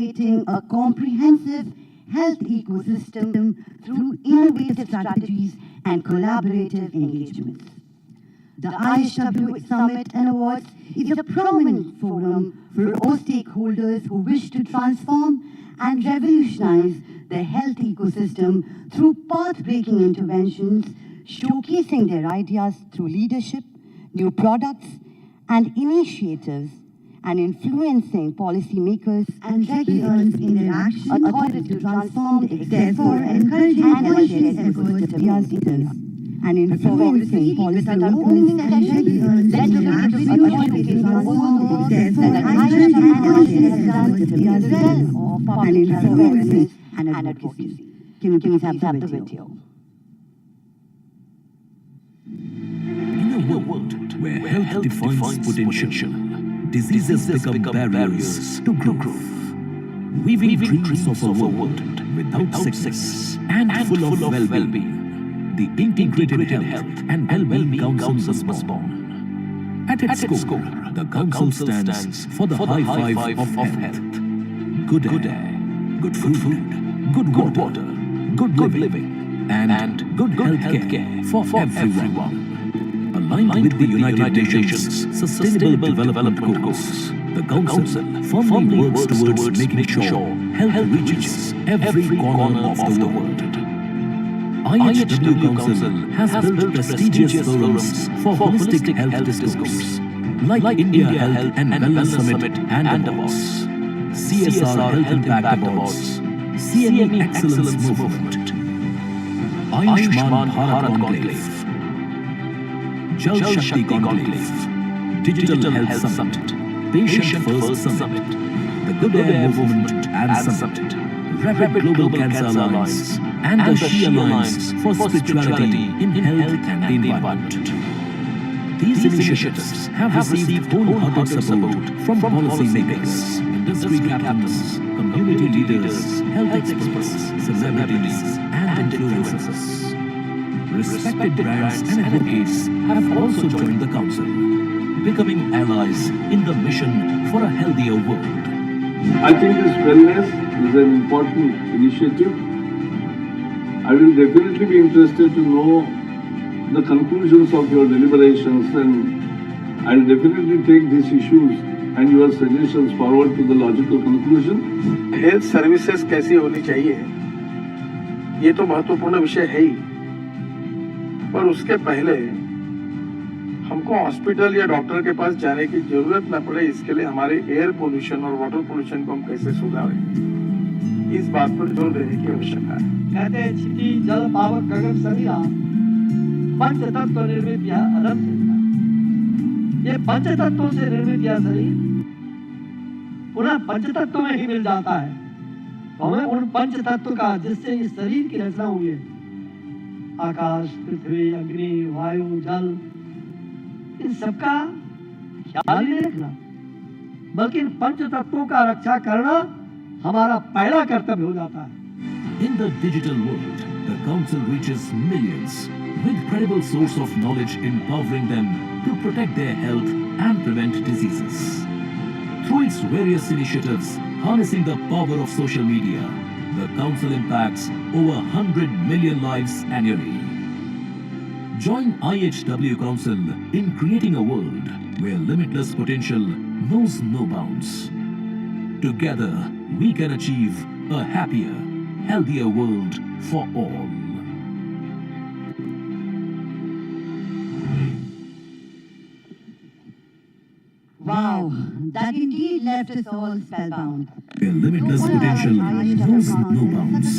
creating a comprehensive health ecosystem through innovative strategies and collaborative engagements. The IHW Summit and Awards is a prominent forum for all stakeholders who wish to transform and revolutionize the health ecosystem through path-breaking interventions, showcasing their ideas through leadership, new products, and initiatives, and influencing policymakers and regulators in their action authority to transform, therefore encouraging policies efforts and influencing policymakers and regulators in their action authority to transform, therefore and influencing and advocacy. Can you please have the video? In a world where health defines potential, diseases become barriers to growth. Weaving dreams of a world without sickness and full of well-being, the Integrated Health and Wellbeing Council was born. At its core, the Council stands for the high five of health. Good air, good food, good water, good living, and good health care for everyone. Aligned with the United Nations Sustainable Development Goals, the Council firmly works towards making sure health reaches every corner of the world. IHW Council has built prestigious forums for holistic health discourse, like India Health and Wellness Summit and Awards, CSR Health Impact Awards, CME Excellence Movement, Ayushman Bharat Conclave, Jal Shakti Conclave, Digital Health Summit, Patient First Summit, the Good Air Movement and Summit, Rapid Global Cancer Alliance, and the She Alliance for Spirituality in Health and the Environment. These initiatives have received wholehearted support from policymakers, industry captains, community leaders, health experts, celebrities, and influencers. Respected brands and advocates have also joined the Council, becoming allies in the mission for a healthier world. I think this wellness is an important initiative. I will definitely be interested to know the conclusions of your deliberations, and I'll definitely take these issues and your suggestions forward to the logical conclusion. Health services कैसी होनी चाहिए, ये तो महत्वपूर्ण विषय है ही, पर उसके पहले हमको हॉस्पिटल या डॉक्टर के पास जाने की जरूरत न पड़े, इसके लिए हमारे एयर पोल्यूशन और वाटर पोल्यूशन को हम कैसे सुधारें, इस बात पर जोर देने की आवश्यकता है। कहते हैं क्षिति जल पावक गगन शरीरा पंच तत्व निर्मित यह अदम शरीर, ये पंच तत्वों से निर्मित यह शरीर पुनः पंच तत्व में ही मिल जाता है। तो हमें उन पंच तत्व का, जिससे इस शरीर की रचना हुई है, आकाश, पृथ्वी, अग्नि, वायु, जल, इन सबका ख्याल नहीं रखना, बल्कि इन पंच तत्वों का रक्षा करना हमारा पहला कर्तव्य हो जाता है। In the digital world, the Council reaches millions with credible source of knowledge, empowering them to protect their health and prevent diseases. Through its various initiatives, harnessing the power of social media, the Council impacts over 100 million lives annually. Join IHW Council in creating a world where limitless potential knows no bounds. Together, we can achieve a happier, healthier world for all. Wow, that indeed left us all spellbound. Where limitless potential knows no bounds.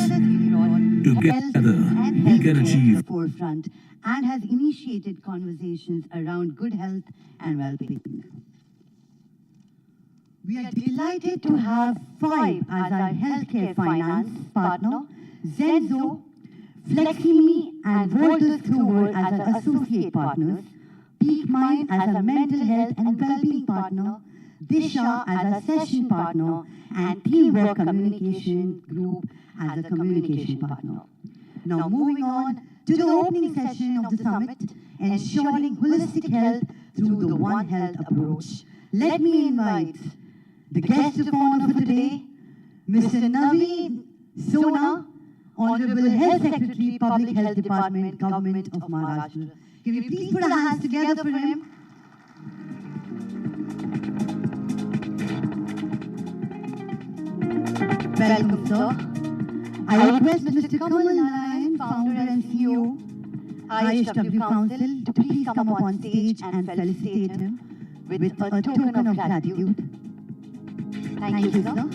Together, we can achieve the forefront and has initiated conversations around good health and well-being. We are delighted to have Five as our healthcare finance partner, Zenzo, Fleximi and Voltus Thrower as our associate partners, Peak Mind as a mental health and well-being partner, Disha as a session partner, and Teamwork Communication Group as a communication partner. Now moving on to the opening session of the summit, ensuring holistic health through the One Health approach. Let me invite the guest of honor for today, Mr. Naveen Sona, Honorable Health Secretary, Public Health Department, Government of Maharashtra. Can we please put our hands together for him? Welcome, sir. I request Mr. Kamal Narayan, founder and CEO, IHW Council, to please come up on stage and felicitate him with a token of gratitude. Thank you, sir.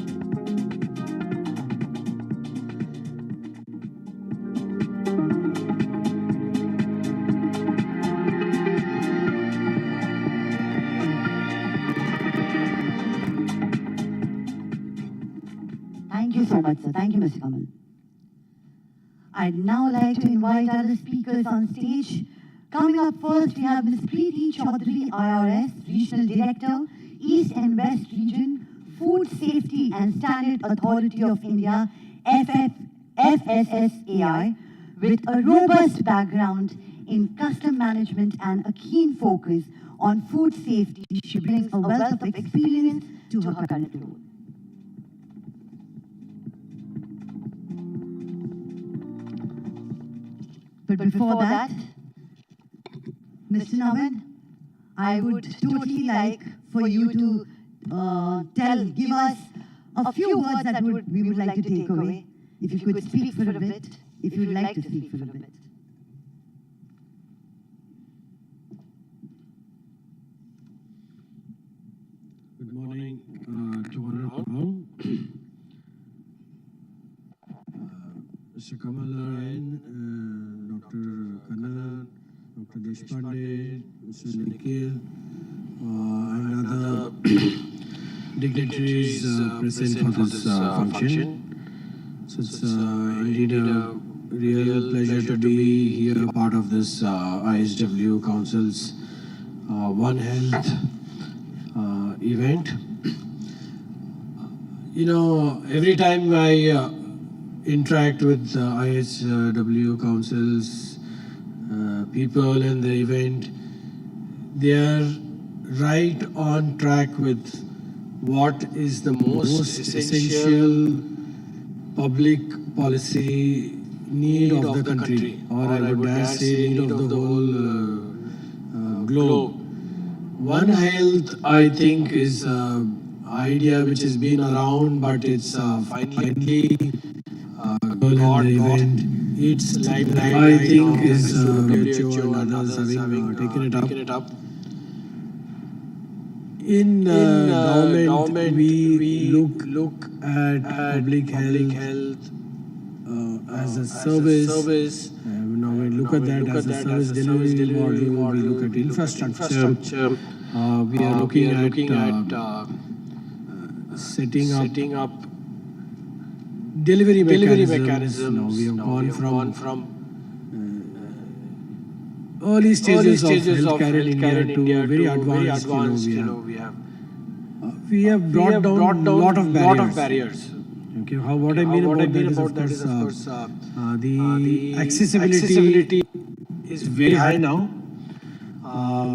Thank you so much, sir. Thank you, Mr. Kamal. I'd now like to invite other speakers on stage. Coming up first, we have Ms. Preeti Chaudhary, IRS, Regional Director, East and West Region, Food Safety and Standard Authority of India, FSSAI, with a robust background in custom management and a keen focus on food safety. She brings a wealth of experience to her current role. But before that, Mr. Naveen, I would totally like for you to give us a few words that we would like to take away. If you could speak for a bit, if you would like to speak for a bit. Good morning to one and all. Mr. Kamal Narayan, Dr. Kannan, Dr. Deshpande, Mr. Nikhil, and other dignitaries present for this function. So it's indeed a real pleasure to be here, part of this IHW Council's One Health event. You know, every time I interact with IHW Council's people in the event, they are right on track with what is the most essential public policy need of the country, or I would dare say need of the whole globe. One Health, I think, is an idea which has been around, but it's finally got the event. It's limelight, I think, is WHO and others having taken it up. In government, we look at public health as a service. Now we look at that as a service delivery model. We look at infrastructure. We are looking at setting up delivery mechanisms. Now we have gone from early stages of healthcare in India to very advanced. We have brought down a lot of barriers. Okay, what I mean about that is, of course, the accessibility is very high now.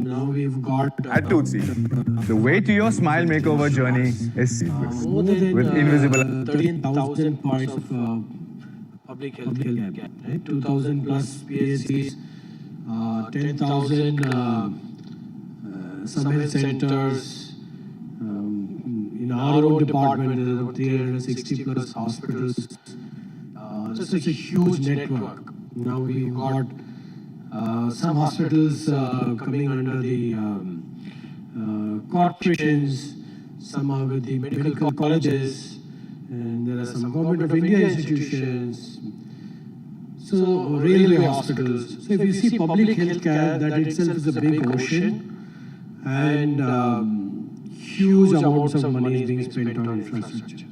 Now we've got At Tootsie, the way to your smile makeover journey is seamless. more than With invisible 13,000 points of public health care, right? 2,000 plus PHCs, 10,000 sub-health centers. In our own department, there are 360 plus hospitals. So it's a huge network. Now we've got some hospitals coming under the corporations, some are with the medical colleges, and there are some Government of India institutions. So railway hospitals. So if you see public health care, that itself is a big ocean, and huge amounts of money is being spent on infrastructure.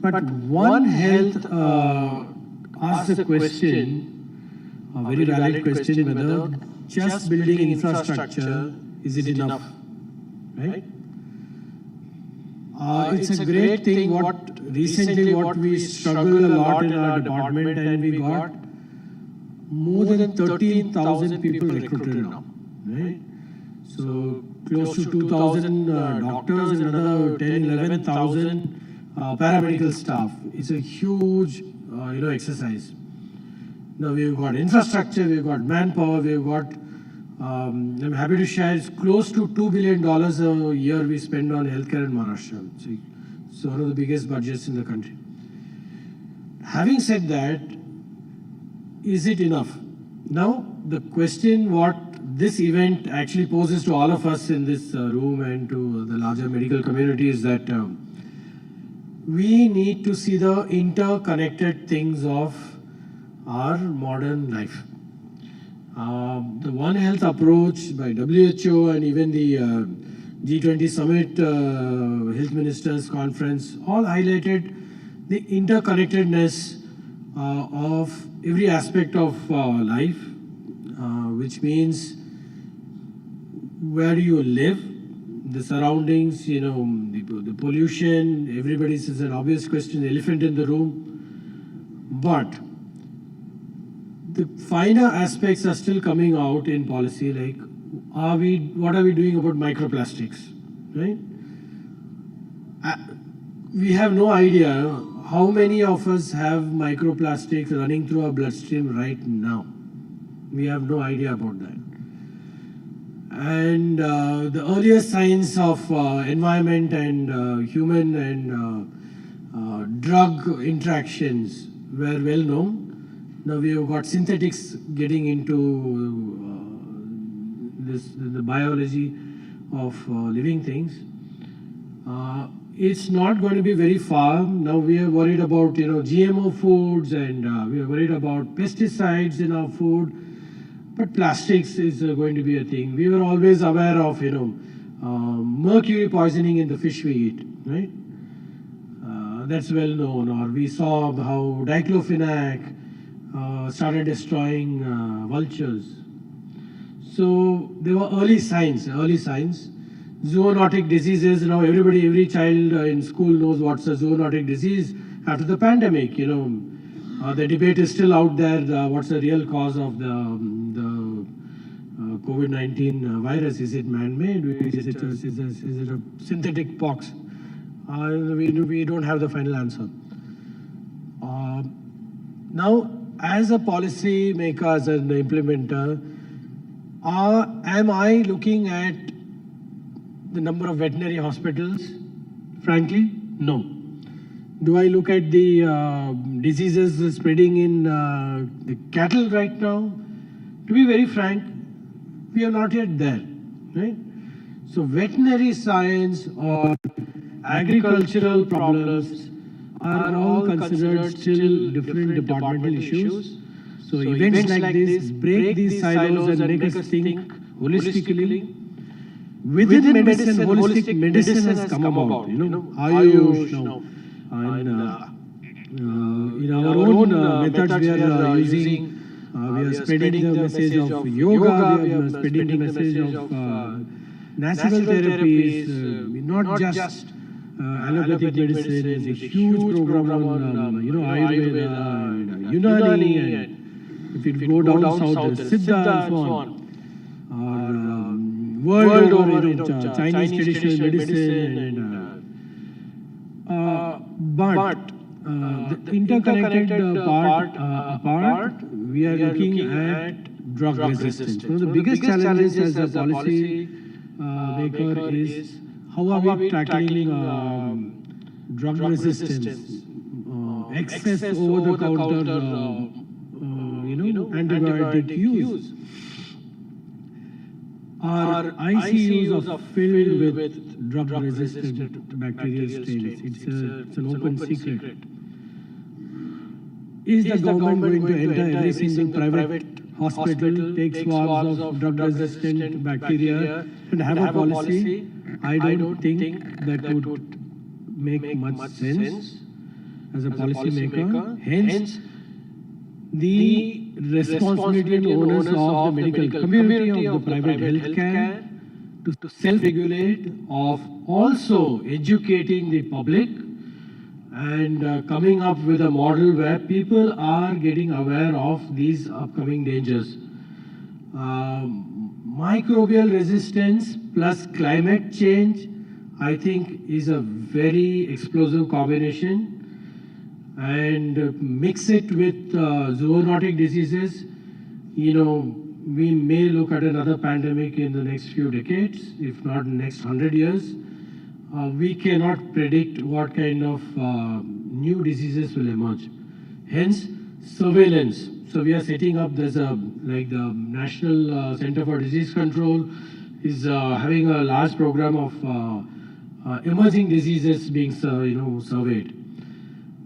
But One Health asks a question, a very valid question, whether just building infrastructure, is it enough, right? It's a great thing what we struggle a lot in our department, and we got more than 13,000 people recruited now, right? So close to 2,000 doctors and another 10, 11,000 paramedical staff. It's a huge, exercise. Now we've got infrastructure, we've got manpower, we've got, I'm happy to share, it's close to $2 billion a year we spend on healthcare in Maharashtra. It's one of the biggest budgets in the country. Having said that, is it enough? Now, the question what this event actually poses to all of us in this room and to the larger medical community is that we need to see the interconnected things of our modern life. The One Health approach by WHO and even the G20 Summit Health Ministers Conference all highlighted the interconnectedness of every aspect of life, which means where do you live, the surroundings, the pollution. Everybody says an obvious question, elephant in the room. But the finer aspects are still coming out in policy, like what are we doing about microplastics, right? We have no idea how many of us have microplastics running through our bloodstream right now. We have no idea about that. And the earliest signs of environment and human and drug interactions were well known. Now we have got synthetics getting into the biology of living things. It's not going to be very far. Now we are worried about GMO foods, and we are worried about pesticides in our food. But plastics is going to be a thing. We were always aware of mercury poisoning in the fish we eat, right? That's well known. Or we saw how diclofenac started destroying vultures. So there were early signs. Zoonotic diseases. Now every child in school knows what's a zoonotic disease. After the pandemic, the debate is still out there. What's the real cause of the COVID-19 virus? Is it man-made? Is it a synthetic pox? We don't have the final answer. Now, as a policy maker, as an implementer, am I looking at the number of veterinary hospitals? Frankly, no. Do I look at the diseases spreading in the cattle right now? To be very frank, we are not yet there, right? So veterinary science or agricultural problems are all considered still different departmental issues. So events like this break these silos and make us think holistically. Within medicine, holistic medicine has come about. Ayush now. And in our own methods we are using, we are spreading the message of yoga, we are spreading the message of natural therapies, not just allopathic medicine. There's a huge program on Ayurveda and Unani, and if you go down south, there's Siddha and so on. World over, Chinese traditional medicine, but the interconnected part apart, we are looking at drug resistance. One of the biggest challenges as a policy maker is how are we tackling drug resistance, excess over-the-counter, antibiotic use. Our ICUs are filled with drug-resistant bacterial strains. It's an open secret. Is the government going to enter every single private hospital, take swabs of drug-resistant bacteria and have a policy? I don't think that would make much sense as a policy maker. Hence, the responsibility and onus of the medical community, of the private healthcare, to self-regulate, of also educating the public and coming up with a model where people are getting aware of these upcoming dangers. Microbial resistance plus climate change I think is a very explosive combination, and mix it with zoonotic diseases, we may look at another pandemic in the next few decades, if not in the next 100 years. We cannot predict what kind of new diseases will emerge. Hence, surveillance. So we are setting up, there's the National Center for Disease Control is having a large program of emerging diseases being surveyed.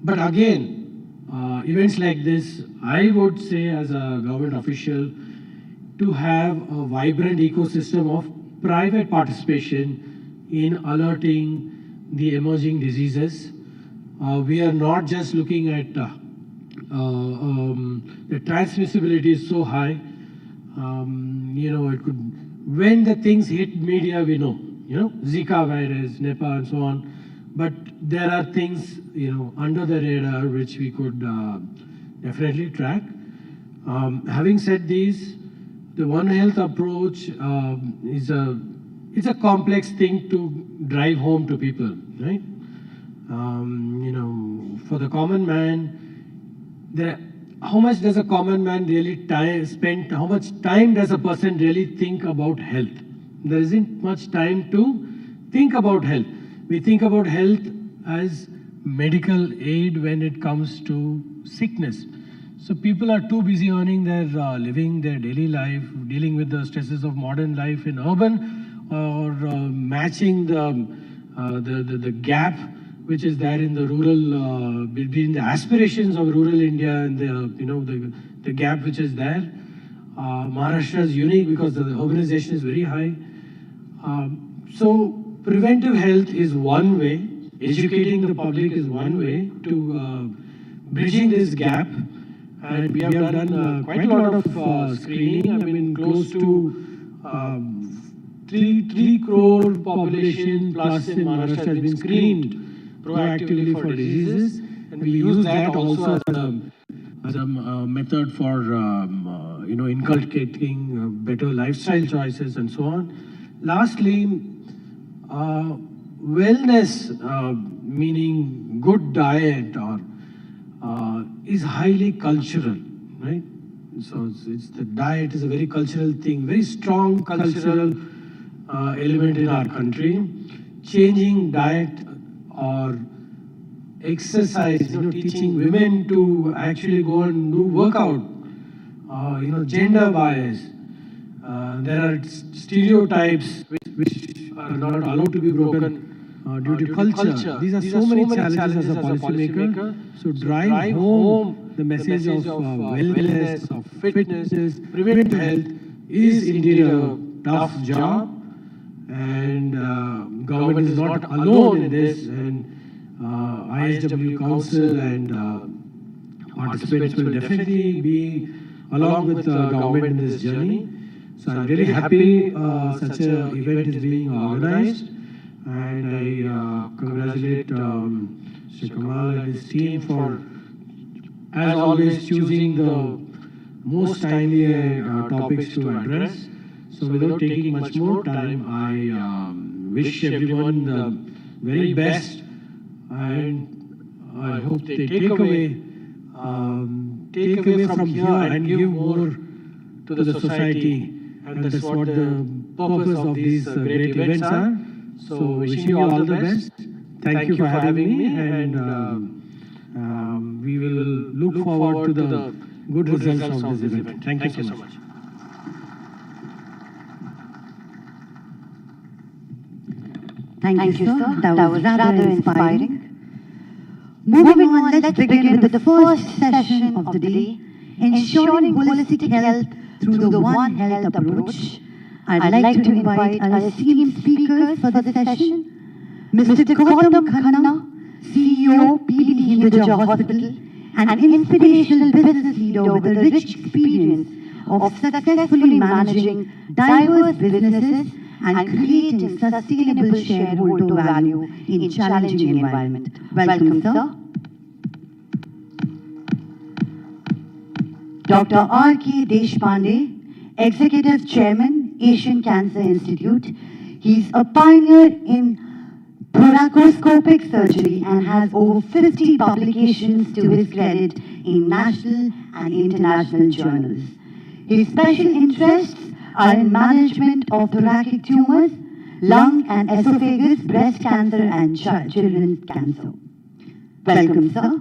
But again, events like this, I would say as a government official, to have a vibrant ecosystem of private participation in alerting the emerging diseases. We are not just looking at the transmissibility is so high. It could, when the things hit media, we know, Zika virus, Nipah and so on. But there are things, under the radar which we could definitely track. Having said these, the One Health approach is a complex thing to drive home to people, right? For the common man, how much does a common man really spend? How much time does a person really think about health? There isn't much time to think about health. We think about health as medical aid when it comes to sickness. So people are too busy earning their living, their daily life, dealing with the stresses of modern life in urban, or matching the gap which is there in the rural, between the aspirations of rural India and the gap which is there. Maharashtra is unique because the urbanization is very high. So preventive health is one way, educating the public is one way to bridging this gap. And we have done quite a lot of screening. I mean, close to 3 crore population plus in Maharashtra has been screened proactively for diseases. And we use that also as a method for inculcating better lifestyle choices and so on. Lastly, wellness, meaning good diet or is highly cultural, right? So it's the diet is a very cultural thing, very strong cultural element in our country. Changing diet or exercise, teaching women to actually go and do workout, gender bias. There are stereotypes which are not allowed to be broken due to culture. These are so many challenges as a policymaker. So drive home the message of wellness, of fitness, preventive health is indeed a tough job, and government is not alone in this. And IHW Council and participants will definitely be along with the government in this journey. So I'm really happy such an event is being organized, and I congratulate Mr. Kamal and his team for, as always, choosing the most timely topics to address. So without taking much more time, I wish everyone the very best, and I hope they take away from here and give more to the society. And that's what the purpose of these great events are. So wishing you all the best. Thank you for having me, and we will look forward to the good results of this event. Thank you so much. Thank you, sir. That was rather inspiring. Moving on, let's begin with the first session of the day, ensuring holistic health through the One Health approach. I'd like to invite our esteemed speakers for this session, Mr. Gautam Khanna, CEO, PBD Hinduja Hospital, an inspirational business leader with a rich experience of successfully managing diverse businesses and creating sustainable shareholder value in challenging environment. Welcome, sir. Dr. R.K. Deshpande, Executive Chairman, Asian Cancer Institute. He's a pioneer in thoracoscopic surgery and has over 50 publications to his credit in national and international journals. His special interests are in management of thoracic tumors, lung and esophagus, breast cancer and children's cancer. Welcome, sir.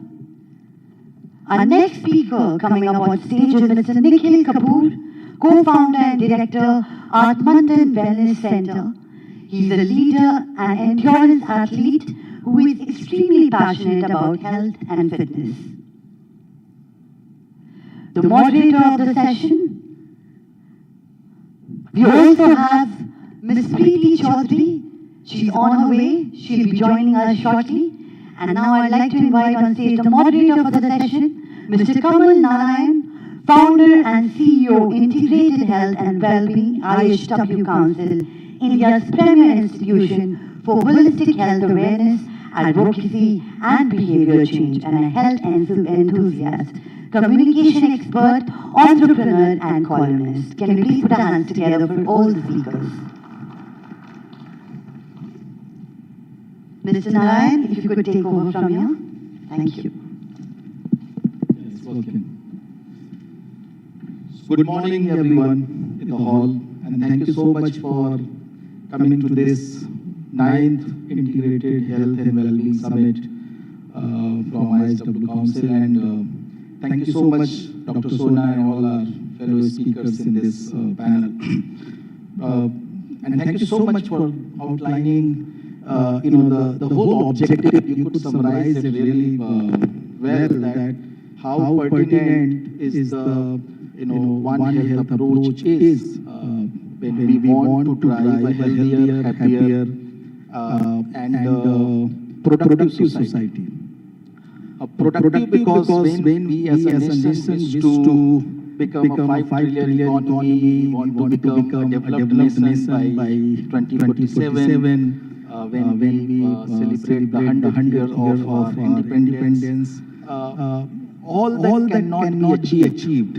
Our next speaker coming up on stage is Mr. Nikhil Kapoor, co-founder and director, Atmantan Wellness Center. He's a leader and endurance athlete who is extremely passionate about health and fitness. The moderator of the session. We also have Ms. Preeti Chaudhary. She's on her way. She'll be joining us shortly. And now I'd like to invite on stage the moderator for the session, Mr. Kamal Narayan, founder and CEO, Integrated Health and Wellbeing, IHW Council, India's premier institution for holistic health awareness, advocacy and behavior change, and a health enthusiast, communication expert, entrepreneur and columnist. Can we please put our hands together for all the speakers? Mr. Narayan, if you could take over from here. Thank you. Yes, welcome. Good morning, everyone in the hall, and thank you so much for coming to this 9th Integrated Health and Wellbeing Summit from IHW Council, and thank you so much, Dr. Sona and all our fellow speakers in this panel. And thank you so much for outlining the whole objective. You could summarize it really well, that how pertinent is the One Health approach is when we want to drive a healthier, happier, and productive society. Productive because when we as a nation wish to become a 5 trillion economy, we want to become a developed nation by 2047. When we celebrate the 100th year of our independence, all that cannot be achieved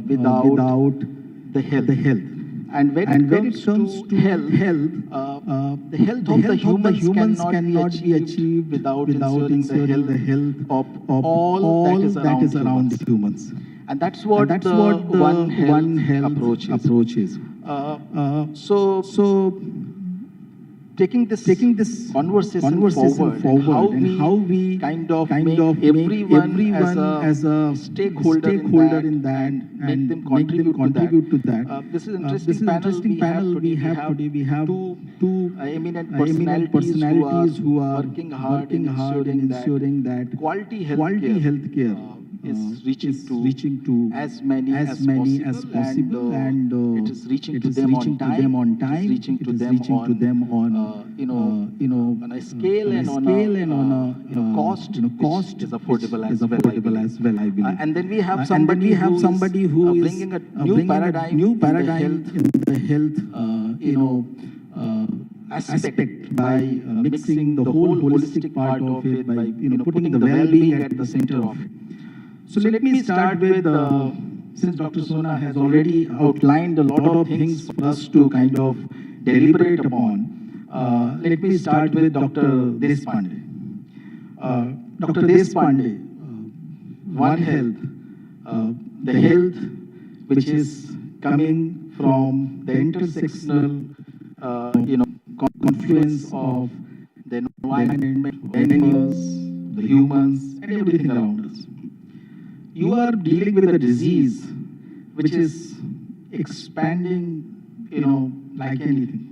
without the health. And when it comes to health, the health of the humans cannot be achieved without ensuring the health of all that is around the humans. And that's what the One Health approach is. So taking this conversation forward, and how we kind of make everyone as a stakeholder in that, and make them contribute to that. This is an interesting panel we have today. We have two eminent personalities who are working hard in ensuring that quality healthcare is reaching to as many as possible, and it is reaching to them on time. It is reaching to them on on a scale and on a cost which is affordable as well, I believe. And then we have somebody who is bringing a new paradigm in the health aspect by mixing the whole holistic part of it, by putting the well-being at the center of it. So let me start with, since Dr. Sona has already outlined a lot of things for us to kind of deliberate upon, let me start with Dr. Deshpande. Dr. Deshpande, One Health, the health which is coming from the intersectional, confluence of the environment, the animals, the humans, and everything around us. You are dealing with a disease which is expanding, like anything.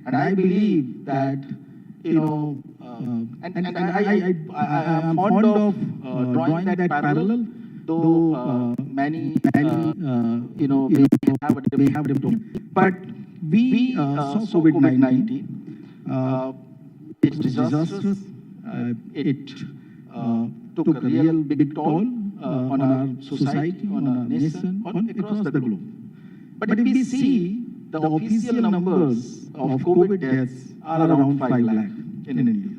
And I believe that, I am fond of drawing that parallel, though many, may have different. But we saw COVID-19. It's disastrous. It took a real big toll on our society, on our nation, across the globe. But if we see the official numbers of COVID deaths are around 5 lakh in India.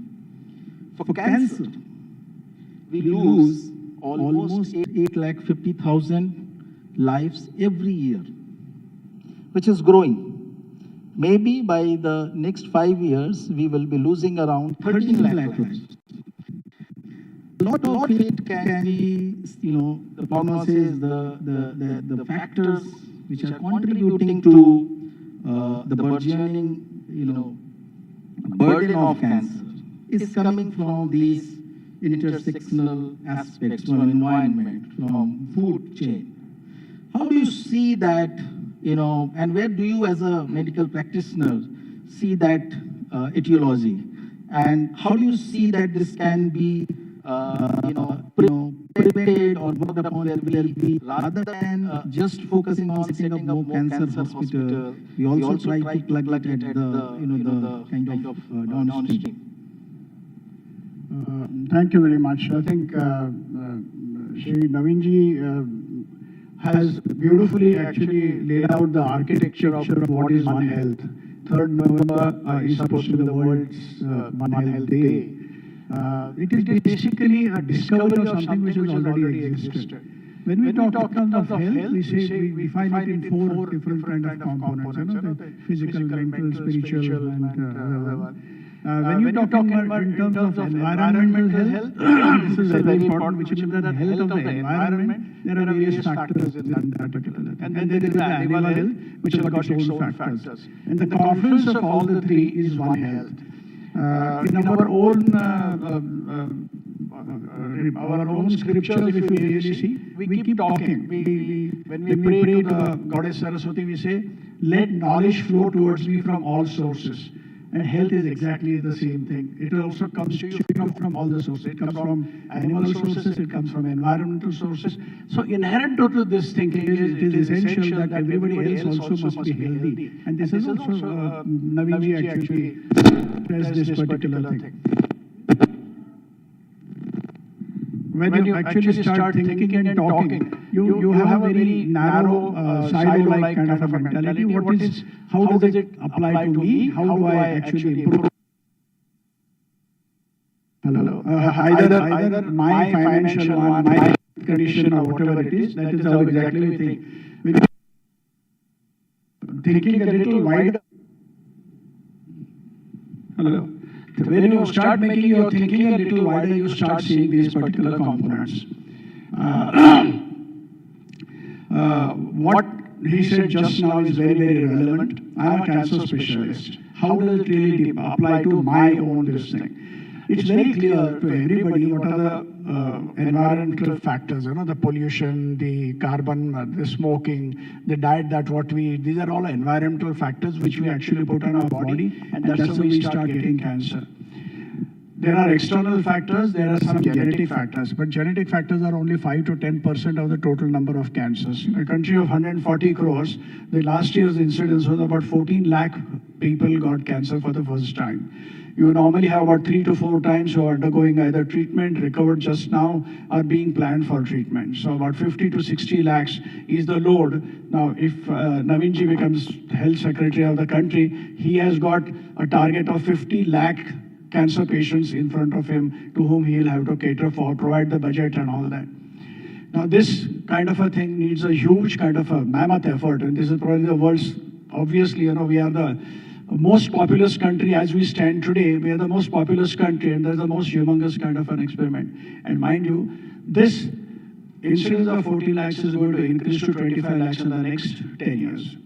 For cancer, we lose almost 8,50,000 lives every year, which is growing. maybe by the next 5 years, we will be losing around 13 lakh lives. A lot of it can be, the prognosis, the factors which are contributing to the burgeoning, burden of cancer is coming from these intersectional aspects, from environment, from food chain. How do you see that, and where do you as a medical practitioner see that etiology? And how do you see that this can be, prepared or worked upon well-being, rather than just focusing on setting up more cancer hospital? We also try to plug it at the kind of downstream. Thank you very much. I think Shri Navinji has beautifully actually laid out the architecture of what is One Health. 3rd November is supposed to be the world's One Health Day. It is basically a discovery of something which has already existed. When we talk in terms of health, we define it in 4 different kind of components, the physical, mental, spiritual, and when you talk in terms of environmental health, this is very important, which means that the health of the environment, there are various factors in that particular thing. And then there is the animal health, which has got its own factors. And the confluence of all the 3 is One Health. In our own scriptures, if you really see, we keep talking. When we pray to the goddess Saraswati, we say, let knowledge flow towards me from all sources. And health is exactly the same thing. It also comes to you from all the sources. It comes from animal sources, it comes from environmental sources. So inherent to this thinking is it is essential that everybody else also must be healthy. And this is also, Navinji actually pressed this particular thing. When you actually start thinking and talking, you have a very narrow, silo-like kind of a mentality. How does it apply to me? How do I actually improve? Hello. Either my financial one, my condition, or whatever it is, that is how exactly we think. Thinking a little wider. Hello. When you start making your thinking a little wider, you start seeing these particular components. What he said just now is very, very relevant. I am a cancer specialist. How does it really apply to my own this thing? It's very clear to everybody what are the environmental factors, the pollution, the carbon, the smoking, the diet that these are all environmental factors which we actually put on our body, and that's how we start getting cancer. There are external factors, there are some genetic factors, but genetic factors are only 5 to 10% of the total number of cancers. In a country of 140 crores, the last year's incidence was about 14 lakh people got cancer for the first time. You normally have about 3 to 4 times who are undergoing either treatment, recovered just now, or being planned for treatment. So about 50 to 60 lakhs is the load. Now, if Navinji becomes Health Secretary of the country, he has got a target of 50 lakh cancer patients in front of him to whom he'll have to cater for, provide the budget and all that. Now, this kind of a thing needs a huge kind of a mammoth effort, and this is probably the world's, obviously, we are the most populous country as we stand today. We are the most populous country, and there's the most humongous kind of an experiment. And mind you, this incidence of 40 lakhs is going to increase to 25 lakhs in the next 10 years.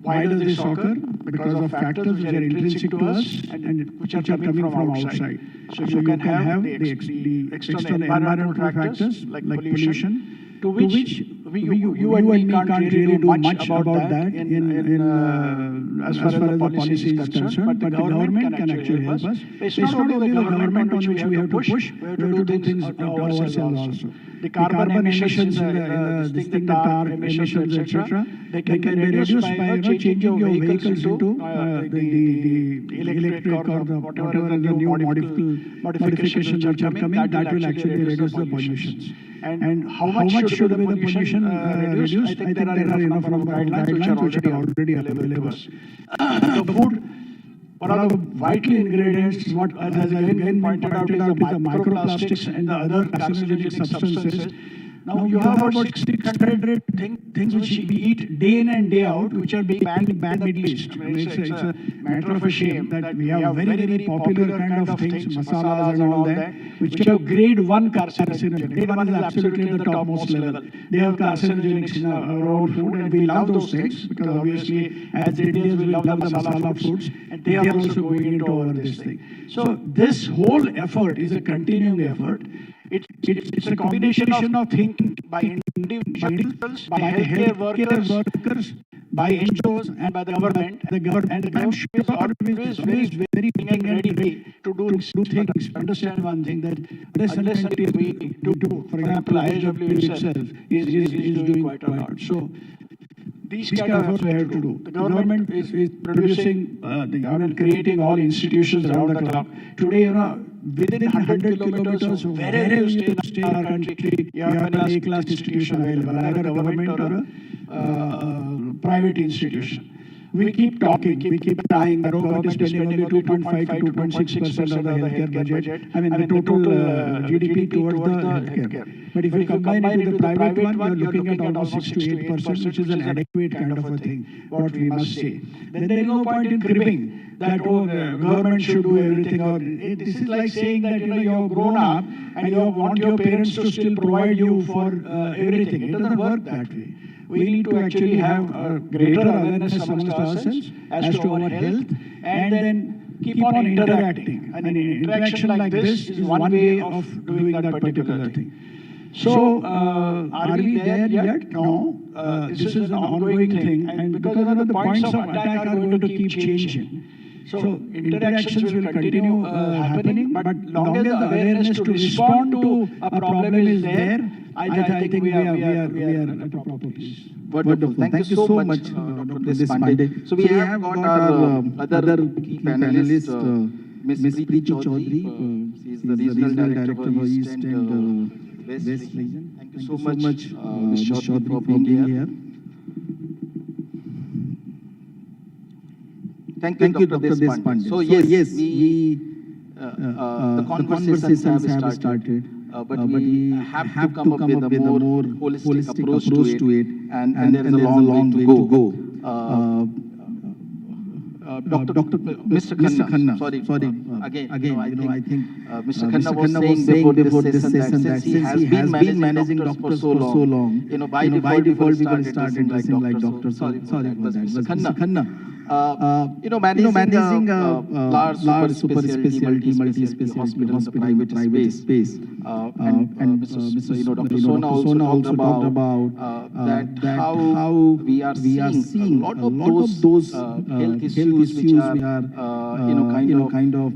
Why does this occur? Because of factors which are intrinsic to us and which are coming from outside. So you can have the external environmental factors like pollution, to which you and me can't really do much about that as far as the policy is concerned, but the government can actually help us. It's not only the government on which we have to push, we have to do things ourselves also. The carbon emissions, the tar emissions, etc., they can be reduced by changing your vehicles into the electric or whatever the new modifications which are coming, that will actually reduce the pollutions. And how much should be the pollution reduced? I think there are enough guidelines which are already available to us. The food, one of the vital ingredients, what has again been pointed out, is the microplastics and the other carcinogenic substances. Now you have about 600 things which we eat day in and day out, which are being banned in the Middle East. I mean, it's a matter of a shame that we have very popular kind of things, masalas and all that, which have grade 1 carcinogen. Grade 1 is absolutely at the topmost level. They have carcinogenics in our own food, and we love those things because obviously, as Indians, we love the masala foods, and they are also going into all this thing. So this whole effort is a continuing effort. It's a combination of thinking by individuals, by healthcare workers, by NGOs, and by the government. And the government should always very willing and ready to do things. Understand one thing, that unless until we do, for example, IHW itself is doing quite a lot. So these kind of efforts we have to do. The government is producing, creating all institutions around the clock. Today, within 100 kilometers of wherever you stay in our country, you have an A-class institution available, either a government or a private institution. We keep talking, we keep trying. The government is spending only 2.5 to 2.6% of the healthcare budget. I mean, the total GDP towards the healthcare. But if you combine it with the private one, you're looking at almost 6 to 8%, which is an adequate kind of a thing, what we must say. Then there is no point in cribbing that, the government should do everything. Or this is like saying that, you're grown up and you want your parents to still provide you for everything. It doesn't work that way. We need to actually have a greater awareness amongst ourselves as to our health, and then keep on interacting. I mean, interaction like this is one way of doing that particular thing. So, are we there yet? No. This is an ongoing thing, and because the points of attack are going to keep changing. So interactions will continue happening, but long as the awareness to respond to a problem is there, I think we are at a proper place. Wonderful. Thank you so much, Dr. Pandey. So we have got our other key panelist, Ms. Preeti Chaudhary. She is the Regional Director for East and West Region. Thank you so much, Ms. Chaudhary, for being here. Thank you, Dr. Pandey. So yes, the conversations have started, but we have to come up with a more holistic approach to it, and there is a long way to go. Mr. Khanna, sorry, again, I think Mr. Khanna was saying before this session that since he has been managing doctors for so long, by default people started dressing like doctors. Sorry for that, Mr. Khanna. Managing a large super specialty, multi-specialty hospital in the private space. And Dr. Sona also talked about that how we are seeing a lot of those health issues which are kind of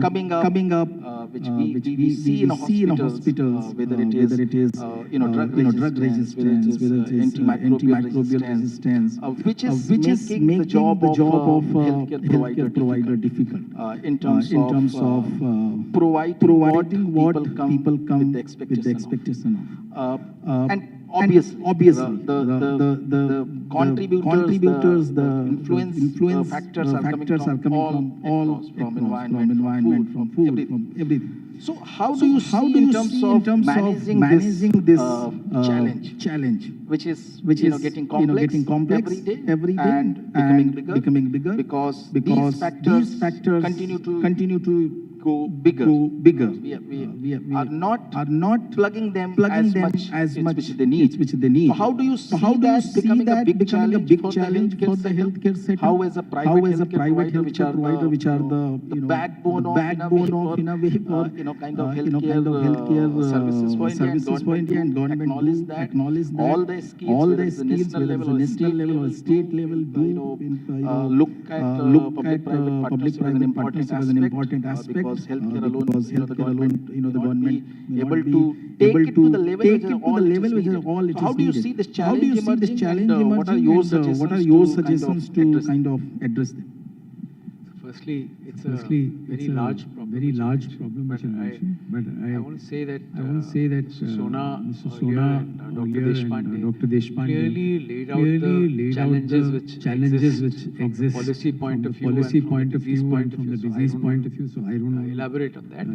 coming up, which we see in hospitals, whether it is drug resistance, whether it is antimicrobial resistance, which is making the job of healthcare provider difficult in terms of providing what people come with the expectation of. And obviously, the contributors, the influence factors are coming from all from environment, from food, from everything. So how do you see in terms of managing this challenge, which is getting complex every day and becoming bigger because these factors continue to go bigger. We are not plugging them as much which they need. So how do you see that becoming a big challenge for the healthcare sector? How as a private healthcare provider, which are the backbone of in a way for kind of healthcare services for India, and government acknowledge that all the schemes, whether it's national level or state level, look at public-private partnership as an important aspect. Because healthcare alone, the government able to take it to the level which is all it is. How do you see this challenge emerging? What are your suggestions to kind of address them? Firstly, it's a very large problem, but I want to say that Mr. Sona earlier and Dr. Deshpande clearly laid out the challenges which exist from the policy point of view and from the disease point of view. So I don't know elaborate on that.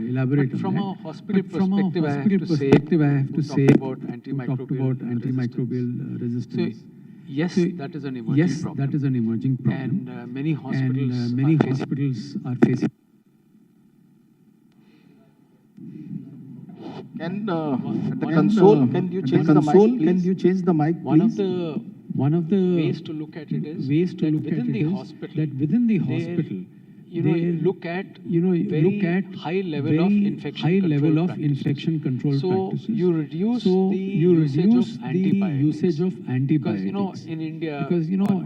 But from a hospital perspective, I have to say about antimicrobial resistance. So, yes, that is an emerging problem. And many hospitals are facing. Can at the console, can you change the mic, please? One of the ways to look at it is that within the hospital, they look at very high level of infection control practices. So you reduce the usage of antibiotics. Because in India,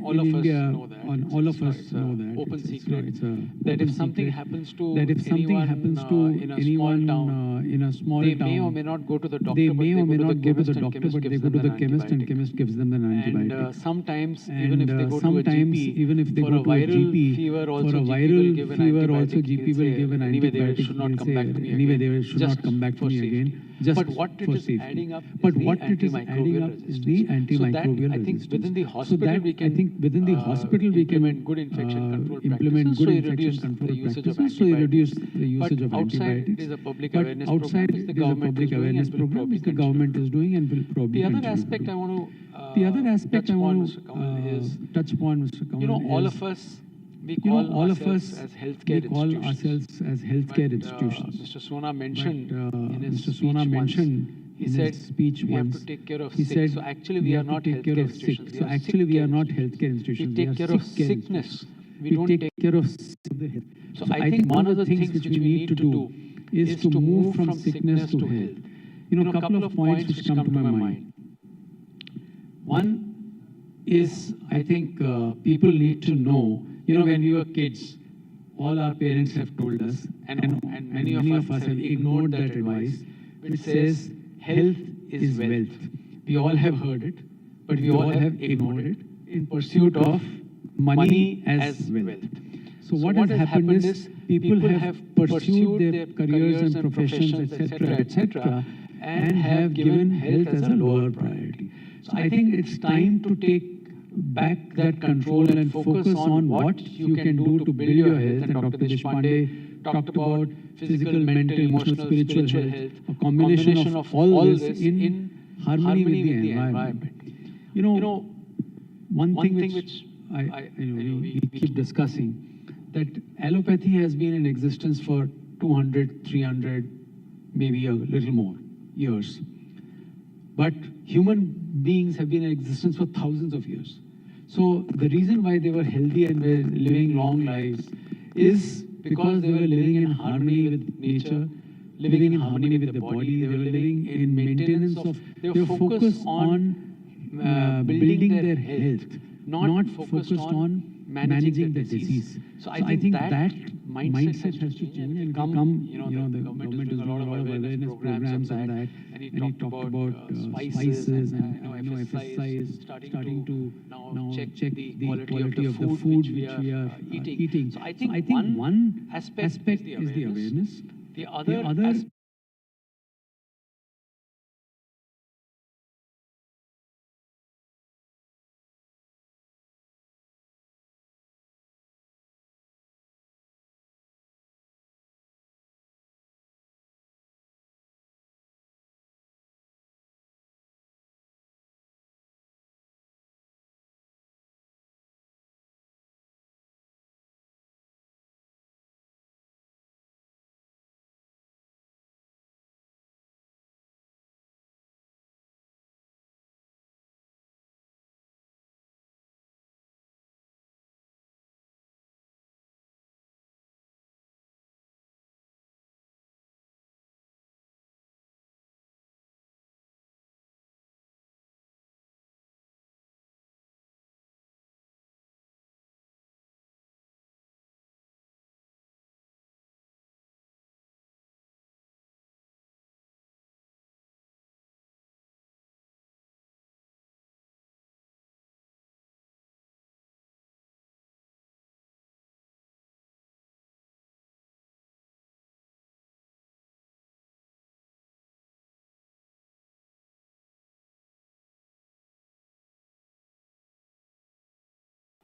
all of us know that open secret that if something happens to anyone in a small town, they may or may not go to the doctor, but they go to the chemist and chemist gives them an antibiotic. And sometimes even if they go to a GP for a viral fever also, GP will give an antibiotic. Anyway, they should not come back to me again. They should not come back to me again. But what it is adding up is the antimicrobial resistance. I think within the hospital we can implement good infection control practices. So you reduce the usage of antibiotics. But outside it is a public awareness program which the government is doing and will probably continue. The other aspect I want to touch upon, Mr. Kamal, all of us. We call ourselves as healthcare institutions. Mr. Sona mentioned in his speech once, we have to take care of sick. So actually we are not healthcare institutions. We take care of sickness. We don't take care of the health. So I think one of the things which we need to do is to move from sickness to health. A couple of points which come to my mind. One is, I think people need to know, when we were kids, all our parents have told us, and many of us have ignored that advice, which says health is wealth. We all have heard it, but we all have ignored it in pursuit of money as wealth. So what has happened is people have pursued their careers and professions, etc., and have given health as a lower priority. So I think it's time to take back that control and focus on what you can do to build your health. And Dr. Deshpande talked about physical, mental, emotional, spiritual health, a combination of all this in harmony with the environment. One thing which we keep discussing, that allopathy has been in existence for 200, 300, maybe a little more years. But human beings have been in existence for thousands of years. So the reason why they were healthy and were living long lives is because they were living in harmony with nature, living in harmony with the body. They were living in maintenance of, they were focused on building their health, not focused on managing the disease. So I think that mindset has to change and come, the government is doing a lot of awareness programs on that. And he talked about spices and FSI is starting to now check the quality of the food which we are eating. So I think one aspect is the awareness. The other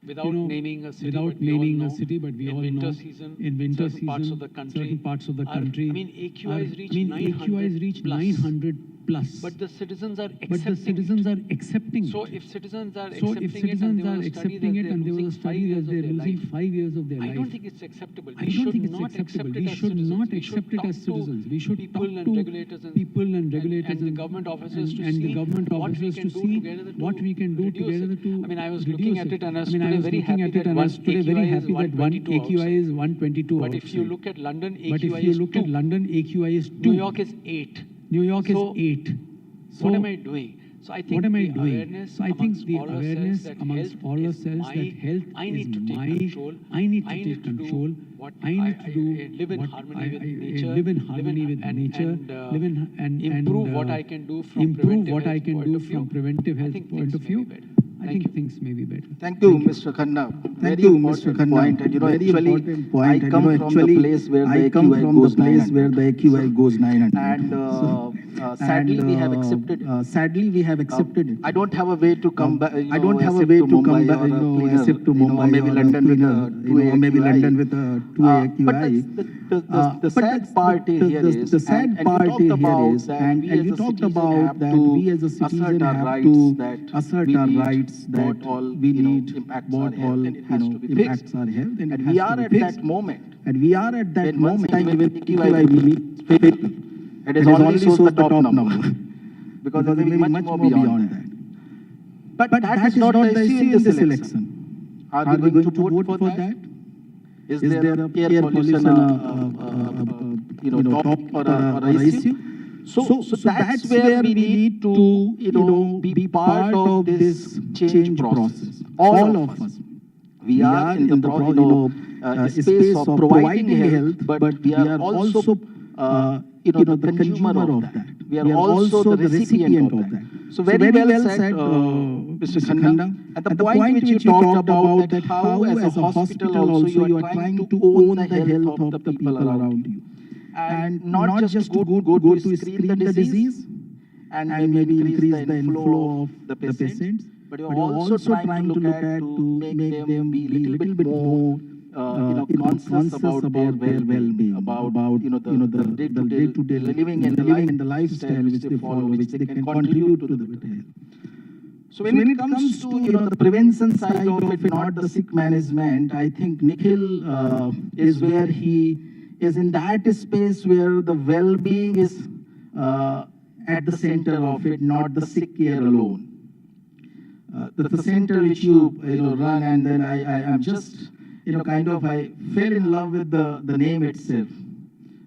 without naming a city, but we all know in winter season, certain parts of the country, I mean, AQIs reach 900 plus. But the citizens are accepting So it. if citizens are So if accepting citizens it, and there was a study that they're losing 5 years of their life, I don't think it's acceptable. We should not accept it as citizens. We should talk to people and regulators and the government officers to see what we can do together to I mean, I was reduce looking at it and I was I was very happy that one AQI is 122 But if you outside. look at London, But if you look at London, AQI is 2. New York is 8. New York is So 8. So what am I doing? So I think what am I the doing? awareness So I think the amongst all awareness ourselves that amongst health all is ourselves my- that health I need is to take my, control. I need to I take need to do control. what I need to do live in what harmony I with nature, live in harmony with nature, live in and improve what I can do from improve preventive what I health can point do of view. from preventive I health think point things of may view. be better. I Thank think things may be better. Thank you, Mr. Khanna. Thank you, Mr. Khanna. Point. And Very actually, important point. I And come from the place where the AQI goes 900. And sadly, we have accepted it. Sadly, we have accepted it. I don't have a way to come back. I don't have a way to come back, as if to Mumbai maybe or London with cleaner, a 2 maybe AQI. London with a 2 AQI. But the sad part here is, the sad and part we here talked about is, that and we we as a talked citizen about have that to we as a citizen assert our have rights, to that assert we our need rights, that what all, we need impacts what our health, all and it has to be impacts fixed. our health, and it And has we to are be at fixed. that moment. And we are at that When once moment again with AQI we meet people. It is only shows the top number. Because it may be much more beyond that. But that is not the issue in this election. Are we going to vote for that? Is there a air pollution, top or a issue? So that's where we need to, be part of this change process. All of us. We are in the space of providing health, but we are also, the consumer of that. We are also the recipient of that. So very well said, Mr. Khanna. And the point which you talked about that how as a hospital also you are trying to own the health of the people around you. And not just to go to screen the disease and maybe increase the inflow of the patients, but you're also trying to look at to make them be a little bit more conscious about their well-being, about the day-to-day living and the lifestyle which they follow, which they can contribute to the better health. So when it comes to the prevention side of it, not the sick management, I think Nikhil is where he is in that space where the well-being is at the center of it, not the sick care alone. The center which you run, and then I am just I fell in love with the name itself.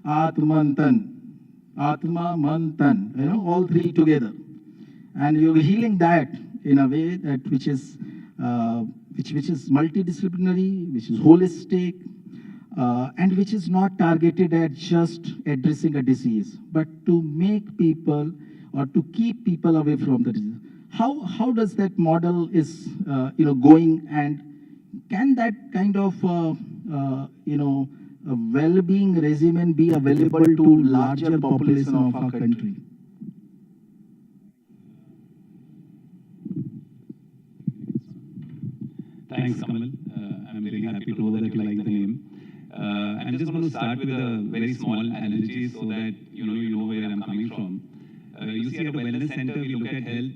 Atmantan, Atma, Mantan, all three together. And you're healing that in a way that which is multidisciplinary, which is holistic, and which is not targeted at just addressing a disease, but to make people or to keep people away from the disease. How does that model is going, and can that kind of a well-being regimen be available to larger population of our country? Thanks, Kamal. I'm really happy to know that you like the name. I'm just going to start with a very small analogy so that you know where I'm coming from. You see, at a wellness center, we look at health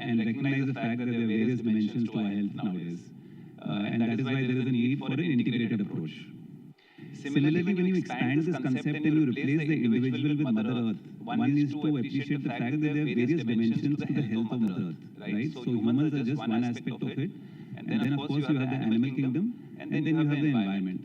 and recognize the fact that there are various dimensions to our health nowadays. And that is why there is a need for an integrated approach. Similarly, when you expand this concept and you replace the individual with Mother Earth, one is to appreciate the fact that there are various dimensions to the health of Mother Earth, right? So humans are just one aspect of it. And then, of course, you have the animal kingdom, and then you have the environment.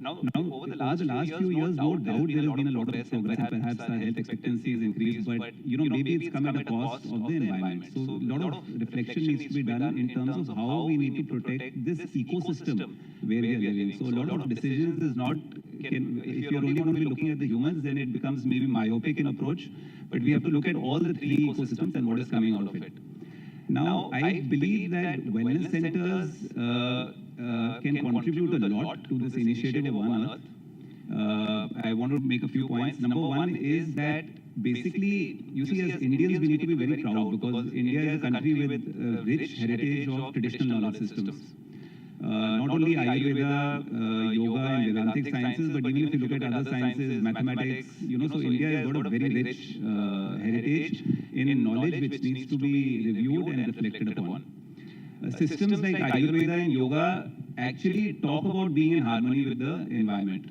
Now, over the last few years, no doubt there has been a lot of progress, and perhaps our health expectancy has increased, but maybe it's come at a cost of the environment. So a lot of reflection needs to be done in terms of how we need to protect this ecosystem where we are living. So a lot of decisions is not, if you're only going to be looking at the humans, then it becomes maybe myopic in approach, but we have to look at all the three ecosystems and what is coming out of it. Now, I believe that wellness centers can contribute a lot to this initiative of One Earth. I want to make a few points. Number one is that basically, you see, as Indians, we need to be very proud because India is a country with a rich heritage of traditional knowledge systems. Not only Ayurveda, yoga and Vedantic sciences, but even if you look at other sciences, mathematics, so India has got a very rich heritage in knowledge which needs to be reviewed and reflected upon. Systems like Ayurveda and yoga actually talk about being in harmony with the environment.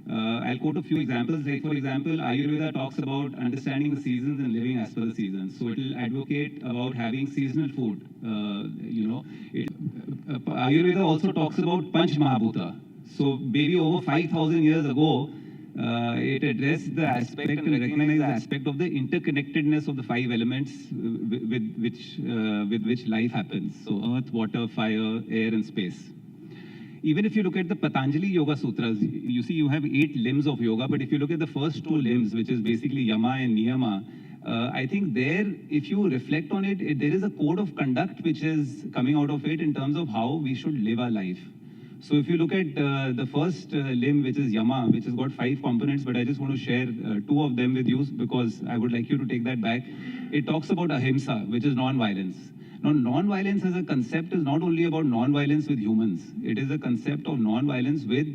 I'll quote a few examples. Like, for example, Ayurveda talks about understanding the seasons and living as per the seasons. So it will advocate about having seasonal food. Ayurveda also talks about Panch Mahabhuta. So maybe over 5,000 years ago, it addressed the aspect and recognized the aspect of the interconnectedness of the 5 elements with which life happens. So earth, water, fire, air, and space. Even if you look at the Patanjali Yoga Sutras, you see you have 8 limbs of yoga, but if you look at the first 2 limbs, which is basically Yama and Niyama, I think there, if you reflect on it, there is a code of conduct which is coming out of it in terms of how we should live our life. So if you look at the first limb, which is Yama, which has got 5 components, but I just want to share 2 of them with you because I would like you to take that back. It talks about ahimsa, which is non-violence. Now, non-violence as a concept is not only about non-violence with humans. It is a concept of non-violence with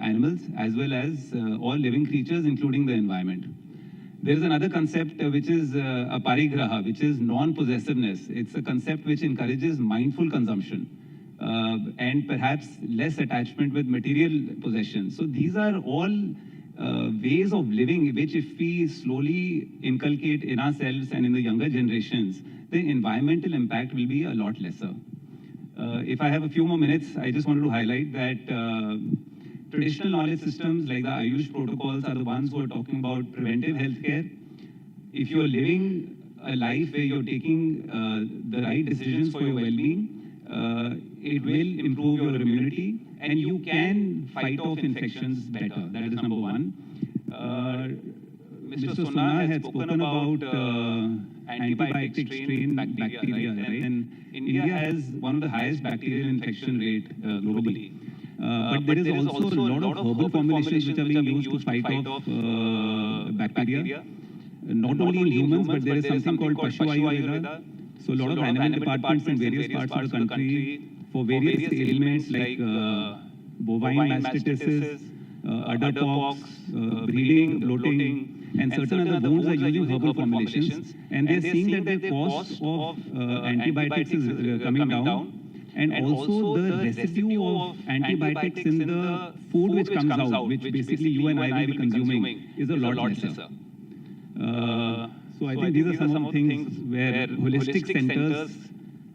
animals as well as all living creatures, including the environment. There is another concept which is aparigraha, which is non-possessiveness. It's a concept which encourages mindful consumption and perhaps less attachment with material possessions. So these are all ways of living which, if we slowly inculcate in ourselves and in the younger generations, the environmental impact will be a lot lesser. If I have a few more minutes, I just wanted to highlight that traditional knowledge systems like the Ayush protocols are the ones who are talking about preventive healthcare. If you're living a life where you're taking the right decisions for your well-being, it will improve your immunity and you can fight off infections better. That is number one. Mr. Sonar had spoken about antibiotic strain bacteria, right? And India has one of the highest bacterial infection rate globally. But there is also a lot of herbal formulations which are being used to fight off bacteria. Not only in humans, but there is something called Pashu Ayurveda. So a lot of animal departments in various parts of the country for various ailments like bovine mastitis, udder pox, breeding, bloating, and certain other wounds are using herbal formulations, and they're seeing that the cost of antibiotics is coming down, and also the residue of antibiotics in the food which comes out, which basically you and I will be consuming, is a lot lesser. So I think these are some of the things where holistic centers,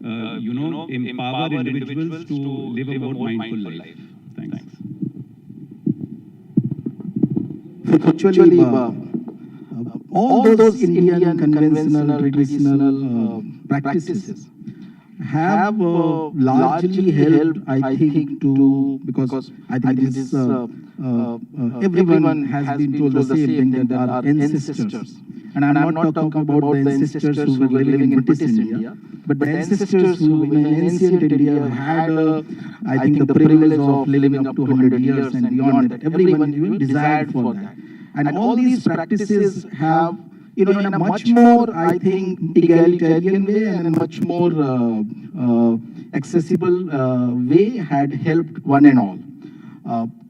empower individuals to live a more mindful life. Thanks. Actually, all those Indian conventional, traditional practices have largely helped, I think, because I think this everyone has been told the same thing, that our ancestors, and I'm not talking about the ancestors who were living in British India, but the ancestors who in ancient India had, I think, the privilege of living up to 100 years and beyond that. Everyone even desired for that. And all these practices have, in a much more, I think, egalitarian way and a much more accessible way had helped one and all.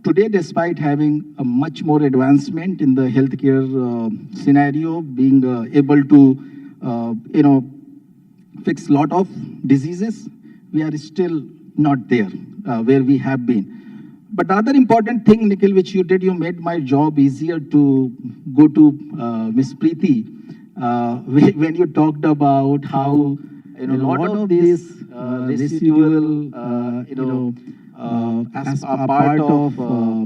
Today, despite having a much more advancement in the healthcare scenario, being able to, fix a lot of diseases, we are still not there where we have been. But the other important thing, Nikhil, which you did, you made my job easier to go to Miss Preeti when you talked about how a lot of this residual, as a part of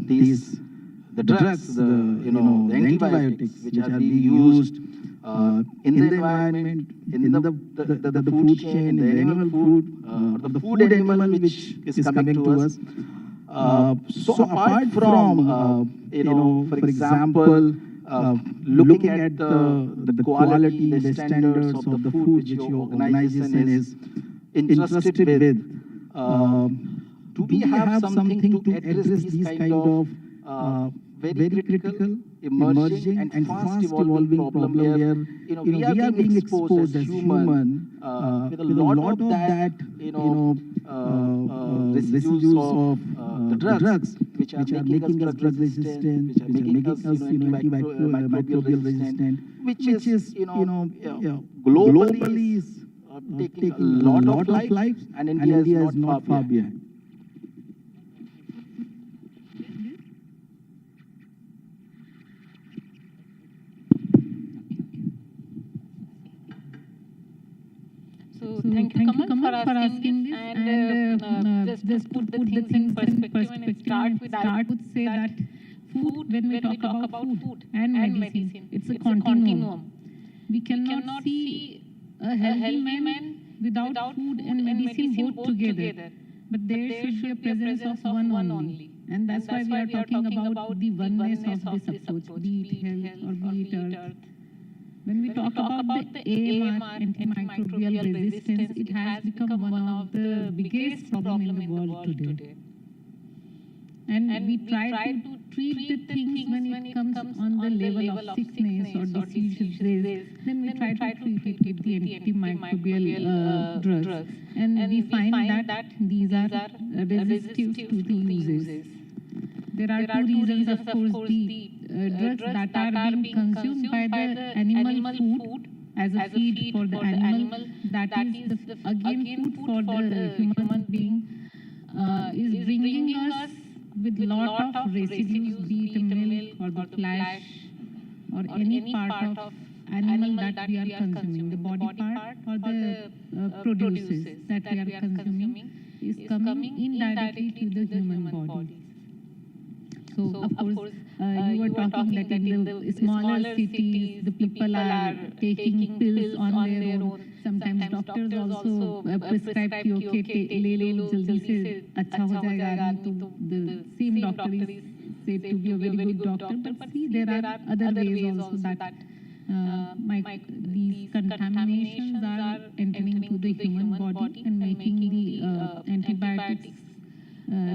the drugs, the antibiotics which are being used in the environment, in the food chain, in the animal food, or the food animal which is coming to us. So apart from, for example, looking at the quality, the standards of the food which your organization is interested with, do we have something to address these kind of very critical, emerging, and fast evolving problem where we are being exposed as human with a lot of that residues of the drugs which are making us drug resistant, which are making us antimicrobial resistant, which is globally is taking a lot of lives, and India is not far behind. So thank you, Kamal, for asking this, and just put the things in perspective and start with, I would say that food, when we talk about food and medicine, it's a continuum. We cannot see a healthy man without food and medicine both together. But there should be a presence of one only. And that's why we are talking about the oneness of this approach, be it health or be it earth. When we talk about the AMR, antimicrobial resistance, it has become one of the biggest problems in the world today. And we try to treat the things when it comes on the level of sickness or diseases. Then we try to treat it with the antimicrobial drugs. And we find that these are resistive to the uses. There are two reasons, of course, the drugs that are being consumed by the animal food as a feed for the animal, that is again food for the human being, is bringing us with lot of residues, be it milk or the flesh or any part of animal that we are consuming, the body part or the produces that we are consuming is coming indirectly to the human body. So, of course, you were talking that in the smaller cities, the people are taking pills on their own. Sometimes doctors also prescribe कि okay, ले लो जल्दी से अच्छा हो जाएगा आदमी. तो the same doctor is said to be a very good doctor. But see, there are other ways also that these contaminations are entering to the human body and making the antibiotics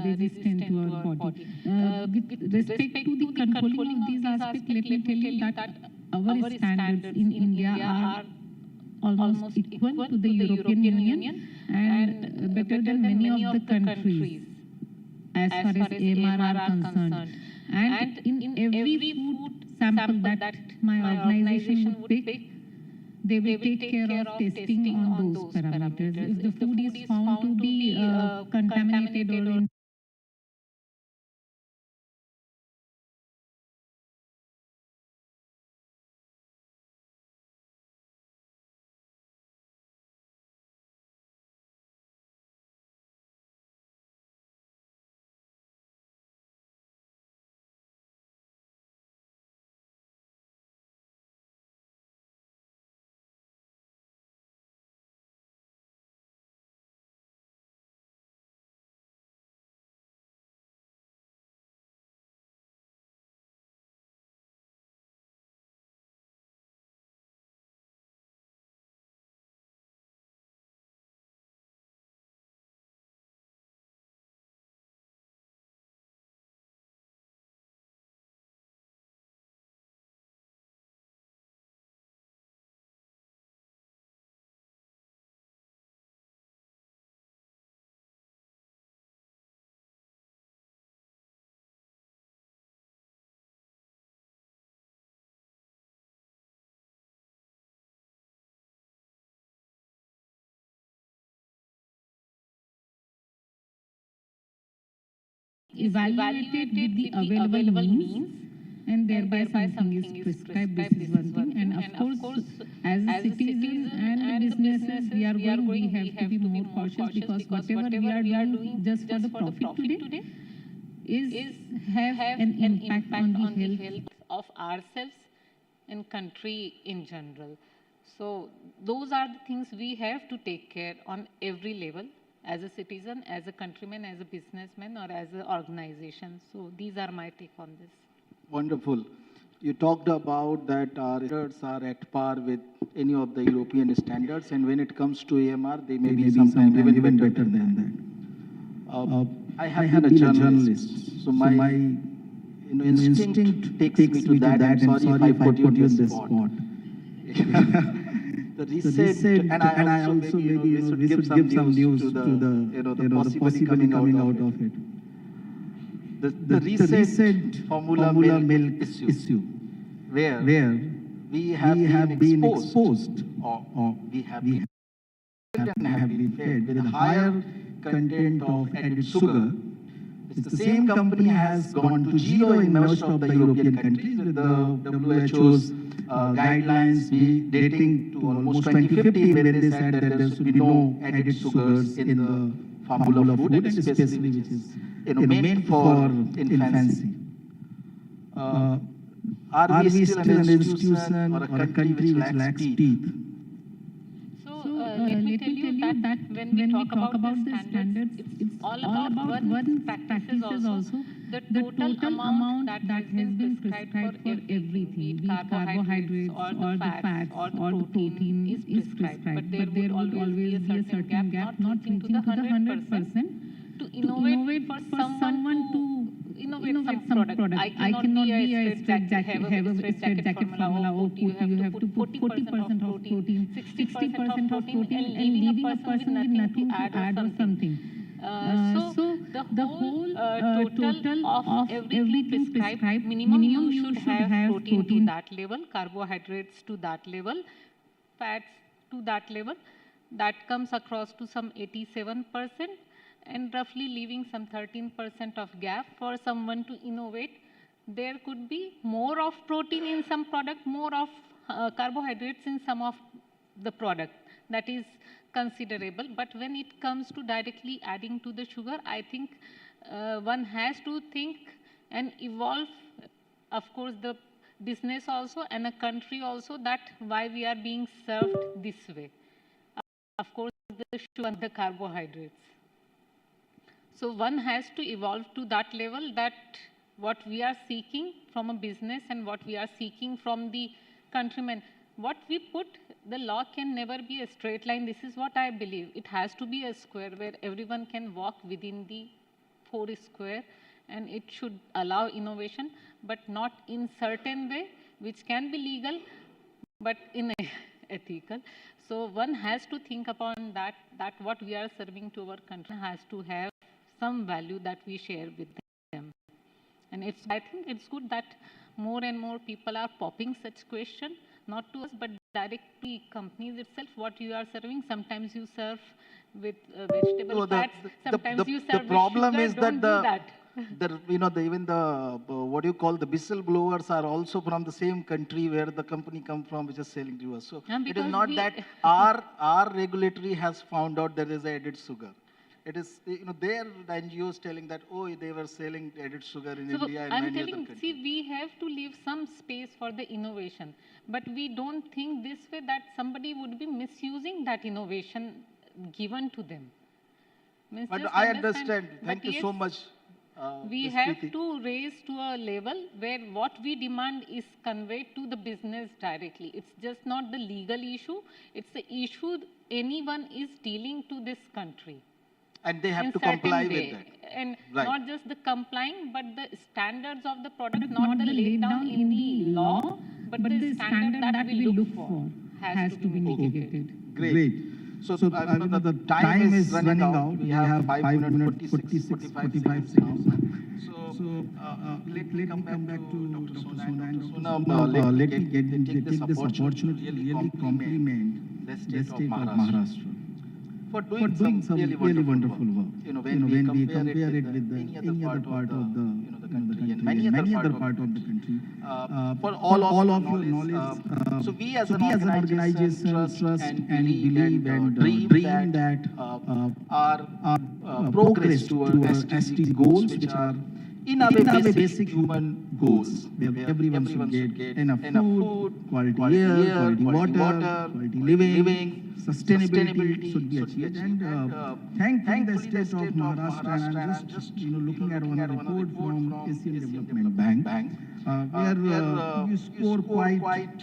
resistant to our body. With respect to the controlling of these aspects, let me tell you that our standards in India are almost equal to the European Union and better than many of the countries as far as AMR are concerned. And in every food sample that my organization would pick, they will take care of testing on those parameters. If the food is found to be contaminated or evaluated with the available means and thereby something is prescribed. This is one thing. And of course, as a citizen and businesses, we have to be more cautious because whatever we are doing just for the profit today is have an impact on the health of ourselves and country in general. So those are the things we have to take care on every level, as a citizen, as a countryman, as a businessman, or as an organization. So these are my take on this. Wonderful. You talked about that our standards are at par with any of the European standards, and when it comes to AMR, they may be sometimes even better than that. I have been a journalist, so my instinct takes me to that. I'm sorry if I put you in this spot. The reset, and I also maybe we should give some news to the possibly coming out of it. The reset formula milk issue, where we have been exposed, or we have been fed with a higher content of added sugar. It's the same company has gone to zero in most of the European countries, with the WHO's guidelines dating to almost 2015, when they said that there should be no added sugars in the formula food, and especially which is meant for infancy. Are we still an institution or a country which lacks teeth? Let me tell you that when we talk about the standards, it's all about one's practices also. The total amount that has been prescribed for everything, be it carbohydrates or the fats or the protein is prescribed. But there would always be a certain gap, not reaching to the 100%, to innovate for someone to innovate some product. I cannot be a straight jacket, have a straight jacket formula. You have to put 40% of protein, 60% of protein, and leaving a person with nothing to add or something. So the whole total of everything prescribed, minimum you should have protein to that level, carbohydrates to that level, fats to that level. That comes across to some 87%. And roughly leaving some 13% of gap for someone to innovate. There could be more of protein in some product, more of carbohydrates in some of the product. That is considerable. But when it comes to directly adding to the sugar, I think one has to think and evolve, of course, the business also and a country also, that why we are being served this way. Of course, the sugar and the carbohydrates. So one has to evolve to that level, that what we are seeking from a business and what we are seeking from the countrymen. What we put, the law can never be a straight line. This is what I believe. It has to be a square where everyone can walk within the 4 square, and it should allow innovation, but not in certain way, which can be legal, but in ethical. So one has to think upon that what we are serving to our country has to have some value that we share with them. And I think it's good that more and more people are popping such question, not to us, but directly companies itself, what you are serving. Sometimes you serve with vegetable fats, sometimes you serve the problem with sugar. is that Do even the what you call the whistleblowers are also from the same country where the company come from, which is selling to us. So it is not that our regulatory has found out there is added sugar. It is, their NGOs telling that, oh, they were selling added sugar in India and many other countries. See, we have to leave some space for the innovation, but we don't think this way that somebody would be misusing that innovation given to them. But I understand. Thank you so much. We have to raise to a level where what we demand is conveyed to the business directly. It's just not the legal issue. It's the issue anyone is dealing to this country. And they have to comply with that. And not just the complying, but the standards of the product, not the laid down in the law, but the standard that we look for has to be mitigated. Great. So the time is running out. We have 5 minutes, 45 seconds. So let me come back to Dr. Sona. Let me take this opportunity to really compliment the state of Maharashtra for doing some really wonderful work. When we compare it with any other part of the country and many other part of the country, for all of your knowledge, so we as an organization trust and believe and dream that our progress towards SDG goals, which are in a way basic human goals, where everyone should get enough food, quality air, quality water, quality living, sustainability should be achieved. And thankfully the state of Maharashtra, and I'm just looking at one report from Asian Development Bank, where you score quite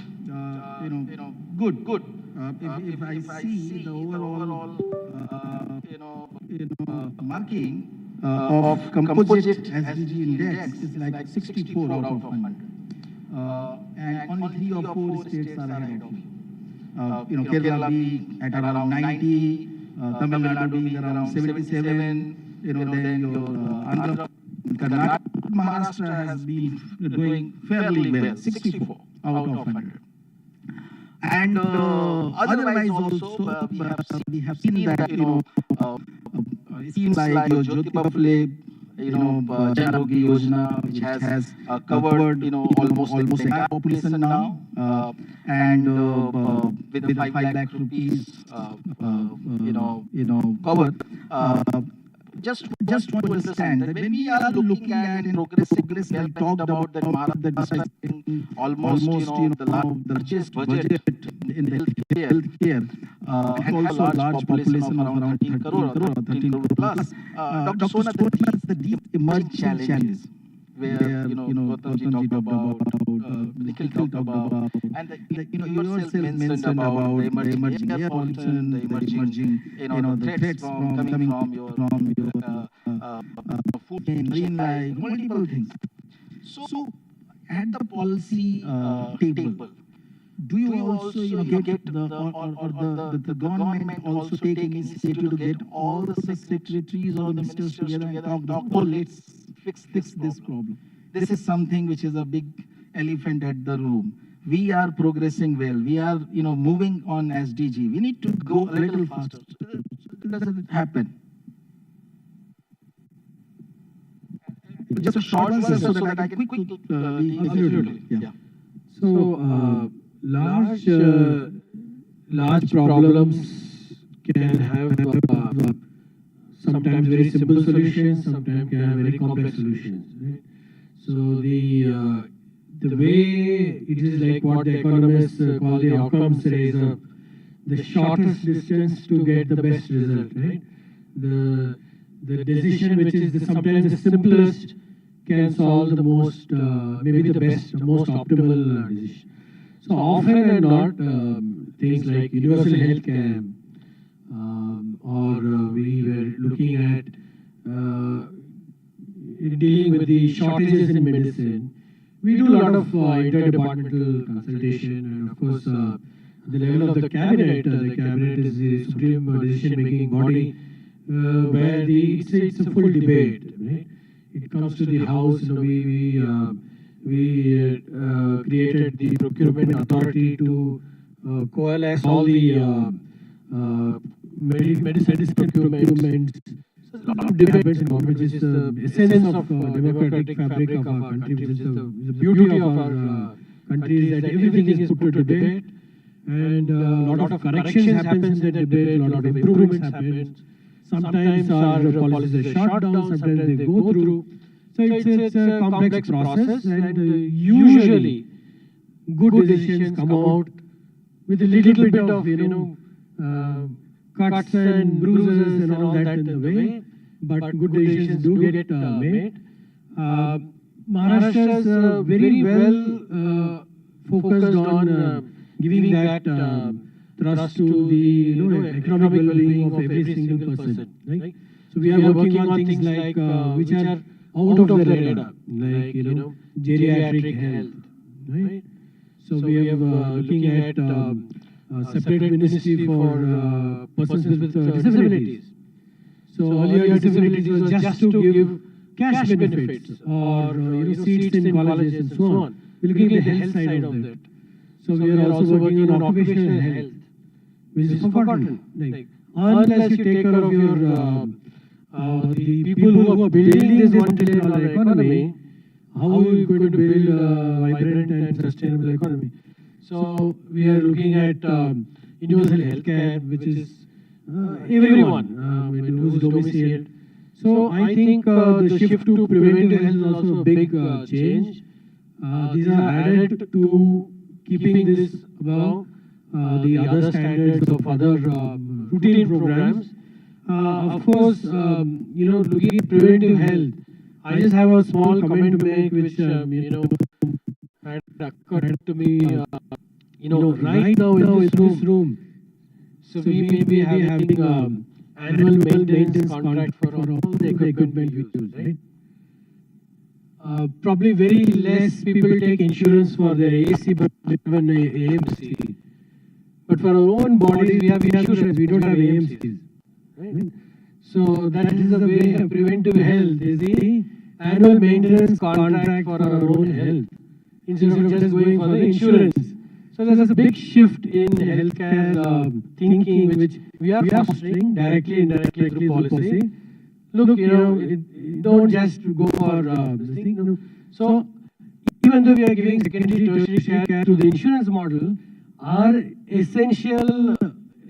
good. If I see the overall marking, of composite SDG index is like 64 out of 100. And only 3 or 4 states are ahead of you. Kerala being at around 90, Tamil Nadu being around 77, then your Andhra, Karnataka, Maharashtra has been doing fairly well, 64 out of 100. And otherwise also, we have seen that, it seems like your Jyotiba Phule, Jan Arogya Yojana, which has covered, almost entire population now, and with the 5 lakh rupees, covered. Just want to understand that when we are looking at in progress, we have talked about that Maharashtra is almost the largest budget in the healthcare, and also a large population of around 13 crore plus. Dr. Sona, the deep emerging challenges where Gautamji talked about, Nikhil talked about, and you yourself mentioned about the emerging air pollution, the emerging the threats coming from your food chain, marine life, multiple things. So at the policy table, do you also get the government also take initiative to get all the secretaries or the ministers together and talk about, oh, let's fix this problem. This is something which is a big elephant at the room. We are progressing well. We are moving on SDG. We need to go a little faster. It doesn't happen. Just a short answer so that I can quickly. Yeah. So large problems can have sometimes very simple solutions, sometimes can have very complex solutions. Right? So the way it is like what the economists call the outcomes razor, the shortest distance to get the best result. Right? The decision which is sometimes the simplest can solve the most, maybe the best, most optimal decision. So often and not, things like universal health care, or we were looking at dealing with the shortages in medicine. We do a lot of interdepartmental consultation, and of course, the level of the cabinet is the supreme decision-making body, where it's a full debate. Right? It comes to the House. We created the procurement authority to coalesce all the medicine procurement. So a lot of debates in government, which is the essence of democratic fabric of our country, which is the beauty of our country, is that everything is put to debate, and a lot of corrections happens in the debate, a lot of improvements happens. Sometimes our policies are shot down, sometimes they go through. So it's a complex process, and usually good decisions come out with a little bit of cuts and bruises and all that in the way, but good decisions do get made. Maharashtra is very well focused on giving that thrust to the economic well-being of every single person. Right? So we are working on things like which are out of the radar, like geriatric health. Right? So we are looking at separate ministry for persons with disabilities. So earlier disabilities was just to give cash benefits or seats in colleges and so on. We're looking at the health side of that. So we are also working on occupational health, which is forgotten. Like, unless you take care of your the people who are building this $1 trillion economy, how are you going to build a vibrant and sustainable economy? So we are looking at universal health care, which is everyone who's domiciled. So I think the shift to preventive health is also a big change. These are added to keeping this above the other standards of other routine programs. Of course, looking at preventive health, I just have a small comment to make, which had occurred to me. Right now in this room, so we may be having annual maintenance contract for all the equipment we use, right? Probably very less people take insurance for their AC, but even AMC. But for our own bodies, we have insurance, we don't have AMCs, right? So that is the way of preventive health, is the annual maintenance contract for our own health, instead of just going for the insurance. So there's a big shift in healthcare thinking, which we are fostering directly, indirectly through policy. Look, don't just go for this thing. No. So even though we are giving secondary, tertiary care through the insurance model, our essential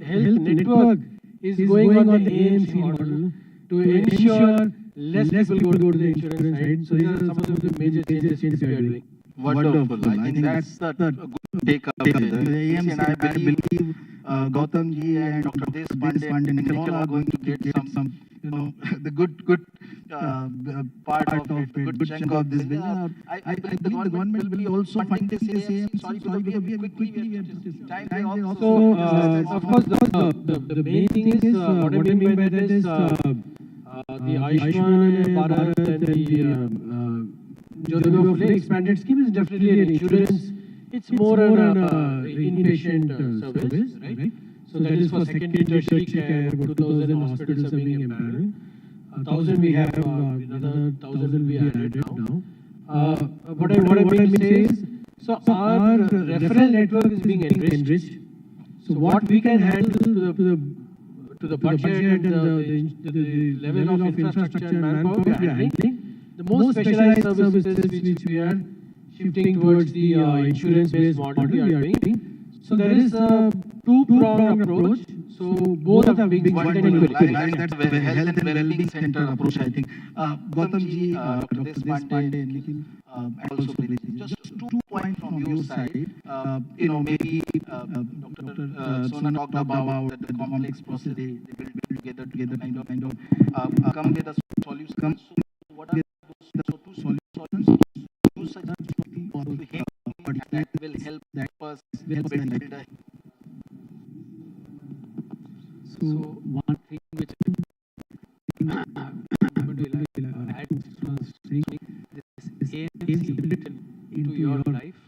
health network is going on the AMC model to ensure less people go to the insurance side. So these are some of the major changes we are doing. Wonderful. I think that's the good take up there. The AMC, and I believe Gautam ji and Dr. Deshpande and Nikhil are going to get some the good part of it, good chunk of this bill. I believe the government will be also funding the same. Sorry, because we have quickly time. So, of course, the main thing is, what I mean by that is, the Ayushman Bharat and the Jyotirao Phule expanded scheme is definitely an insurance. It's more an inpatient service, right? So that is for secondary, tertiary care. About 2,000 hospitals are being empaneled. 1,000 we have, another 1,000 we added now. What I mean to say is, so our referral network is being enriched. So what we can handle to the budget and the level of infrastructure and manpower we are handling. The most specialized services which we are shifting towards the insurance-based model we are doing. So there is a two-pronged approach. So both are being funded equally. That's the health and well-being center approach, I think. Gautam ji, Dr. Deshpande, and Nikhil, and also Preeti, just 2 points from your side. Maybe Dr. Sona talked about the complex process they build together, kind of come with a solution. So what are those two solutions? Use such that will help us build a. So one thing which I would add to this is built into your life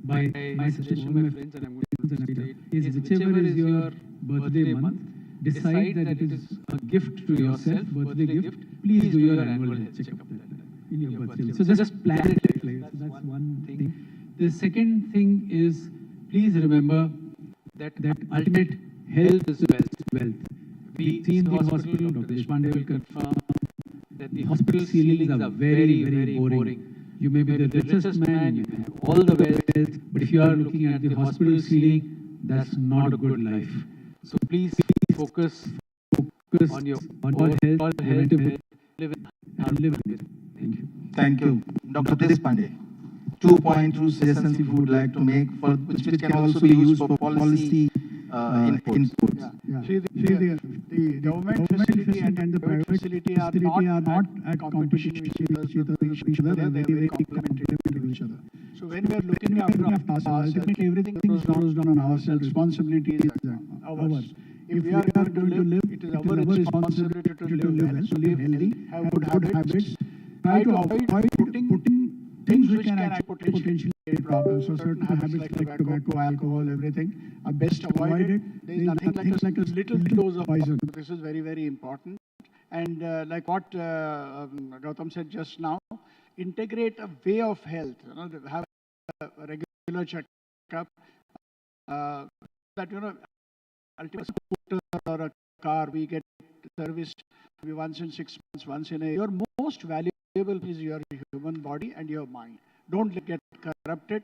by my suggestion, my friends, and I'm going to say is whichever is your birthday month, decide that it is a gift to yourself, birthday gift. Please do your annual health checkup in your birthday. So just plan it like that. That's one thing. The second thing is, please remember that ultimate health is wealth. We see in the hospital, Dr. Deshpande will confirm that the hospital ceilings are very, very boring. You may be the richest man, you have all the wealth, but if you are looking at the hospital ceiling, that's not a good life. So please focus on your health, preventive health, live with it. Thank you. Thank you. Dr. Deshpande, 2.2 suggestions you would like to make, for which can also be used for policy inputs. See, the government facility and the private facility are not at competition with each other. They are very complementary to each other. So when we are looking after ourselves, ultimately everything goes down on ourselves. Responsibility is ours. If we are going to live, it is our responsibility to live well, so live healthy, have good habits, try to avoid putting things which can actually potentially create problems. So certain habits like tobacco, alcohol, everything are best avoided. There is nothing like a little dose of poison. This is very, very important. And like what Gautam said just now, integrate a way of health. Have a regular checkup. That ultimately, scooter or a car, we get serviced maybe once in 6 months, once in a year. Your most valuable is your human body and your mind. Don't get corrupted.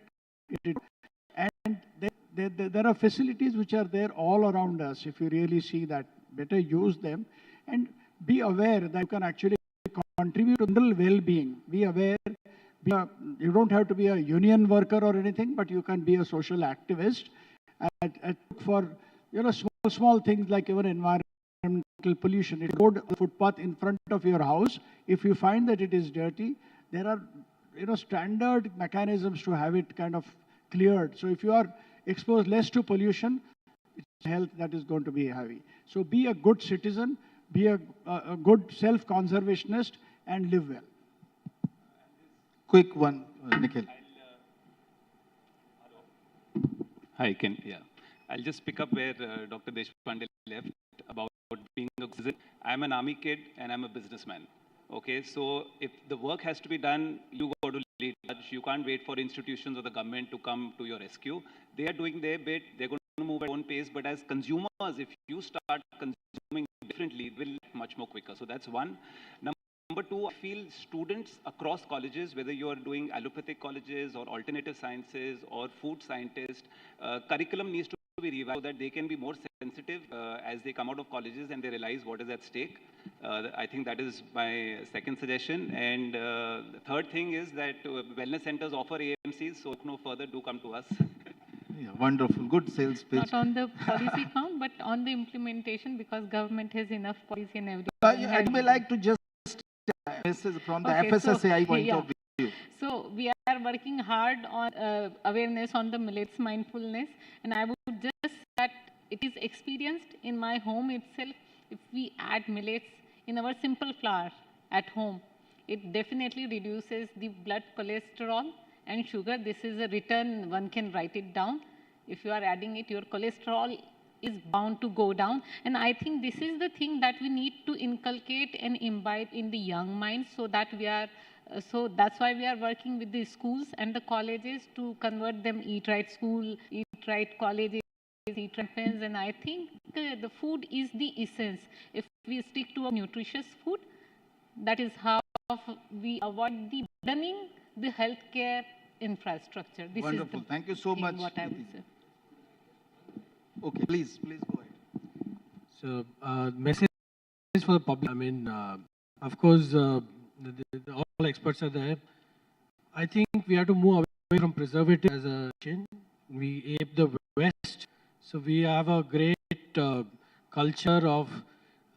And there are facilities which are there all around us. If you really see that, better use them and be aware that you can actually contribute to general well-being. Be aware. You don't have to be a union worker or anything, but you can be a social activist for small things like even environmental pollution. If you go to the footpath in front of your house, if you find that it is dirty, there are standard mechanisms to have it kind of cleared. So if you are exposed less to pollution, it's health that is going to be heavy. So be a good citizen, be a good self-conservationist, and live well. Quick one, Nikhil. Hi, Ken. Yeah. I'll just pick up where Dr. Deshpande left about being a citizen. I'm an army kid and I'm a businessman. Okay, so if the work has to be done, you got to lead. You can't wait for institutions or the government to come to your rescue. They are doing their bit. They're going to move at their own pace. But as consumers, if you start consuming differently, it will be much more quicker. So that's one. Number two, I feel students across colleges, whether you are doing allopathic colleges or alternative sciences or food scientists, curriculum needs to be revised so that they can be more sensitive as they come out of colleges and they realize what is at stake. I think that is my second suggestion. And the third thing is that wellness centers offer AMCs, so if no further, do come to us. Yeah, wonderful. Good sales pitch. Not on the policy count, but on the implementation, because government has enough policy and everything. I'd like to just from the FSSAI point of view. So we are working hard on awareness on the millets mindfulness, and I would just say that it is experienced in my home itself. If we add millets in our simple flour at home, it definitely reduces the blood cholesterol and sugar. This is a written, one can write it down. If you are adding it, your cholesterol is bound to go down. And I think this is the thing that we need to inculcate and imbibe in the young minds, so that we are, so that's why we are working with the schools and the colleges to convert them Eat Right School, Eat Right Colleges, Eat Right Pens. And I think the food is the essence. If we stick to a nutritious food, that is how we avoid the burdening the healthcare infrastructure. This Wonderful. Is Thank you so much. What I would say. Okay, please go ahead. So, message for the public. I mean, of course, all experts are there. I think we have to move away from preservative as a nation. We ape the West, so we have a great culture of,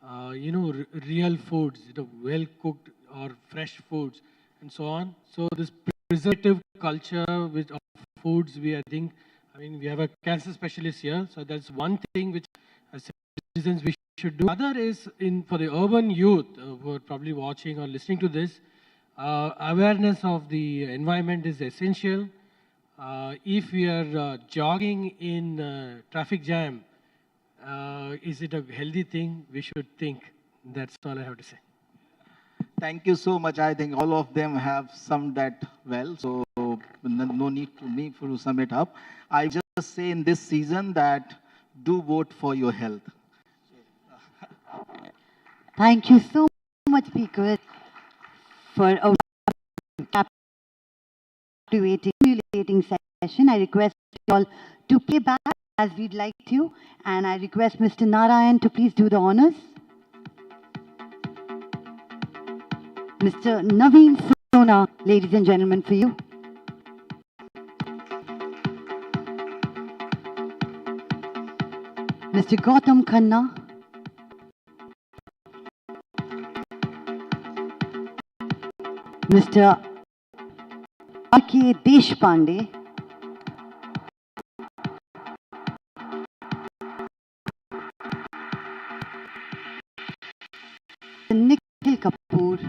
real foods, well cooked or fresh foods, and so on. So this preservative culture of foods, I think, we have a cancer specialist here, so that's one thing which as citizens we should do. Other is for the urban youth who are probably watching or listening to this, awareness of the environment is essential. If we are jogging in traffic jam, is it a healthy thing? We should think. That's all I have to say. Thank you so much. I think all of them have summed that well, so no need for me to sum it up. I just say in this season that do vote for your health. Thank you so much, speakers, for a captivating session. I request you all to pay back as we'd like to, and I request Mr. Narayan to please do the honors. Mr. Naveen Sona, ladies and gentlemen, for you. Mr. Gautam Khanna. Mr. R.K. Deshpande. Nikhil Kapoor.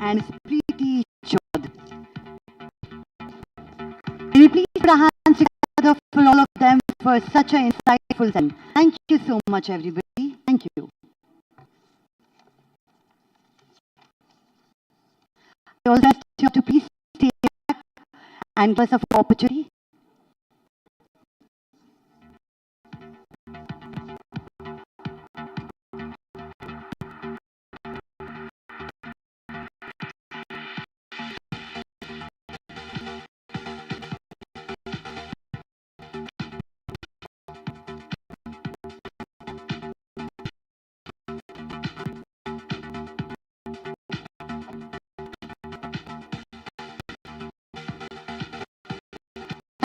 And Preeti Chaudhary. Can you please put our hands together for all of them for such an insightful session. Thank you so much, everybody. Thank you. I also ask you to please stay back and give us an opportunity.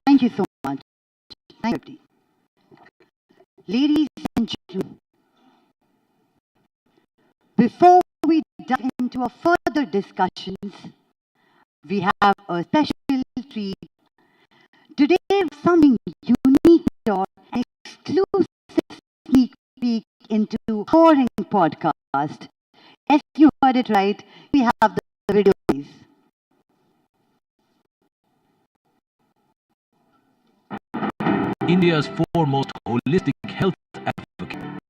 Thank you so much. Thank you. Ladies and gentlemen, before we dive in into our further discussions, we have a special treat. Today, something unique or exclusive sneak peek into Touring podcast. Yes, you heard it right. We have the video, please. India's foremost holistic health advocate,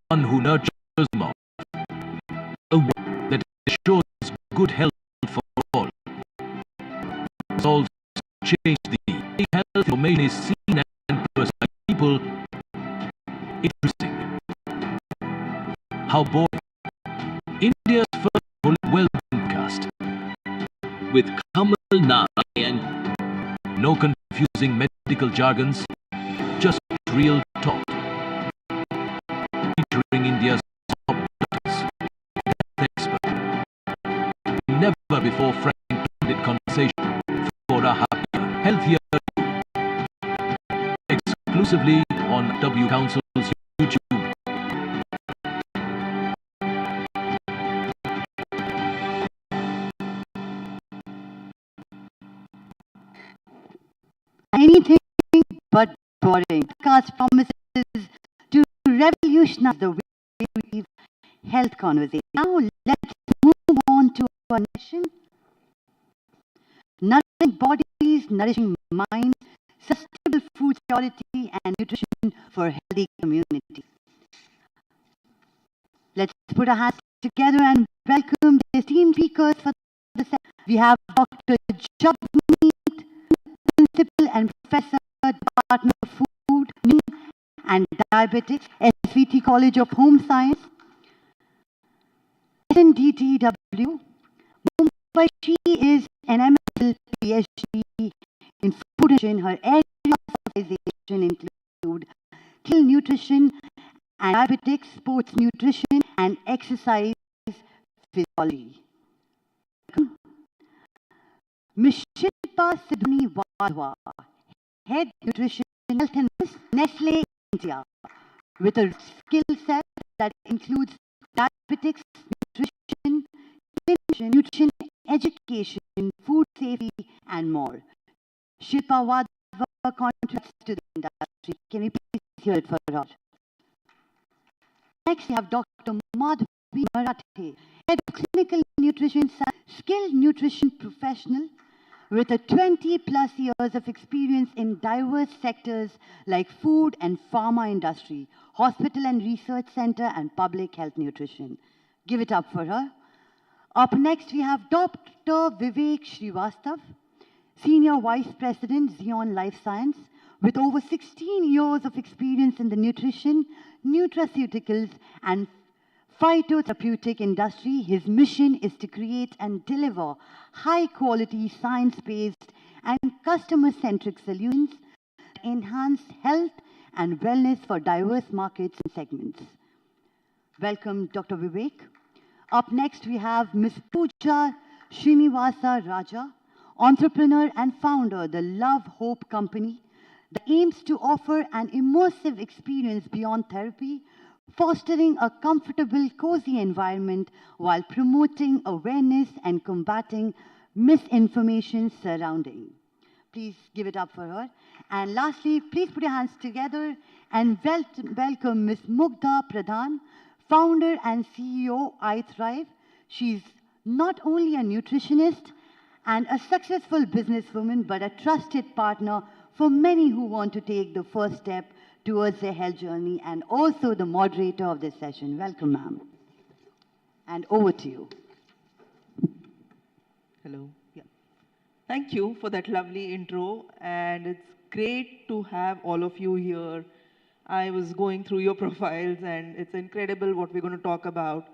one who nurtures love, a one that ensures good health for all. Solves change the health information is seen and perceived by people. Interesting. How boring. India's first wellbeing cast with Kamal Narayan. No confusing medical jargons, just real talk. Featuring India's top doctors, health experts. Never before frank candid conversation for a happier, healthier you. Exclusively on IHW Council's YouTube. Anything but boring. Podcast promises to revolutionize the way we have health conversation. Now let's move on to our mission. Nourishing bodies, nourishing minds, sustainable food security and nutrition for healthy communities. Let's put our hands together and welcome the esteemed speakers for the session. We have Dr. Jagmeet, Principal and Professor, Department of Food and Diabetics, SVT College of Home Science, DTW, Mumbai. She is an MSL PhD in food nutrition. Her areas of specialization include clinical nutrition and diabetics, sports nutrition, and exercise physiology. Ms. Shilpa Sidhuni Wadhwa, Head Nutrition Health and Nestle India, with a skill set that includes diabetics, nutrition, education, food safety, and more. Shilpa Wadhwa contributes to the industry. Can you please hear it for her? Next, we have Dr. Madhvi Marathe, Head of Clinical Nutrition, skilled nutrition professional with a 20+ years of experience in diverse sectors like food and pharma industry, hospital and research center, and public health nutrition. Give it up for her. Up next, we have Dr. Vivek Srivastav, Senior Vice President, Xeon Life Science, with over 16 years of experience in the nutrition, nutraceuticals, and phytotherapeutic industry. His mission is to create and deliver high-quality, science-based, and customer-centric solutions that enhance health and wellness for diverse markets and segments. Welcome, Dr. Vivek. Up next, we have Ms. Pooja Srinivasa Raja, entrepreneur and founder of the Love Hope Company, that aims to offer an immersive experience beyond therapy, fostering a comfortable, cozy environment while promoting awareness and combating misinformation surrounding. Please give it up for her. And lastly, please put your hands together and welcome Ms. Mugdha Pradhan, founder and CEO, iThrive. She's not only a nutritionist and a successful businesswoman, but a trusted partner for many who want to take the first step towards their health journey, and also the moderator of this session. Welcome, ma'am. And over to you. Hello. Yeah. Thank you for that lovely intro, and it's great to have all of you here. I was going through your profiles, and it's incredible what we're going to talk about.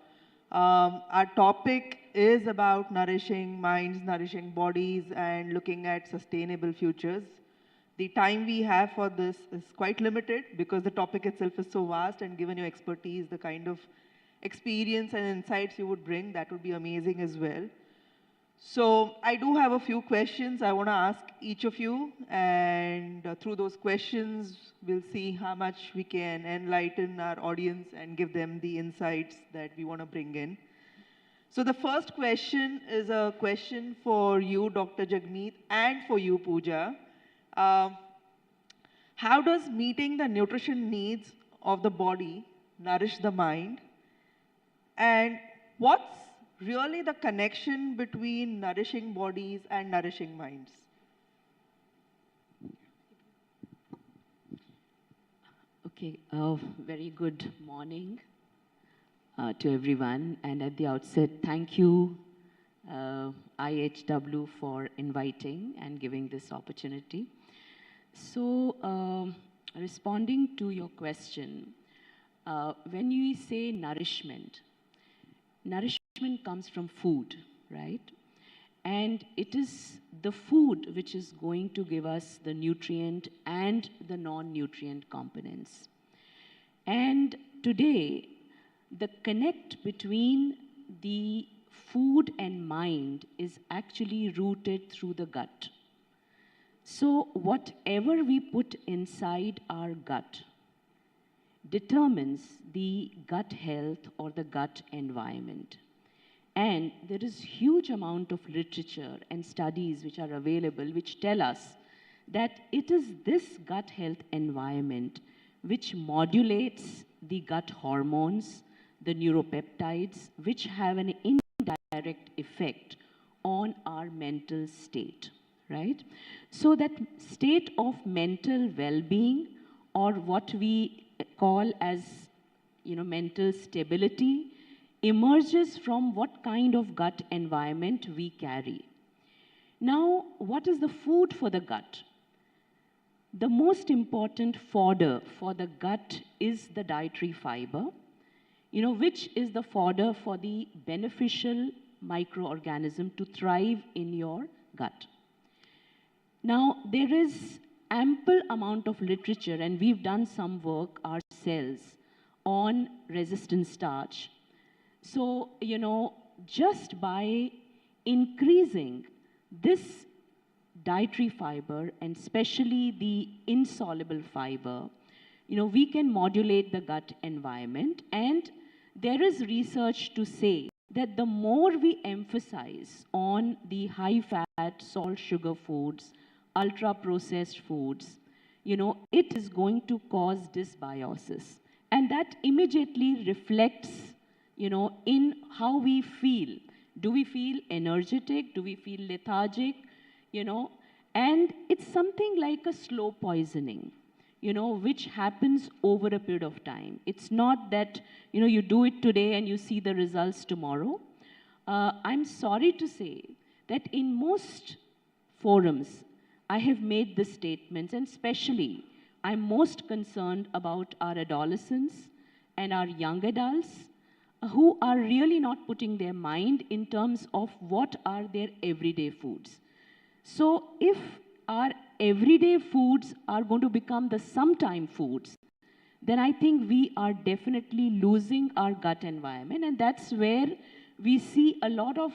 Our topic is about nourishing minds, nourishing bodies, and looking at sustainable futures. The time we have for this is quite limited because the topic itself is so vast, and given your expertise, the kind of experience and insights you would bring, that would be amazing as well. So I do have a few questions I want to ask each of you, and through those questions, we'll see how much we can enlighten our audience and give them the insights that we want to bring in. So the first question is a question for you, Dr. Jagmeet, and for you, Pooja. How does meeting the nutrition needs of the body nourish the mind? And what's really the connection between nourishing bodies and nourishing minds? Okay, very good morning to everyone. And at the outset, thank you, IHW, for inviting and giving this opportunity. So, responding to your question, when you say nourishment, nourishment comes from food, right? And it is the food which is going to give us the nutrient and the non-nutrient components. And today, the connect between the food and mind is actually rooted through the gut. So whatever we put inside our gut determines the gut health or the gut environment. And there is huge amount of literature and studies which are available which tell us that it is this gut health environment which modulates the gut hormones, the neuropeptides, which have an indirect effect on our mental state, right? So that state of mental well-being, or what we call as, mental stability, emerges from what kind of gut environment we carry. Now, what is the food for the gut? The most important fodder for the gut is the dietary fiber, which is the fodder for the beneficial microorganism to thrive in your gut. Now, there is ample amount of literature, and we've done some work ourselves on resistant starch. So, just by increasing this dietary fiber, and especially the insoluble fiber, we can modulate the gut environment. And there is research to say that the more we emphasize on the high-fat, salt, sugar foods, ultra-processed foods, it is going to cause dysbiosis. And that immediately reflects, in how we feel. Do we feel energetic? Do we feel lethargic? And it's something like a slow poisoning, which happens over a period of time. It's not that, you do it today and you see the results tomorrow. I'm sorry to say that in most forums, I have made the statements, and especially I'm most concerned about our adolescents and our young adults who are really not putting their mind in terms of what are their everyday foods. So if our everyday foods are going to become the sometime foods, then I think we are definitely losing our gut environment. And that's where we see a lot of,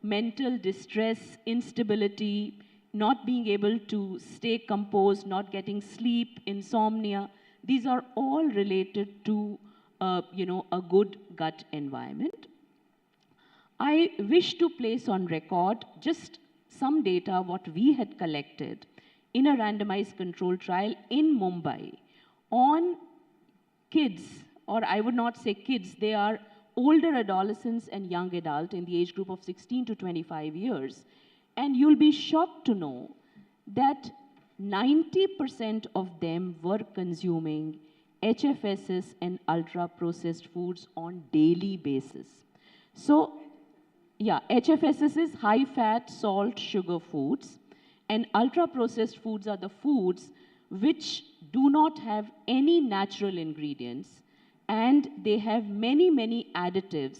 mental distress, instability, not being able to stay composed, not getting sleep, insomnia. These are all related to, a good gut environment. I wish to place on record just some data what we had collected in a randomized control trial in Mumbai on kids, or I would not say kids, they are older adolescents and young adult in the age group of 16 to 25 years. And you'll be shocked to know that 90% of them were consuming HFSS and ultra-processed foods on daily basis. So, yeah, HFSS is high-fat, salt, sugar foods, and ultra-processed foods are the foods which do not have any natural ingredients, and they have many, many additives,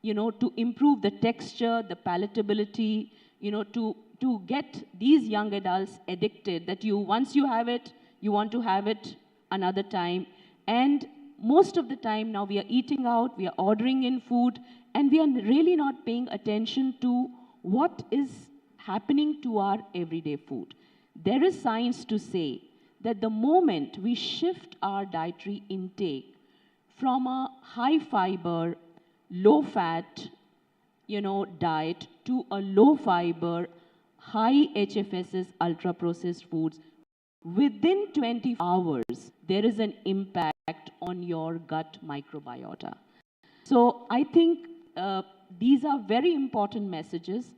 to improve the texture, the palatability, to get these young adults addicted, that once you have it, you want to have it another time. And most of the time now we are eating out, we are ordering in food, and we are really not paying attention to what is happening to our everyday food. There is science to say that the moment we shift our dietary intake from a high fiber, low fat, diet to a low fiber, high HFSS ultra processed foods, within 24 hours, there is an impact on your gut microbiota. So I think these are very important messages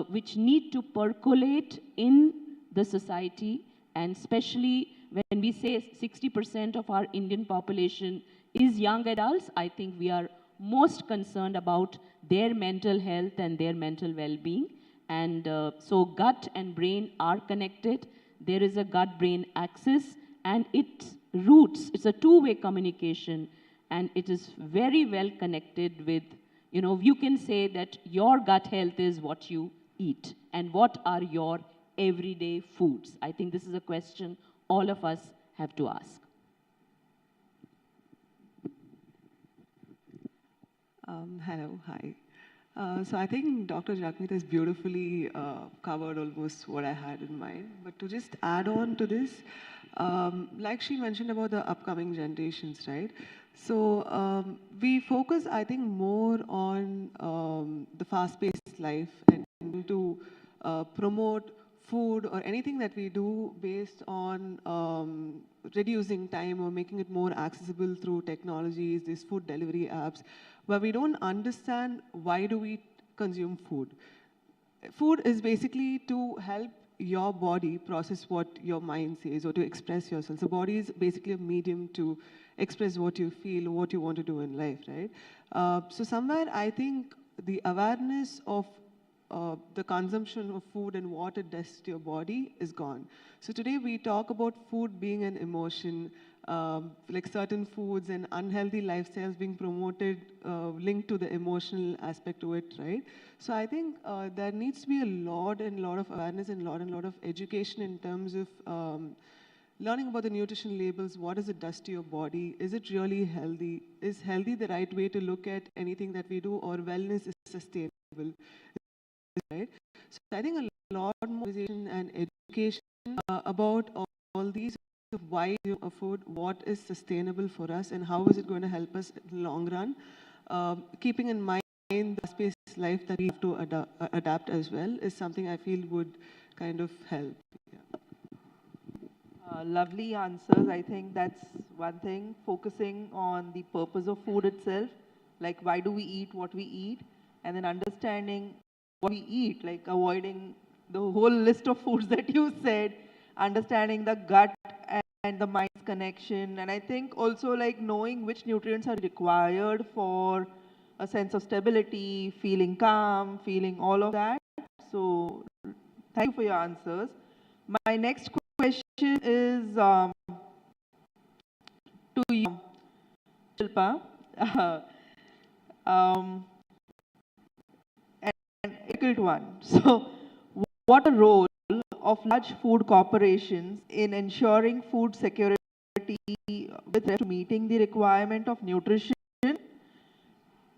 which need to percolate in the society, and especially when we say 60% of our Indian population is young adults, I think we are most concerned about their mental health and their mental well-being. And so gut and brain are connected. There is a gut-brain axis, and it's a two-way communication, and it is very well connected with, you can say that your gut health is what you eat, and what are your everyday foods. I think this is a question all of us have to ask. Hello, hi. So I think Dr. Jagmeet has beautifully covered almost what I had in mind. But to just add on to this, like she mentioned about the upcoming generations, right? So we focus, I think, more on the fast-paced life and to promote food or anything that we do based on reducing time or making it more accessible through technologies, these food delivery apps, but we don't understand why do we consume food. Food is basically to help your body process what your mind says or to express yourself. So body is basically a medium to express what you feel, what you want to do in life, right? So somewhere I think the awareness of the consumption of food and what it does to your body is gone. So today we talk about food being an emotion, like certain foods and unhealthy lifestyles being promoted, linked to the emotional aspect to it, right? So I think there needs to be a lot of awareness and lot of education in terms of learning about the nutrition labels, what does it does to your body, is it really healthy, is healthy the right way to look at anything that we do, or wellness is sustainable, right? So I think a lot more conversation and education about all these, why a food, what is sustainable for us, and how is it going to help us in the long run, keeping in mind the fast-paced life that we have to adapt as well, is something I feel would kind of help. Yeah. Lovely answers. I think that's one thing, focusing on the purpose of food itself, like why do we eat what we eat, and then understanding what we eat, like avoiding the whole list of foods that you said, understanding the gut and the mind's connection, and I think also like knowing which nutrients are required for a sense of stability, feeling calm, feeling all of that. So thank you for your answers. My next question is to you, Shilpa. An difficult one. So what a role of large food corporations in ensuring food security with respect to meeting the requirement of nutrition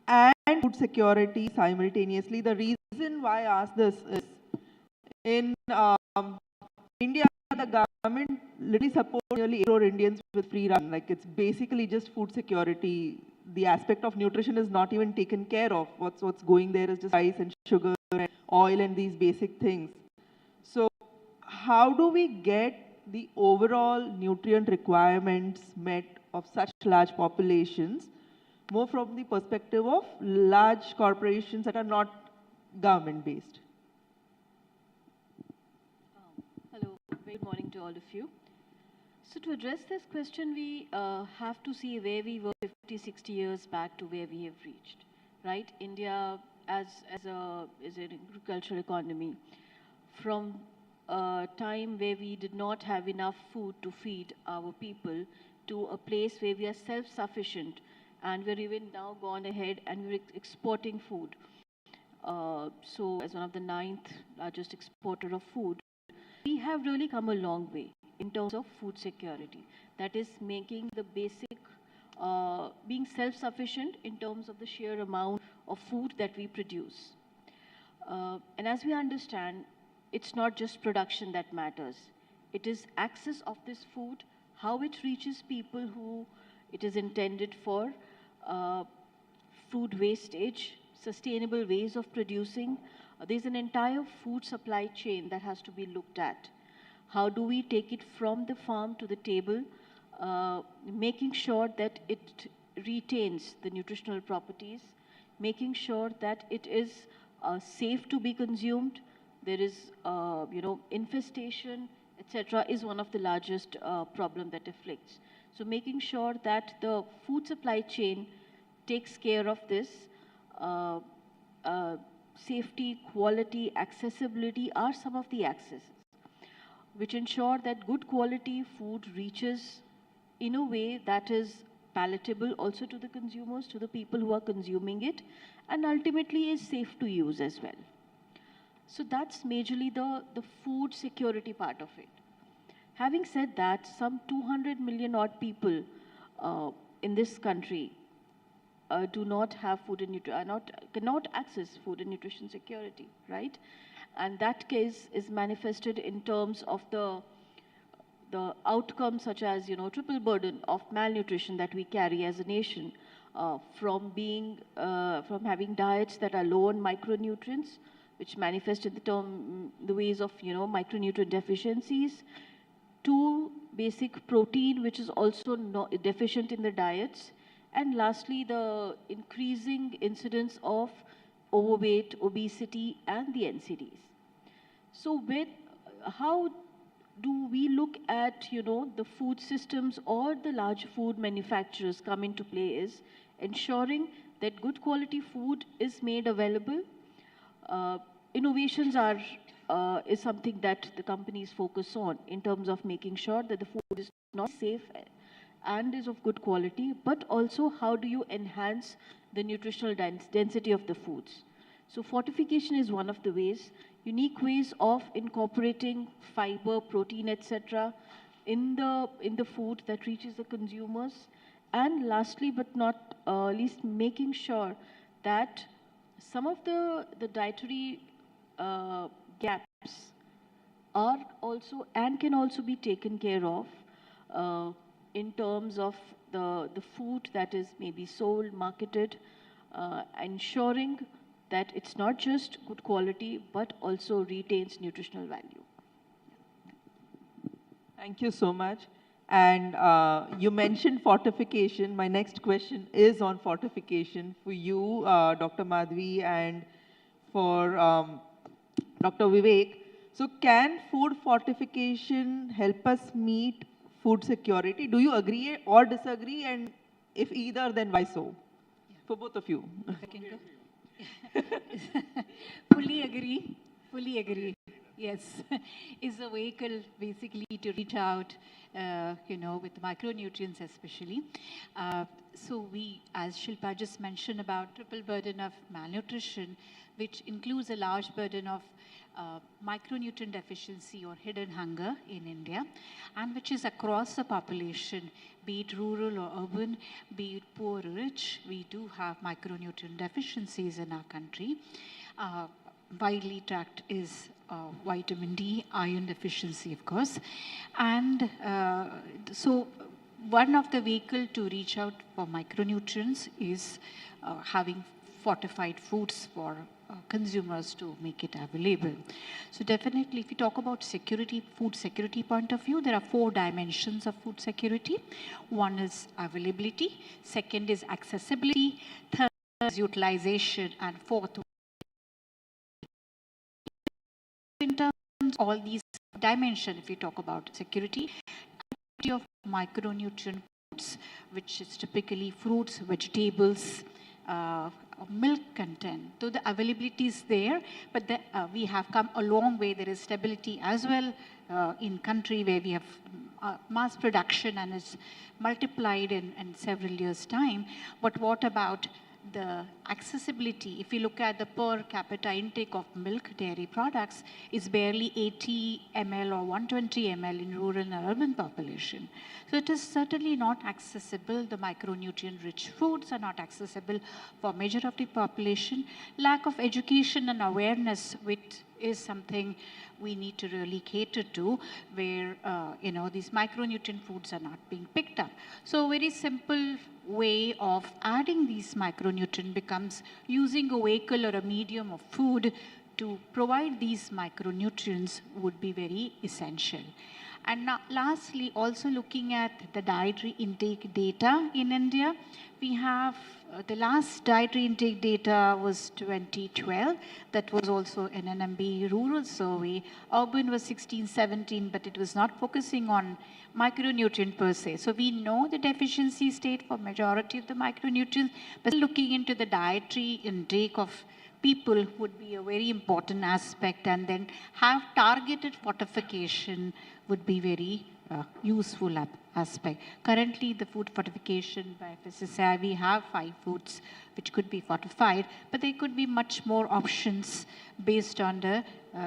and food security simultaneously. The reason why I ask this is in India, the government literally supports nearly 8 crore Indians with free ration. Like it's basically just food security. The aspect of nutrition is not even taken care of. What's going there is just rice and sugar and oil and these basic things. So how do we get the overall nutrient requirements met of such large populations, more from the perspective of large corporations that are not government-based? Hello, good morning to all of you. So to address this question, we have to see where we were 50, 60 years back to where we have reached, right? India is an agricultural economy. From a time where we did not have enough food to feed our people to a place where we are self-sufficient, and we're even now gone ahead and we're exporting food. So as one of the 9th largest exporter of food, we have really come a long way in terms of food security. That is making the basic, being self-sufficient in terms of the sheer amount of food that we produce. And as we understand, it's not just production that matters. It is access of this food, how it reaches people who it is intended for, food wastage, sustainable ways of producing. There's an entire food supply chain that has to be looked at. How do we take it from the farm to the table, making sure that it retains the nutritional properties, making sure that it is safe to be consumed. There is, infestation, etc., is one of the largest problem that afflicts. So making sure that the food supply chain takes care of this. Safety, quality, accessibility are some of the accesses which ensure that good quality food reaches in a way that is palatable also to the consumers, to the people who are consuming it, and ultimately is safe to use as well. So that's majorly the food security part of it. Having said that, some 200 million odd people in this country do not have food and cannot access food and nutrition security, right? And that case is manifested in terms of the outcomes such as, triple burden of malnutrition that we carry as a nation, from having diets that are low on micronutrients, which manifest in the ways of, micronutrient deficiencies, to basic protein, which is also deficient in the diets, and lastly, the increasing incidence of overweight, obesity, and the NCDs. So how do we look at, the food systems or the large food manufacturers come into play is ensuring that good quality food is made available. Innovations is something that the companies focus on in terms of making sure that the food is not safe and is of good quality, but also how do you enhance the nutritional density of the foods. So fortification is one of the ways, unique ways of incorporating fiber, protein, etc. in the food that reaches the consumers. And lastly, but not least, making sure that some of the dietary gaps are also and can also be taken care of in terms of the food that is maybe sold, marketed, ensuring that it's not just good quality, but also retains nutritional value. Thank you so much. And you mentioned fortification. My next question is on fortification for you, Dr. Madhvi, and for Dr. Vivek. So can food fortification help us meet food security? Do you agree or disagree? And if either, then why so? For both of you. Fully agree. Fully agree. Yes, is a vehicle basically to reach out, with micronutrients especially. So we, as Shilpa just mentioned about triple burden of malnutrition, which includes a large burden of micronutrient deficiency or hidden hunger in India, and which is across the population, be it rural or urban, be it poor or rich. We do have micronutrient deficiencies in our country. Widely tracked is vitamin D, iron deficiency, of course. And so one of the vehicles to reach out for micronutrients is having fortified foods for consumers to make it available. So definitely, if we talk about security, food security point of view, there are 4 dimensions of food security. One is availability, second is accessibility, third is utilization, and fourth, in terms of all these dimensions, if we talk about security, of micronutrient foods, which is typically fruits, vegetables, milk content. So the availability is there, but we have come a long way. There is stability as well in country where we have mass production and it's multiplied in several years' time. But what about the accessibility? If you look at the per capita intake of milk dairy products, is barely 80 ml or 120 ml in rural and urban population. So it is certainly not accessible. The micronutrient rich foods are not accessible for major of the population. Lack of education and awareness with is something we need to really cater to, where these micronutrient foods are not being picked up. So a very simple way of adding these micronutrient becomes using a vehicle or a medium of food to provide these micronutrients would be very essential. And now, lastly, also looking at the dietary intake data in India, we have the last dietary intake data was 2012. That was also an NMB rural survey. Urban was 16-17, but it was not focusing on micronutrient per se. So we know the deficiency state for majority of the micronutrients, but looking into the dietary intake of people would be a very important aspect, and then have targeted fortification would be very useful aspect. Currently, the food fortification by FSSAI, we have 5 foods which could be fortified, but there could be much more options based on the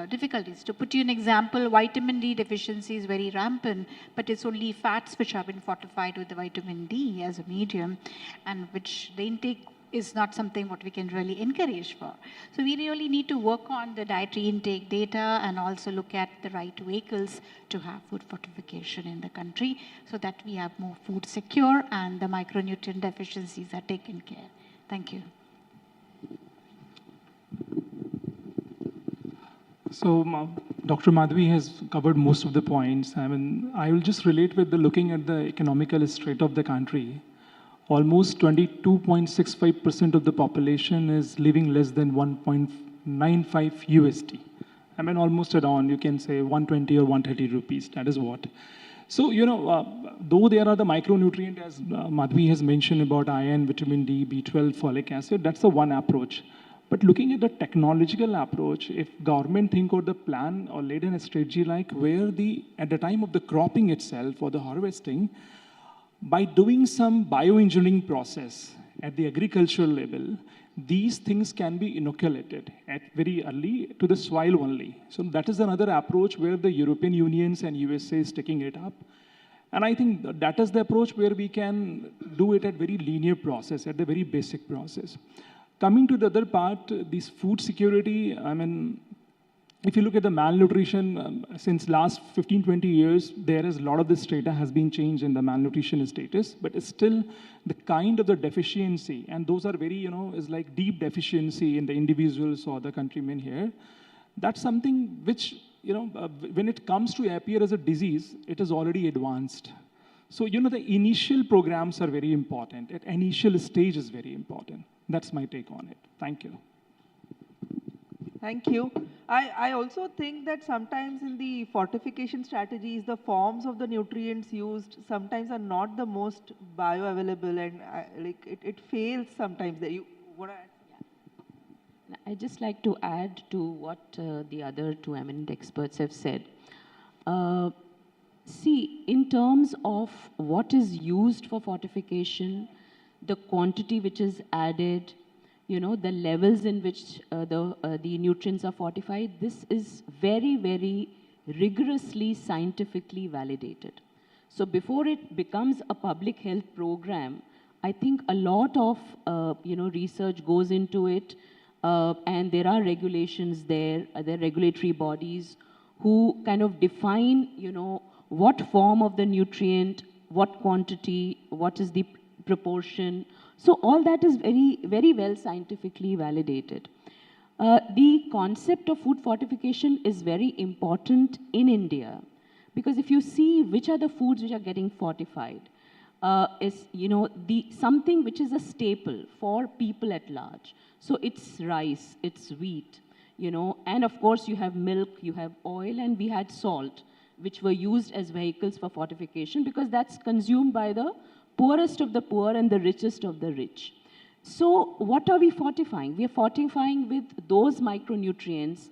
difficulties. To put you an example, vitamin D deficiency is very rampant, but it's only fats which have been fortified with the vitamin D as a medium, and which the intake is not something what we can really encourage for. So we really need to work on the dietary intake data and also look at the right vehicles to have food fortification in the country, so that we have more food secure and the micronutrient deficiencies are taken care. Thank you. So Dr. Madhavi has covered most of the points. I mean, I will just relate with the looking at the economical state of the country. Almost 22.65% of the population is living less than 1.95 USD. I mean, almost around, you can say 120 or 130 rupees, that is what. So, though there are the micronutrient, as Madhavi has mentioned about iron, vitamin D, B12, folic acid, that's the one approach. But looking at the technological approach, if government think of the plan or laid in a strategy like where at the time of the cropping itself or the harvesting, by doing some bioengineering process at the agricultural level, these things can be inoculated at very early to the soil only. So that is another approach where the European Unions and USA is taking it up. And I think that is the approach where we can do it at very linear process, at the very basic process. Coming to the other part, this food security, I mean, if you look at the malnutrition, since last 15, 20 years, there is a lot of this data has been changed in the malnutrition status, but it's still the kind of the deficiency, and those are very, is like deep deficiency in the individuals or the countrymen here. That's something which, when it comes to appear as a disease, it is already advanced. So, the initial programs are very important. At initial stage is very important. That's my take on it. Thank you. Thank you. I also think that sometimes in the fortification strategies, the forms of the nutrients used sometimes are not the most bioavailable, and it fails sometimes. I'd just like to add to what the other 2 eminent experts have said. See, in terms of what is used for fortification, the quantity which is added, the levels in which the nutrients are fortified, this is very, very rigorously scientifically validated. So before it becomes a public health program, I think a lot of research goes into it, and there are regulations there are regulatory bodies who kind of define, what form of the nutrient, what quantity, what is the proportion. So all that is very, very well scientifically validated. The concept of food fortification is very important in India, because if you see which are the foods which are getting fortified, is something which is a staple for people at large. So it's rice, it's wheat, and of course you have milk, you have oil, and we had salt, which were used as vehicles for fortification, because that's consumed by the poorest of the poor and the richest of the rich. So what are we fortifying? We are fortifying with those micronutrients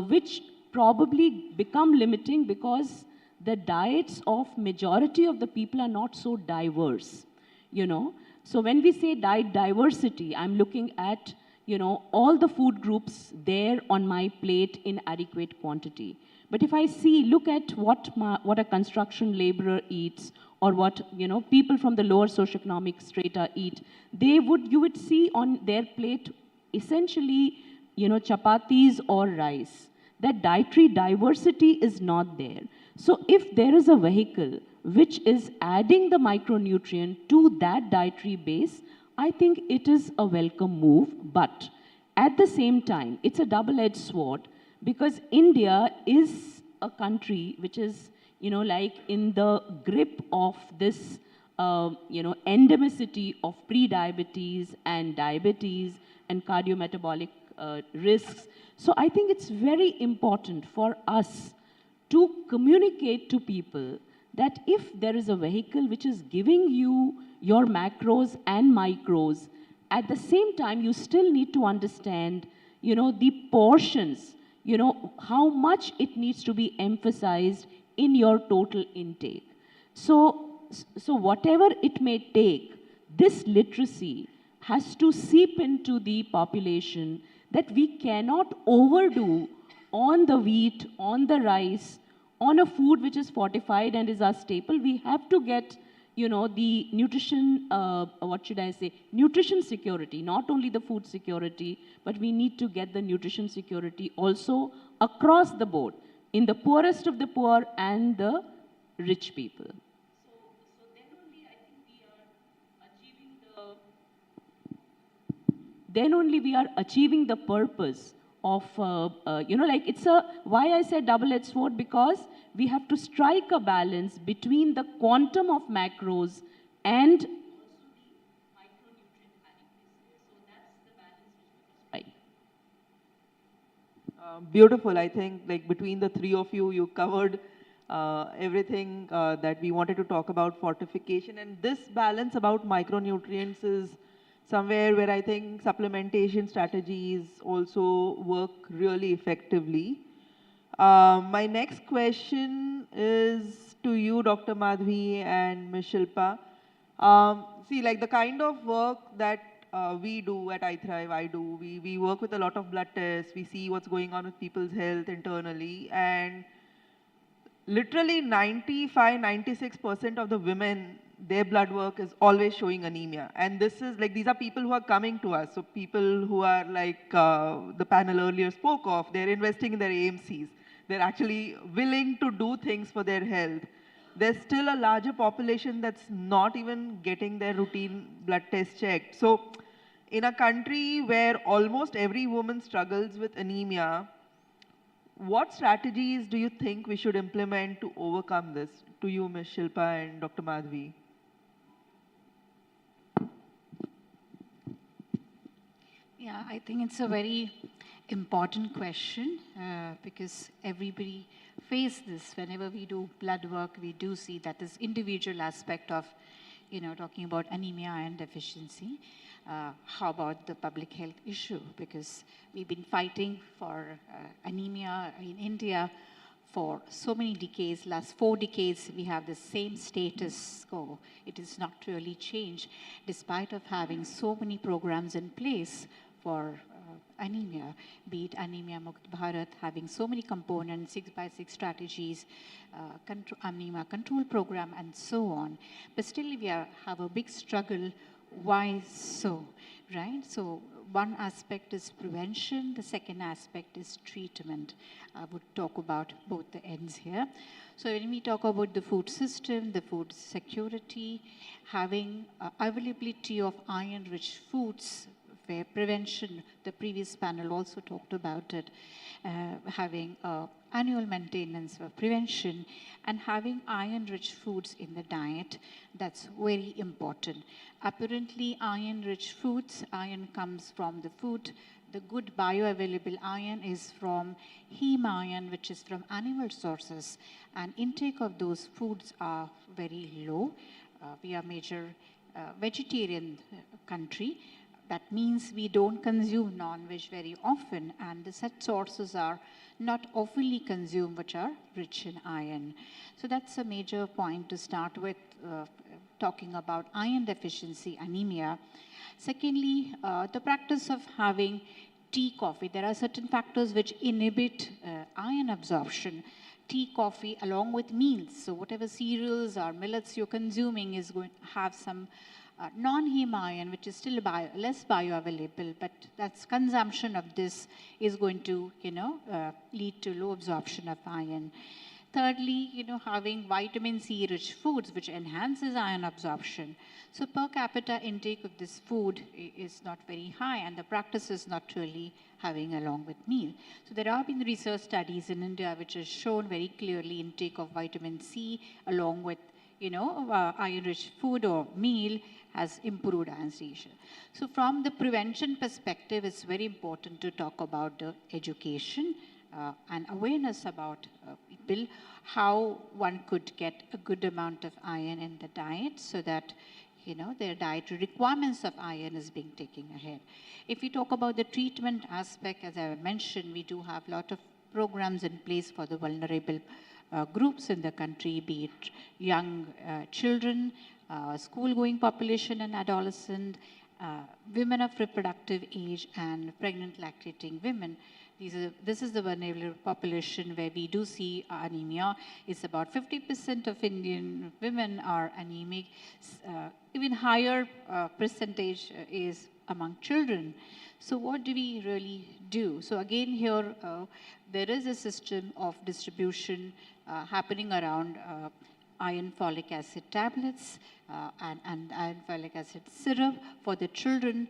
which probably become limiting because the diets of majority of the people are not so diverse, So when we say diet diversity, I'm looking at, all the food groups there on my plate in adequate quantity. But if I look at what a construction laborer eats, or what people from the lower socioeconomic strata eat, you would see on their plate essentially chapatis or rice. that dietary diversity is not there. So if there is a vehicle which is adding the micronutrient to that dietary base, I think it is a welcome move. But at the same time, it's a double-edged sword, because India is a country which is, like in the grip of this, endemicity of pre-diabetes and diabetes and cardiometabolic risks. So I think it's very important for us to communicate to people that if there is a vehicle which is giving you your macros and micros, at the same time, you still need to understand, the portions, how much it needs to be emphasized in your total intake. So whatever it may take, this literacy has to seep into the population, that we cannot overdo on the wheat, on the rice, on a food which is fortified and is our staple. We have to get, the nutrition, nutrition security, not only the food security, but we need to get the nutrition security also across the board, in the poorest of the poor and the rich people. Then only we are achieving the purpose of, why I said double-edged sword, because we have to strike a balance between the quantum of macros and Beautiful. I think like between the three of you, you covered everything that we wanted to talk about fortification. And this balance about micronutrients is somewhere where I think supplementation strategies also work really effectively. My next question is to you, Dr. Madhvi and Ms. Shilpa. See, like the kind of work that we do at I do, we work with a lot of blood tests, we see what's going on with people's health internally, and literally 95–96% of the women, their blood work is always showing anemia. And this is like, these are people who are coming to us. So people who are like the panel earlier spoke of, they're investing in their AMCs. They're actually willing to do things for their health. There's still a larger population that's not even getting their routine blood test checked. So in a country where almost every woman struggles with anemia, what strategies do you think we should implement to overcome this? To you, Ms. Shilpa and Dr. Madhvi. Yeah, I think it's a very important question because everybody faces this. Whenever we do blood work, we do see that this individual aspect of, talking about anemia and deficiency. How about the public health issue? Because we've been fighting for anemia in India for so many decades. Last 4 decades, we have the same status quo. It is not really changed, despite of having so many programs in place for anemia, be it Anemia Mukt Bharat, having so many components, 6x6 strategies, anemia control program, and so on. But still, we have a big struggle. Why so, right? So one aspect is prevention. The second aspect is treatment. I would talk about both the ends here. So when we talk about the food system, the food security, having availability of iron-rich foods, where prevention, the previous panel also talked about it, having annual maintenance for prevention, and having iron-rich foods in the diet, that's very important. Apparently, iron-rich foods, iron comes from the food. The good bioavailable iron is from heme iron, which is from animal sources, and intake of those foods are very low. We are major vegetarian country. That means we don't consume non-veg very often, and the such sources are not oftenly consumed, which are rich in iron. So that's a major point to start with, talking about iron deficiency, anemia. Secondly, the practice of having tea, coffee. There are certain factors which inhibit iron absorption. Tea, coffee, along with meals. So whatever cereals or millets you're consuming is going to have some non-heme iron, which is still less bioavailable, but that's consumption of this is going to, lead to low absorption of iron. Thirdly, having vitamin C rich foods, which enhances iron absorption. So per capita intake of this food is not very high, and the practice is not really having along with meal. So there have been research studies in India which has shown very clearly intake of vitamin C along with iron-rich food or meal has improved iron ratio. So from the prevention perspective, it's very important to talk about the education and awareness about people, how one could get a good amount of iron in the diet so that their dietary requirements of iron is being taken ahead. If we talk about the treatment aspect, as I mentioned, we do have a lot of programs in place for the vulnerable groups in the country, be it young children, school-going population and adolescent, women of reproductive age, and pregnant lactating women. This is the vulnerable population where we do see anemia. It's about 50% of Indian women are anemic. Even higher percentage is among children. So what do we really do? So again here, there is a system of distribution happening around iron folic acid tablets and iron folic acid syrup for the children.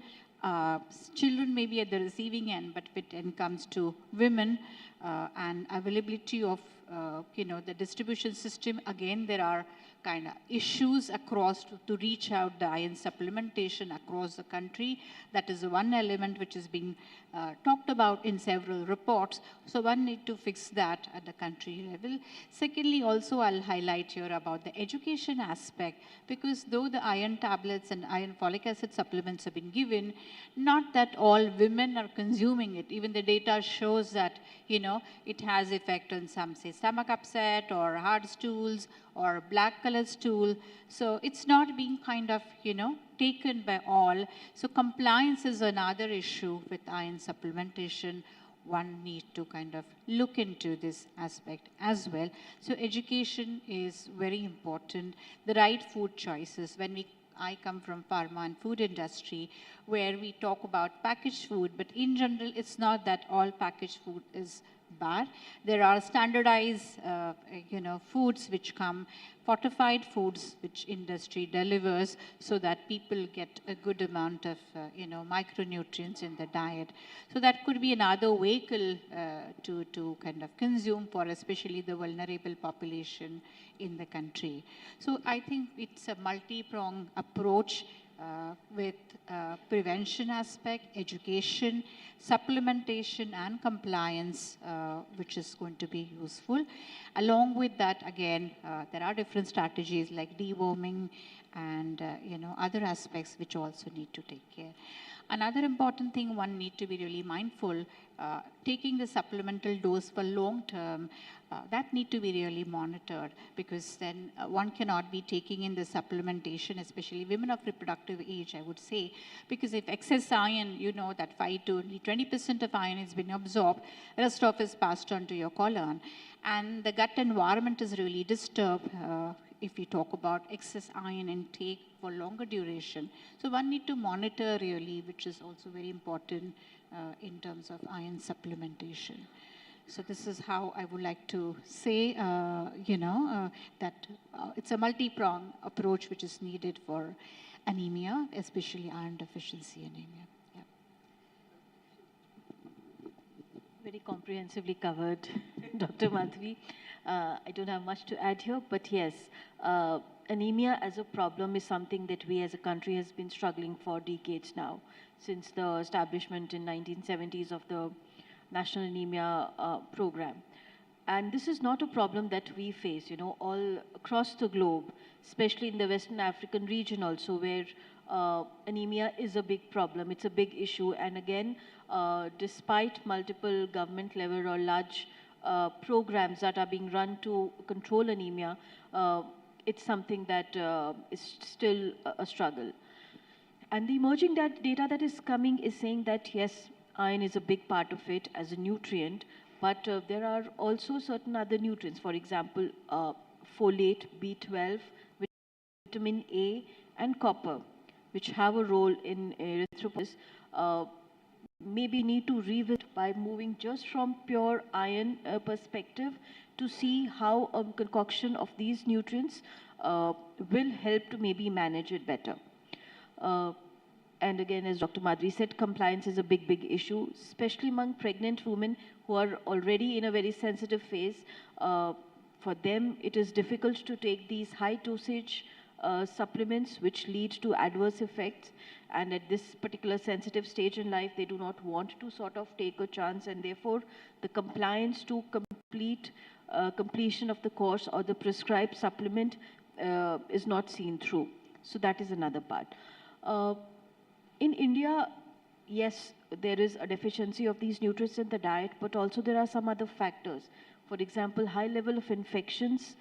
Children may be at the receiving end, but when it comes to women and availability of the distribution system, again there are kind of issues across to reach out the iron supplementation across the country. That is one element which is being talked about in several reports. So one need to fix that at the country level. Secondly, also I'll highlight here about the education aspect, because though the iron tablets and iron folic acid supplements have been given, not that all women are consuming it. Even the data shows that, it has effect on some, say, stomach upset or hard stools or black colored stool. So it's not being kind of, taken by all. So compliance is another issue with iron supplementation. One need to kind of look into this aspect as well. So education is very important. The right food choices. I come from pharma and food industry, where we talk about packaged food, but in general, it's not that all packaged food is bad. There are standardized, foods which come, fortified foods which industry delivers so that people get a good amount of, micronutrients in the diet. So that could be another vehicle to kind of consume for especially the vulnerable population in the country. So I think it's a multi-pronged approach with prevention aspect, education, supplementation and compliance, which is going to be useful. Along with that, again, there are different strategies like deworming and other aspects which also need to take care. Another important thing one need to be really mindful, taking the supplemental dose for long term, that need to be really monitored, because then one cannot be taking in the supplementation, especially women of reproductive age, I would say, because if excess iron, that 5 to only 20% of iron has been absorbed, the rest of it is passed on to your colon. And the gut environment is really disturbed if we talk about excess iron intake for longer duration. So one need to monitor really, which is also very important in terms of iron supplementation. So this is how I would like to say, that it's a multi-pronged approach which is needed for anemia, especially iron deficiency anemia. Yeah. Very comprehensively covered, Dr. Madhvi. I don't have much to add here, but yes, anemia as a problem is something that we as a country has been struggling for decades now, since the establishment in 1970s of the National Anemia Program. And this is not a problem that we face, all across the globe, especially in the Western African region also, where anemia is a big problem. It's a big issue. And again, despite multiple government level or large programs that are being run to control anemia, it's something that is still a struggle. And the emerging data that is coming is saying that, yes, iron is a big part of it as a nutrient, but there are also certain other nutrients, for example, folate, B12, vitamin A, and copper, which have a role in erythropoiesis, maybe need to revisit by moving just from pure iron perspective to see how a concoction of these nutrients will help to maybe manage it better. And again, as Dr. Madhuri said, compliance is a big issue, especially among pregnant women who are already in a very sensitive phase. For them, it is difficult to take these high dosage supplements which lead to adverse effects. And at this particular sensitive stage in life, they do not want to sort of take a chance, and therefore the compliance to completion of the course or the prescribed supplement is not seen through. So that is another part. In India, yes, there is a deficiency of these nutrients in the diet, but also there are some other factors. For example, high level of infections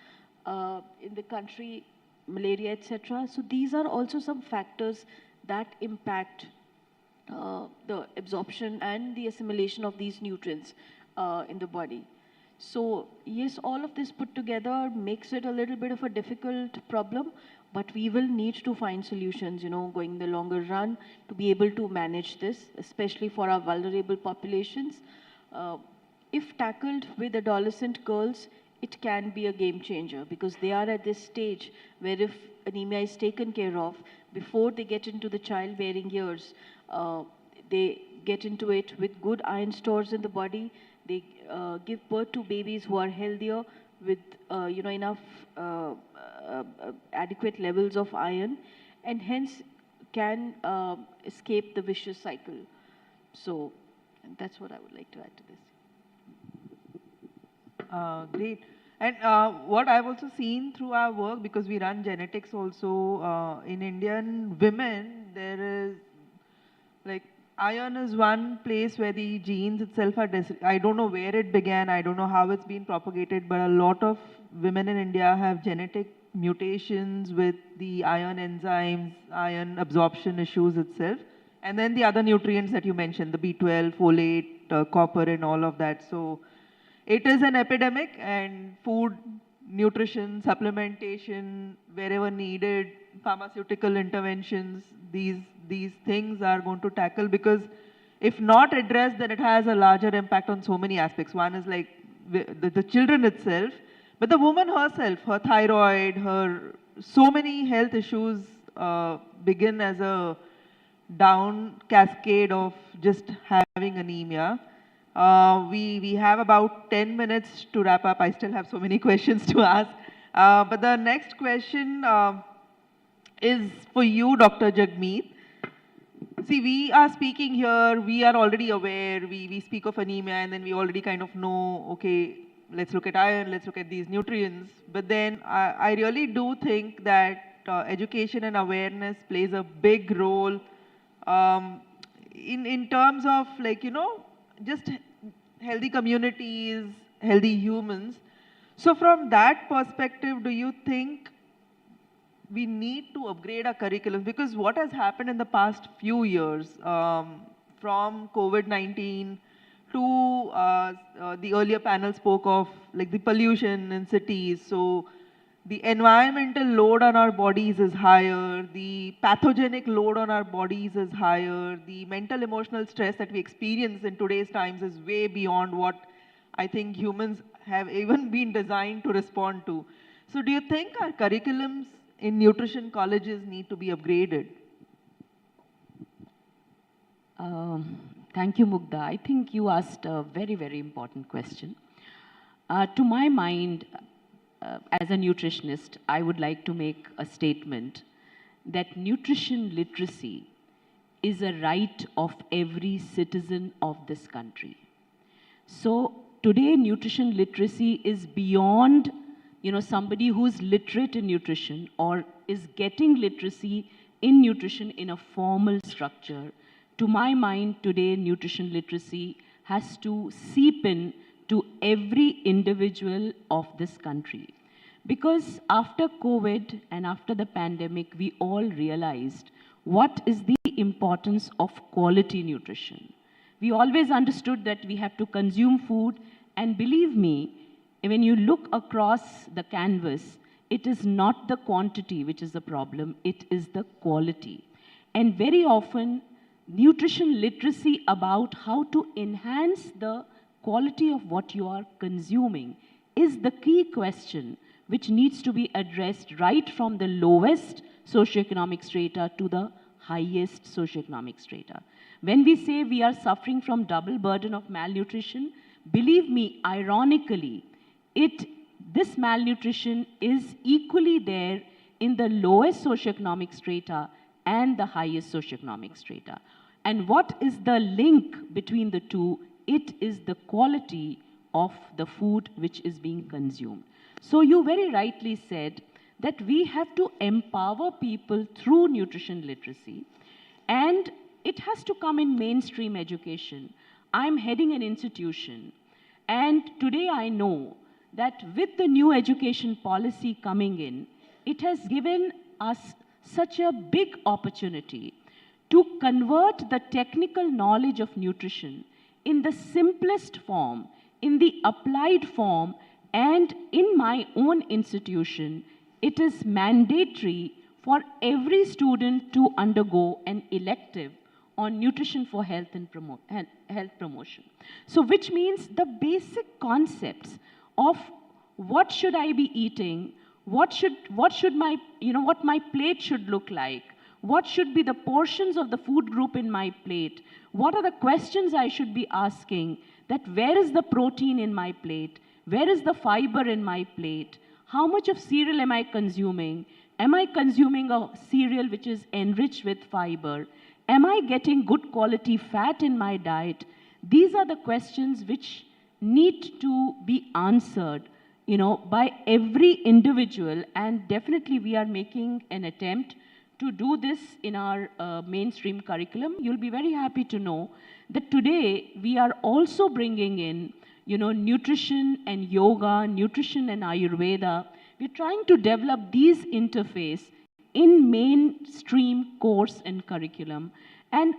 in the country, malaria, etc. So these are also some factors that impact the absorption and the assimilation of these nutrients in the body. So yes, all of this put together makes it a little bit of a difficult problem, but we will need to find solutions, going the longer run to be able to manage this, especially for our vulnerable populations. If tackled with adolescent girls, it can be a game changer because they are at this stage where if anemia is taken care of before they get into the childbearing years, they get into it with good iron stores in the body. They give birth to babies who are healthier with enough adequate levels of iron, and hence can escape the vicious cycle. So that's what I would like to add to this. Great. And what I've also seen through our work, because we run genetics also, in Indian women, there is like iron is one place where the genes itself are, I don't know where it began, I don't know how it's been propagated, but a lot of women in India have genetic mutations with the iron enzymes, iron absorption issues itself, and then the other nutrients that you mentioned, the B12, folate, copper and all of that. So it is an epidemic, and food, nutrition, supplementation, wherever needed, pharmaceutical interventions, these things are going to tackle, because if not addressed, then it has a larger impact on so many aspects. One is like the children itself, but the woman herself, her thyroid, her so many health issues begin as a down cascade of just having anemia. We have about 10 minutes to wrap up. I still have so many questions to ask. But the next question is for you, Dr. Jagmeet. See, we are speaking here, we are already aware, we speak of anemia, and then we already kind of know, okay, let's look at iron, let's look at these nutrients. But then I really do think that education and awareness plays a big role in terms of just healthy communities, healthy humans. So from that perspective, do you think we need to upgrade our curriculum? Because what has happened in the past few years, from COVID-19 to the earlier panel spoke of like the pollution in cities. So the environmental load on our bodies is higher, the pathogenic load on our bodies is higher, the mental emotional stress that we experience in today's times is way beyond what I think humans have even been designed to respond to. So do you think our curriculums in nutrition colleges need to be upgraded? Thank you, Mugdha. I think you asked a very important question. To my mind, as a nutritionist, I would like to make a statement that nutrition literacy is a right of every citizen of this country. So today, nutrition literacy is beyond, somebody who's literate in nutrition or is getting literacy in nutrition in a formal structure. To my mind, today, nutrition literacy has to seep in to every individual of this country. Because after COVID and after the pandemic, we all realized what is the importance of quality nutrition. We always understood that we have to consume food, and believe me, when you look across the canvas, it is not the quantity which is the problem, it is the quality. and very often nutrition literacy about how to enhance the quality of what you are consuming is the key question which needs to be addressed right from the lowest socioeconomic strata to the highest socioeconomic strata. When we say we are suffering from double burden of malnutrition, believe me, ironically, this malnutrition is equally there in the lowest socioeconomic strata and the highest socioeconomic strata. And what is the link between the two? It is the quality of the food which is being consumed. So you very rightly said that we have to empower people through nutrition literacy, and it has to come in mainstream education. I'm heading an institution, and today I know that with the new education policy coming in, it has given us such a big opportunity to convert the technical knowledge of nutrition in the simplest form, in the applied form, and in my own institution, it is mandatory for every student to undergo an elective on nutrition for health and health promotion. So which means the basic concepts of what should I be eating, what my plate should look like, what should be the portions of the food group in my plate, what are the questions I should be asking, that where is the protein in my plate, where is the fiber in my plate, how much of cereal am I consuming a cereal which is enriched with fiber, am I getting good quality fat in my diet? These are the questions which need to be answered, by every individual, and definitely we are making an attempt to do this in our mainstream curriculum. You'll be very happy to know that today we are also bringing in, nutrition and yoga, nutrition and Ayurveda. We're trying to develop these interface in mainstream course and curriculum. And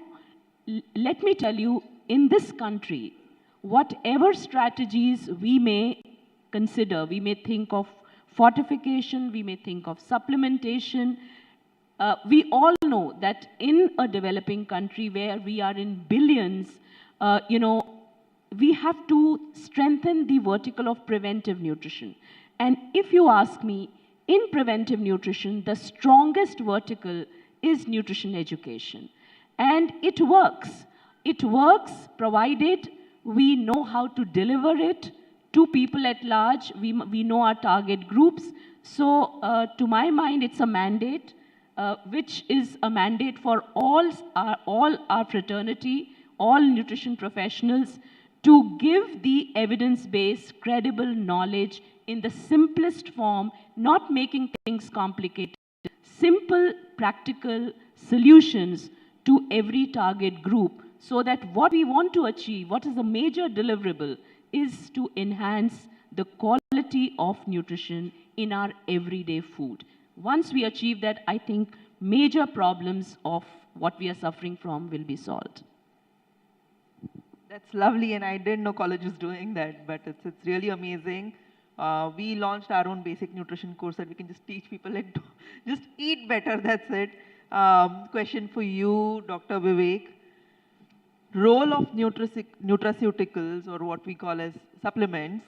let me tell you, in this country, whatever strategies we may consider, we may think of fortification, we may think of supplementation. We all know that in a developing country where we are in billions, we have to strengthen the vertical of preventive nutrition. And if you ask me, in preventive nutrition, the strongest vertical is nutrition education. And it works. It works provided we know how to deliver it to people at large. We know our target groups. So to my mind, it's a mandate, which is a mandate for all our fraternity, all nutrition professionals, to give the evidence-based, credible knowledge in the simplest form, not making things complicated, simple, practical solutions to every target group, so that what we want to achieve, what is the major deliverable, is to enhance the quality of nutrition in our everyday food. Once we achieve that, I think major problems of what we are suffering from will be solved. That's lovely, and I didn't know college was doing that, but it's really amazing. We launched our own basic nutrition course that we can just teach people, like, just eat better, that's it. Question for you, Dr. Vivek. Role of nutraceuticals, or what we call as supplements,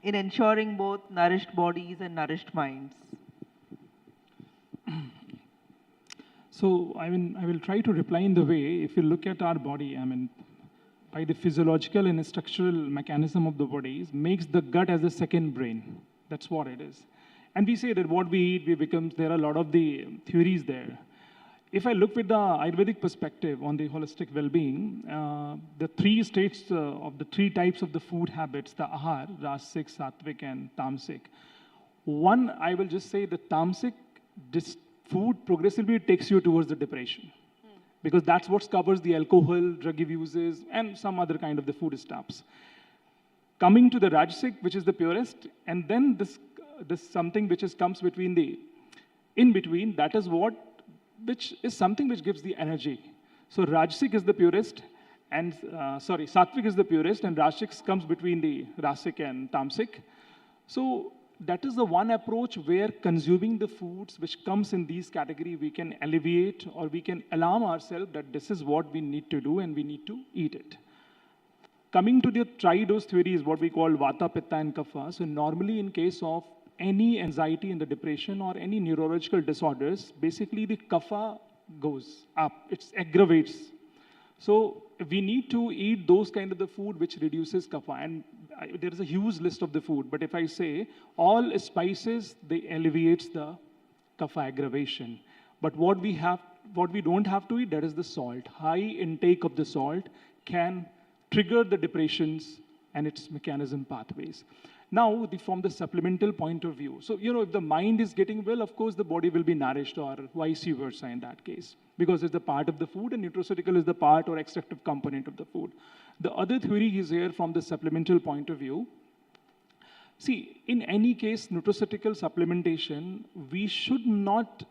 in ensuring both nourished bodies and nourished minds. So, I will try to reply in the way, if you look at our body, by the physiological and structural mechanism of the body, makes the gut as a second brain. That's what it is. And we say that what we eat, there are a lot of the theories there. If I look with the Ayurvedic perspective on the holistic well-being, the three states of the three types of the food habits, the ahar, rajasic, sattvic, and tamasic. One, I will just say the tamasic food progressively takes you towards the depression. Because that's what covers the alcohol, drug uses, and some other kind of the food stuffs. Coming to the rajasic, which is the purest, and then this something which comes in between, that is which is something which gives the energy. So rajasic is the purest, and sattvic is the purest, and rajasic comes between the rasic and tamasic. So that is the one approach where consuming the foods which comes in these category, we can alleviate or we can alarm ourselves that this is what we need to do and we need to eat it. Coming to the tri-dose theory is what we call Vata, Pitta and Kapha. So normally in case of any anxiety and the depression or any neurological disorders, basically the Kapha goes up, it aggravates. So we need to eat those kind of the food which reduces Kapha. And there is a huge list of the food, but if I say all spices, they alleviates the Kapha aggravation. But what we don't have to eat, that is the salt. High intake of the salt can trigger the depressions and its mechanism pathways. Now, from the supplemental point of view, so, if the mind is getting well, of course, the body will be nourished or vice versa in that case, because it's the part of the food and nutraceutical is the part or extractive component of the food. The other theory is here from the supplemental point of view. See, in any case, nutraceutical supplementation, we should not,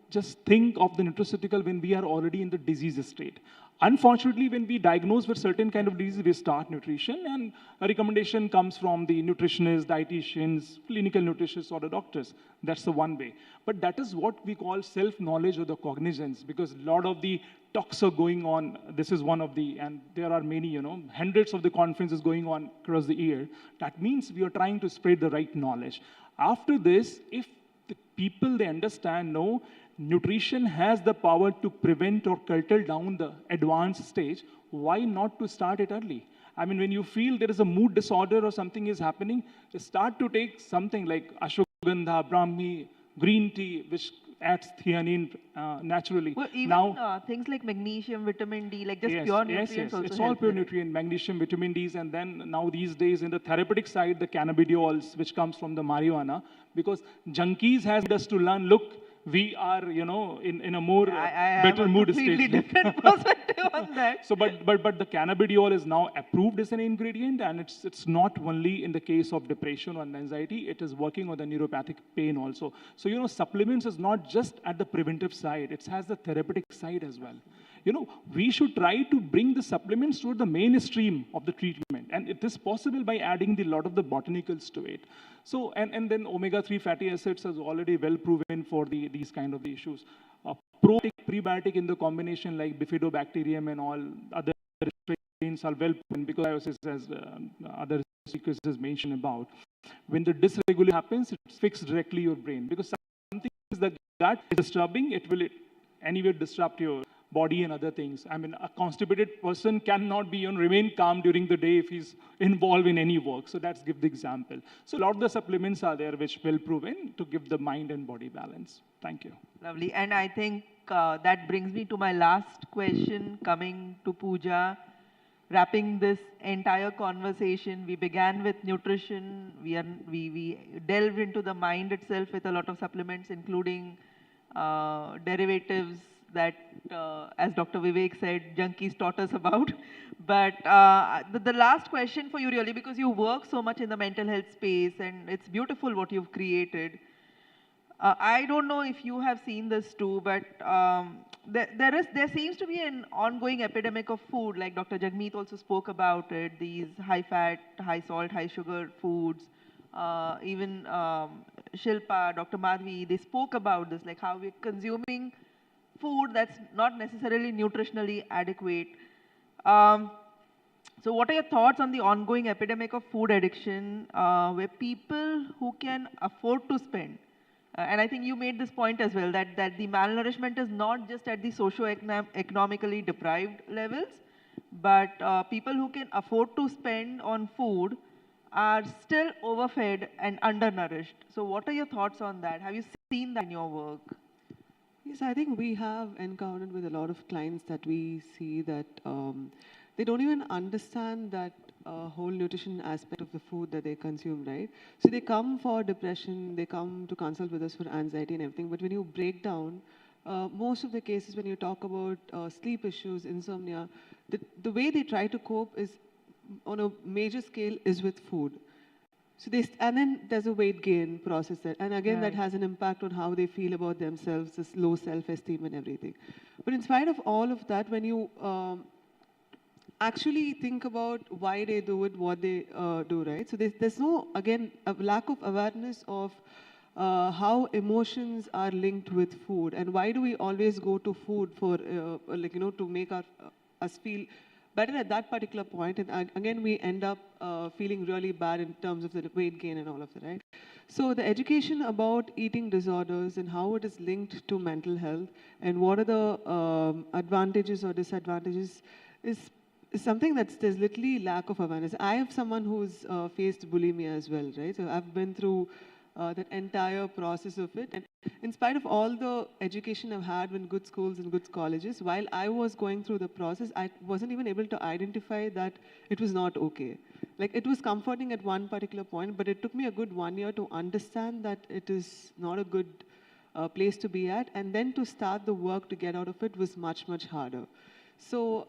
just think of the nutraceutical when we are already in the disease state. Unfortunately, when we diagnose with certain kind of disease, we start nutrition, and a recommendation comes from the nutritionists, dietitians, clinical nutritionists, or the doctors. That's the one way. But that is what we call self-knowledge or the cognizance, because a lot of the talks are going on. This is one of the, and there are many, hundreds of the conferences going on across the year. That means we are trying to spread the right knowledge. After this, if the people, they understand, no, nutrition has the power to prevent or curtail down the advanced stage, why not to start it early? I mean, when you feel there is a mood disorder or something is happening, start to take something like ashwagandha, brahmi, green tea, which adds theanine naturally. Well, even now, things like magnesium, vitamin D, like just yes, pure yes, nutrients yes. also It's all help pure with it. nutrient, magnesium, vitamin Ds, and then now these days in the therapeutic side, the cannabidiols, which comes from the marijuana, because junkies has us to learn, look, we are, in a more better mood state. I have a completely different perspective on that. So, but the cannabidiol is now approved as an ingredient, and it's not only in the case of depression or anxiety, it is working on the neuropathic pain also. So, supplements is not just at the preventive side, it has the therapeutic side as well. We should try to bring the supplements to the mainstream of the treatment, and it is possible by adding a lot of the botanicals to it. So, and then omega-3 fatty acids is already well proven for these kind of the issues. Probiotic, prebiotic in the combination like bifidobacterium and all other strains are well proven, because as other speakers has mentioned about, when the dysregulation happens, it fixes directly your brain, because something is the gut is disturbing, it will anyway disrupt your body and other things. I mean, a constipated person cannot be remain calm during the day if he's involved in any work. So that's give the example. So a lot of the supplements are there which well proven to give the mind and body balance. Thank you. Lovely. And I think that brings me to my last question, coming to Pooja. Wrapping this entire conversation, we began with nutrition. We delved into the mind itself with a lot of supplements, including derivatives that, as Dr. Vivek said, junkies taught us about. But the last question for you really, because you work so much in the mental health space and it's beautiful what you've created. I don't know if you have seen this too, but there seems to be an ongoing epidemic of food, like Dr. Jagmeet also spoke about it, these high fat, high salt, high sugar foods. Even Shilpa, Dr. Madhvi, they spoke about this, like how we're consuming food that's not necessarily nutritionally adequate. So what are your thoughts on the ongoing epidemic of food addiction, where people who can afford to spend, and I think you made this point as well, that the malnourishment is not just at the socio-economically deprived levels, but people who can afford to spend on food are still overfed and undernourished. So what are your thoughts on that? Have you seen that in your work? Yes, I think we have encountered with a lot of clients that we see that they don't even understand that whole nutrition aspect of the food that they consume, right? So they come for depression, they come to consult with us for anxiety and everything, but when you break down, most of the cases when you talk about sleep issues, insomnia, the way they try to cope is on a major scale is with food. So and then there's a weight gain process there. And again, that has an impact on how they feel about themselves, this low self-esteem and everything. But in spite of all of that, when you actually think about why they do it, what they do, right? So there's no, again, a lack of awareness of how emotions are linked with food, and why do we always go to food for, to make us feel better at that particular point, and again we end up feeling really bad in terms of the weight gain and all of that, right? So the education about eating disorders and how it is linked to mental health and what are the advantages or disadvantages is something there's literally lack of awareness. I have someone who's faced bulimia as well, right? So I've been through that entire process of it. And in spite of all the education I've had in good schools and good colleges, while I was going through the process, I wasn't even able to identify that it was not okay. Like, it was comforting at one particular point, but it took me a good 1 year to understand that it is not a good place to be at. And then to start the work to get out of it was much, much harder. So,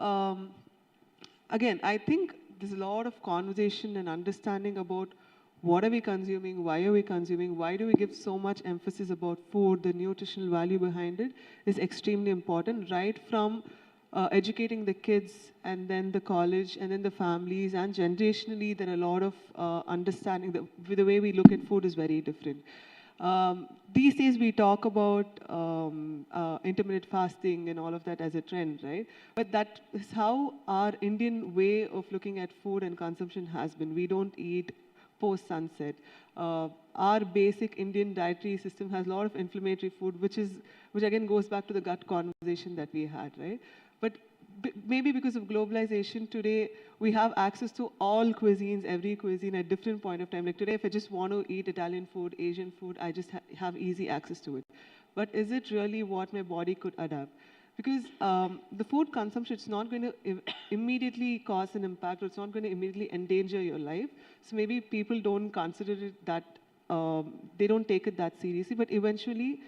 again, I think there's a lot of conversation and understanding about what are we consuming, why are we consuming, why do we give so much emphasis about food, the nutritional value behind it is extremely important, right from educating the kids and then the college and then the families, and generationally there are a lot of understanding. The way we look at food is very different. These days we talk about intermittent fasting and all of that as a trend, right? But that is how our Indian way of looking at food and consumption has been. We don't eat post-sunset. Our basic Indian dietary system has a lot of inflammatory food, which again goes back to the gut conversation that we had, right? But maybe because of globalization today, we have access to all cuisines, every cuisine at different point of time. Like today, if I just want to eat Italian food, Asian food, I just have easy access to it. But is it really what my body could adapt? Because the food consumption, it's not going to immediately cause an impact, or it's not going to immediately endanger your life. So maybe people don't consider it that, they don't take it that seriously, but eventually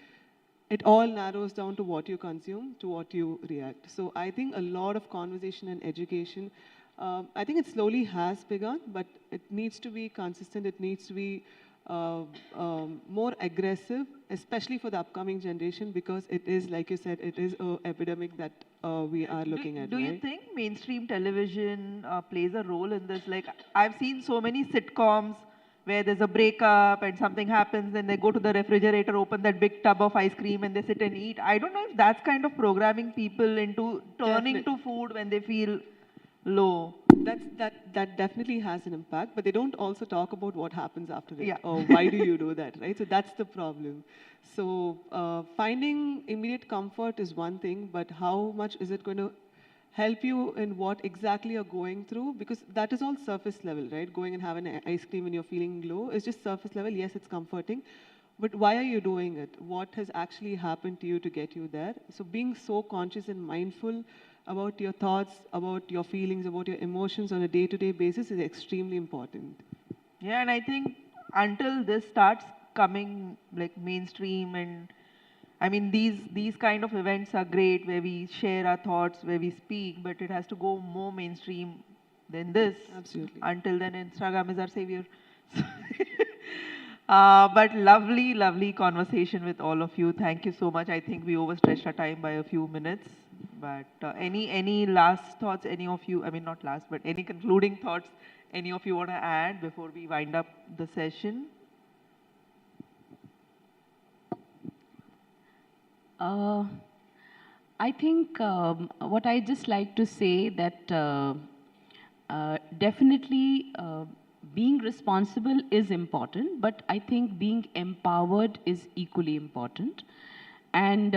it all narrows down to what you consume, to what you react. So I think a lot of conversation and education, I think it slowly has begun, but it needs to be consistent, it needs to be more aggressive, especially for the upcoming generation, because it is, like you said, it is an epidemic that we are looking at. Do you think mainstream television plays a role in this? Like, I've seen so many sitcoms where there's a breakup and something happens, and they go to the refrigerator, open that big tub of ice cream, and they sit and eat. I don't know if that's kind of programming people into turning to food when they feel low. That definitely has an impact, but they don't also talk about what happens after it, or why do you do that, right? So that's the problem. So finding immediate comfort is one thing, but how much is it going to help you in what exactly you're going through? Because that is all surface level, right? Going and having an ice cream when you're feeling low is just surface level. Yes, it's comforting, but why are you doing it? What has actually happened to you to get you there? So being so conscious and mindful about your thoughts, about your feelings, about your emotions on a day-to-day basis is extremely important. Yeah, and I think until this starts coming like mainstream, and I mean these kind of events are great where we share our thoughts, where we speak, but it has to go more mainstream than this. Absolutely. Until then, Instagram is our savior. But lovely, lovely conversation with all of you. Thank you so much. I think we overstretched our time by a few minutes. But any last thoughts, any of you, I mean not last, but any concluding thoughts any of you want to add before we wind up the session? I think what I just like to say that definitely being responsible is important, but I think being empowered is equally important. And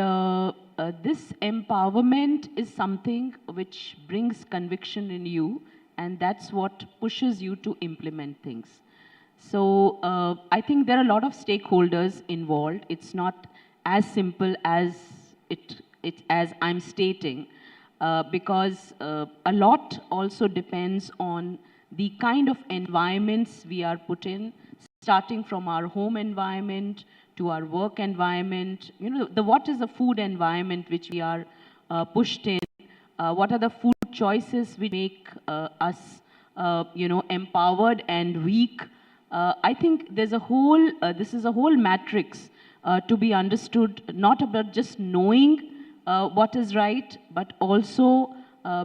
this empowerment is something which brings conviction in you, and that's what pushes you to implement things. So I think there are a lot of stakeholders involved. It's not as simple as as I'm stating, because a lot also depends on the kind of environments we are put in, starting from our home environment to our work environment. You know, what is the food environment which we are pushed in? What are the food choices which make us, empowered and weak? I think there's a whole, this is a whole matrix to be understood, not about just knowing what is right, but also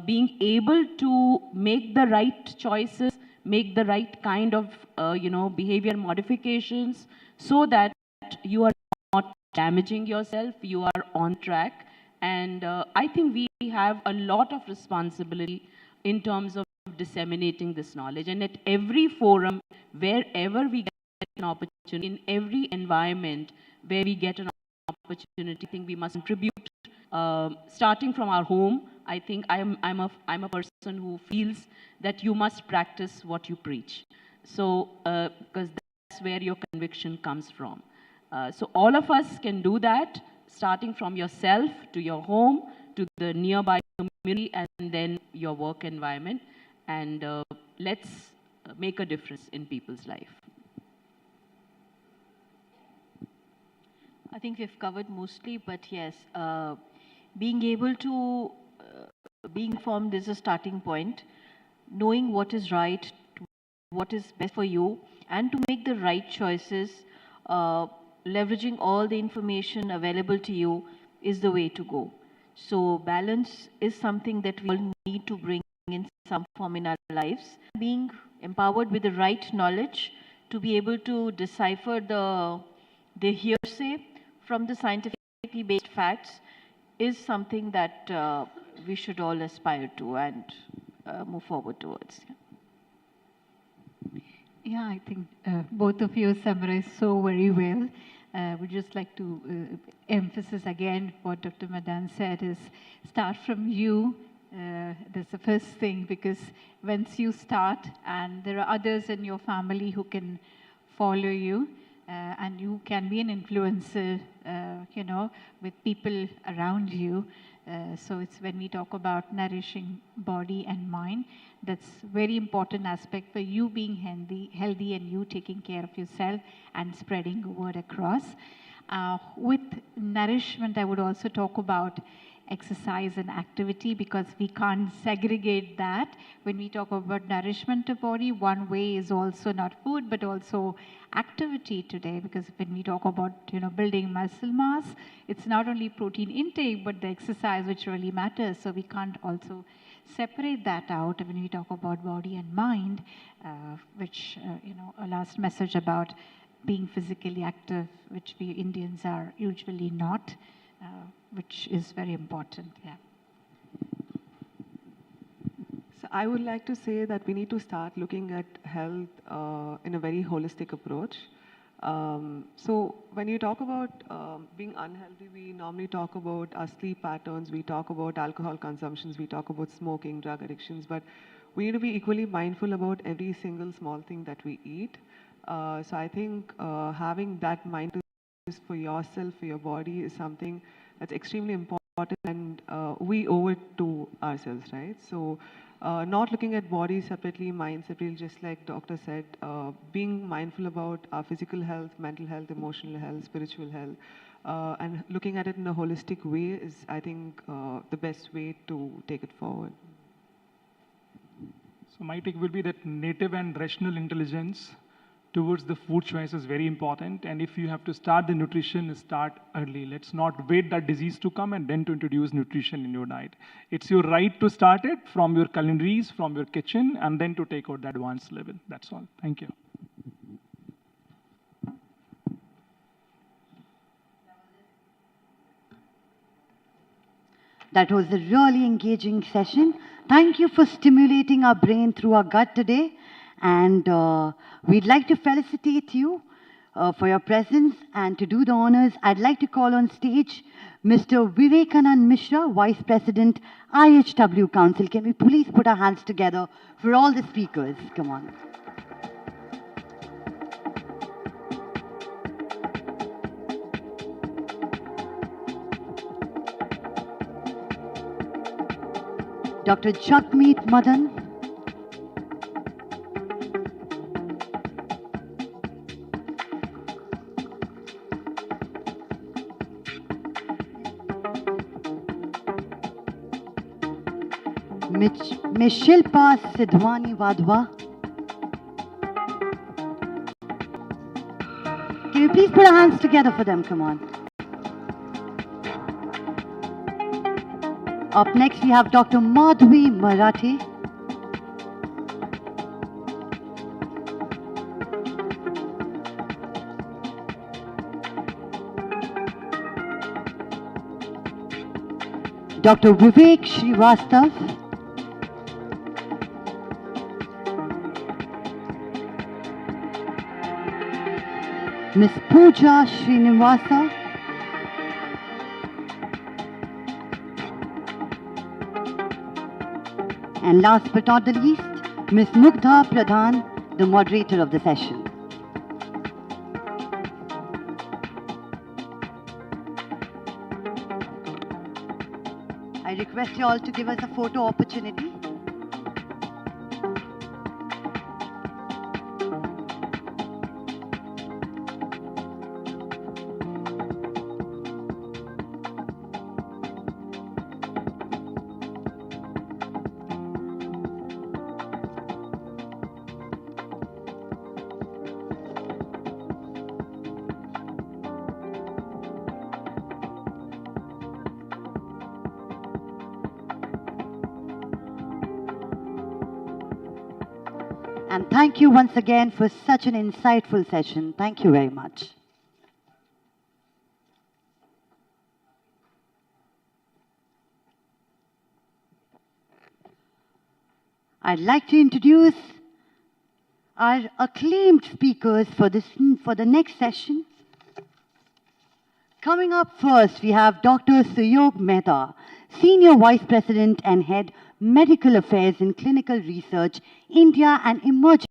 being able to make the right choices, make the right kind of, behavior modifications so that you are not damaging yourself, you are on track. And I think we have a lot of responsibility in terms of disseminating this knowledge. And at every forum, wherever we get an opportunity, in every environment where we get an opportunity, I think we must contribute, starting from our home. I think I'm a person who feels that you must practice what you preach. So, because that's where your conviction comes from. So all of us can do that, starting from yourself to your home, to the nearby community, and then your work environment. And let's make a difference in people's life. I think we've covered mostly, but yes, being able to being informed is a starting point. Knowing what is right, what is best for you, and to make the right choices, leveraging all the information available to you is the way to go. So balance is something that we all need to bring in some form in our lives. Being empowered with the right knowledge to be able to decipher the hearsay from the scientifically based facts is something that we should all aspire to and move forward towards. Yeah, I think both of you summarized so very well. Would just like to emphasize again what Dr. Madan said is start from you. That's the first thing, because once you start and there are others in your family who can follow you, and you can be an influencer, with people around you. So it's when we talk about nourishing body and mind, that's very important aspect for you being healthy and you taking care of yourself and spreading the word across. With nourishment, I would also talk about exercise and activity, because we can't segregate that. When we talk about nourishment of body, one way is also not food, but also activity today, because when we talk about, building muscle mass, it's not only protein intake, but the exercise which really matters. So we can't also separate that out when we talk about body and mind, which, a last message about being physically active, which we Indians are usually not, which is very important. Yeah. So I would like to say that we need to start looking at health in a very holistic approach. So when you talk about being unhealthy, we normally talk about our sleep patterns, we talk about alcohol consumptions, we talk about smoking, drug addictions, but we need to be equally mindful about every single small thing that we eat. So I think having that mindfulness for yourself, for your body, is something that's extremely important, and we owe it to ourselves, right? So not looking at body separately, mind separately, just like doctor said, being mindful about our physical health, mental health, emotional health, spiritual health, and looking at it in a holistic way is, I think, the best way to take it forward. So my take will be that native and rational intelligence towards the food choice is very important. And if you have to start the nutrition, start early. Let's not wait that disease to come and then to introduce nutrition in your diet. It's your right to start it from your culinaries, from your kitchen, and then to take out the advanced level. That's all. Thank you. That was a really engaging session. Thank you for stimulating our brain through our gut today. And we'd like to felicitate you for your presence. And to do the honors, I'd like to call on stage Mr. Vivekanand Mishra, Vice President, IHW Council. Can we please put our hands together for all the speakers? Come on. Dr. Jagmeet Madan. Ms. Shilpa Sidhwani Wadhwa. Can you please put our hands together for them? Come on. Up next, we have Dr. Madhvi Marathi. Dr. Vivek Srivastav. Ms. Pooja Srinivasa. And last but not the least, Ms. Mugdha Pradhan, the moderator of the session. I request you all to give us a photo opportunity. And thank you once again for such an insightful session. Thank you very much. I'd like to introduce our acclaimed speakers for the next session. Coming up first, we have Dr. Suyog Mehta, Senior Vice President and Head, Medical Affairs and Clinical Research, India and Emerging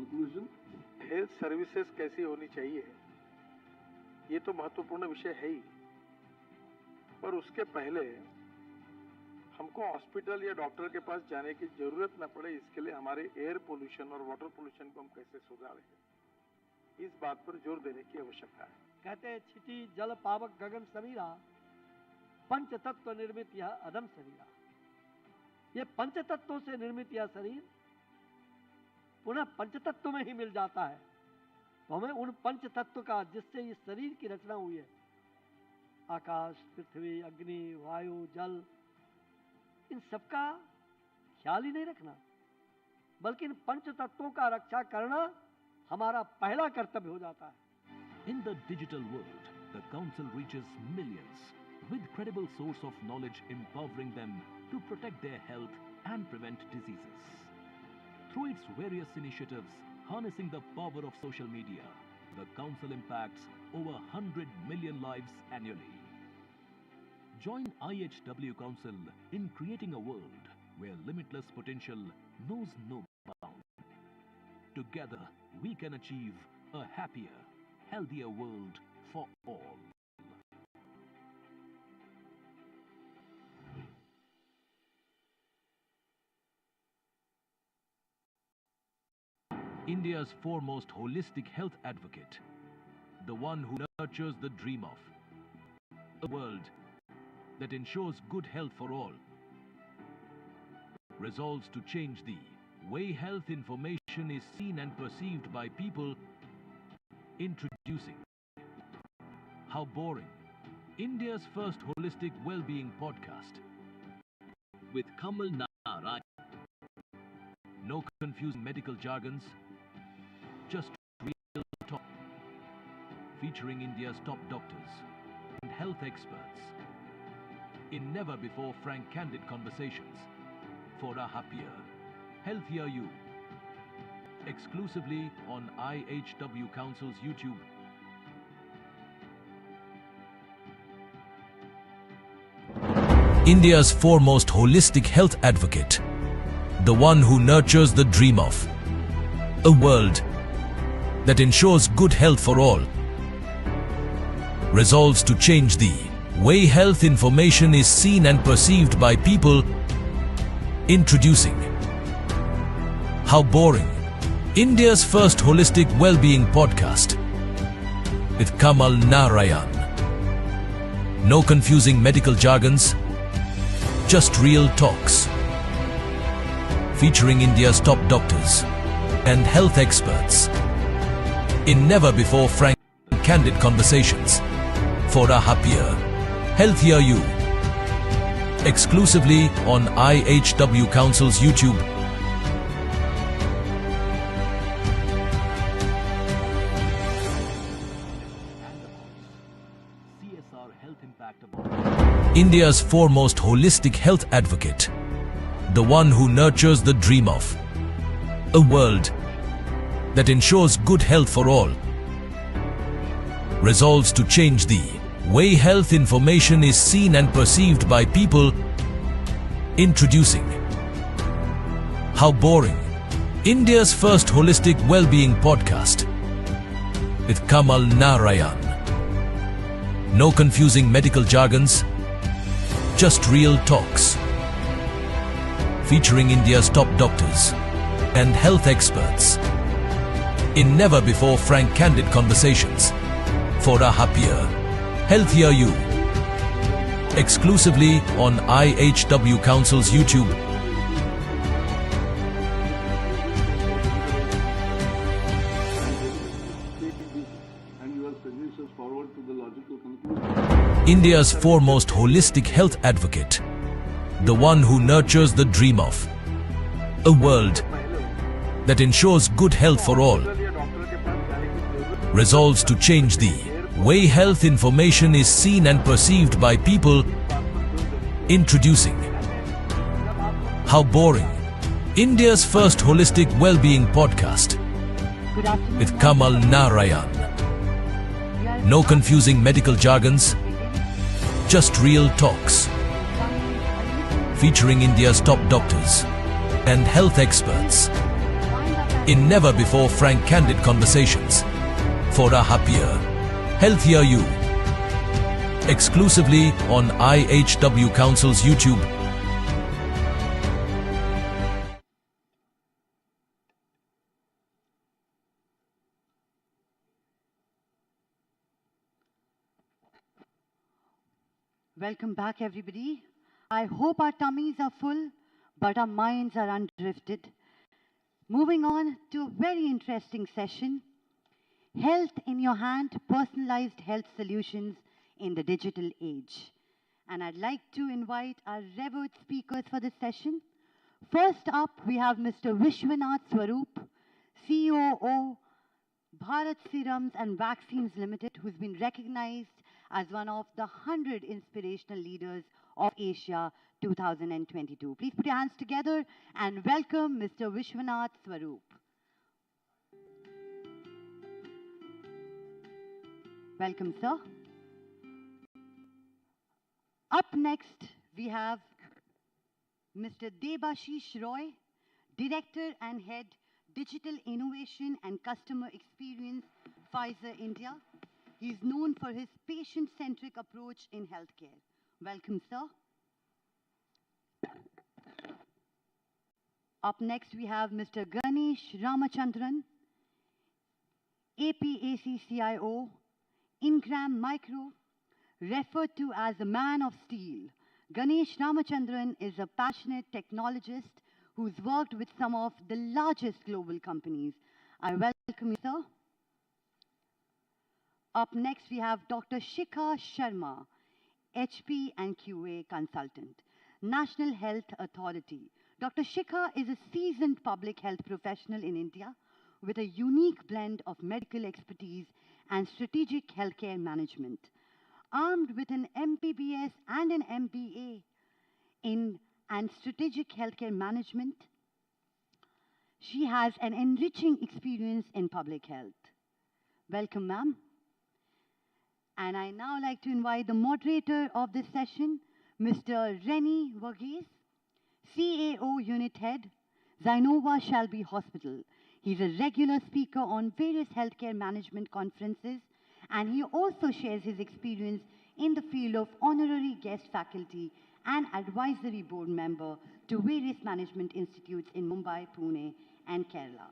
conclusion. Health services कैसी होनी चाहिए, ये तो महत्वपूर्ण विषय है ही, पर उसके पहले हमको हॉस्पिटल या डॉक्टर के पास जाने की जरूरत न पड़े, इसके लिए हमारे एयर पोल्यूशन और वाटर पोल्यूशन को हम कैसे सुधारें, इस बात पर जोर देने की आवश्यकता है। कहते हैं क्षिति जल पावक गगन समीरा, पंच तत्व निर्मित यह अदम शरीरा। ये पंच तत्वों से निर्मित यह शरीर पुनः पंच तत्व में ही मिल जाता है। तो हमें उन पंच तत्व का, जिससे इस शरीर की रचना हुई है, आकाश, पृथ्वी, अग्नि, वायु, जल, इन सबका ख्याल ही नहीं रखना, बल्कि इन पंच तत्वों का रक्षा करना हमारा पहला कर्तव्य हो जाता है। In the digital world, the Council reaches millions with credible source of knowledge empowering them to protect their health and prevent diseases. Through its various initiatives harnessing the power of social media, the Council impacts over 100 million lives annually. Join IHW Council in creating a world where limitless potential knows no bound. Together, we can achieve a happier, healthier world for all. India's foremost holistic health advocate, the one who nurtures the dream of a world that ensures good health for all, resolves to change the way health information is seen and perceived by people, introducing How Boring, India's first holistic well-being podcast with Kamal Narayan. No confusing medical jargons, just real talk. Featuring India's top doctors and health experts in never-before frank, candid conversations for a happier, healthier you. Exclusively on IHW Council's YouTube. India's foremost holistic health advocate, the one who nurtures the dream of a world that ensures good health for all, resolves to change the way health information is seen and perceived by people, introducing How Boring, India's first holistic well-being podcast with Kamal Narayan. No confusing medical jargons, just real talks. Featuring India's top doctors and health experts in never-before frank, candid conversations for a happier, healthier you. Exclusively on IHW Council's YouTube. India's foremost holistic health advocate, the one who nurtures the dream of a world that ensures good health for all, resolves to change the way health information is seen and perceived by people, introducing How Boring, India's first holistic well-being podcast with Kamal Narayan. No confusing medical jargons, just real talks. Featuring India's top doctors and health experts in never-before frank, candid conversations for a happier, healthier you. Exclusively on IHW Council's YouTube. And your suggestions forward to the logical conclusion. India's foremost holistic health advocate, the one who nurtures the dream of a world that ensures good health for all, resolves to change the way health information is seen and perceived by people, introducing How Boring, India's first holistic well-being podcast with Kamal Narayan. No confusing medical jargons, just real talks. Featuring India's top doctors and health experts in never-before frank, candid conversations for a happier, healthier you. Exclusively on IHW Council's YouTube. Welcome back, everybody. I hope our tummies are full, but our minds are undrifted. Moving on to a very interesting session, Health in Your Hand, Personalized Health Solutions in the Digital Age. And I'd like to invite our revered speakers for this session. First up, we have Mr. Vishwanath Swaroop, COO, Bharat Serums and Vaccines Limited, who's been recognized as one of the 100 inspirational leaders of Asia 2022. Please put your hands together and welcome Mr. Vishwanath Swaroop. Welcome, sir. Up next, we have Mr. Debashish Roy, Director and Head, Digital Innovation and Customer Experience, Pfizer India. He is known for his patient-centric approach in healthcare. Welcome, sir. Up next, we have Mr. Ganesh Ramachandran, APAC CIO, Ingram Micro, referred to as the man of steel. Ganesh Ramachandran is a passionate technologist who's worked with some of the largest global companies. I welcome you, sir. Up next, we have Dr. Shikha Sharma, HP and QA consultant, National Health Authority. Dr. Shikha is a seasoned public health professional in India with a unique blend of medical expertise and strategic healthcare management. Armed with an MBBS and an MBA and strategic healthcare management, she has an enriching experience in public health. Welcome, ma'am. And I now like to invite the moderator of this session, Mr. Rennie Varghese, CAO Unit Head, Zainova Shalby Hospital. He's a regular speaker on various healthcare management conferences, and he also shares his experience in the field of honorary guest faculty and advisory board member to various management institutes in Mumbai, Pune, and Kerala.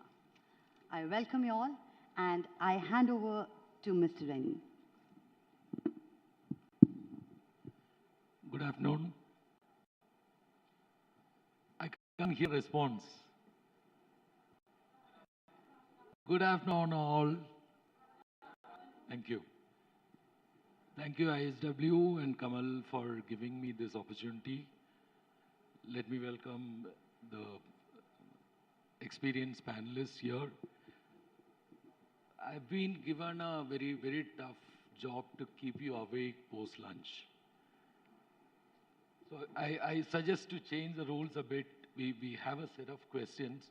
I welcome you all, and I hand over to Mr. Rennie. Good afternoon. I can't hear response. Good afternoon, all. Thank you. Thank you, IHW and Kamal, for giving me this opportunity. Let me welcome the experienced panelists here. I've been given a very, very tough job to keep you awake post-lunch. So I suggest to change the rules a bit. We have a set of questions.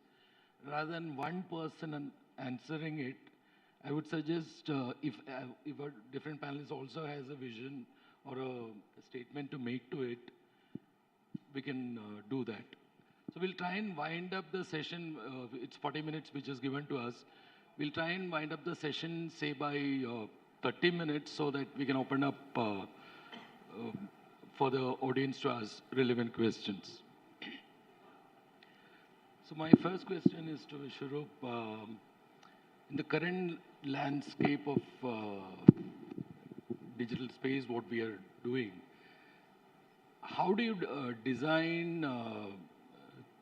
Rather than one person answering it, I would suggest if a different panelist also has a vision or a statement to make to it, we can do that. So we'll try and wind up the session. It's 40 minutes which is given to us. We'll try and wind up the session, say, by 30 minutes so that we can open up for the audience to ask relevant questions. So my first question is to Swaroop. In the current landscape of digital space, what we are doing, how do you design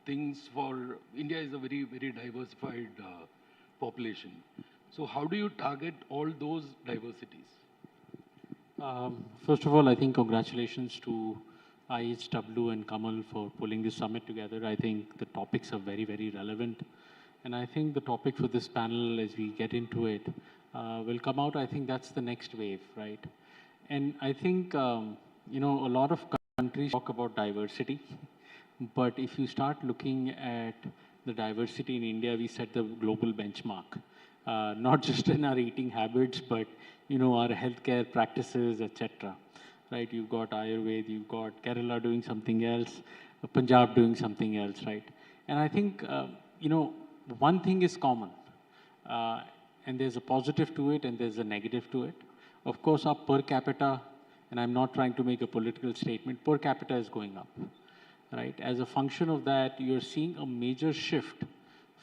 things for, India is a very, very diversified population. So how do you target all those diversities? First of all, I think congratulations to IHW and Kamal for pulling this summit together. I think the topics are very, very relevant. And I think the topic for this panel, as we get into it, will come out. I think that's the next wave, right? And I think, you know, a lot of countries talk about diversity. But if you start looking at the diversity in India, we set the global benchmark. Not just in our eating habits, but, you know, our healthcare practices, etc. Right? You've got Ayurveda, you've got Kerala doing something else, Punjab doing something else, right? And I think, you know, one thing is common, and there's a positive to it and there's a negative to it. Of course, our per capita, and I'm not trying to make a political statement, per capita is going up, right? As a function of that, you're seeing a major shift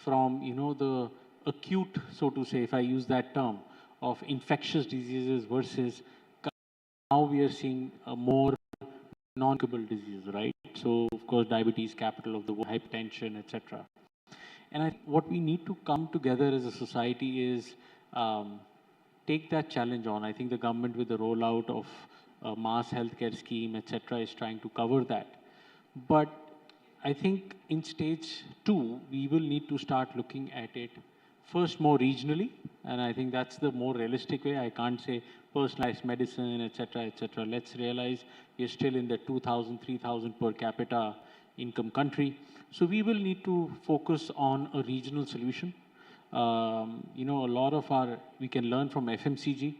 from, the acute, so to say, if I use that term, of infectious diseases versus now we are seeing a more non-communicable disease, right? So, of course, diabetes, capital of the world, hypertension, etc. And what we need to come together as a society is take that challenge on. I think the government with the rollout of a mass healthcare scheme, etc., is trying to cover that. But I think in stage 2, we will need to start looking at it first more regionally, and I think that's the more realistic way. I can't say personalized medicine, etc., etc. Let's realize we're still in the 2,000, 3,000 per capita income country. So we will need to focus on a regional solution. A lot of we can learn from FMCG.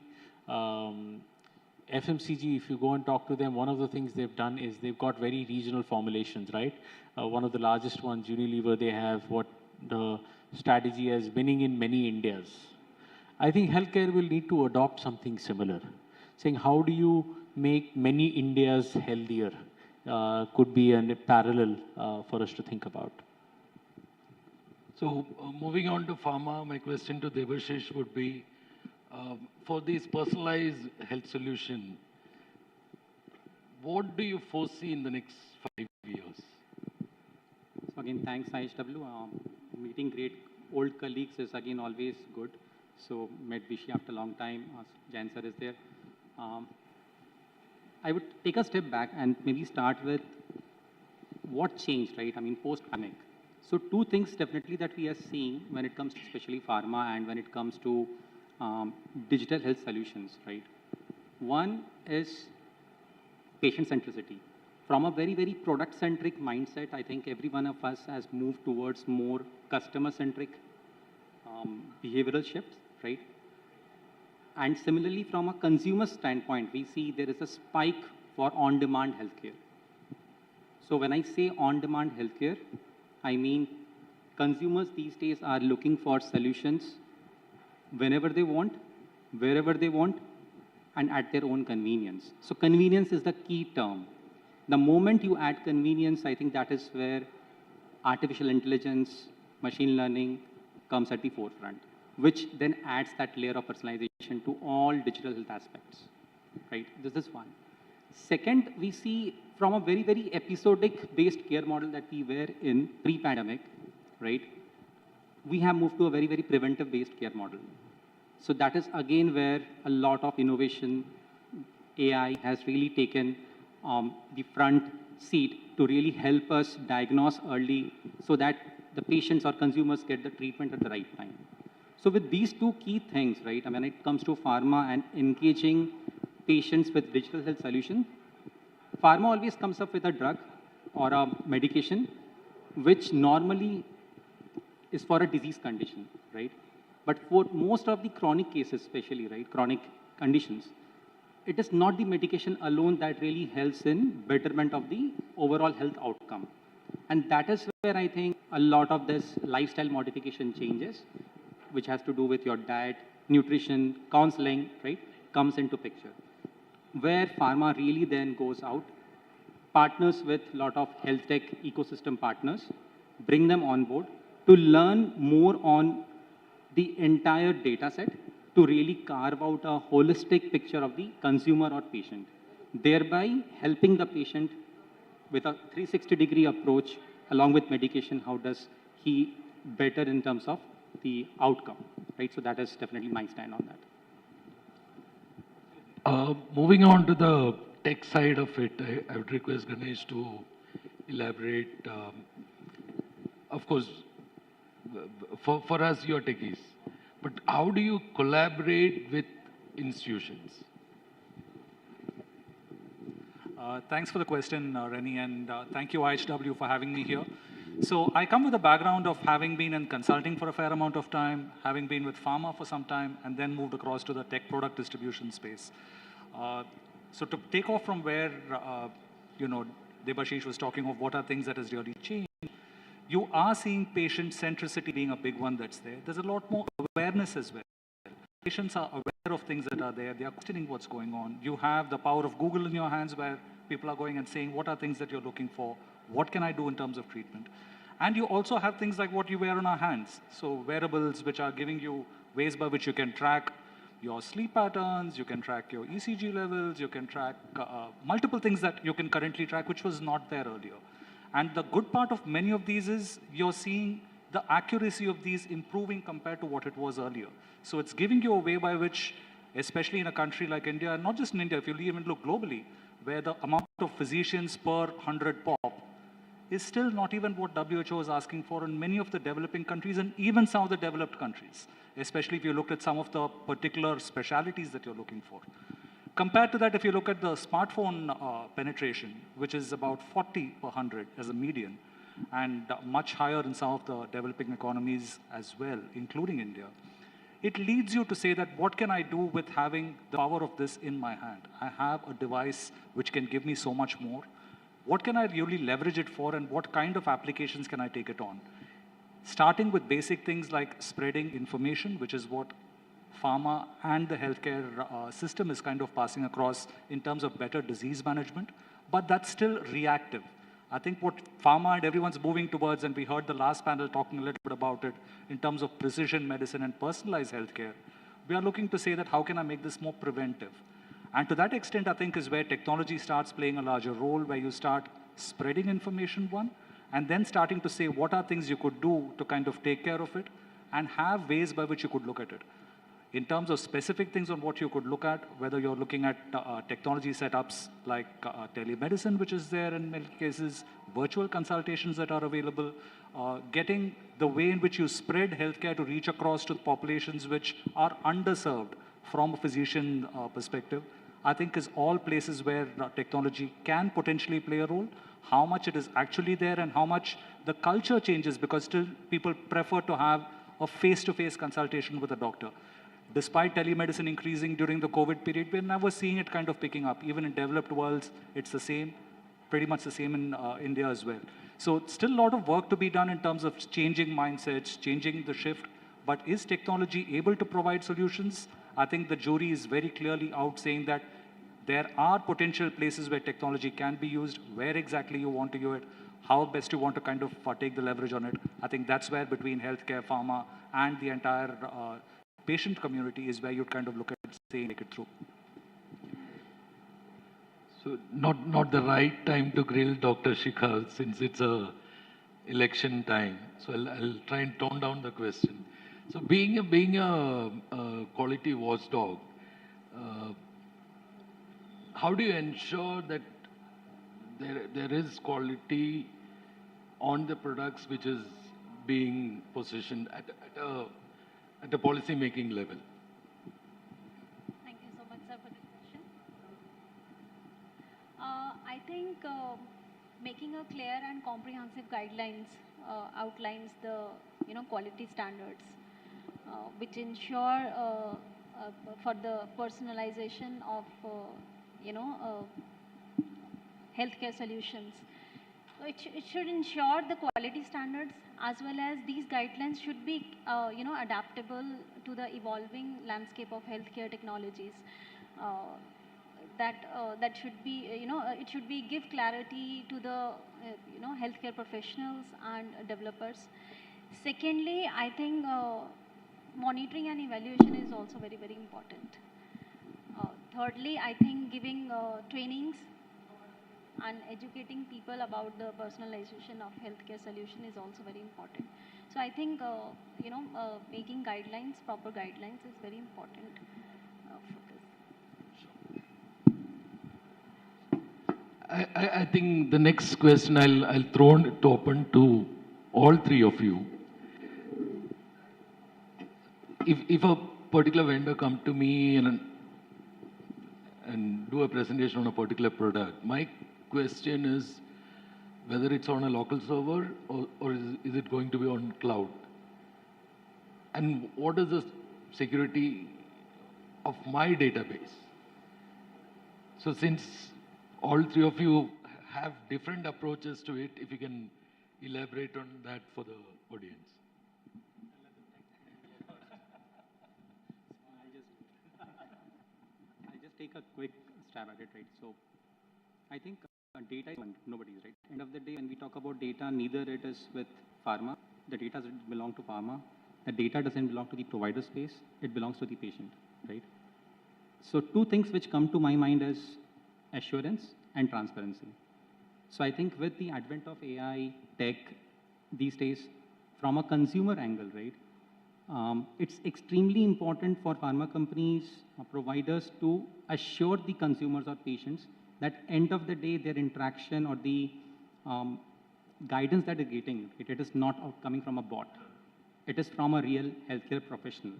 FMCG, if you go and talk to them, one of the things they've done is they've got very regional formulations, right? One of the largest ones, Unilever, they have what the strategy as winning in many Indias. I think healthcare will need to adopt something similar, saying how do you make many Indias healthier? Could be a parallel for us to think about. So moving on to pharma, my question to Debashish would be, for this personalized health solution, what do you foresee in the next 5 years? So again, thanks IHW. Meeting great old colleagues is again always good. So met Vishy after a long time. Jain sir is there. I would take a step back and maybe start with what changed, right? I mean, post-pandemic. So 2 things definitely that we are seeing when it comes to especially pharma and when it comes to digital health solutions, right? One is patient centricity. From a very, very product-centric mindset, I think every one of us has moved towards more customer-centric behavioral shifts, right? And similarly, from a consumer standpoint, we see there is a spike for on-demand healthcare. So when I say on-demand healthcare, I mean consumers these days are looking for solutions whenever they want, wherever they want, and at their own convenience. So convenience is the key term. The moment you add convenience, I think that is where artificial intelligence, machine learning comes at the forefront, which then adds that layer of personalization to all digital health aspects, right? This is one. Second, we see from a very, very episodic-based care model that we were in pre-pandemic, right? We have moved to a very, very preventive-based care model. So that is again where a lot of innovation, AI has really taken the front seat to really help us diagnose early so that the patients or consumers get the treatment at the right time. So with these 2 key things, right, I mean, when it comes to pharma and engaging patients with digital health solution, pharma always comes up with a drug or a medication, which normally is for a disease condition, right? But for most of the chronic cases, especially, right, chronic conditions, it is not the medication alone that really helps in betterment of the overall health outcome. And that is where I think a lot of this lifestyle modification changes, which has to do with your diet, nutrition, counseling, right, comes into picture. Where pharma really then goes out, partners with a lot of health tech ecosystem partners, bring them on board to learn more on the entire data set to really carve out a holistic picture of the consumer or patient, thereby helping the patient with a 360-degree approach along with medication. How does he better in terms of the outcome, right? So that is definitely my stand on that. Moving on to the tech side of it, I would request Ganesh to elaborate. Of course, for us, you're techies, but how do you collaborate with institutions? Thanks for the question, Rennie, and thank you, IHW, for having me here. So I come with a background of having been in consulting for a fair amount of time, having been with pharma for some time, and then moved across to the tech product distribution space. So to take off from where, Debashish was talking of what are things that has really changed, You are seeing patient centricity being a big one that's there. There's a lot more awareness as well. Patients are aware of things that are there. They are questioning what's going on. You have the power of Google in your hands where people are going and saying, what are things that you're looking for? What can I do in terms of treatment? And you also have things like what you wear on our hands. So wearables, which are giving you ways by which you can track your sleep patterns, you can track your ECG levels, you can track multiple things that you can currently track, which was not there earlier. And the good part of many of these is you're seeing the accuracy of these improving compared to what it was earlier. So it's giving you a way by which, especially in a country like India, and not just in India, if you even look globally, where the amount of physicians per 100 pop is still not even what WHO is asking for in many of the developing countries and even some of the developed countries, especially if you look at some of the particular specialities that you're looking for. Compared to that, if you look at the smartphone penetration, which is about 40 per 100 as a median, and much higher in some of the developing economies as well, including India, it leads you to say that what can I do with having the power of this in my hand? I have a device which can give me so much more. What can I really leverage it for, and what kind of applications can I take it on? Starting with basic things like spreading information, which is what pharma and the healthcare system is kind of passing across in terms of better disease management, but that's still reactive. I think what pharma and everyone's moving towards, and we heard the last panel talking a little bit about it, in terms of precision medicine and personalized healthcare, we are looking to say that how can I make this more preventive? And to that extent, I think is where technology starts playing a larger role, where you start spreading information, one, and then starting to say what are things you could do to kind of take care of it, and have ways by which you could look at it. In terms of specific things on what you could look at, whether you're looking at technology setups like telemedicine, which is there in many cases, virtual consultations that are available, getting the way in which you spread healthcare to reach across to populations which are underserved from a physician perspective, I think is all places where technology can potentially play a role. How much it is actually there and how much the culture changes, because still people prefer to have a face-to-face consultation with a doctor. Despite telemedicine increasing during the COVID period, we're never seeing it kind of picking up. Even in developed worlds, it's the same, pretty much the same in India as well. So still a lot of work to be done in terms of changing mindsets, changing the shift. But is technology able to provide solutions? I think the jury is very clearly out saying that there are potential places where technology can be used, where exactly you want to use it, how best you want to kind of take the leverage on it. I think that's where between healthcare, pharma, and the entire patient community is where you'd kind of look at saying make it through. So not the right time to grill Dr. Shikhar since it's a election time. So I'll try and tone down the question. So being a quality watchdog, how do you ensure that there is quality on the products which is being positioned at a policy making level? Thank you so much, sir, for the question. I think making a clear and comprehensive guidelines outlines the quality standards which ensure for the personalization of healthcare solutions. So it should ensure the quality standards, as well as these guidelines should be adaptable to the evolving landscape of healthcare technologies. That should be it should be give clarity to the healthcare professionals and developers. Secondly, I think monitoring and evaluation is also very, very important. Thirdly, I think giving trainings and educating people about the personalization of healthcare solution is also very important. So I think making guidelines, proper guidelines, is very important for this. I think the next question I'll throw it open to all three of you. If a particular vendor come to me and do a presentation on a particular product, my question is whether it's on a local server or is it going to be on cloud? And what is the security of my database? So since all three of you have different approaches to it, if you can elaborate on that for the audience. I'll just take a quick stab at it, right? So I think data is nobody's, right? End of the day, when we talk about data, neither it is with pharma. The data doesn't belong to pharma. The data doesn't belong to the provider space. It belongs to the patient, right? So two things which come to my mind is assurance and transparency. So I think with the advent of AI, tech, these days, from a consumer angle, right, it's extremely important for pharma companies or providers to assure the consumers or patients that end of the day, their interaction or the guidance that they're getting, it is not coming from a bot. It is from a real healthcare professional,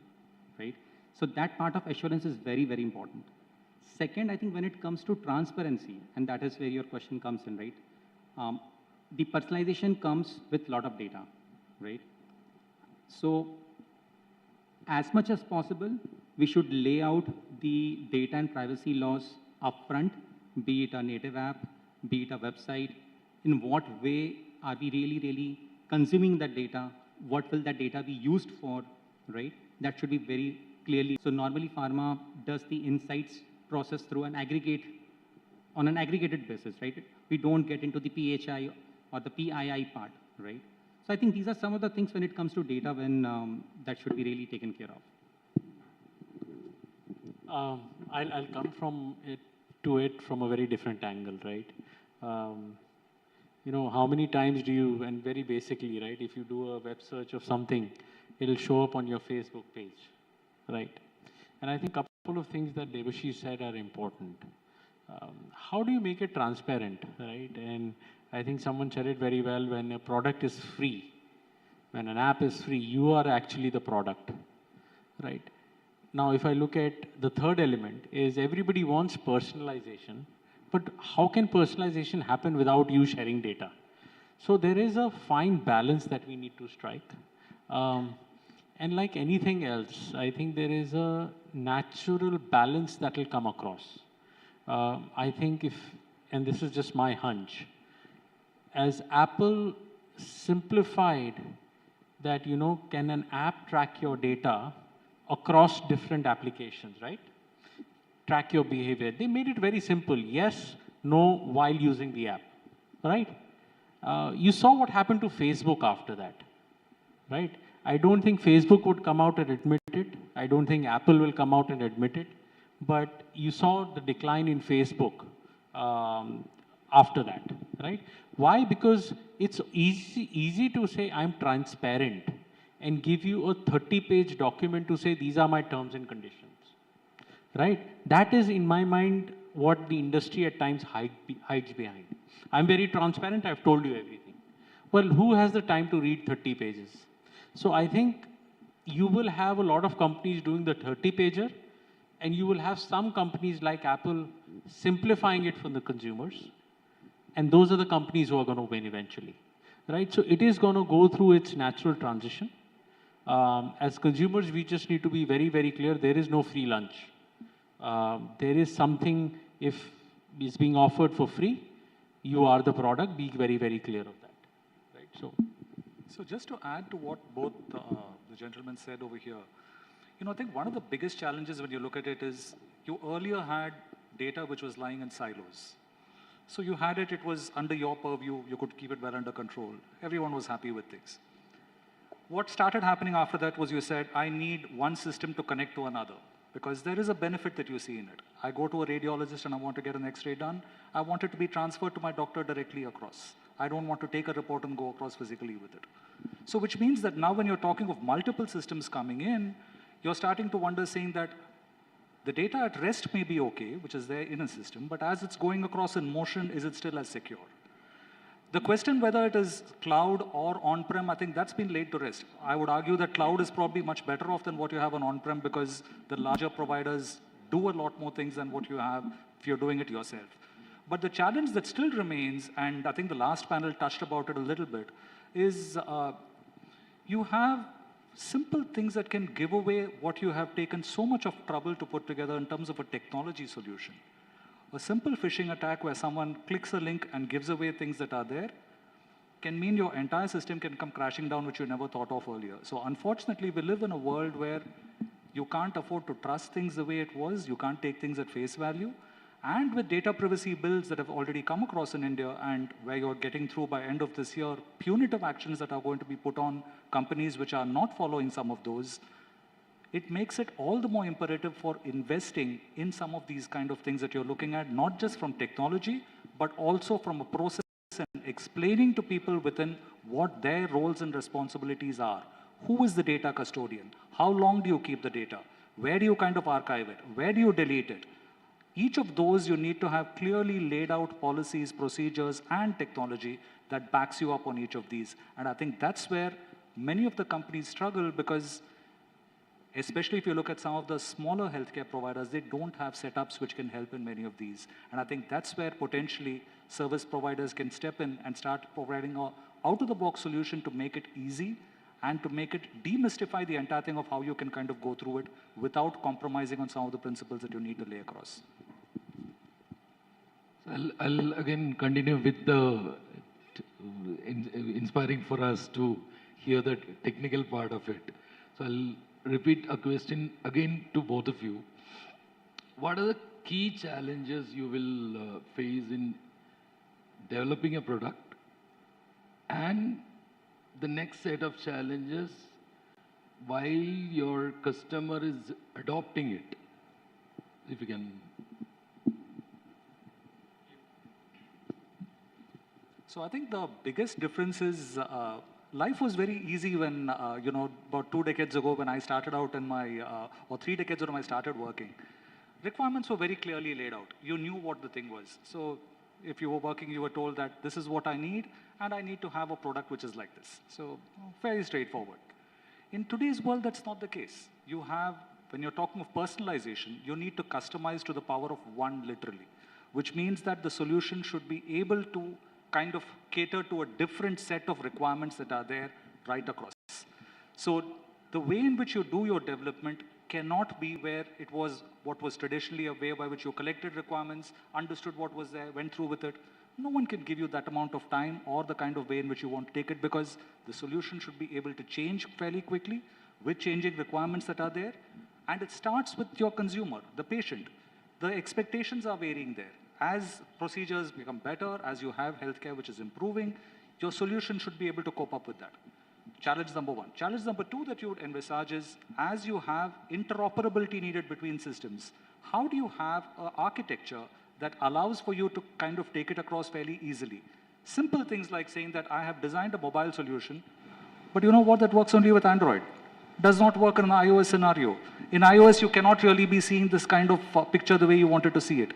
right? So that part of assurance is very, very important. Second, I think when it comes to transparency, and that is where your question comes in, right? The personalization comes with a lot of data, right? So as much as possible, we should lay out the data and privacy laws upfront, be it a native app, be it a website. In what way are we really consuming that data? What will that data be used for, right? That should be very clearly. So normally pharma does the insights process through on an aggregated basis, right? We don't get into the PHI or the PII part, right? So I think these are some of the things when it comes to data when that should be really taken care of. I'll come to it from a very different angle, right? You know, how many times do you, and very basically, right, if you do a web search of something, it'll show up on your Facebook page, right? And I think a couple of things that Debashish said are important. How do you make it transparent, right? And I think someone said it very well, when a product is free, when an app is free, you are actually the product, right? Now, if I look at the third element is everybody wants personalization, but how can personalization happen without you sharing data? So there is a fine balance that we need to strike. And like anything else, I think there is a natural balance that will come across. I think and this is just my hunch, as Apple simplified that, you know, can an app track your data across different applications, right? Track your behavior. They made it very simple. Yes, no, while using the app, right? You saw what happened to Facebook after that, right? I don't think Facebook would come out and admit it. I don't think Apple will come out and admit it. But you saw the decline in Facebook after that, right? Why? Because it's easy to say I'm transparent and give you a 30-page document to say these are my terms and conditions, right? That is, in my mind, what the industry at times hides behind. I'm very transparent, I've told you everything. Well, who has the time to read 30 pages? So I think you will have a lot of companies doing the 30-pager, and you will have some companies like Apple simplifying it for the consumers. And those are the companies who are going to win eventually, right? So it is going to go through its natural transition. As consumers, we just need to be very, very clear. There is no free lunch. There is something, if it's being offered for free, you are the product. Be very, very clear of that, right? So just to add to what both the gentlemen said over here, you know, I think one of the biggest challenges when you look at it is you earlier had data which was lying in silos. So you had it was under your purview, you could keep it well under control. Everyone was happy with things. What started happening after that was you said, I need one system to connect to another, because there is a benefit that you see in it. I go to a radiologist and I want to get an X-ray done. I want it to be transferred to my doctor directly across. I don't want to take a report and go across physically with it. So which means that now when you're talking of multiple systems coming in, you're starting to wonder, saying that the data at rest may be okay, which is there in a system, but as it's going across in motion, is it still as secure? The question whether it is cloud or on-prem, I think that's been laid to rest. I would argue that cloud is probably much better off than what you have on on-prem, because the larger providers do a lot more things than what you have if you're doing it yourself. But the challenge that still remains, and I think the last panel touched about it a little bit, is you have simple things that can give away what you have taken so much of trouble to put together in terms of a technology solution. A simple phishing attack where someone clicks a link and gives away things that are there, can mean your entire system can come crashing down, which you never thought of earlier. So unfortunately, we live in a world where you can't afford to trust things the way it was. You can't take things at face value. And with data privacy bills that have already come across in India and where you're getting through by end of this year, punitive actions that are going to be put on companies which are not following some of those, it makes it all the more imperative for investing in some of these kind of things that you're looking at, not just from technology, but also from a process and explaining to people within what their roles and responsibilities are. Who is the data custodian? How long do you keep the data? Where do you kind of archive it? Where do you delete it? Each of those you need to have clearly laid out policies, procedures, and technology that backs you up on each of these. And I think that's where many of the companies struggle because especially if you look at some of the smaller healthcare providers, they don't have setups which can help in many of these. And I think that's where potentially service providers can step in and start providing a out-of-the-box solution to make it easy and to make it demystify the entire thing of how you can kind of go through it without compromising on some of the principles that you need to lay across. I'll again continue with the inspiring for us to hear the technical part of it. So I'll repeat a question again to both of you. What are the key challenges you will face in developing a product and the next set of challenges while your customer is adopting it? If you can. So I think the biggest difference is life was very easy when, about 2 decades ago when I started out in my, or 3 decades ago when I started working. Requirements were very clearly laid out. You knew what the thing was. So if you were working, you were told that this is what I need, and I need to have a product which is like this. So very straightforward. In today's world, that's not the case. You have, when you're talking of personalization, you need to customize to the power of one literally, which means that the solution should be able to kind of cater to a different set of requirements that are there right across. So the way in which you do your development cannot be where it was what was traditionally a way by which you collected requirements, understood what was there, went through with it. No one can give you that amount of time or the kind of way in which you want to take it because the solution should be able to change fairly quickly with changing requirements that are there. And it starts with your consumer, the patient. The expectations are varying there. As procedures become better, as you have healthcare which is improving, your solution should be able to cope up with that. Challenge number one. Challenge number two that you would envisage is, as you have interoperability needed between systems, how do you have an architecture that allows for you to kind of take it across fairly easily? Simple things like saying that I have designed a mobile solution, but you know what, that works only with Android. Does not work in an iOS scenario. In iOS, you cannot really be seeing this kind of picture the way you wanted to see it.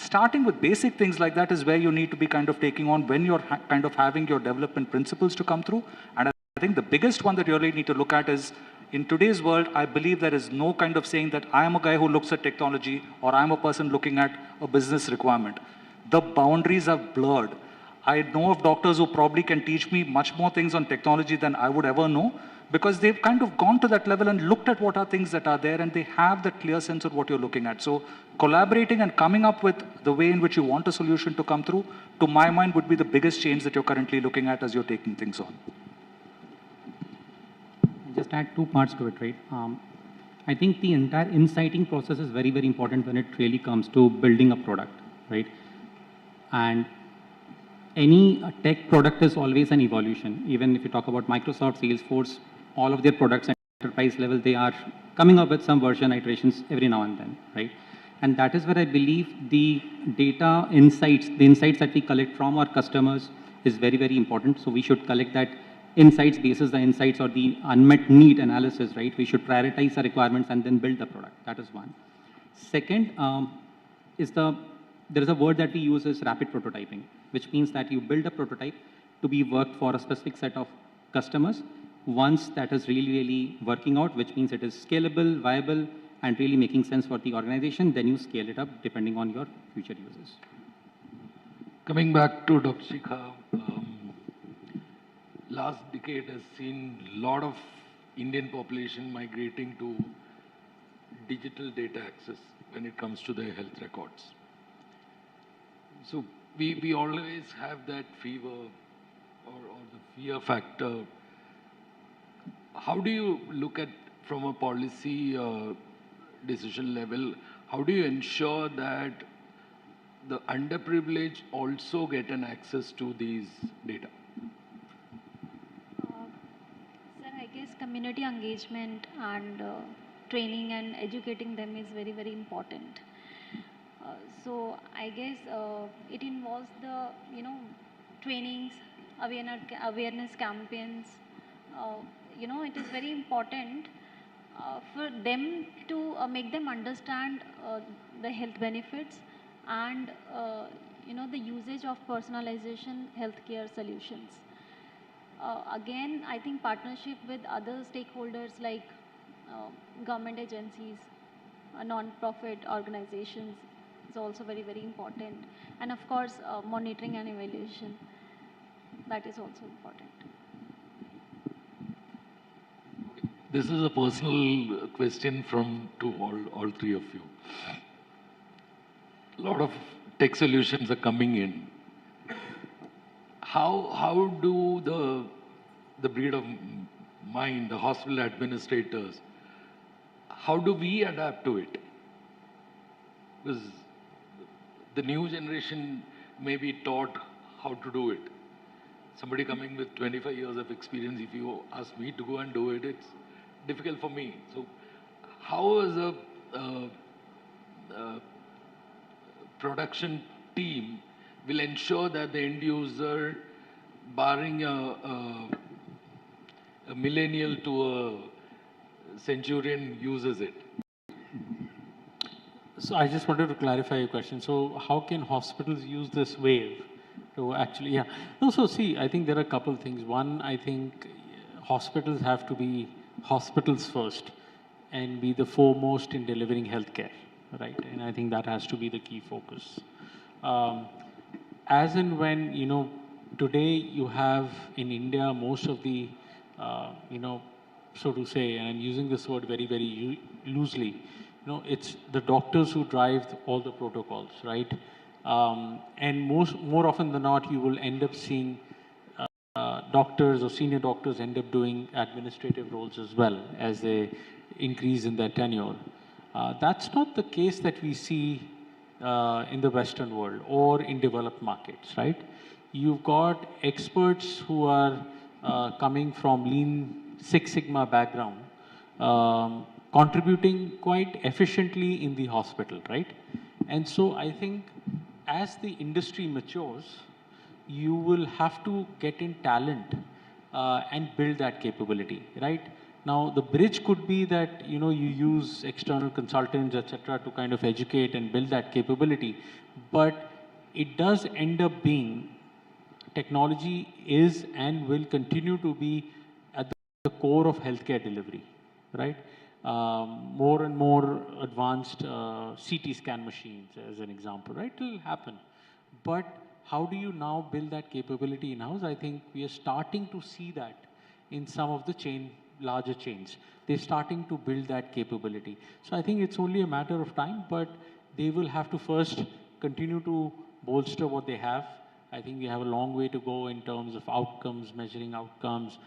Starting with basic things like that is where you need to be kind of taking on when you're kind of having your development principles to come through. And I think the biggest one that you really need to look at is, in today's world, I believe there is no kind of saying that I am a guy who looks at technology or I'm a person looking at a business requirement. The boundaries are blurred. I know of doctors who probably can teach me much more things on technology than I would ever know, because they've kind of gone to that level and looked at what are things that are there and they have that clear sense of what you're looking at. So collaborating and coming up with the way in which you want a solution to come through, to my mind, would be the biggest change that you're currently looking at as you're taking things on. Just add 2 parts to it, right? I think the entire insighting process is very, very important when it really comes to building a product, right? And any tech product is always an evolution. Even if you talk about Microsoft, Salesforce, all of their products at enterprise level, they are coming up with some version iterations every now and then, right? And that is where I believe the data insights, the insights that we collect from our customers is very, very important. So we should collect that insights basis the insights or the unmet need analysis, right? We should prioritize the requirements and then build the product. That is one. Second, there is a word that we use is rapid prototyping, which means that you build a prototype to be worked for a specific set of customers. Once that is really, really working out, which means it is scalable, viable, and really making sense for the organization, then you scale it up depending on your future users. Coming back to Dr. Shikha, last decade has seen a lot of Indian population migrating to digital data access when it comes to their health records. So we always have that fever or the fear factor, how do you look at from a policy decision level, how do you ensure that the underprivileged also get an access to these data? Sir, I guess community engagement and training and educating them is very, very important. So I guess it involves the, trainings, awareness campaigns. It is very important for them to make them understand the health benefits and, the usage of personalization healthcare solutions. Again, I think partnership with other stakeholders like government agencies, non-profit organizations is also very, very important. And of course, monitoring and evaluation, that is also important. This is a personal question to all three of you. A lot of tech solutions are coming in. How do the breed of mind, the hospital administrators, how do we adapt to it? Because the new generation may be taught how to do it. Somebody coming with 25 years of experience, if you ask me to go and do it, it's difficult for me. So how as a production team will ensure that the end user, barring a millennial to a centurion, uses it? So I just wanted to clarify your question. So how can hospitals use this wave to actually, yeah. No, so see, I think there are a couple of things. One, I think hospitals have to be hospitals first and be the foremost in delivering healthcare, right? And I think that has to be the key focus. As and when, today you have in India most of the, so to say, and I'm using this word very, very loosely, it's the doctors who drive all the protocols, right? And more often than not, you will end up seeing doctors or senior doctors end up doing administrative roles as well as they increase in their tenure. That's not the case that we see in the Western world or in developed markets, right? You've got experts who are coming from Lean Six Sigma background, contributing quite efficiently in the hospital, right? And so I think as the industry matures, you will have to get in talent and build that capability, right? Now, the bridge could be that, you use external consultants, etc., to kind of educate and build that capability. But it does end up being technology is and will continue to be at the core of healthcare delivery, right? More and more advanced CT scan machines, as an example, right? It will happen. But how do you now build that capability in-house? I think we are starting to see that in some of the larger chains. They're starting to build that capability. So I think it's only a matter of time, but they will have to first continue to bolster what they have. I think we have a long way to go in terms of outcomes, measuring outcomes,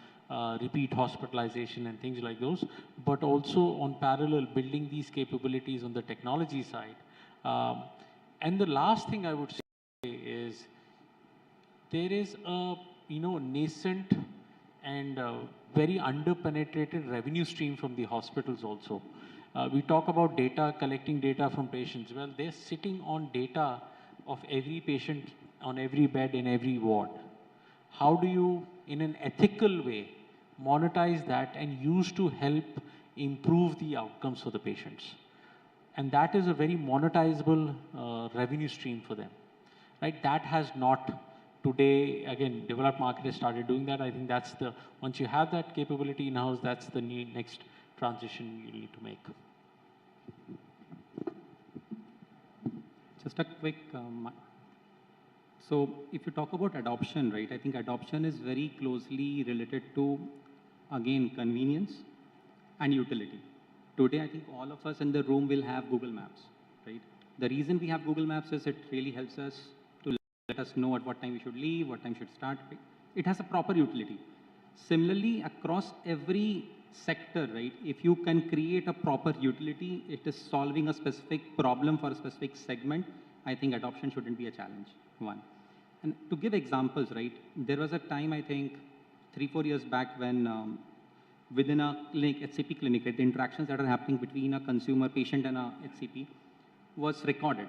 repeat hospitalization and things like those, but also on parallel building these capabilities on the technology side. And the last thing I would say is there is a nascent and very under-penetrated revenue stream from the hospitals also. We talk about data, collecting data from patients. Well, they're sitting on data of every patient on every bed in every ward. How do you, in an ethical way, monetize that and use to help improve the outcomes for the patients? And that is a very monetizable revenue stream for them, right? That has not today, again, developed market has started doing that. I think that's once you have that capability in-house, that's the next transition you need to make. Just a quick, so if you talk about adoption, right, I think adoption is very closely related to, again, convenience and utility. Today, I think all of us in the room will have Google Maps, right? The reason we have Google Maps is it really helps us to let us know at what time we should leave, what time should start. it has a proper utility. Similarly, across every sector, right, if you can create a proper utility, it is solving a specific problem for a specific segment, I think adoption shouldn't be a challenge, one. And to give examples, right, there was a time, I think, 3-4 years back when within a clinic, HCP clinic, right, the interactions that are happening between a consumer, patient and a HCP was recorded.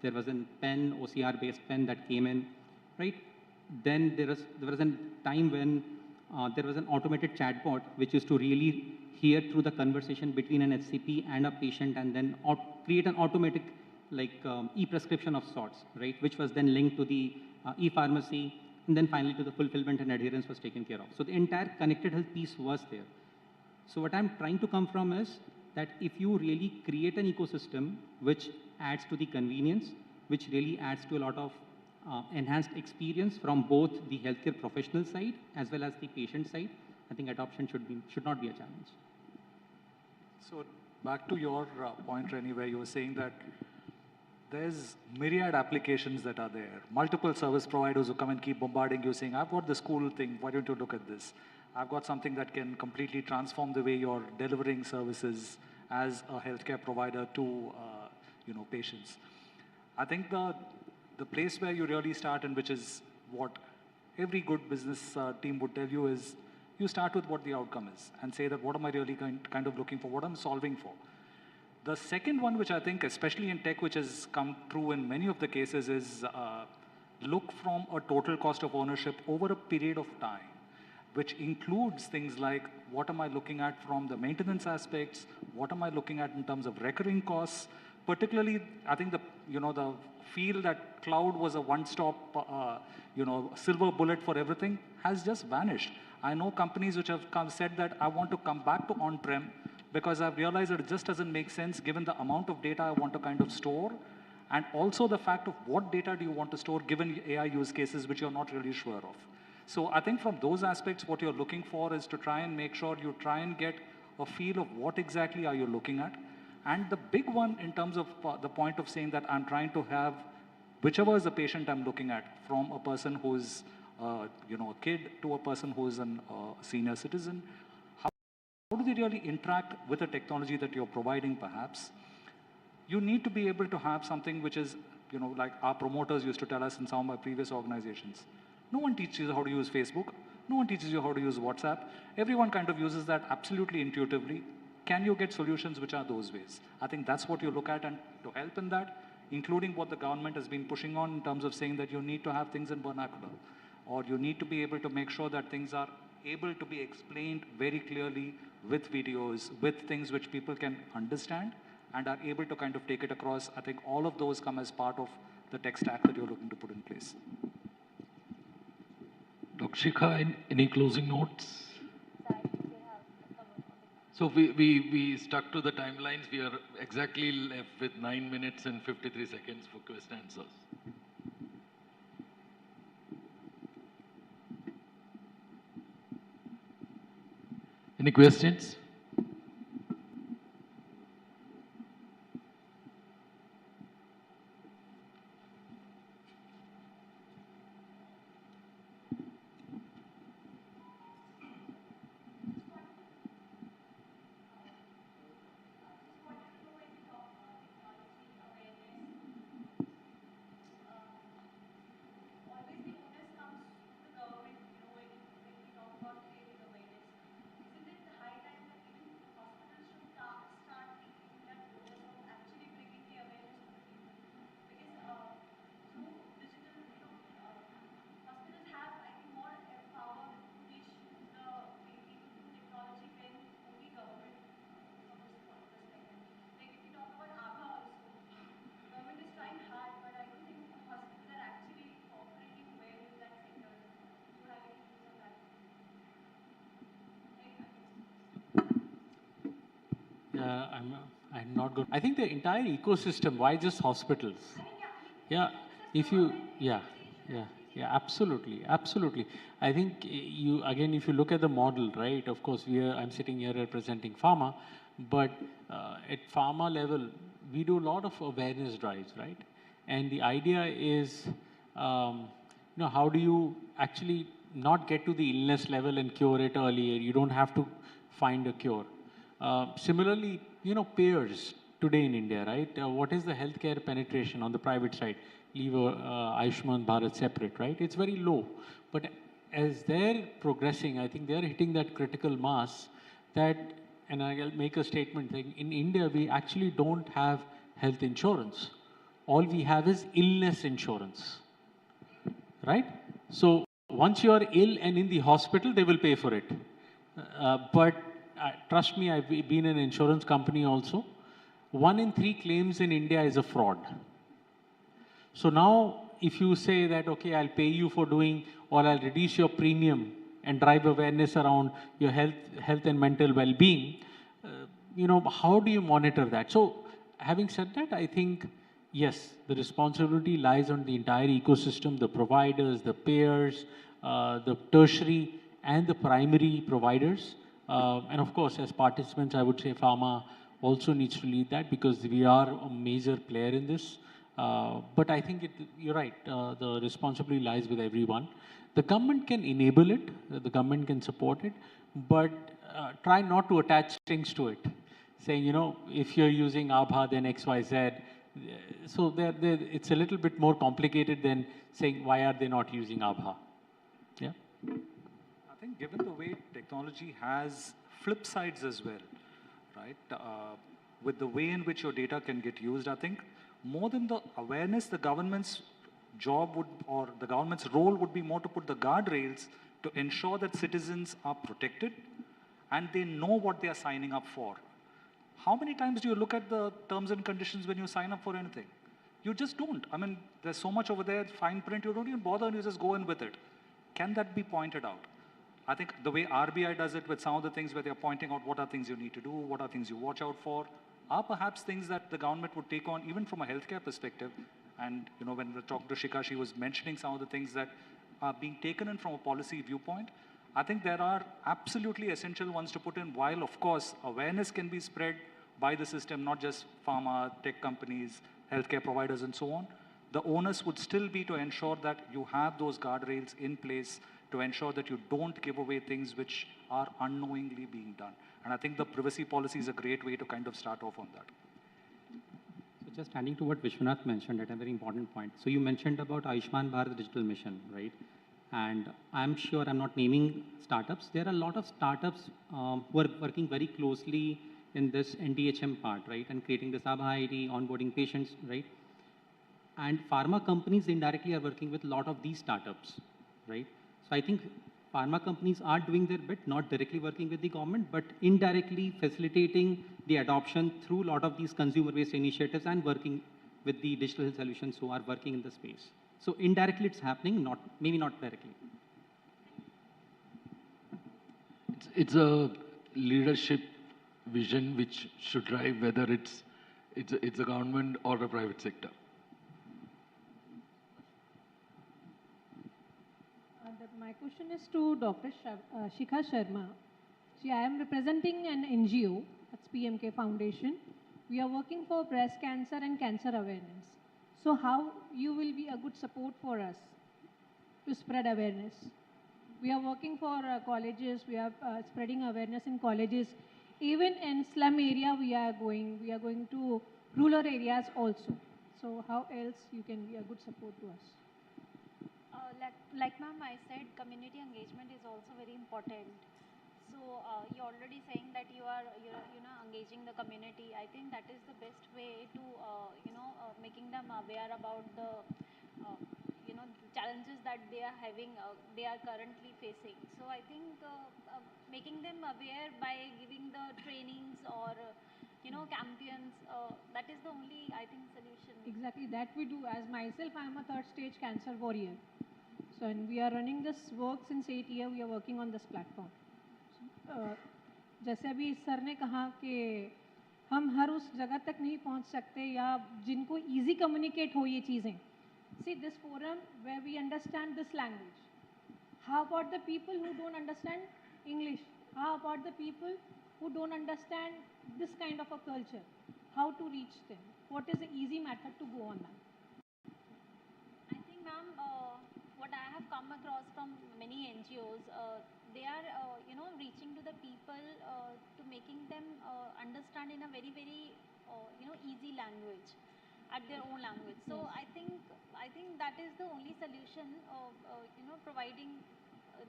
There was a pen, OCR-based pen that came in, right? Then there was a time when there was an automated chatbot which used to really hear through the conversation between an HCP and a patient and then create an automatic e-prescription of sorts, right? Which was then linked to the e-pharmacy and then finally to the fulfillment and adherence was taken care of. So the entire connected health piece was there. So what I'm trying to come from is that if you really create an ecosystem which adds to the convenience, which really adds to a lot of enhanced experience from both the healthcare professional side as well as the patient side, I think adoption should not be a challenge. So back to your point, Reni, where you were saying that there's myriad applications that are there. Multiple service providers who come and keep bombarding you saying, I've got this cool thing, why don't you look at this? I've got something that can completely transform the way you're delivering services as a healthcare provider to patients. I think the place where you really start, and which is what every good business team would tell you, is you start with what the outcome is and say that what am I really kind of looking for, what I'm solving for. The second one, which I think, especially in tech, which has come true in many of the cases, is look from a total cost of ownership over a period of time, which includes things like what am I looking at from the maintenance aspects, what am I looking at in terms of recurring costs. Particularly, I think the feel that cloud was a one-stop, silver bullet for everything has just vanished. I know companies which have said that I want to come back to on-prem because I've realized that it just doesn't make sense given the amount of data I want to kind of store, and also the fact of what data do you want to store given AI use cases which you're not really sure of. So I think from those aspects, what you're looking for is to try and make sure you try and get a feel of what exactly are you looking at. And the big one in terms of the point of saying that I'm trying to have whichever is the patient I'm looking at, from a person who's a kid to a person who's a senior citizen, how do they really interact with the technology that you're providing perhaps? You need to be able to have something which is, like our promoters used to tell us in some of my previous organizations. No one teaches you how to use Facebook. No one teaches you how to use WhatsApp. Everyone kind of uses that absolutely intuitively. Can you get solutions which are those ways? I think that's what you look at, and to help in that, including what the government has been pushing on in terms of saying that you need to have things in vernacular, or you need to be able to make sure that things are able to be explained very clearly with videos, with things which people can understand and are able to kind of take it across. I think all of those come as part of the tech stack that you're looking to put in place. Dr. Shikha, any closing notes? So we stuck to the timelines. We are exactly left with 9 minutes and 53 seconds for question and answers. Any questions? I'm not good. I think the entire ecosystem, why just hospitals? Yeah, absolutely. I think if you look at the model, right, of course, I'm sitting here representing pharma, but at pharma level, we do a lot of awareness drives, right? And the idea is, how do you actually not get to the illness level and cure it earlier. You don't have to find a cure. Similarly, payers today in India, right? What is the healthcare penetration on the private side? Leave Ayushman Bharat separate, right? It's very low. But as they're progressing, I think they're hitting that critical mass that, and I'll make a statement, that in India, we actually don't have health insurance. All we have is illness insurance, right? So once you are ill and in the hospital, they will pay for it. But trust me, I've been in an insurance company also. 1 in 3 claims in India is a fraud. So now, if you say that, okay, I'll pay you for doing, or I'll reduce your premium and drive awareness around your health and mental well-being, how do you monitor that? So having said that, I think, yes, the responsibility lies on the entire ecosystem, the providers, the payers, the tertiary and the primary providers. And of course, as participants, I would say pharma also needs to lead that because we are a major player in this. But I think you're right, the responsibility lies with everyone. The government can enable it, the government can support it, but try not to attach things to it. Saying, if you're using Abha, then X, Y, Z. So it's a little bit more complicated than saying, why are they not using Abha? Yeah. I think given the way technology has flip sides as well, right? With the way in which your data can get used, I think more than the awareness, the government's job would, or the government's role would be more to put the guardrails to ensure that citizens are protected and they know what they are signing up for. How many times do you look at the terms and conditions when you sign up for anything? You just don't. I mean, there's so much over there, fine print, you don't even bother and you just go in with it. Can that be pointed out? I think the way RBI does it with some of the things where they're pointing out what are things you need to do, what are things you watch out for, are perhaps things that the government would take on even from a healthcare perspective. And when we talked to Shikha, she was mentioning some of the things that are being taken in from a policy viewpoint. I think there are absolutely essential ones to put in, while of course awareness can be spread by the system, not just pharma, tech companies, healthcare providers and so on. The onus would still be to ensure that you have those guardrails in place to ensure that you don't give away things which are unknowingly being done. And I think the privacy policy is a great way to kind of start off on that. So just adding to what Vishwanath mentioned at a very important point. So you mentioned about Ayushman Bharat Digital Mission, right? And I'm sure I'm not naming startups. There are a lot of startups who are working very closely in this NDHM part, right? And creating this Abha ID, onboarding patients, right? And pharma companies indirectly are working with a lot of these startups, right? So I think pharma companies are doing their bit, not directly working with the government, but indirectly facilitating the adoption through a lot of these consumer-based initiatives and working with the digital health solutions who are working in the space. So indirectly it's happening, maybe not directly. It's a leadership vision which should drive whether it's a government or a private sector. My question is to Dr. Shikha Sharma. See, I am representing an NGO, that's PMK Foundation. We are working for breast cancer and cancer awareness. So how you will be a good support for us to spread awareness? We are working for colleges, we are spreading awareness in colleges. Even in slum area we are going to rural areas also. So how else you can be a good support to us? Like ma'am, I said community engagement is also very important. So you're already saying that you're engaging the community. I think that is the best way to making them aware about the challenges that they are having, they are currently facing. So I think making them aware by giving the trainings or campaigns, that is the only, I think, solution. Exactly, that we do. As myself, I am a third stage cancer warrior. So, and we are running this work since 8 years, we are working on this platform. जैसे अभी sir ने कहा कि हम हर उस जगह तक नहीं पहुंच सकते या जिनको easy communicate हो ये चीज़ें. See this forum where we understand this language. How about the people who don't understand English? How about the people who don't understand this kind of a culture? How to reach them? What is the easy method to go on that? I think, ma'am, what I have come across from many NGOs, they are, reaching to the people to making them understand in a very, very, easy language, at their own language. So I think that is the only solution of, providing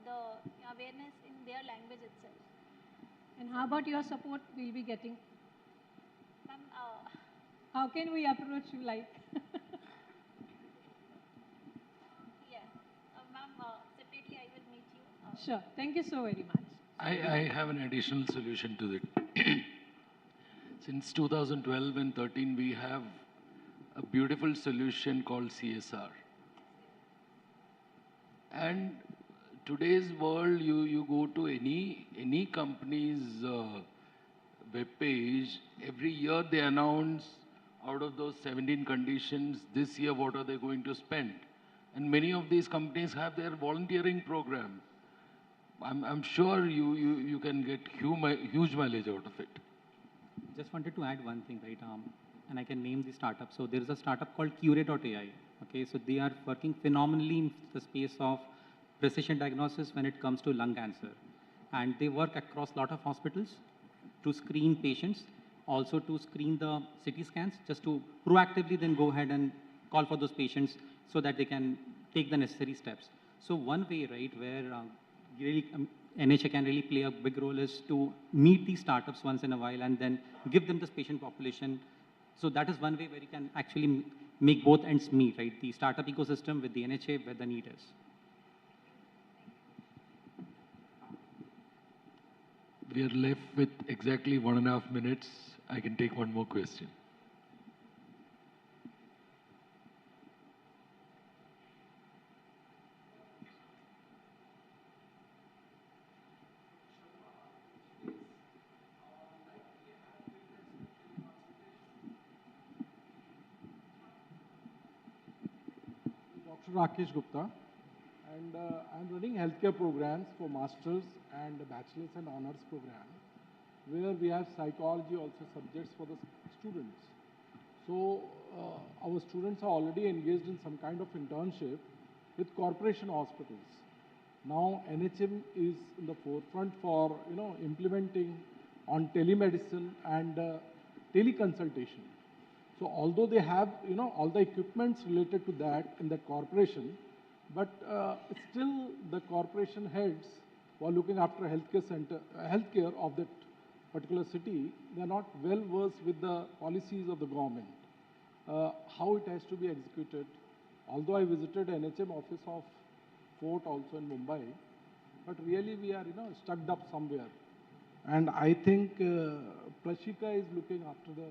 the awareness in their language itself. And how about your support we'll be getting? Ma'am, how can we approach you like? yeah, ma'am, separately I will meet you. Sure. Thank you so very much. I have an additional solution to it. Since 2012 and 13, we have a beautiful solution called CSR. And today's world, you go to any company's web page, every year they announce out of those 17 conditions, this year what are they going to spend. And many of these companies have their volunteering program. I'm sure you can get huge mileage out of it. Just wanted to add one thing, right? And I can name the startup. So there is a startup called Curate.ai. Okay, so they are working phenomenally in the space of precision diagnosis when it comes to lung cancer. And they work across a lot of hospitals to screen patients, also to screen the CT scans, just to proactively then go ahead and call for those patients so that they can take the necessary steps. So one way, right, where really NHA can really play a big role is to meet these startups once in a while and then give them this patient population. So that is one way where you can actually make both ends meet, right? The startup ecosystem with the NHA where the need is. We are left with exactly 1.5 minutes. I can take one more question. Dr. Rakesh Gupta, and I'm running healthcare programs for masters and bachelor's and honors program, where we have psychology also subjects for the students. So our students are already engaged in some kind of internship with corporation hospitals. Now NHM is in the forefront for implementing on telemedicine and teleconsultation. So although they have all the equipments related to that in that corporation, but still the corporation heads who are looking after healthcare of that particular city, they are not well versed with the policies of the government, how it has to be executed. Although I visited NHM office of Fort also in Mumbai, but really we are stuck up somewhere. And I think Prashika is looking after the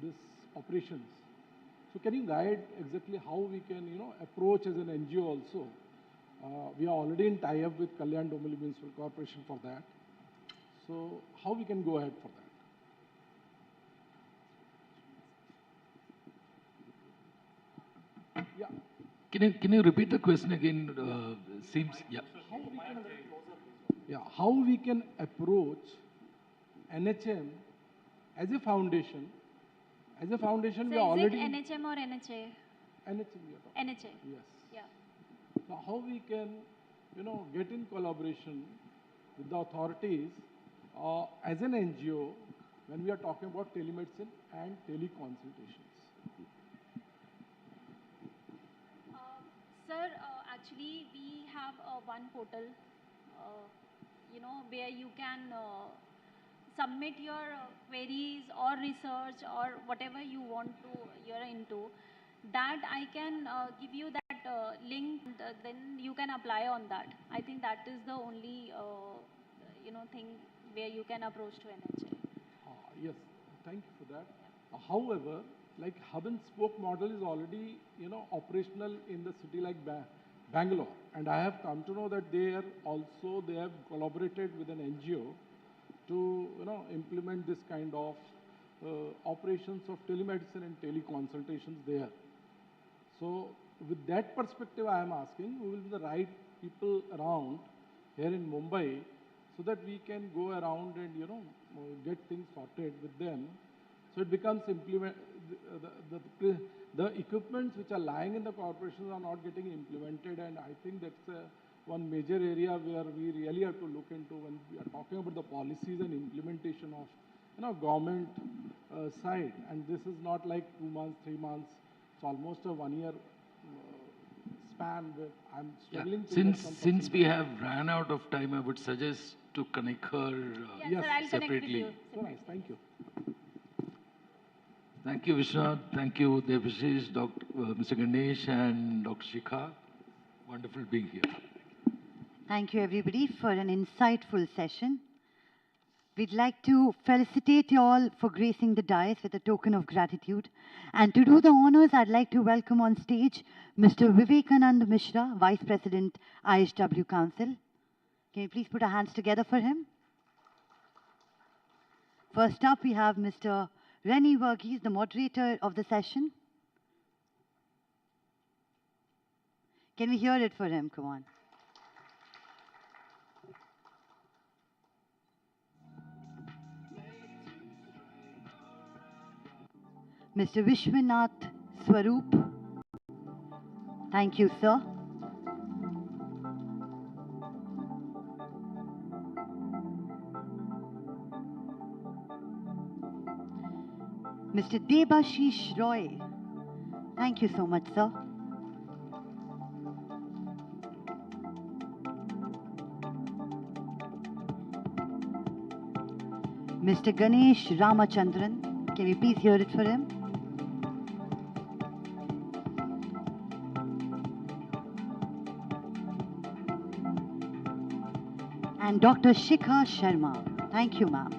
this operations. So can you guide exactly how we can approach as an NGO also? We are already in tie-up with Kalyan Dombivli Municipal Corporation for that. So how we can go ahead for that? Yeah. Can you repeat the question again? Yeah. How we can approach NHM as a foundation? As a foundation, So we are already is it NHM or NHA? NHM. NHA. Yes. Yeah. So how we can, get in collaboration with the authorities as an NGO when we are talking about telemedicine and teleconsultations? Sir, actually we have one portal, where you can submit your queries or research or whatever you want to, you're into. That I can give you that link, then you can apply on that. I think that is the only, thing where you can approach to NHA. Yes, thank you for that. However, like hub and spoke model is already, operational in the city like Bangalore. And I have come to know that they have collaborated with an NGO to, implement this kind of operations of telemedicine and teleconsultations there. So with that perspective, I am asking, who will be the right people around here in Mumbai so that we can go around and, get things sorted with them. So it becomes the equipments which are lying in the corporations are not getting implemented, and I think that's one major area where we really have to look into when we are talking about the policies and implementation of government side. And this is not like 2 months, 3 months. It's almost a 1 year span where I'm struggling to get some Since we have ran out of time, I would suggest to connect her Yes, sir, I'll connect with separately. you. So nice, thank you. Thank you, Vishwanath. Thank you, Devashish, Mr. Ganesh, and Dr. Shikha. Wonderful being here. Thank you, everybody, for an insightful session. We'd like to felicitate you all for gracing the dais with a token of gratitude. And to do the honors, I'd like to welcome on stage Mr. Vivekanand Mishra, Vice President, IHW Council. Can you please put our hands together for him? First up, we have Mr. Rennie Verghese, the moderator of the session. Can we hear it for him? Come on. Mr. Vishwanath Swaroop. Thank you, sir. Mr. Debashish Roy. Thank you so much, sir. Mr. Ganesh Ramachandran. Can we please hear it for him? And Dr. Shikha Sharma. Thank you, ma'am.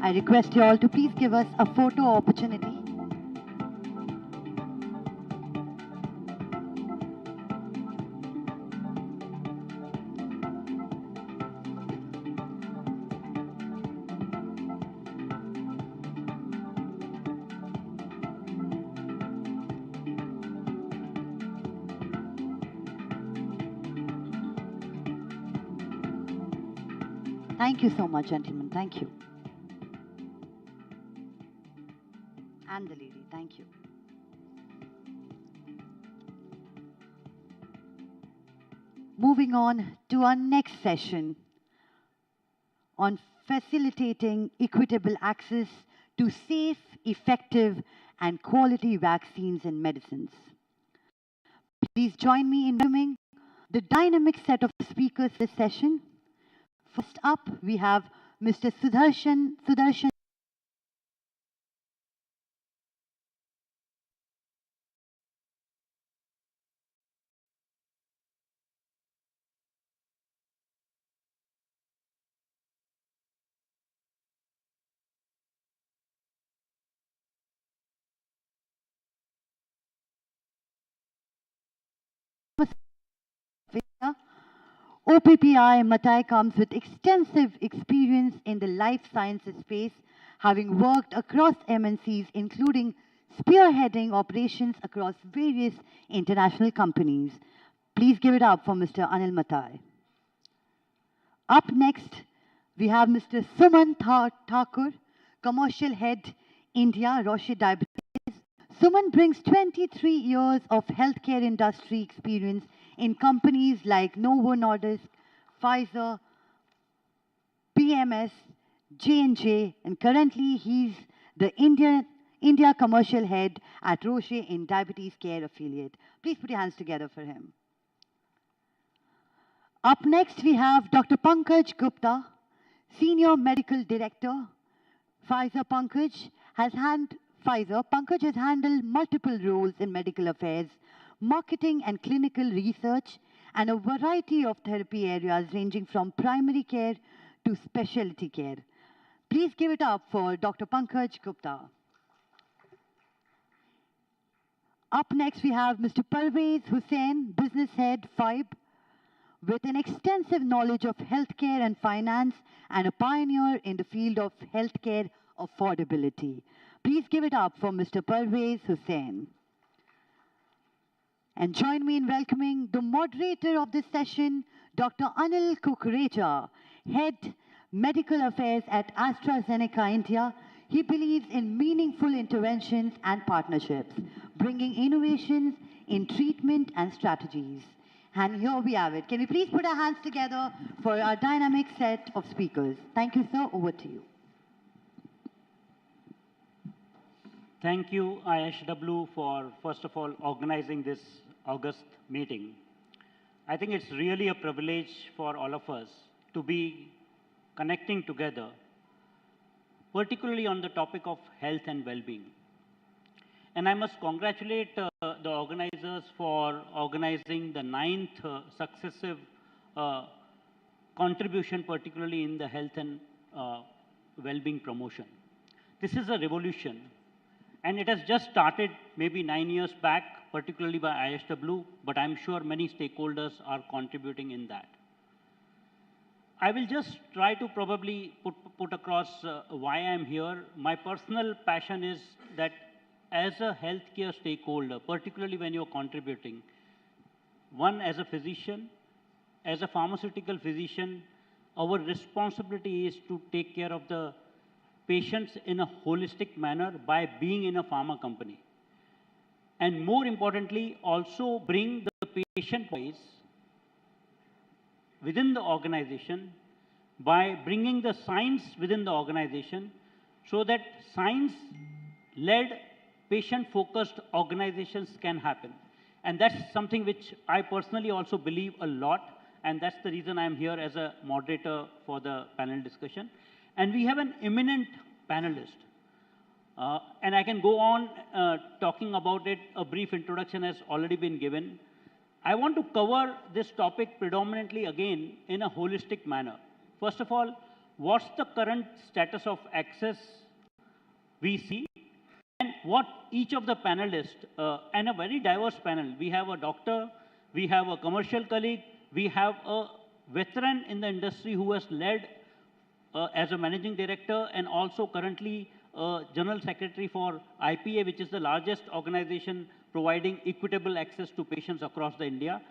I request you all to please give us a photo opportunity. Thank you so much, gentlemen. Thank you. And the lady, thank you. Moving on to our next session on facilitating equitable access to safe, effective, and quality vaccines and medicines. Please join me in welcoming the dynamic set of speakers this session. First up, we have Mr. Sudarshan. OPPI Matai comes with extensive experience in the life sciences space, having worked across MNCs, including spearheading operations across various international companies. Please give it up for Mr. Anil Matai. Up next, we have Mr. Suman Thakur, Commercial Head, India, Roche Diabetes. Suman brings 23 years of healthcare industry experience in companies like Novo Nordisk, Pfizer, BMS, J&J, and currently he's the India Commercial Head at Roche in Diabetes Care Affiliate. Please put your hands together for him. Up next, we have Dr. Pankaj Gupta, Senior Medical Director, Pfizer. Pankaj has handled multiple roles in medical affairs, marketing and clinical research, and a variety of therapy areas ranging from primary care to specialty care. Please give it up for Dr. Pankaj Gupta. Up next, we have Mr. Parvez Hussain, Business Head, FIBE, with an extensive knowledge of healthcare and finance and a pioneer in the field of healthcare affordability. Please give it up for Mr. Parvez Hussain. And join me in welcoming the moderator of this session, Dr. Anil Kukreja, Head Medical Affairs at AstraZeneca India. He believes in meaningful interventions and partnerships, bringing innovations in treatment and strategies. And here we have it. Can we please put our hands together for our dynamic set of speakers? Thank you, sir. Over to you. Thank you, IHW, for, first of all, organizing this August meeting. I think it's really a privilege for all of us to be connecting together, particularly on the topic of health and well-being. And I must congratulate the organizers for organizing the 9th successive contribution, particularly in the health and well-being promotion. This is a revolution. And it has just started maybe 9 years back, particularly by IHW, but I'm sure many stakeholders are contributing in that. I will just try to probably put across why I'm here. My personal passion is that as a healthcare stakeholder, particularly when you're contributing, one, as a physician, as a pharmaceutical physician, our responsibility is to take care of the patients in a holistic manner by being in a pharma company. And more importantly, also bring the patient voice within the organization by bringing the science within the organization so that science-led, patient-focused organizations can happen. And that's something which I personally also believe a lot, and that's the reason I'm here as a moderator for the panel discussion. And we have an eminent panelist. And I can go on talking about it. A brief introduction has already been given. I want to cover this topic predominantly again in a holistic manner. First of all, what's the current status of access we see, and what each of the panelists, and a very diverse panel. We have a doctor, we have a commercial colleague, we have a veteran in the industry who has led as a managing director and also currently general secretary for IPA, which is the largest organization providing equitable access to patients across the India.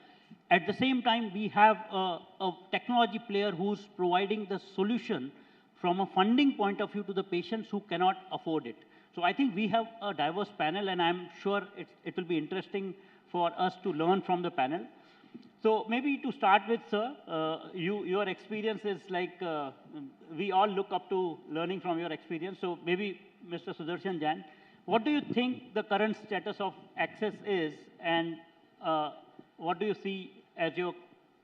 At the same time, we have a technology player who's providing the solution from a funding point of view to the patients who cannot afford it. So I think we have a diverse panel, and I'm sure it will be interesting for us to learn from the panel. So maybe to start with, sir, your experience is like, we all look up to learning from your experience. So maybe Mr. Sudarshan Jain, what do you think the current status of access is, and what do you see as your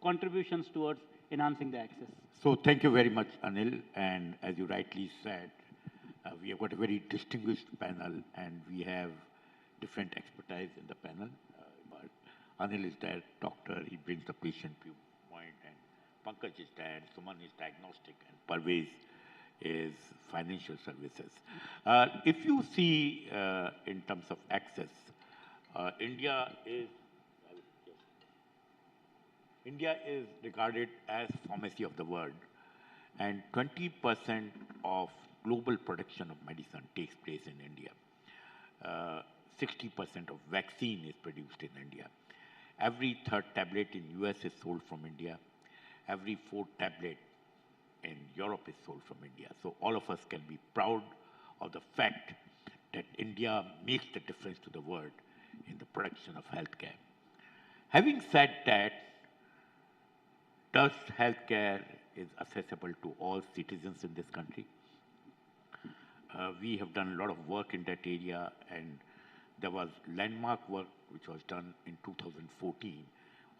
contributions towards enhancing the access? So thank you very much, Anil. And as you rightly said, we have got a very distinguished panel, and we have different expertise in the panel. Anil is there, doctor, he brings the patient viewpoint, and Pankaj is there, Suman is diagnostic, and Parvez is financial services. If you see in terms of access, India is regarded as pharmacy of the world, and 20% of global production of medicine takes place in India. 60% of vaccine is produced in India. Every third tablet in US is sold from India. Every fourth tablet in Europe is sold from India. So all of us can be proud of the fact that India makes the difference to the world in the production of healthcare. Having said that, does healthcare is accessible to all citizens in this country? We have done a lot of work in that area, and there was landmark work which was done in 2014.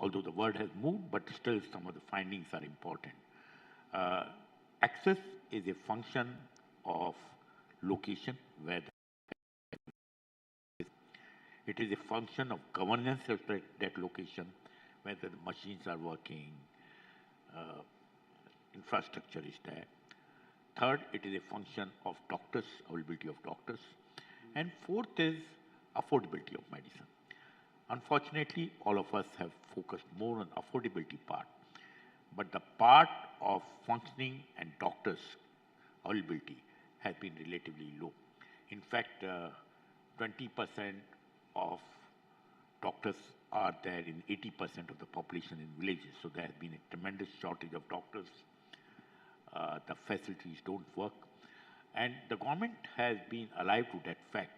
Although the world has moved, but still some of the findings are important. Access is a function of location, where it is a function of governance of that location, whether the machines are working, infrastructure is there. Third, it is a function of doctors, availability of doctors. And fourth is affordability of medicine. Unfortunately, all of us have focused more on affordability part, but the part of functioning and doctors' availability has been relatively low. In fact, 20% of doctors are there in 80% of the population in villages. So there has been a tremendous shortage of doctors. The facilities don't work. And the government has been alive to that fact.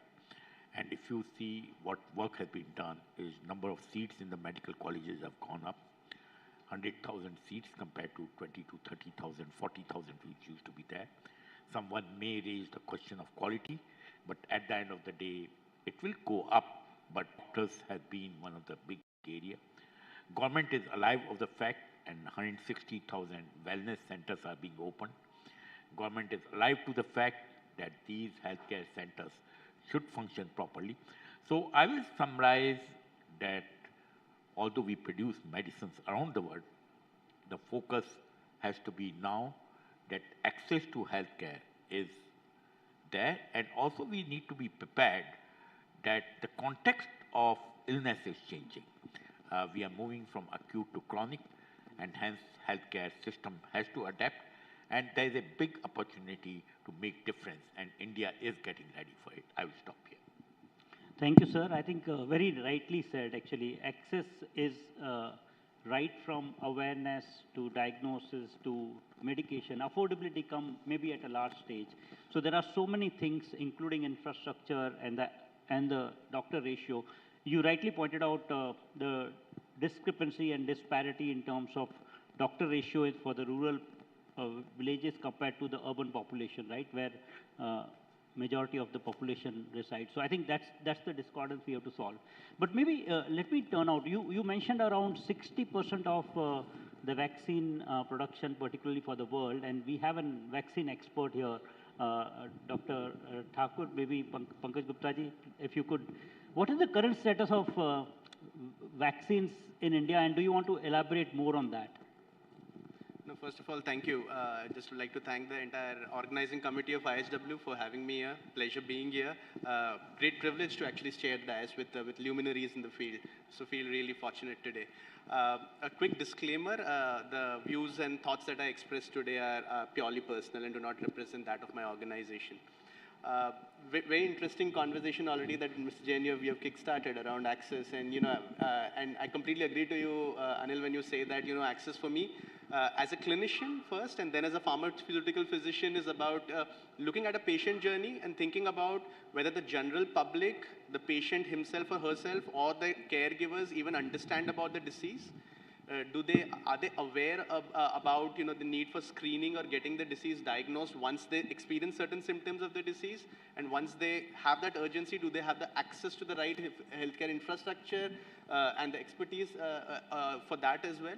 And if you see what work has been done, is number of seats in the medical colleges have gone up. 100,000 seats compared to 20 to 30,000, 40,000 which used to be there. Someone may raise the question of quality, but at the end of the day, it will go up. But doctors has been one of the big area. Government is alive of the fact, and 160,000 wellness centers are being opened. Government is alive to the fact that these healthcare centers should function properly. So I will summarize that although we produce medicines around the world, the focus has to be now that access to healthcare is there, and also we need to be prepared that the context of illness is changing. We are moving from acute to chronic, and hence healthcare system has to adapt, and there is a big opportunity to make difference, and India is getting ready for it. I will stop here. Thank you, sir. I think very rightly said, actually. Access is right from awareness to diagnosis to medication. Affordability come maybe at a large stage. So there are so many things, including infrastructure and the doctor ratio. You rightly pointed out the discrepancy and disparity in terms of doctor ratio is for the rural villages compared to the urban population, right, where majority of the population resides. So I think that's the discordance we have to solve. But maybe let me turn out. You mentioned around 60% of the vaccine production, particularly for the world, and we have a vaccine expert here, Dr. Thakur, maybe Pankaj Gupta ji, if you could. What is the current status of vaccines in India, and do you want to elaborate more on that? No, first of all, thank you. Just would like to thank the entire organizing committee of IHW for having me here. Pleasure being here. Great privilege to actually share dais with luminaries in the field. So feel really fortunate today. A quick disclaimer, the views and thoughts that I expressed today are purely personal and do not represent that of my organization. Very interesting conversation already that Mr. Jain, we have kick-started around access, and and I completely agree to you, Anil, when you say that access for me as a clinician first, and then as a pharmaceutical physician, is about looking at a patient journey and thinking about whether the general public, the patient himself or herself, or the caregivers even understand about the disease. Are they aware of, about the need for screening or getting the disease diagnosed once they experience certain symptoms of the disease, and once they have that urgency, do they have the access to the right healthcare infrastructure and the expertise for that as well?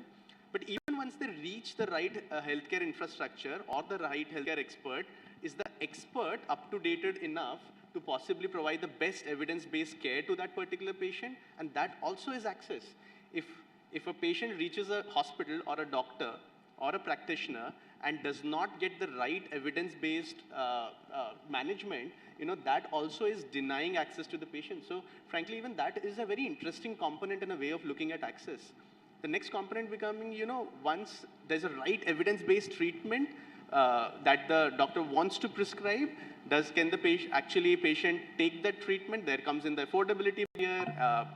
But even once they reach the right healthcare infrastructure or the right healthcare expert, is the expert up to date enough to possibly provide the best evidence-based care to that particular patient? And that also is access. If a patient reaches a hospital or a doctor or a practitioner and does not get the right evidence-based management, that also is denying access to the patient. So frankly, even that is a very interesting component and a way of looking at access. The next component becoming, once there's a right evidence-based treatment that the doctor wants to prescribe, can the patient take that treatment? There comes in the affordability here,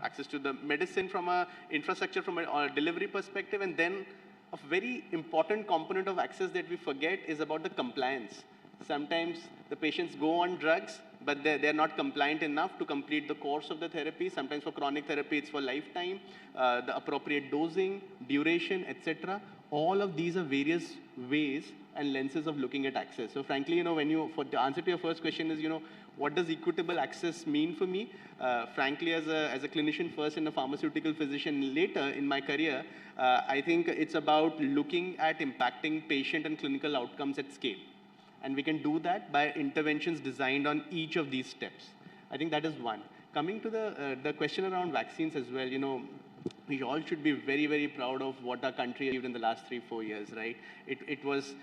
access to the medicine from a infrastructure, from a delivery perspective, and then a very important component of access that we forget is about the compliance. Sometimes the patients go on drugs, but they're not compliant enough to complete the course of the therapy. Sometimes for chronic therapy, it's for lifetime, the appropriate dosing, duration, etc. All of these are various ways and lenses of looking at access. So frankly, for the answer to your first question is, what does equitable access mean for me? Frankly, as a clinician first and a pharmaceutical physician later in my career, I think it's about looking at impacting patient and clinical outcomes at scale. And we can do that by interventions designed on each of these steps. I think that is one. Coming to the question around vaccines as well, we all should be very, very proud of what our country achieved in the last 3-4 years, right? It was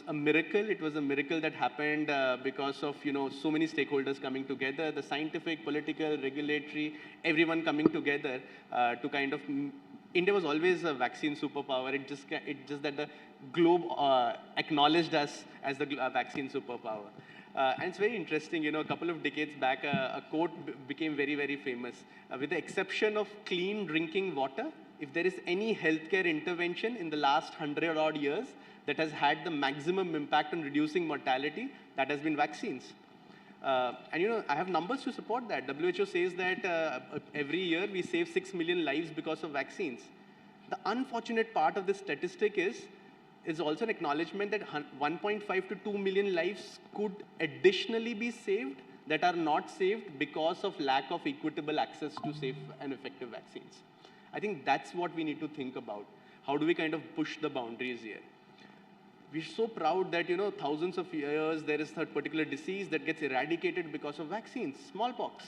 a miracle. It was a miracle that happened because of, so many stakeholders coming together, the scientific, political, regulatory, everyone coming together to kind of... India was always a vaccine superpower. It just that the globe acknowledged us as the vaccine superpower. And it's very interesting, a couple of decades back, a quote became very, very famous. With the exception of clean drinking water, if there is any healthcare intervention in the last 100 odd years that has had the maximum impact on reducing mortality, that has been vaccines. And I have numbers to support that. WHO says that every year we save 6 million lives because of vaccines. The unfortunate part of this statistic is also an acknowledgement that 1.5 to 2 million lives could additionally be saved that are not saved because of lack of equitable access to safe and effective vaccines. I think that's what we need to think about. How do we kind of push the boundaries here? We're so proud that, thousands of years there is a particular disease that gets eradicated because of vaccines, smallpox.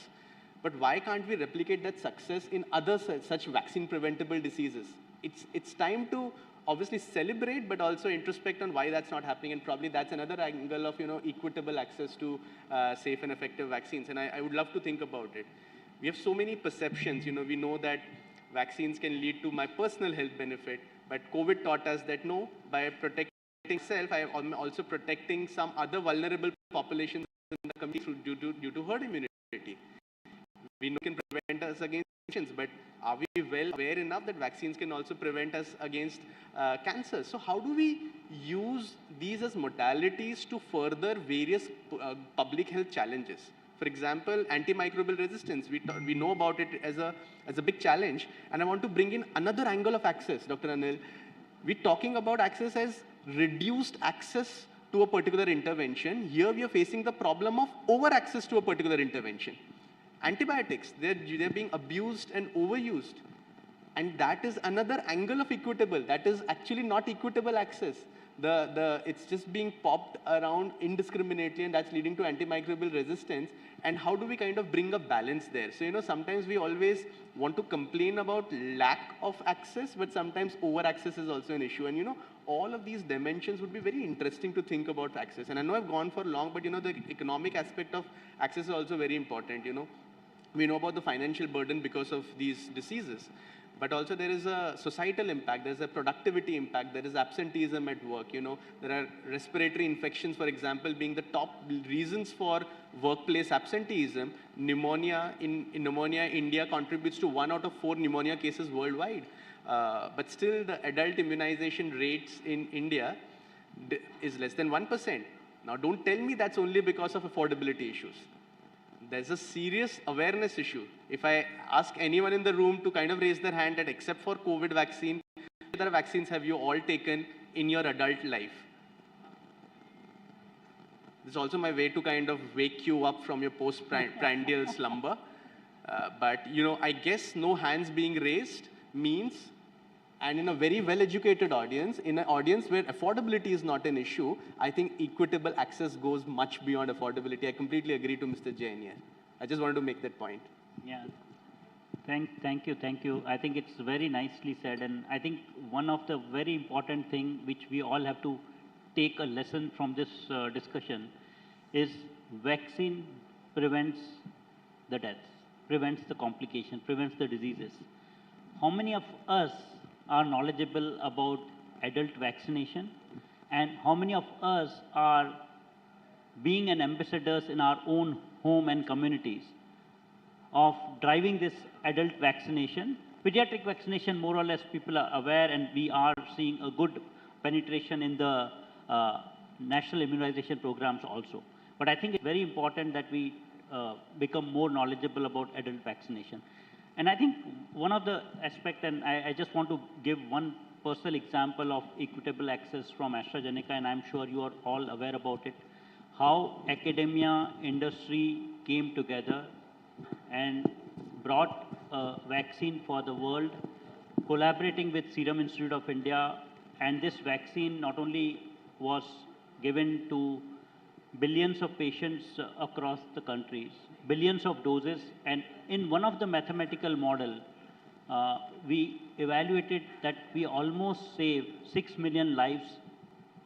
But why can't we replicate that success in other such vaccine-preventable diseases? It's time to obviously celebrate, but also introspect on why that's not happening. And probably that's another angle of, equitable access to safe and effective vaccines. And I would love to think about it. We have so many perceptions. We know that vaccines can lead to my personal health benefit, but COVID taught us that no, by protecting myself, I am also protecting some other vulnerable populations in the community due to herd immunity. We know it can prevent us against infections, but are we well aware enough that vaccines can also prevent us against cancer? So how do we use these as modalities to further various public health challenges? For example, antimicrobial resistance, we know about it as a big challenge, and I want to bring in another angle of access, Dr. Anil. We're talking about access as reduced access to a particular intervention. Here we are facing the problem of over access to a particular intervention. Antibiotics, they're being abused and overused. And that is another angle of equitable. That is actually not equitable access. It's just being popped around indiscriminately, and that's leading to antimicrobial resistance. And how do we kind of bring a balance there? So, sometimes we always want to complain about lack of access, but sometimes over access is also an issue. And, all of these dimensions would be very interesting to think about access. And I know I've gone for long, but, the economic aspect of access is also very important. We know about the financial burden because of these diseases. But also there is a societal impact, there's a productivity impact, there is absenteeism at work, there are respiratory infections, for example, being the top reasons for workplace absenteeism. Pneumonia, in pneumonia, India contributes to 1 out of 4 pneumonia cases worldwide. But still the adult immunization rates in India is less than 1%. Now don't tell me that's only because of affordability issues. There's a serious awareness issue. If I ask anyone in the room to kind of raise their hand that except for COVID vaccine, what other vaccines have you all taken in your adult life? This is also my way to kind of wake you up from your postprandial slumber. But, I guess no hands being raised means, and in a very well-educated audience, in an audience where affordability is not an issue, I think equitable access goes much beyond affordability. I completely agree to Mr. Jain here. I just wanted to make that point. Yeah. Thank you. I think it's very nicely said. And I think one of the very important thing which we all have to take a lesson from this discussion is vaccine prevents the deaths, prevents the complication, prevents the diseases. How many of us are knowledgeable about adult vaccination, and how many of us are being an ambassadors in our own home and communities of driving this adult vaccination? Pediatric vaccination, more or less, people are aware, and we are seeing a good penetration in the national immunization programs also. But I think it's very important that we become more knowledgeable about adult vaccination. And I think one of the aspects, and I just want to give one personal example of equitable access from AstraZeneca, and I'm sure you are all aware about it, how academia, industry came together and brought a vaccine for the world, collaborating with Serum Institute of India. And this vaccine not only was given to billions of patients across the countries, billions of doses, and in one of the mathematical model, we evaluated that we almost saved 6 million lives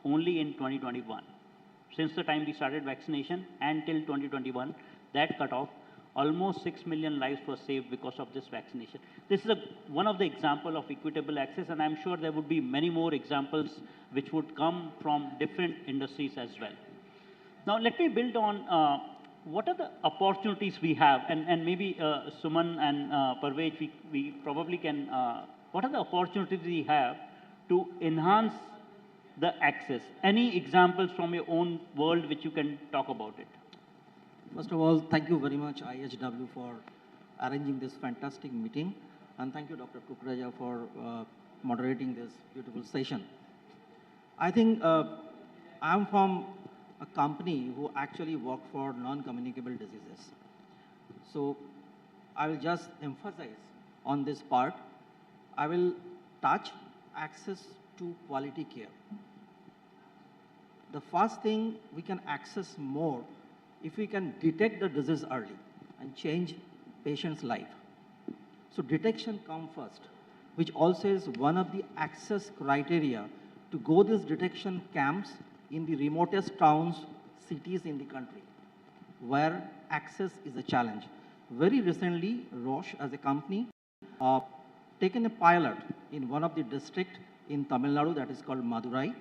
only in 2021. Since the time we started vaccination until 2021, that cutoff, almost 6 million lives were saved because of this vaccination. This is one of the examples of equitable access, and I'm sure there would be many more examples which would come from different industries as well. Now, let me build on what are the opportunities we have, and maybe Suman and Parvez, we probably can, what are the opportunities we have to enhance the access? Any examples from your own world which you can talk about it? First of all, thank you very much, IHW, for arranging this fantastic meeting. And thank you, Dr. Kukreja, for moderating this beautiful session. I think I'm from a company who actually work for non-communicable diseases. So I will just emphasize on this part. I will touch access to quality care. The first thing, we can access more if we can detect the disease early and change patient's life. So detection comes first, which also is one of the access criteria to go these detection camps in the remotest towns, cities in the country, where access is a challenge. Very recently, Roche as a company taken a pilot in one of the districts in Tamil Nadu that is called Madurai,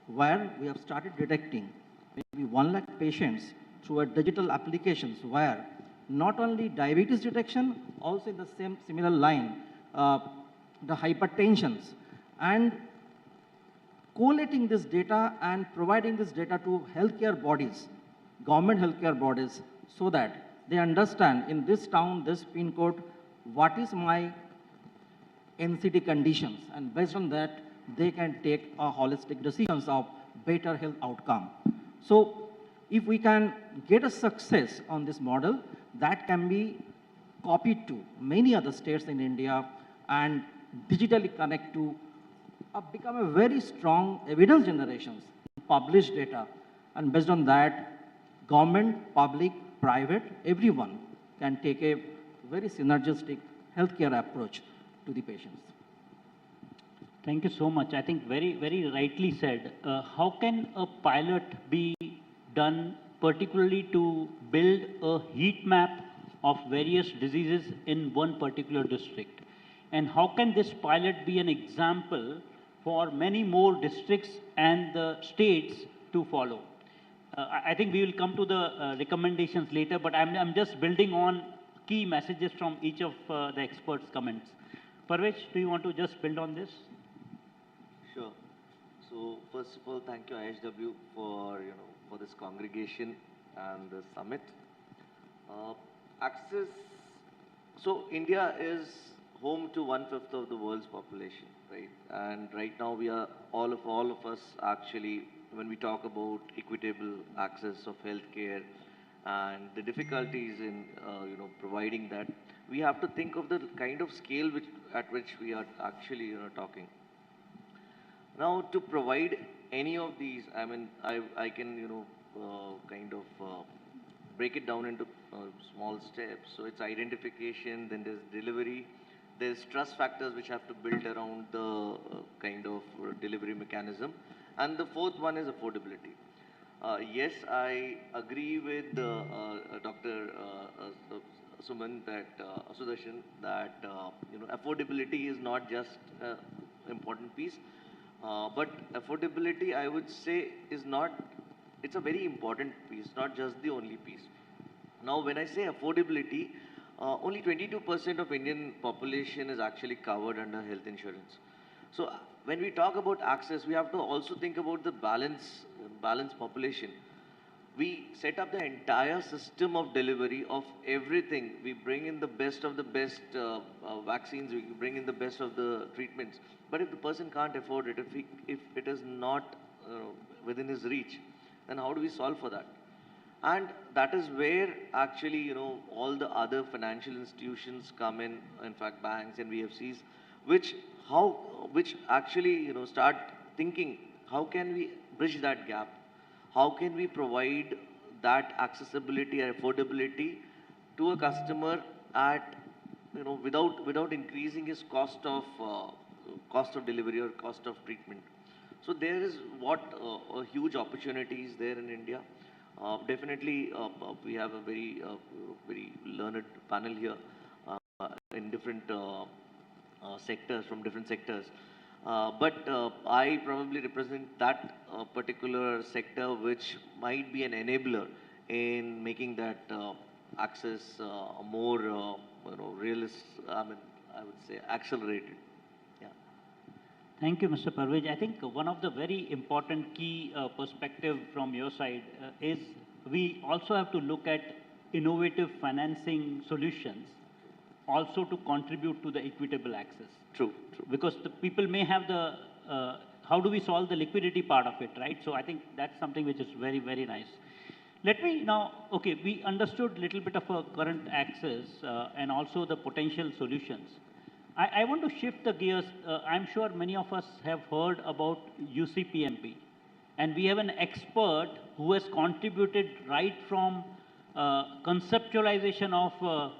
where we have started detecting maybe 1 lakh patients through a digital applications where not only diabetes detection, also in the same similar line, the hypertensions, and collating this data and providing this data to healthcare bodies, government healthcare bodies, so that they understand in this town, this pin code, what is my NCD conditions, and based on that, they can take a holistic decisions of better health outcome. So if we can get a success on this model, that can be copied to many other states in India and digitally connect to become a very strong evidence generations, published data, and based on that, government, public, private, everyone can take a very synergistic healthcare approach to the patients. Thank you so much. I think very, very rightly said. How can a pilot be done particularly to build a heat map of various diseases in one particular district? And how can this pilot be an example for many more districts and the states to follow? I think we will come to the recommendations later, but I'm just building on key messages from each of the experts' comments. Parvez, do you want to just build on this? Sure. So first of all, thank you IHW for for this congregation and the summit. Access. So India is home to 1/5 of the world's population, right? And right now we are all of us actually, when we talk about equitable access of healthcare and the difficulties in providing that, we have to think of the kind of scale at which we are actually talking. Now, to provide any of these, I mean, I can kind of break it down into small steps. So it's identification, then there's delivery, there's trust factors which have to build around the kind of delivery mechanism, and the fourth one is affordability. Yes, I agree with Dr. Suman that Sudarshan that affordability is not just an important piece, but affordability, I would say, is not. It's a very important piece, not just the only piece. Now, when I say affordability, only 22% of Indian population is actually covered under health insurance. So when we talk about access, we have to also think about the balanced population. We set up the entire system of delivery of everything. We bring in the best of the best vaccines, we bring in the best of the treatments. But if the person can't afford it, if it is not within his reach, then how do we solve for that? And that is where actually, all the other financial institutions come in fact, banks and VFCs, which actually, start thinking, how can we bridge that gap? How can we provide that accessibility and affordability to a customer at, without increasing his cost of delivery or cost of treatment? So there is a huge opportunity is there in India. Definitely, we have a very learned panel here in different sectors, from different sectors. But I probably represent that particular sector which might be an enabler in making that access more, realist, I would say accelerated. Yeah. Thank you, Mr. Parvez. I think one of the very important key perspective from your side is we also have to look at innovative financing solutions also to contribute to the equitable access. True. Because the people may have the, how do we solve the liquidity part of it, right? So I think that's something which is very, very nice. Let me now, okay, we understood a little bit of a current access and also the potential solutions. I want to shift the gears. I'm sure many of us have heard about UCPMP. And we have an expert who has contributed right from conceptualization of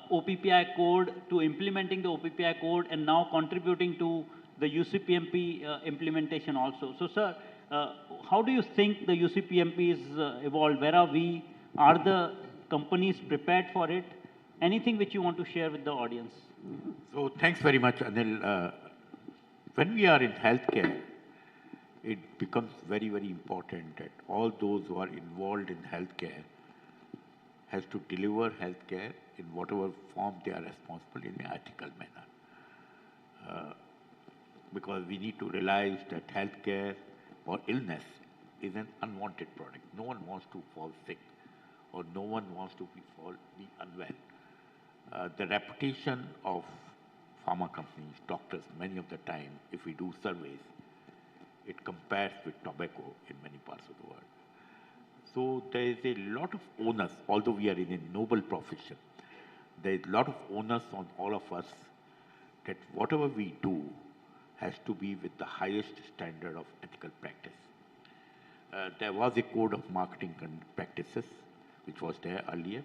OPPI code to implementing the OPPI code and now contributing to the UCPMP implementation also. So, sir, how do you think the UCPMP is evolved? Where are we? Are the companies prepared for it? Anything which you want to share with the audience? So thanks very much, Anil. When we are in healthcare, it becomes very, very important that all those who are involved in healthcare has to deliver healthcare in whatever form they are responsible in an ethical manner. Because we need to realize that healthcare or illness is an unwanted product. No one wants to fall sick or no one wants to be unwell. The reputation of pharma companies, doctors, many of the time, if we do surveys, it compares with tobacco in many parts of the world. So there is a lot of onus, although we are in a noble profession, there is a lot of onus on all of us that whatever we do has to be with the highest standard of ethical practice. There was a code of marketing practices which was there earlier.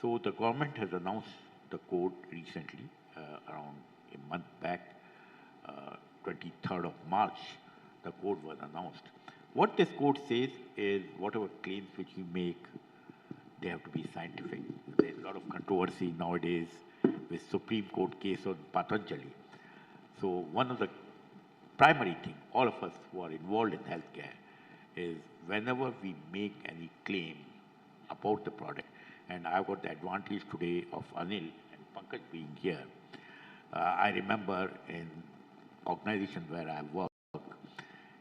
So the government has announced the code recently, around a month back, 23rd of March, the code was announced. What this code says is whatever claims which you make, they have to be scientific. There's a lot of controversy nowadays with Supreme Court case on Patanjali. So one of the primary things, all of us who are involved in healthcare, is whenever we make any claim about the product, and I've got the advantage today of Anil and Pankaj being here. I remember in organization where I work,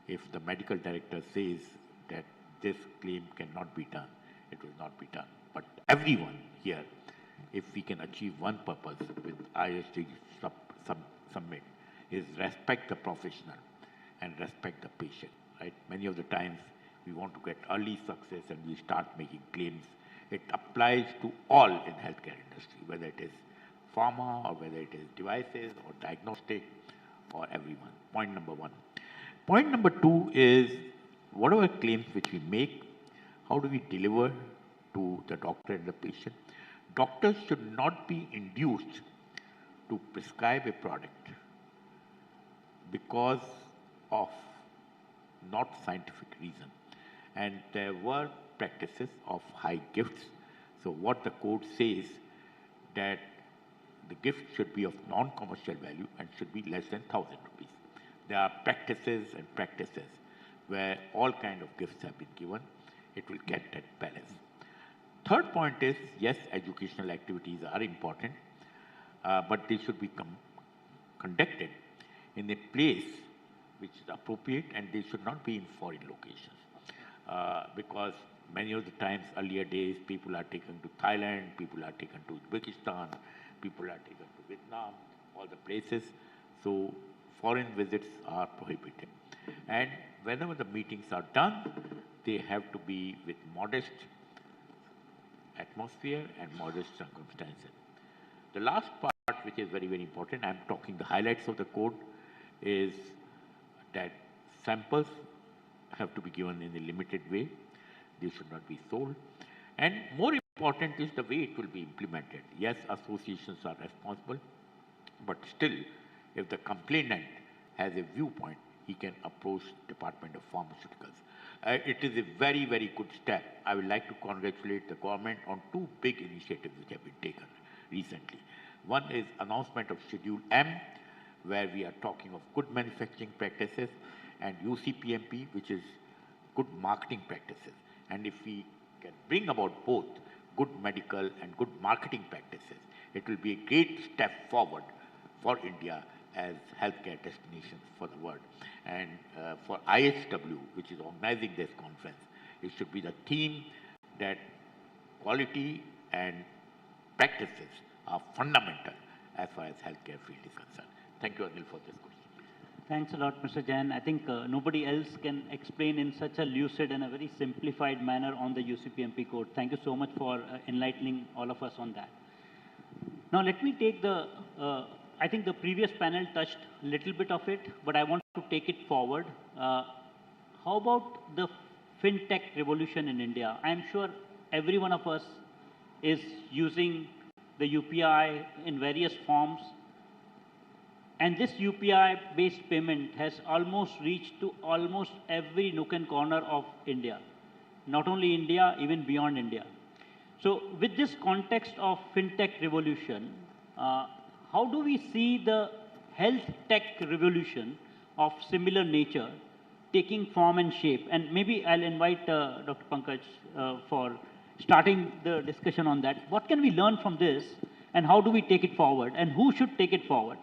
if the medical director says that this claim cannot be done, it will not be done. But everyone here, if we can achieve one purpose with IHW Summit, is respect the professional and respect the patient, right? Many of the times we want to get early success and we start making claims. It applies to all in healthcare industry, whether it is pharma or whether it is devices or diagnostic or everyone. Point number one. Point number two is whatever claims which we make, how do we deliver to the doctor and the patient? Doctors should not be induced to prescribe a product because of not scientific reason. And there were practices of high gifts. So what the code says that the gift should be of non-commercial value and should be less than 1,000 rupees. There are practices and practices where all kind of gifts have been given. It will get that balance. Third point is, yes, educational activities are important, but they should be conducted in a place which is appropriate and they should not be in foreign locations. Because many of the times, earlier days, people are taken to Thailand, people are taken to Uzbekistan, people are taken to Vietnam, all the places. So foreign visits are prohibited. And whenever the meetings are done, they have to be with modest atmosphere and modest circumstances. The last part, which is very, very important, I'm talking the highlights of the code, is that samples have to be given in a limited way. They should not be sold. And more important is the way it will be implemented. Yes, associations are responsible, but still, if the complainant has a viewpoint, he can approach Department of Pharmaceuticals. It is a very, very good step. I would like to congratulate the government on two big initiatives which have been taken recently. One is announcement of Schedule M, where we are talking of good manufacturing practices, and UCPMP, which is good marketing practices. And if we can bring about both good medical and good marketing practices, it will be a great step forward for India as healthcare destinations for the world. And for IHW, which is organizing this conference, it should be the theme that quality and practices are fundamental as far as healthcare field is concerned. Thank you, Anil, for this question. Thanks a lot, Mr. Jain. I think nobody else can explain in such a lucid and a very simplified manner on the UCPMP code. Thank you so much for enlightening all of us on that. Now, let me take the, I think the previous panel touched a little bit of it, but I want to take it forward. How about the fintech revolution in India? I'm sure every one of us is using the UPI in various forms. And this UPI-based payment has almost reached to almost every nook and corner of India. Not only India, even beyond India. So with this context of fintech revolution, how do we see the health tech revolution of similar nature taking form and shape? And maybe I'll invite Dr. Pankaj for starting the discussion on that. What can we learn from this, and how do we take it forward, and who should take it forward?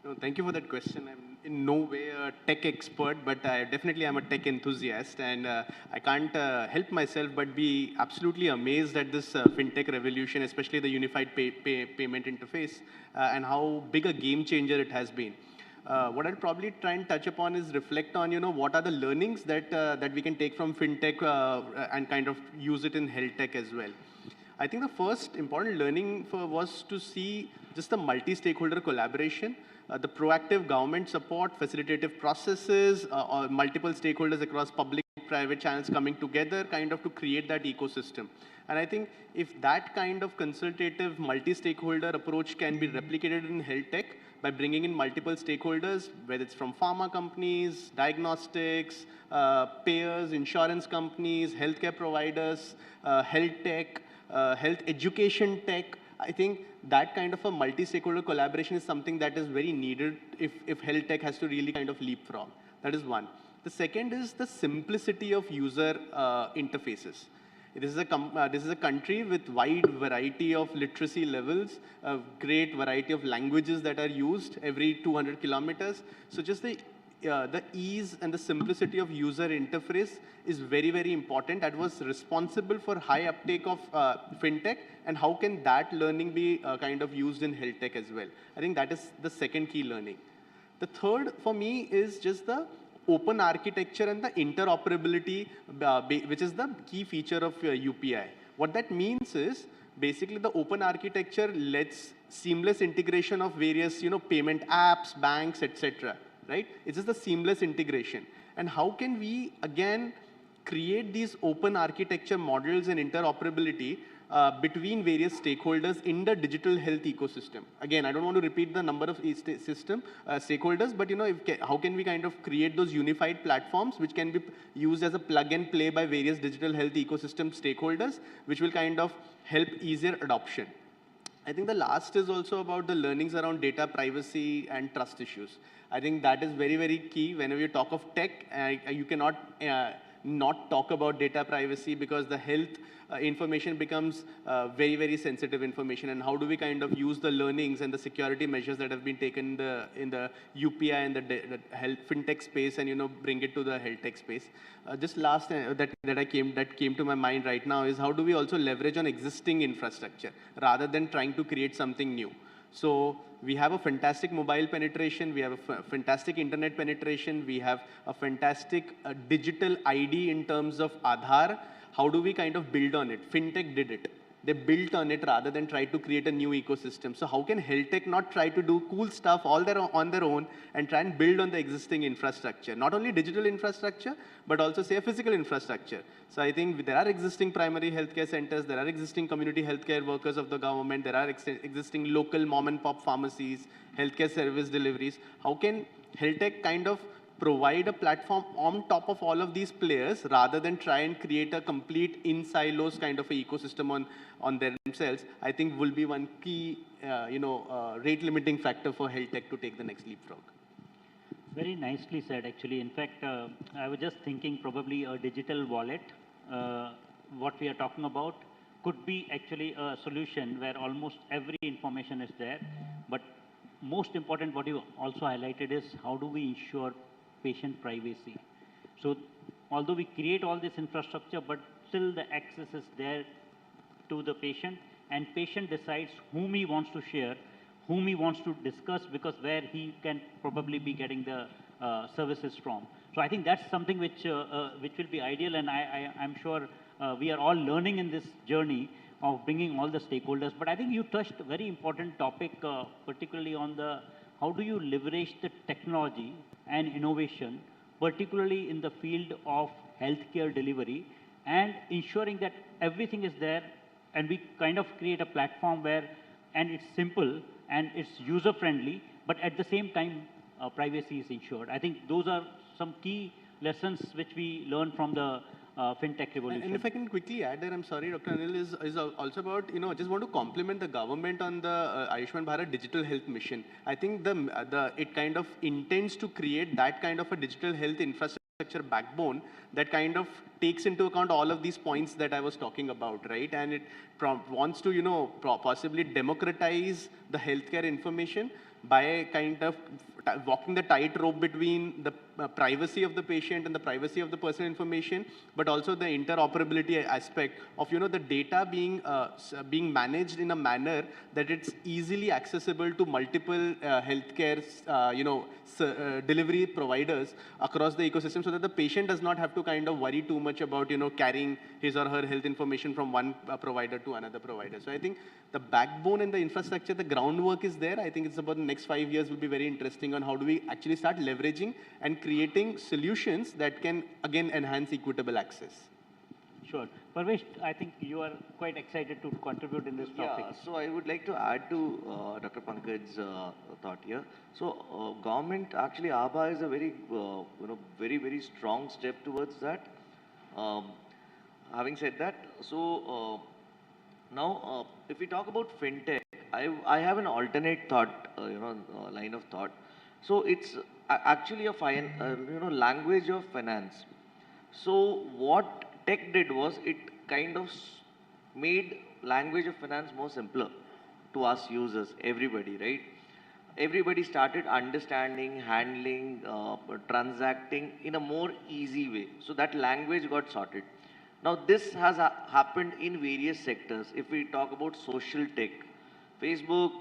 No, thank you for that question. I'm in no way a tech expert, but I definitely am a tech enthusiast, and I can't help myself but be absolutely amazed at this fintech revolution, especially the unified payment interface, and how big a game changer it has been. What I'll probably try and touch upon is reflect on, what are the learnings that that we can take from fintech and kind of use it in health tech as well. I think the first important learning was to see just the multi-stakeholder collaboration, the proactive government support, facilitative processes, or multiple stakeholders across public, private channels coming together kind of to create that ecosystem. And I think if that kind of consultative multi-stakeholder approach can be replicated in health tech by bringing in multiple stakeholders, whether it's from pharma companies, diagnostics, payers, insurance companies, healthcare providers, health tech, health education tech, I think that kind of a multi-stakeholder collaboration is something that is very needed if health tech has to really kind of leapfrog. That is one. The second is the simplicity of user interfaces. This is a country with wide variety of literacy levels, a great variety of languages that are used every 200 kilometers. So just the ease and the simplicity of user interface is very, very important. That was responsible for high uptake of fintech, and how can that learning be kind of used in health tech as well? I think that is the second key learning. The third for me is just the open architecture and the interoperability, which is the key feature of UPI. What that means is basically the open architecture lets seamless integration of various payment apps, banks, etc. Right? It's just the seamless integration. And how can we again create these open architecture models and interoperability between various stakeholders in the digital health ecosystem? Again, I don't want to repeat the number of stakeholders, but how can we kind of create those unified platforms which can be used as a plug and play by various digital health ecosystem stakeholders, which will kind of help easier adoption. I think the last is also about the learnings around data privacy and trust issues. I think that is very, very key. Whenever you talk of tech, you cannot not talk about data privacy, because the health information becomes very, very sensitive information. And how do we kind of use the learnings and the security measures that have been taken in the UPI and the health fintech space, and bring it to the health tech space. Just last that came to my mind right now is how do we also leverage on existing infrastructure rather than trying to create something new. So we have a fantastic mobile penetration, we have a fantastic internet penetration, we have a fantastic digital ID in terms of Aadhaar. How do we kind of build on it? Fintech did it. They built on it rather than try to create a new ecosystem. So how can health tech not try to do cool stuff on their own and try and build on the existing infrastructure? Not only digital infrastructure, but also say a physical infrastructure. So I think there are existing primary healthcare centers, there are existing community healthcare workers of the government, there are existing local mom and pop pharmacies, healthcare service deliveries. How can health tech kind of provide a platform on top of all of these players rather than try and create a complete in silos kind of a ecosystem on themselves, I think will be one key, rate limiting factor for health tech to take the next leapfrog. Very nicely said, actually. In fact, I was just thinking probably a digital wallet, what we are talking about, could be actually a solution where almost every information is there. But most important, what you also highlighted is how do we ensure patient privacy? So although we create all this infrastructure, but still the access is there to the patient, and patient decides whom he wants to share, whom he wants to discuss, because where he can probably be getting the services from. So I think that's something which will be ideal, and I'm sure we are all learning in this journey of bringing all the stakeholders. But I think you touched a very important topic, particularly on the how do you leverage the technology and innovation, particularly in the field of healthcare delivery, and ensuring that everything is there, and we kind of create a platform where, and it's simple and it's user friendly, but at the same time, privacy is ensured. I think those are some key lessons which we learn from the fintech revolution. And if I can quickly add there, I'm sorry, Dr. Anil, is also about, just want to compliment the government on the Ayushman Bharat digital health mission. I think it kind of intends to create that kind of a digital health infrastructure backbone that kind of takes into account all of these points that I was talking about, right? And it wants to, possibly democratize the healthcare information by kind of walking the tightrope between the privacy of the patient and the privacy of the personal information, but also the interoperability aspect of, the data being managed in a manner that it's easily accessible to multiple healthcare, delivery providers across the ecosystem, so that the patient does not have to kind of worry too much about, carrying his or her health information from one provider to another provider. So I think the backbone and the infrastructure, the groundwork is there. I think it's about the next 5 years will be very interesting on how do we actually start leveraging and creating solutions that can, again, enhance equitable access. Sure. Parvesh, I think you are quite excited to contribute in this topic. Yeah, so I would like to add to Dr. Pankaj's thought here. So government, actually ABHA is a very, very, very strong step towards that. Having said that, so now if we talk about fintech, I have an alternate thought, line of thought. So it's actually a language of finance. So what tech did was it kind of made language of finance more simpler to us users, everybody, right? Everybody started understanding, handling, transacting in a more easy way. So that language got sorted. Now this has happened in various sectors. If we talk about social tech, Facebook,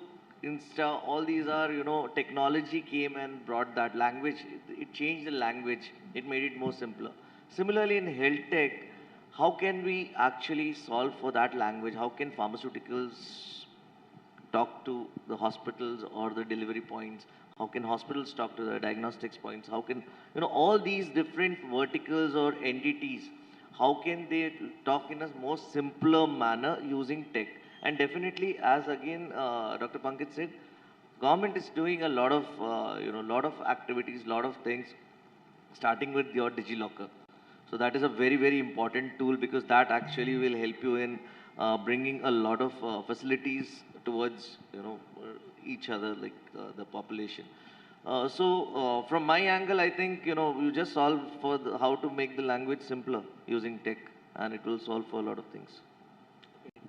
Insta, all these are, technology came and brought that language. It changed the language. It made it more simpler. Similarly, in health tech, how can we actually solve for that language? How can pharmaceuticals talk to the hospitals or the delivery points? How can hospitals talk to the diagnostics points? How can, all these different verticals or entities, how can they talk in a more simpler manner using tech? And definitely, as again Dr. Pankaj said, government is doing a lot of, lot of activities, lot of things, starting with your DigiLocker. So that is a very, very important tool, because that actually will help you in bringing a lot of facilities towards, each other, like the population. So from my angle, I think, you just solve for how to make the language simpler using tech, and it will solve for a lot of things.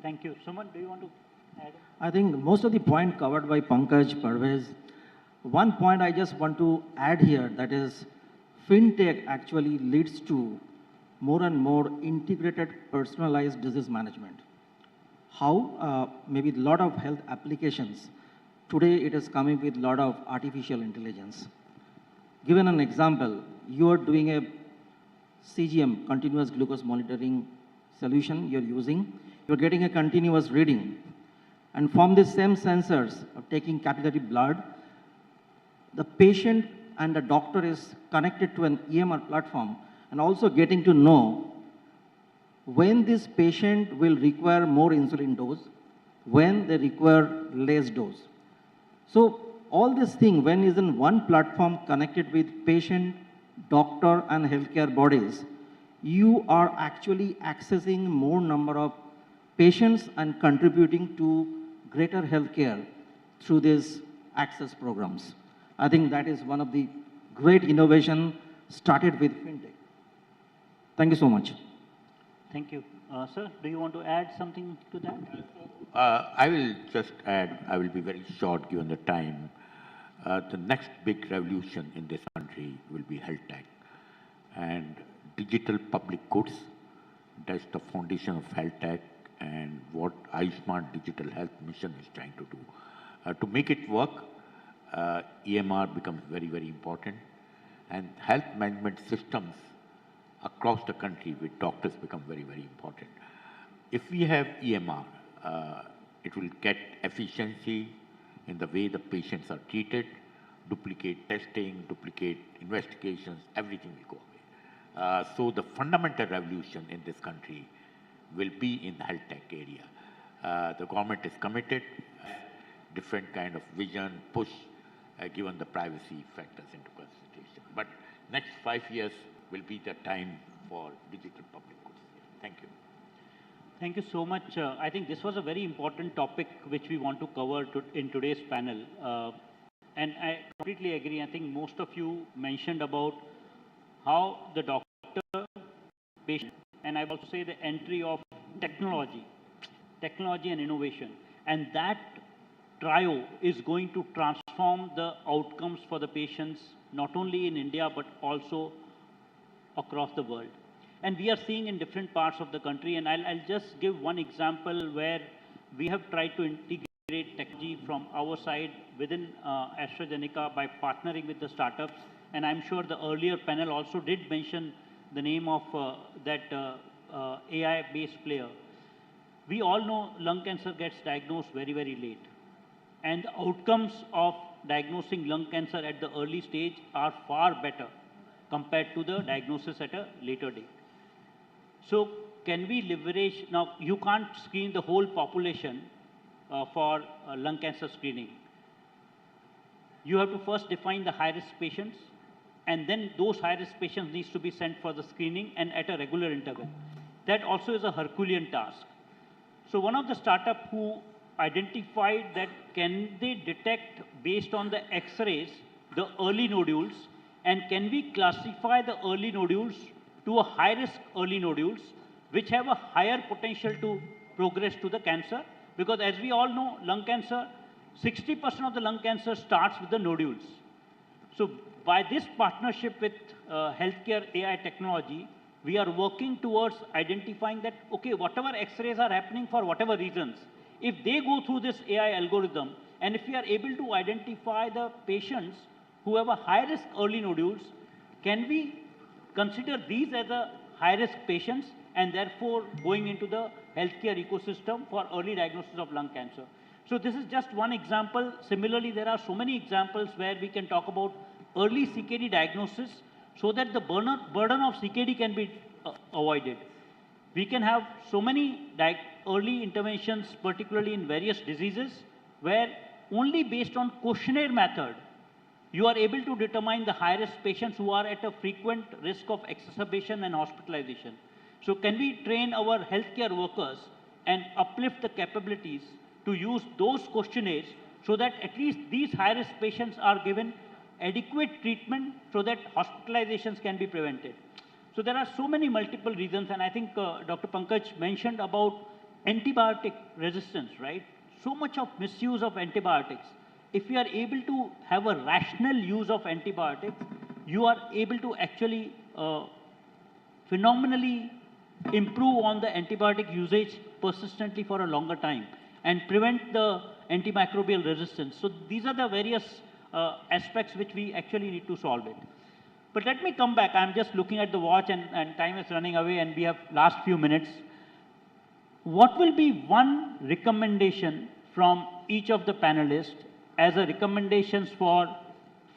Thank you. Suman, do you want to add? I think most of the point covered by Pankaj, Parvez. One point I just want to add here, that is, fintech actually leads to more and more integrated, personalized disease management. How? Maybe a lot of health applications. Today it is coming with a lot of artificial intelligence. Given an example, you are doing a CGM, continuous glucose monitoring solution you're using. You're getting a continuous reading. And from the same sensors of taking capillary blood, the patient and the doctor is connected to an EMR platform and also getting to know when this patient will require more insulin dose, when they require less dose. So all this thing, when is in one platform connected with patient doctor and healthcare bodies, you are actually accessing more number of patients and contributing to greater healthcare through these access programs. I think that is one of the great innovation started with fintech. Thank you so much. Thank you. Sir, do you want to add something to that? I will just add, I will be very short given the time. The next big revolution in this country will be health tech and digital public goods. That's the foundation of health tech and what iSmart Digital Health Mission is trying to do. To make it work, EMR becomes very, very important, and health management systems across the country with doctors become very, very important. If we have EMR, it will get efficiency in the way the patients are treated, duplicate testing, duplicate investigations, everything will go away. So the fundamental revolution in this country will be in the health tech area. The government is committed, different kind of vision, push, given the privacy factors into consideration. But next 5 years will be the time for digital public goods. Thank you. Thank you so much. I think this was a very important topic which we want to cover in today's panel. And I completely agree. I think most of you mentioned about how the doctor, patient, and I will also say the entry of technology and innovation. And that trio is going to transform the outcomes for the patients, not only in India, but also across the world. And we are seeing in different parts of the country, and I'll just give one example where we have tried to integrate technology from our side within AstraZeneca by partnering with the startups. And I'm sure the earlier panel also did mention the name of that AI-based player. We all know lung cancer gets diagnosed very, very late. And the outcomes of diagnosing lung cancer at the early stage are far better compared to the diagnosis at a later date. So can we leverage, now you can't screen the whole population for lung cancer screening. You have to first define the high-risk patients, and then those high-risk patients needs to be sent for the screening and at a regular interval. That also is a Herculean task. So one of the startup who identified that can they detect based on the X-rays the early nodules, and can we classify the early nodules to a high-risk early nodules which have a higher potential to progress to the cancer, because as we all know, lung cancer, 60% of the lung cancer starts with the nodules. So by this partnership with healthcare AI technology, we are working towards identifying that, okay, whatever X-rays are happening for whatever reasons, if they go through this AI algorithm, and if we are able to identify the patients who have a high-risk early nodules, can we consider these as a high-risk patients and therefore going into the healthcare ecosystem for early diagnosis of lung cancer? So this is just one example. Similarly, there are so many examples where we can talk about early CKD diagnosis so that the burden of CKD can be avoided. We can have so many early interventions, particularly in various diseases, where only based on questionnaire method, you are able to determine the high-risk patients who are at a frequent risk of exacerbation and hospitalization. So can we train our healthcare workers and uplift the capabilities to use those questionnaires so that at least these high-risk patients are given adequate treatment so that hospitalizations can be prevented? So there are so many multiple reasons, and I think Dr. Pankaj mentioned about antibiotic resistance, right? So much of misuse of antibiotics. If you are able to have a rational use of antibiotics, you are able to actually phenomenally improve on the antibiotic usage persistently for a longer time and prevent the antimicrobial resistance. So these are the various aspects which we actually need to solve it. But let me come back. I'm just looking at the watch and time is running away and we have last few minutes. What will be one recommendation from each of the panelists as a recommendations for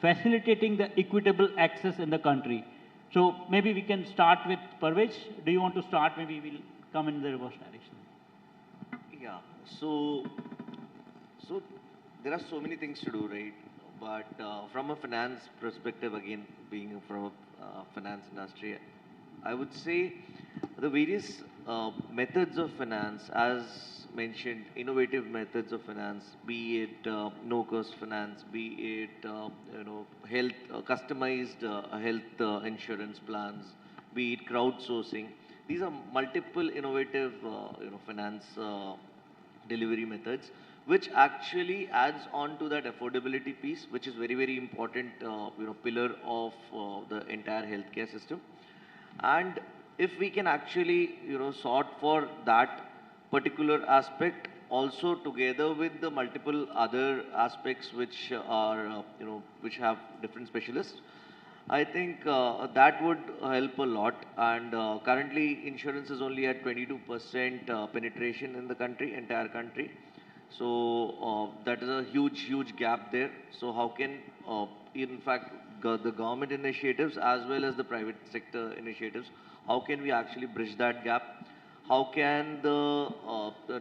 facilitating the equitable access in the country? So maybe we can start with Parvez. Do you want to start? Maybe we'll come in the reverse direction. Yeah, so there are so many things to do, right? But from a finance perspective, again, being from finance industry. I would say the various methods of finance, as mentioned, innovative methods of finance, be it no-cost finance, be it health customized health insurance plans, be it crowdsourcing. These are multiple innovative finance delivery methods, which actually adds on to that affordability piece, which is very, very important pillar of the entire healthcare system. And if we can actually sort for that particular aspect also together with the multiple other aspects which are which have different specialists, I think that would help a lot. And currently insurance is only at 22% penetration in the country, entire country. So that is a huge gap there. So how can in fact the government initiatives as well as the private sector initiatives, how can we actually bridge that gap? How can the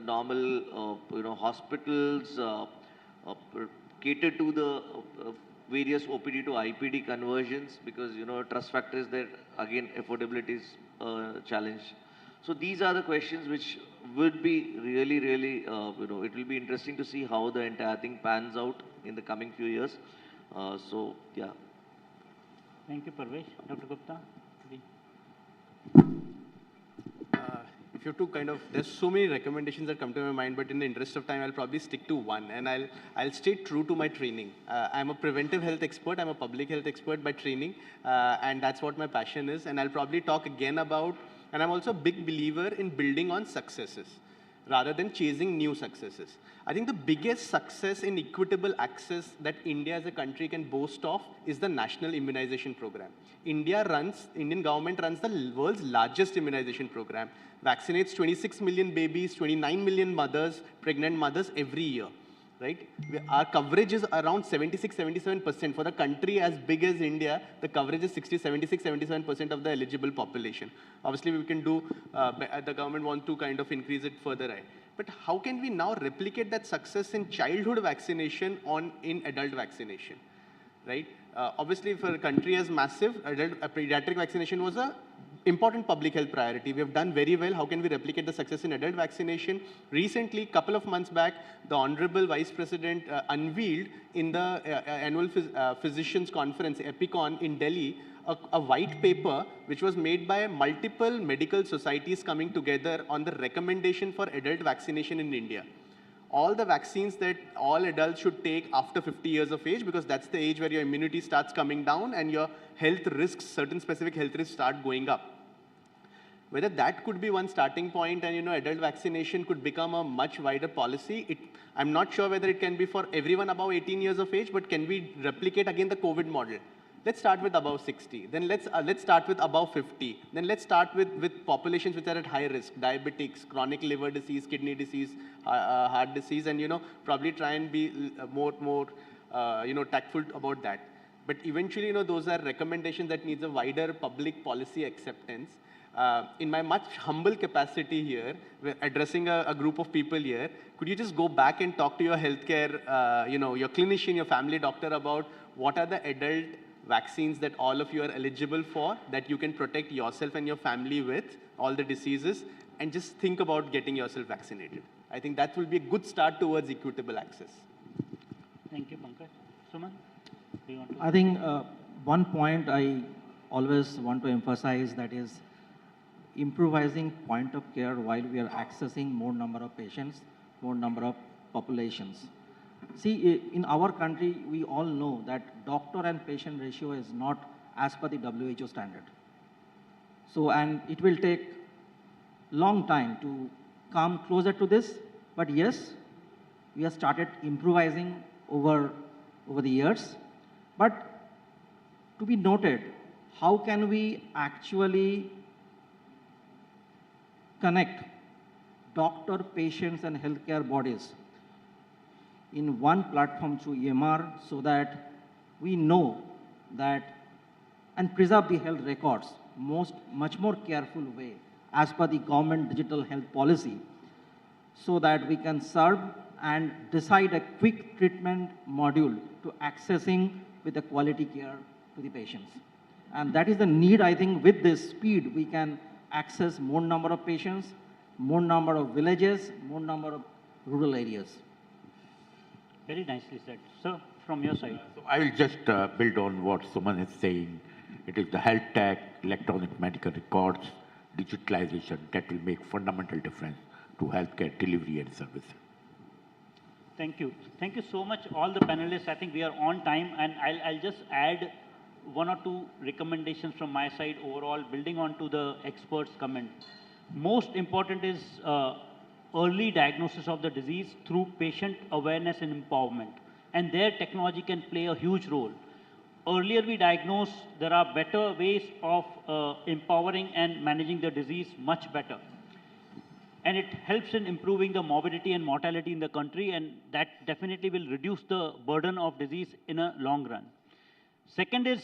normal hospitals cater to the various OPD to IPD conversions, because trust factor is there, again affordability is challenge. So these are the questions which would be really it will be interesting to see how the entire thing pans out in the coming few years. So yeah. Thank you, Parvesh. Dr. Gupta. If you have to kind of, there's so many recommendations that come to my mind, but in the interest of time, I'll probably stick to one, and I'll stay true to my training. I'm a preventive health expert, I'm a public health expert by training, and that's what my passion is. And I'll probably talk again about, and I'm also a big believer in building on successes rather than chasing new successes. I think the biggest success in equitable access that India as a country can boast of is the national immunization program. Indian government runs the world's largest immunization program, vaccinates 26 million babies, 29 million mothers, pregnant mothers every year, right? Our coverage is around 76-77%. For the country as big as India, the coverage is 76-77% of the eligible population. Obviously, we can do, the government wants to kind of increase it further, right? But how can we now replicate that success in childhood vaccination in adult vaccination, right? Obviously, for a country as massive, pediatric vaccination was a important public health priority. We have done very well. How can we replicate the success in adult vaccination? Recently, a couple of months back, the Honorable Vice President unveiled in the annual physicians conference, EPICON in Delhi, a white paper which was made by multiple medical societies coming together on the recommendation for adult vaccination in India. All the vaccines that all adults should take after 50 years of age, because that's the age where your immunity starts coming down and your health risks, certain specific health risks start going up. Whether that could be one starting point and adult vaccination could become a much wider policy. I'm not sure whether it can be for everyone above 18 years of age, but can we replicate again the COVID model? Let's start with above 60. Then let's start with above 50. Then let's start with populations which are at high risk, diabetics, chronic liver disease, kidney disease, heart disease, and probably try and be more tactful about that. But eventually, those are recommendations that needs a wider public policy acceptance. In my much humble capacity here, addressing a group of people here, could you just go back and talk to your healthcare, your clinician, your family doctor about what are the adult vaccines that all of you are eligible for, that you can protect yourself and your family with, all the diseases, and just think about getting yourself vaccinated. I think that will be a good start towards equitable access. Thank you, Pankaj. Suman, do you want to? I think one point I always want to emphasize, that is improvising point of care while we are accessing more number of patients, more number of populations. See, in our country, we all know that doctor and patient ratio is not as per the WHO standard. So, and it will take long time to come closer to this, but yes, we have started improvising over the years. But to be noted, how can we actually connect doctor, patients, and healthcare bodies in one platform through EMR, so that we know that and preserve the health records much more careful way as per the government digital health policy, so that we can serve and decide a quick treatment module to accessing with a quality care to the patients. And that is the need, I think, with this speed, we can access more number of patients, more number of villages, more number of rural areas. Very nicely said. Sir, from your side. So I will just build on what Suman is saying. It is the health tech, electronic medical records, digitalization that will make fundamental difference to healthcare delivery and services. Thank you. Thank you so much, all the panelists. I think we are on time, and I'll just add one or two recommendations from my side overall, building on to the experts' comment. Most important is early diagnosis of the disease through patient awareness and empowerment. And there technology can play a huge role. Earlier we diagnose, there are better ways of empowering and managing the disease much better. And it helps in improving the morbidity and mortality in the country, and that definitely will reduce the burden of disease in a long run. Second is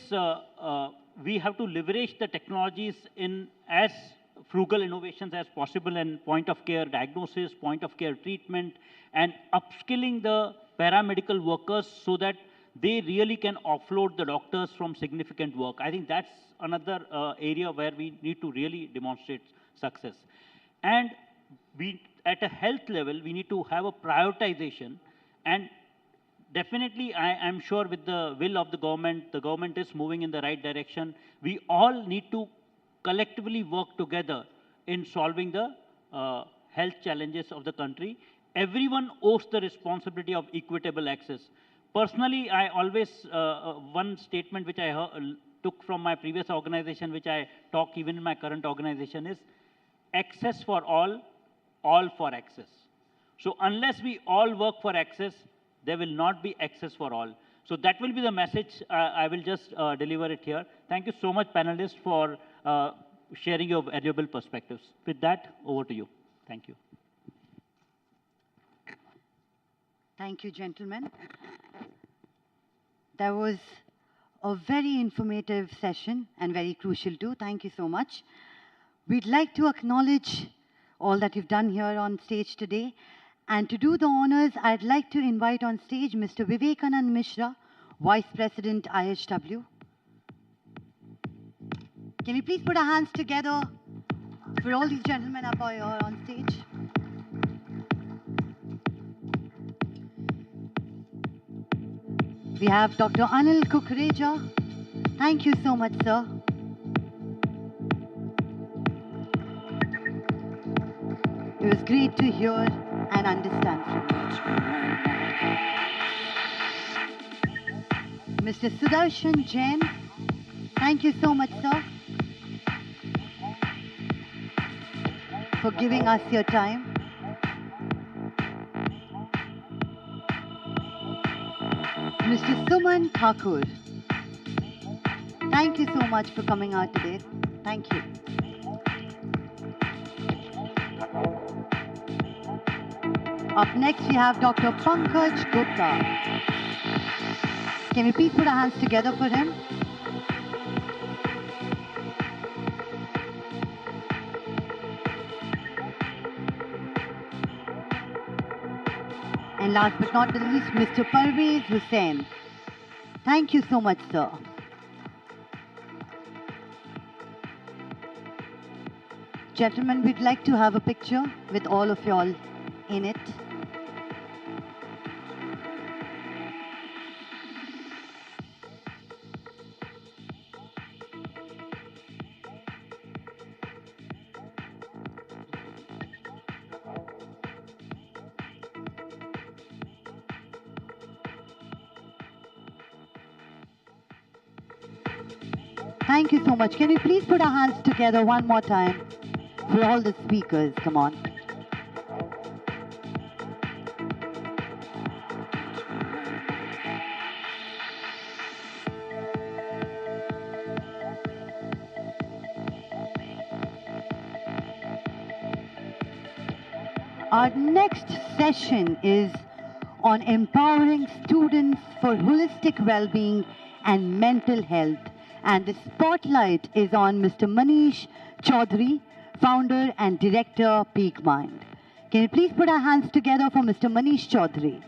we have to leverage the technologies in as frugal innovations as possible, and point of care diagnosis, point of care treatment, and upskilling the paramedical workers so that they really can offload the doctors from significant work. I think that's another area where we need to really demonstrate success. And we, at a health level, we need to have a prioritization, and definitely I am sure with the will of the government is moving in the right direction. We all need to collectively work together in solving the health challenges of the country. Everyone owes the responsibility of equitable access. Personally, I always, one statement which I took from my previous organization, which I talk even in my current organization, is access for all for access. So unless we all work for access, there will not be access for all. So that will be the message. I will just deliver it here. Thank you so much, panelists, for sharing your valuable perspectives. With that, over to you. Thank you. Thank you, gentlemen. That was a very informative session and very crucial too. Thank you so much. We'd like to acknowledge all that you've done here on stage today. And to do the honors, I'd like to invite on stage Mr. Vivekanand Mishra, Vice President, IHW. Can we please put our hands together for all these gentlemen up here on stage? We have Dr. Anil Kukreja. Thank you so much, sir. It was great to hear and understand from you. Mr. Sudarshan Jain, thank you so much, sir, for giving us your time. Mr. Suman Thakur, thank you so much for coming out today. Thank you. Up next, we have Dr. Pankaj Gupta. Can we please put our hands together for him? And last but not the least, Mr. Parvez Hussain. Thank you so much, sir. Gentlemen, we'd like to have a picture with all of y'all in it. Thank you so much. Can we please put our hands together one more time for all the speakers? Come on. Our next session is on empowering students for holistic well-being and mental health. And the spotlight is on Mr. Manish Chaudhary, founder and director, Peak Mind. Can you please put our hands together for Mr. Manish Chaudhary?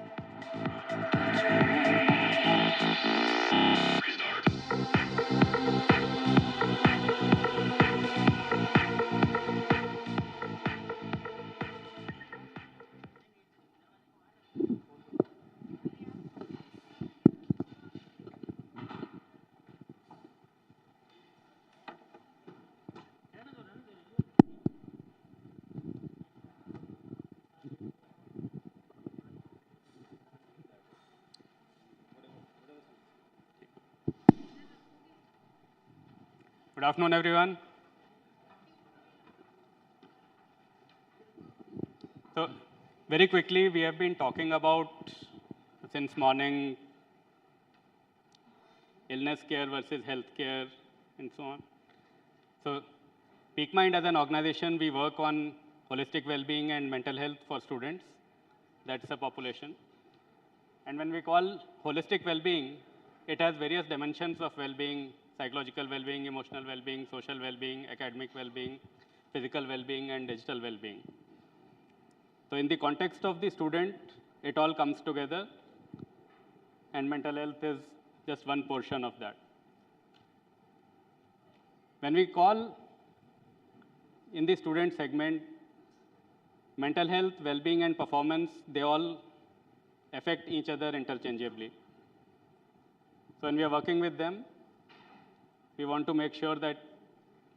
afternoon, everyone. So, very quickly, we have been talking about, since morning, illness care versus health care, and so on. So, Peak Mind as an organization, we work on holistic well-being and mental health for students. That's the population. And when we call holistic well-being, it has various dimensions of well-being: psychological well-being, emotional well-being, social well-being, academic well-being, physical well-being, and digital well-being. So in the context of the student, it all comes together, and mental health is just one portion of that. When we call in the student segment, mental health, well-being, and performance, they all affect each other interchangeably. So when we are working with them, we want to make sure that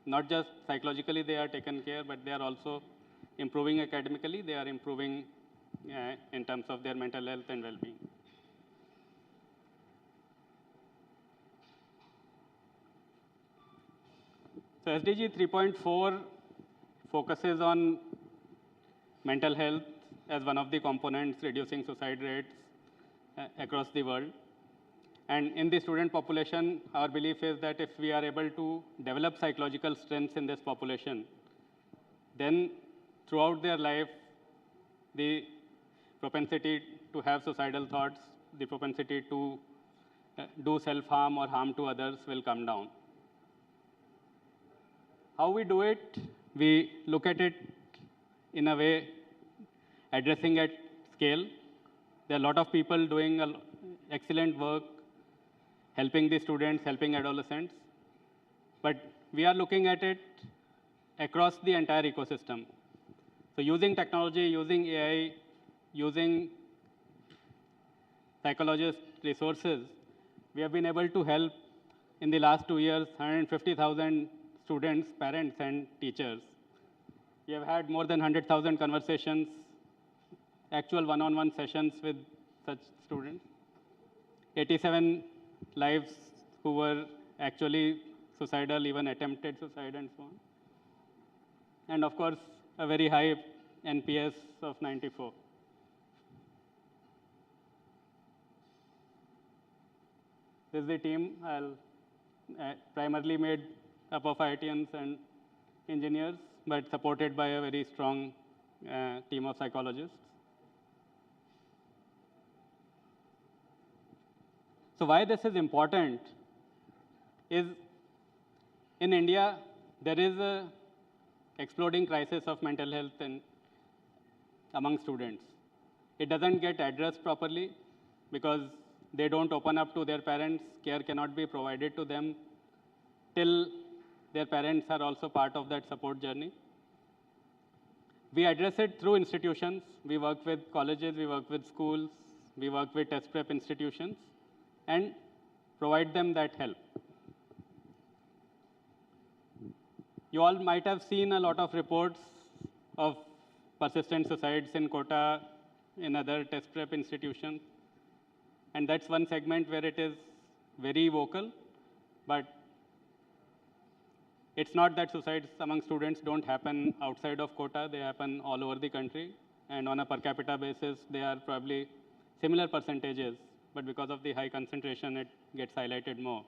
not just psychologically they are taken care, but they are also improving academically, they are improving in terms of their mental health and well-being. So SDG 3.4 focuses on mental health as one of the components reducing suicide rates across the world. And in the student population, our belief is that if we are able to develop psychological strengths in this population, then throughout their life, the propensity to have suicidal thoughts, the propensity to do self-harm or harm to others will come down. How we do it? We look at it in a way addressing at scale. There are a lot of people doing excellent work, helping the students, helping adolescents. But we are looking at it across the entire ecosystem. So using technology, using AI, using psychologist resources, we have been able to help in the last 2 years 150,000 students, parents, and teachers. We have had more than 100,000 conversations, actual one-on-one sessions with such students. 87 lives who were actually suicidal, even attempted suicide and so on. And of course, a very high NPS of 94. This is the team. I'll primarily made up of IITians and engineers, but supported by a very strong team of psychologists. So why this is important is in India, there is a exploding crisis of mental health among students. It doesn't get addressed properly because they don't open up to their parents. Care cannot be provided to them till their parents are also part of that support journey. We address it through institutions. We work with colleges, we work with schools, we work with test prep institutions and provide them that help. You all might have seen a lot of reports of persistent suicides in Kota, in other test prep institutions. And that's one segment where it is very vocal, but it's not that suicides among students don't happen outside of Kota, they happen all over the country. And on a per capita basis, they are probably similar percentages, but because of the high concentration, it gets highlighted more.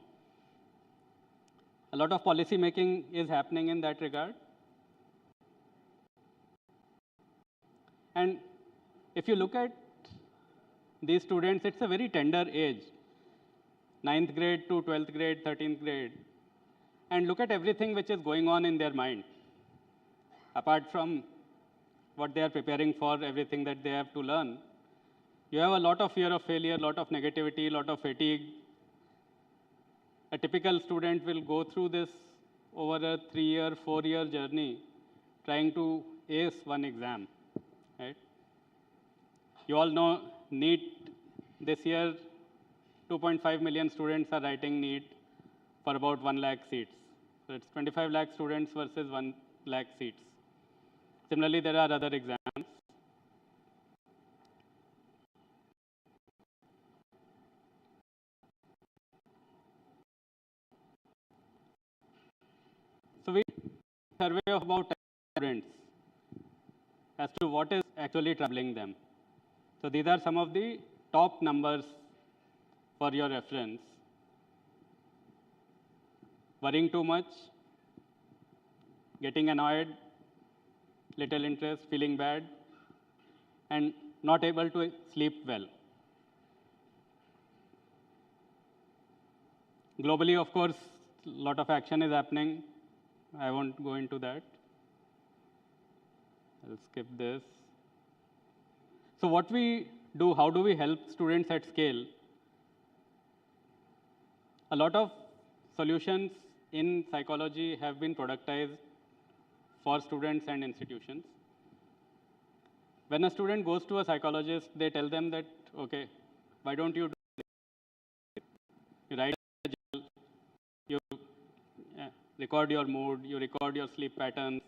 A lot of policy making is happening in that regard. And if you look at these students, it's a very tender age, 9th grade to 12th grade, 13th grade. And look at everything which is going on in their mind. Apart from what they are preparing for, everything that they have to learn, you have a lot of fear of failure, a lot of negativity, a lot of fatigue. A typical student will go through this over a 3-year, 4-year journey trying to ace one exam, right? You all know NEET, this year 2.5 million students are writing NEET for about 1 lakh seats. So it's 25 lakh students versus 1 lakh seats. Similarly, there are other exams. survey of about 10 students as to what is actually troubling them. So these are some of the top numbers for your reference. Worrying too much, getting annoyed, little interest, feeling bad, and not able to sleep well. Globally, of course, a lot of action is happening. I won't go into that. I'll skip this. So what we do, how do we help students at scale? A lot of solutions in psychology have been productized for students and institutions. When a student goes to a psychologist, they tell them that, okay, why don't you do this? You write a journal, you record your mood, you record your sleep patterns,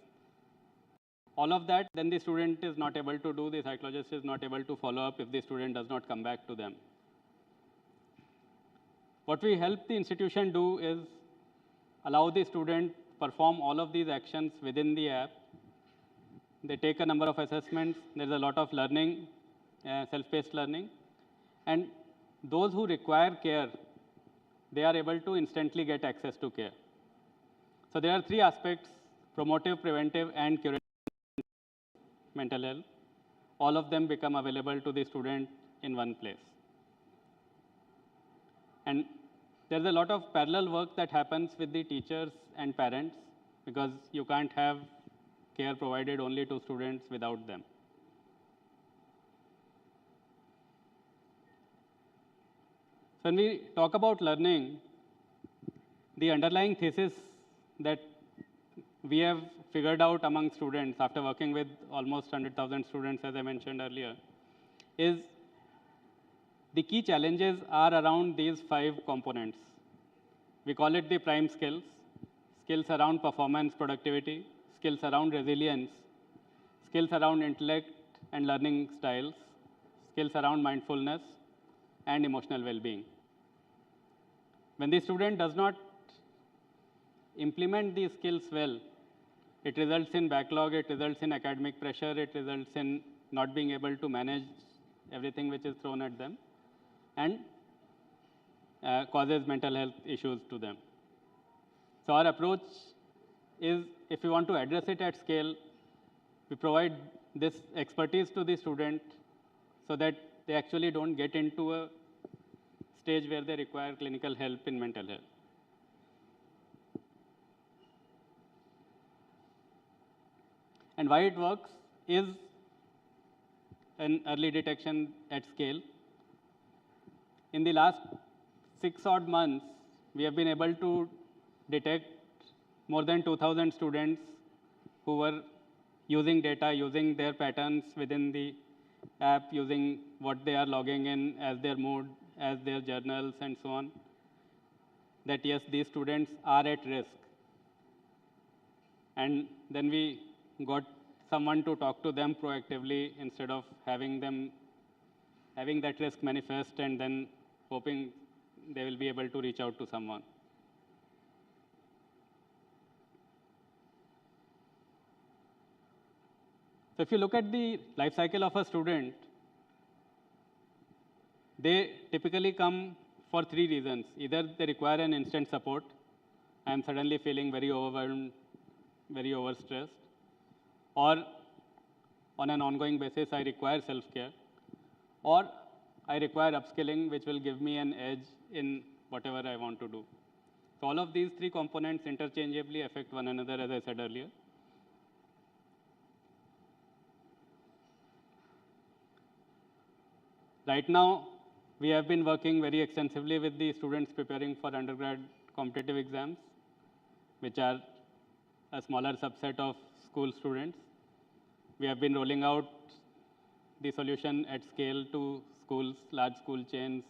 all of that, then the student is not able to do, the psychologist is not able to follow up if the student does not come back to them. What we help the institution do is allow the student perform all of these actions within the app. They take a number of assessments. There's a lot of learning, self-paced learning. And those who require care, they are able to instantly get access to care. So there are three aspects: promotive, preventive, and curative mental health. All of them become available to the student in one place. And there's a lot of parallel work that happens with the teachers and parents, because you can't have care provided only to students without them. So when we talk about learning, the underlying thesis that we have figured out among students after working with almost 100,000 students, as I mentioned earlier, is the key challenges are around these 5 components. We call it the prime skills: skills around performance, productivity; skills around resilience; skills around intellect and learning styles; skills around mindfulness; and emotional well-being. When the student does not implement these skills well, it results in backlog, it results in academic pressure, it results in not being able to manage everything which is thrown at them, and causes mental health issues to them. So our approach is, if we want to address it at scale, we provide this expertise to the student so that they actually don't get into a stage where they require clinical help in mental health. And why it works is an early detection at scale. In the last 6 odd months, we have been able to detect more than 2,000 students who were using data, using their patterns within the app, using what they are logging in as their mood, as their journals, and so on, that yes, these students are at risk. And then we got someone to talk to them proactively instead of having that risk manifest and then hoping they will be able to reach out to someone. So if you look at the life cycle of a student, they typically come for 3 reasons. Either they require an instant support. I am suddenly feeling very overwhelmed, very overstressed. Or on an ongoing basis, I require self-care. Or I require upskilling, which will give me an edge in whatever I want to do. So all of these 3 components interchangeably affect one another, as I said earlier. Right now, we have been working very extensively with the students preparing for undergrad competitive exams, which are a smaller subset of school students. We have been rolling out the solution at scale to schools, large school chains,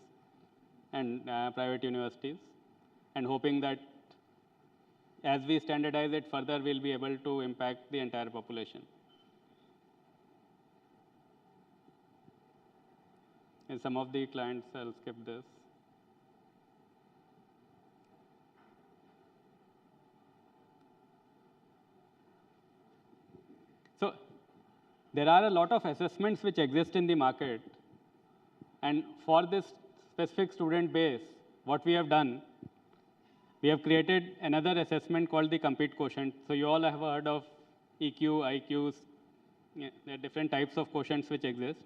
and private universities, and hoping that as we standardize it further, we'll be able to impact the entire population. And some of the clients, I'll skip this. So there are a lot of assessments which exist in the market. And for this specific student base, what we have done, we have created another assessment called the compete quotient. So you all have heard of EQ, IQs. Yeah, there are different types of quotients which exist.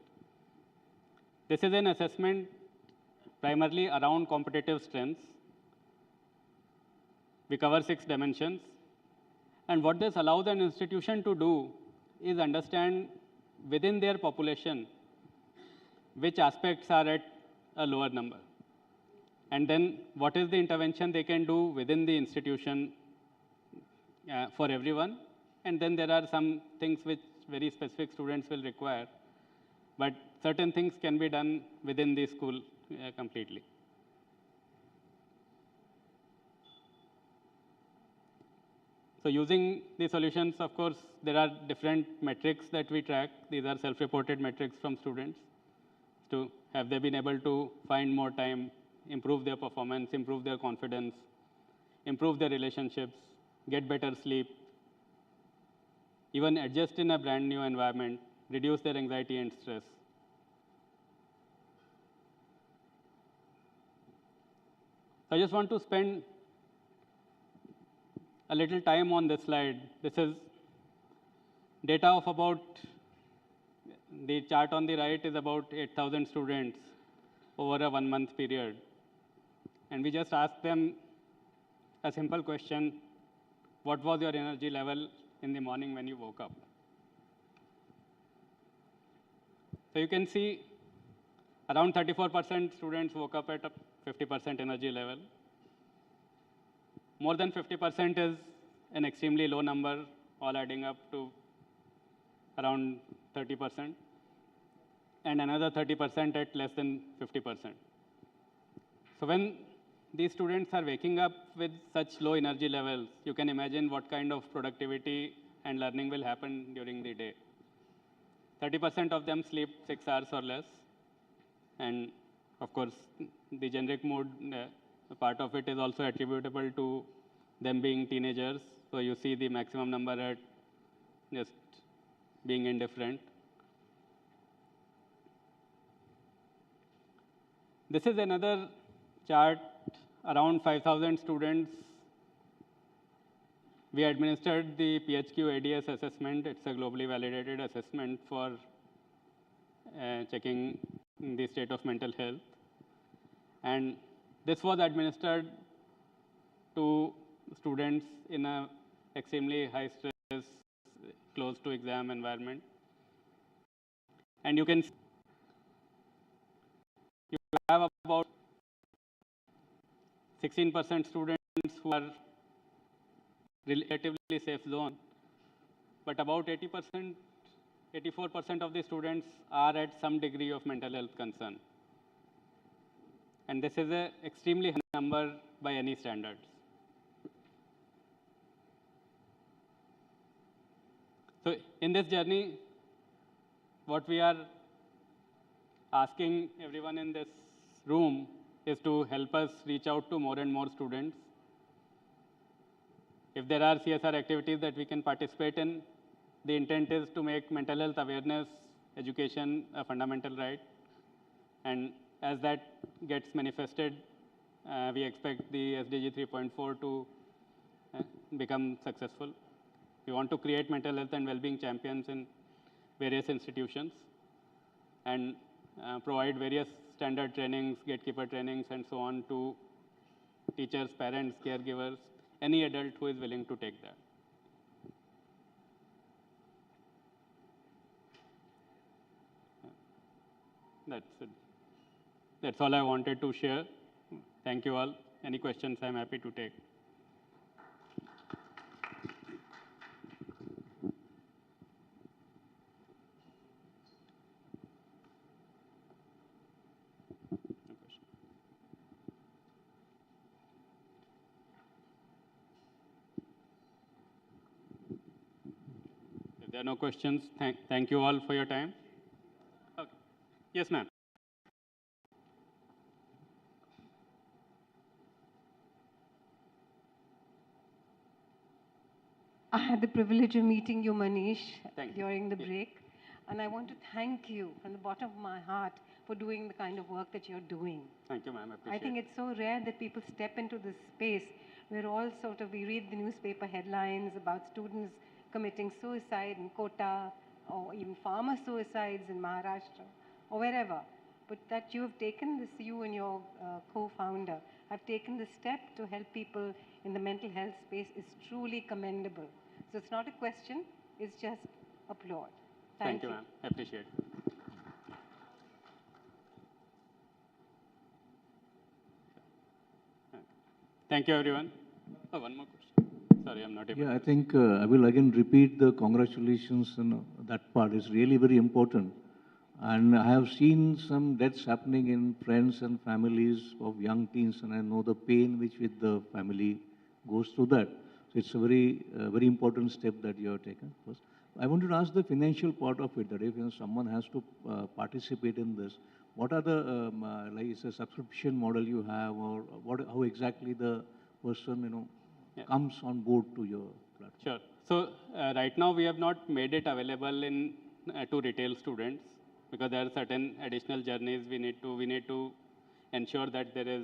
This is an assessment primarily around competitive strengths. We cover 6 dimensions. And what this allows an institution to do is understand within their population which aspects are at a lower number. And then what is the intervention they can do within the institution for everyone. And then there are some things which very specific students will require. But certain things can be done within the school completely. So using the solutions, of course, there are different metrics that we track. These are self-reported metrics from students. To have they been able to find more time, improve their performance, improve their confidence, improve their relationships, get better sleep, even adjust in a brand new environment, reduce their anxiety and stress. So I just want to spend a little time on this slide. This is data of about, the chart on the right is about 8,000 students over a 1-month period. And we just asked them a simple question: what was your energy level in the morning when you woke up? So you can see around 34% students woke up at a 50% energy level. More than 50% is an extremely low number, all adding up to around 30%. And another 30% at less than 50%. So when these students are waking up with such low energy levels, you can imagine what kind of productivity and learning will happen during the day. 30% of them sleep 6 hours or less. And of course, the generic mood, part of it is also attributable to them being teenagers. So you see the maximum number at just being indifferent. This is another chart, around 5,000 students. We administered the PHQ ADS assessment. It's a globally validated assessment for checking the state of mental health. And this was administered to students in an extremely high stress, close to exam environment. And you can see you have about 16% students who are relatively safe zone, but about 80%, 84% of the students are at some degree of mental health concern. And this is an extremely high number by any standards. So in this journey, what we are asking everyone in this room is to help us reach out to more and more students. If there are CSR activities that we can participate in, the intent is to make mental health awareness, education a fundamental right. And as that gets manifested, we expect the SDG 3.4 to become successful. We want to create mental health and well-being champions in various institutions and provide various standard trainings, gatekeeper trainings, and so on to teachers, parents, caregivers, any adult who is willing to take that. That's it. That's all I wanted to share. Thank you all. Any questions, I'm happy to take. If there are no questions, thank you all for your time. Okay. Yes, ma'am. I had the privilege of meeting you, Manish, Thank you. during the break. And I want to thank you from the bottom of my heart for doing the kind of work that you're doing. Thank you, ma'am. I think it's so rare that people step into this space where all sort of, we read the newspaper headlines about students committing suicide in Kota or even farmer suicides in Maharashtra or wherever. But that you have taken this, you and your co-founder have taken the step to help people in the mental health space is truly commendable. So it's not a question, it's just applaud. Thank you, ma'am. I appreciate it. Thank you, everyone. Oh, one more question. Sorry, I'm not able Yeah, to. I think I will again repeat the congratulations, that part is really very important. And I have seen some deaths happening in friends and families of young teens, and I know the pain which with the family goes through that. So it's a very important step that you have taken. First, I wanted to ask the financial part of it, that if someone has to participate in this, what are the, like it's a subscription model you have, or how exactly the person, comes on board to your platform? Sure. So right now we have not made it available in to retail students because there are certain additional journeys we need to ensure that there is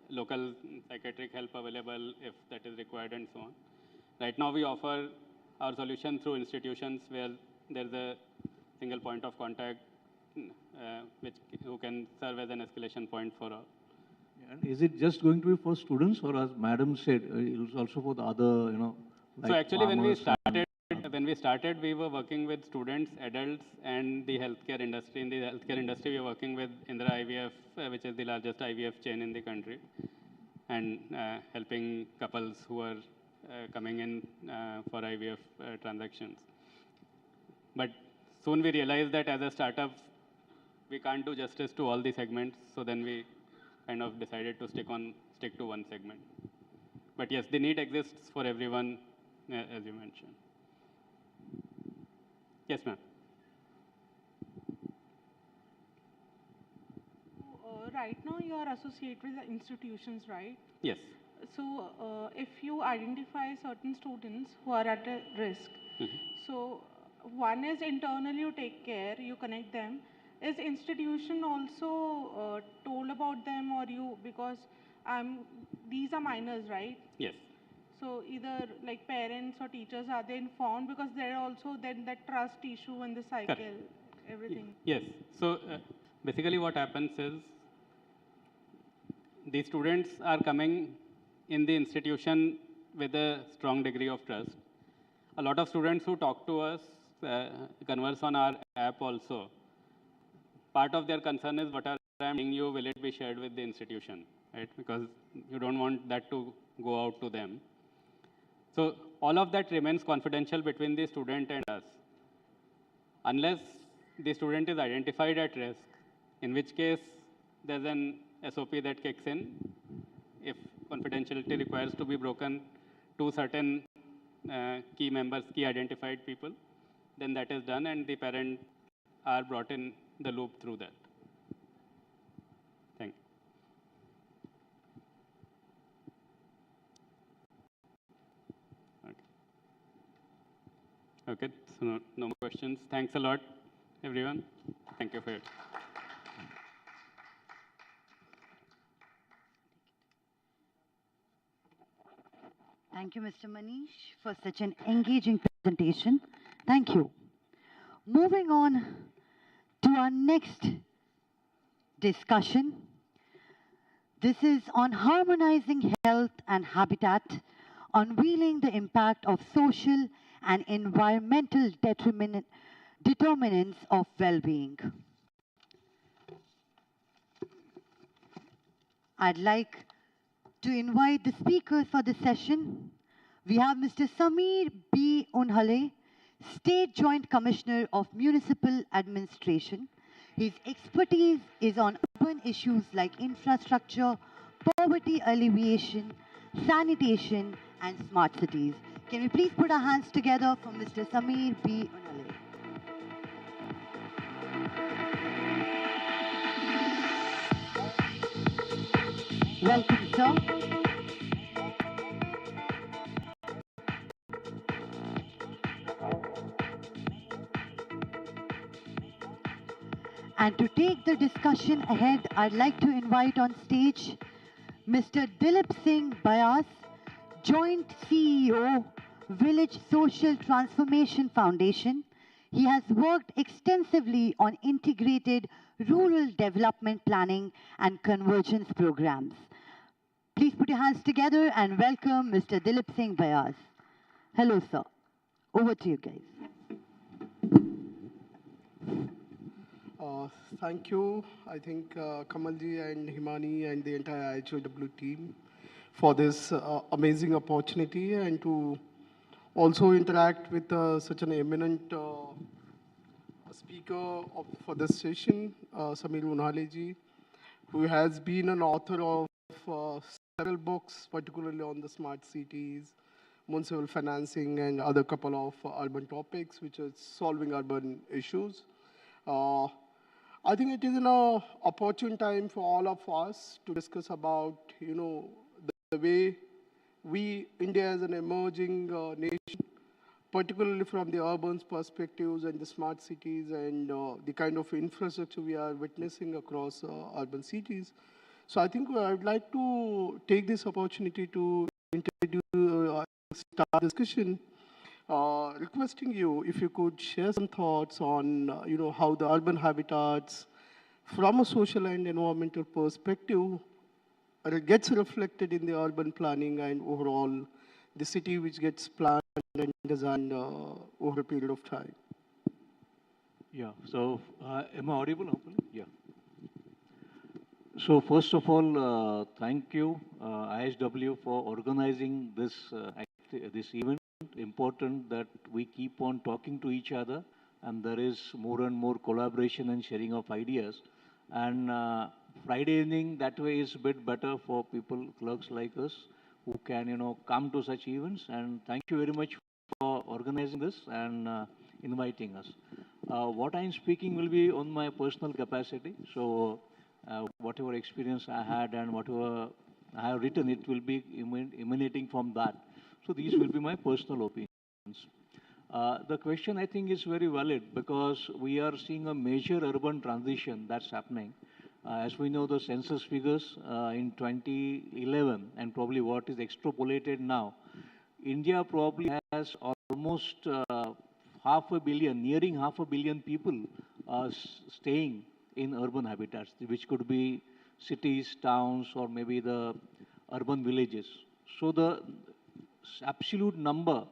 local psychiatric help available if that is required and so on. Right now we offer our solution through institutions where there is a single point of contact who can serve as an escalation point for all. And is it just going to be for students, or as Madam said, it's also for the other, like So actually when we farmers started, we were working with students, adults, and the healthcare industry. In the healthcare industry, we are working with Indira IVF, which is the largest IVF chain in the country, and helping couples who are coming in for IVF transactions. But soon we realized that as a startup, we can't do justice to all the segments, so then we kind of decided to stick to one segment. But yes, the need exists for everyone, as you mentioned. Yes, ma'am. Right now you are associated with the institutions, right? Yes. So if you identify certain students who are at a risk, so one is internally you take care, you connect them. Is institution also told about them, or you, because these are minors, right? Yes. So either like parents or teachers, are they informed? Because there also then that trust issue in the cycle, everything. Yes. So basically what happens is the students are coming in the institution with a strong degree of trust. A lot of students who talk to us converse on our app also. Part of their concern is whatever I'm telling you, will it be shared with the institution, right? Because you don't want that to go out to them. So all of that remains confidential between the student and us. Unless the student is identified at risk, in which case there's an SOP that kicks in. If confidentiality requires to be broken to certain key members, key identified people, then that is done and the parent are brought in the loop through that. Thank you. Okay, so no more questions. Thanks a lot, everyone. Thank you for it. Thank you, Mr. Manish, for such an engaging presentation. Thank you. Moving on to our next discussion. This is on harmonizing health and habitat, unveiling the impact of social and environmental determinants of well-being. I'd like to invite the speakers for this session. We have Mr. Sameer B. Unhale, State Joint Commissioner of Municipal Administration. His expertise is on urban issues like infrastructure, poverty alleviation, sanitation, and smart cities. Can we please put our hands together for Mr. Sameer B. Unhale? Welcome, sir. And to take the discussion ahead, I'd like to invite on stage Mr. Dilip Singh Bayas, Joint CEO, Village Social Transformation Foundation. He has worked extensively on integrated rural development planning and convergence programs. Please put your hands together and welcome Mr. Dilip Singh Bayas. Hello, sir. Over to you guys. Thank you, I think, Kamalji and Himani and the entire IHW team for this amazing opportunity and to also interact with such an eminent speaker for this session, Samir Unhaleji, who has been an author of several books, particularly on the smart cities, municipal financing, and other couple of urban topics, which is solving urban issues. I think it is an opportune time for all of us to discuss about, the way India as an emerging nation, particularly from the urban perspectives and the smart cities and the kind of infrastructure we are witnessing across urban cities. So I think I would like to take this opportunity to introduce, start discussion, requesting you if you could share some thoughts on, how the urban habitats from a social and environmental perspective gets reflected in the urban planning and overall the city which gets planned and designed over a period of time. Yeah, so am I audible hopefully? Yeah. So first of all, thank you IHW for organizing this event. Important that we keep on talking to each other and there is more and more collaboration and sharing of ideas. And Friday evening that way is a bit better for people, clerks like us, who can, come to such events. And thank you very much for organizing this and inviting us. What I'm speaking will be on my personal capacity. So whatever experience I had and whatever I have written, it will be emanating from that. So these will be my personal opinions. The question I think is very valid because we are seeing a major urban transition that's happening. As we know, the census figures in 2011 and probably what is extrapolated now, India probably has almost nearing half a billion people staying in urban habitats, which could be cities, towns, or maybe the urban villages. So the absolute number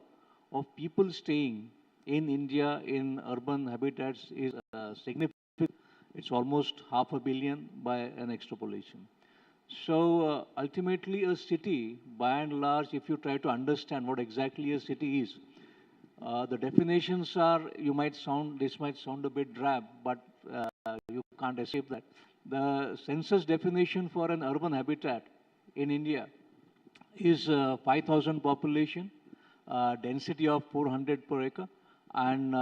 of people staying in India in urban habitats is significant. It's almost half a billion by an extrapolation. So ultimately a city, by and large, if you try to understand what exactly a city is, the definitions are, this might sound a bit drab, but you can't escape that. The census definition for an urban habitat in India is 5,000 population, density of 400 per acre, and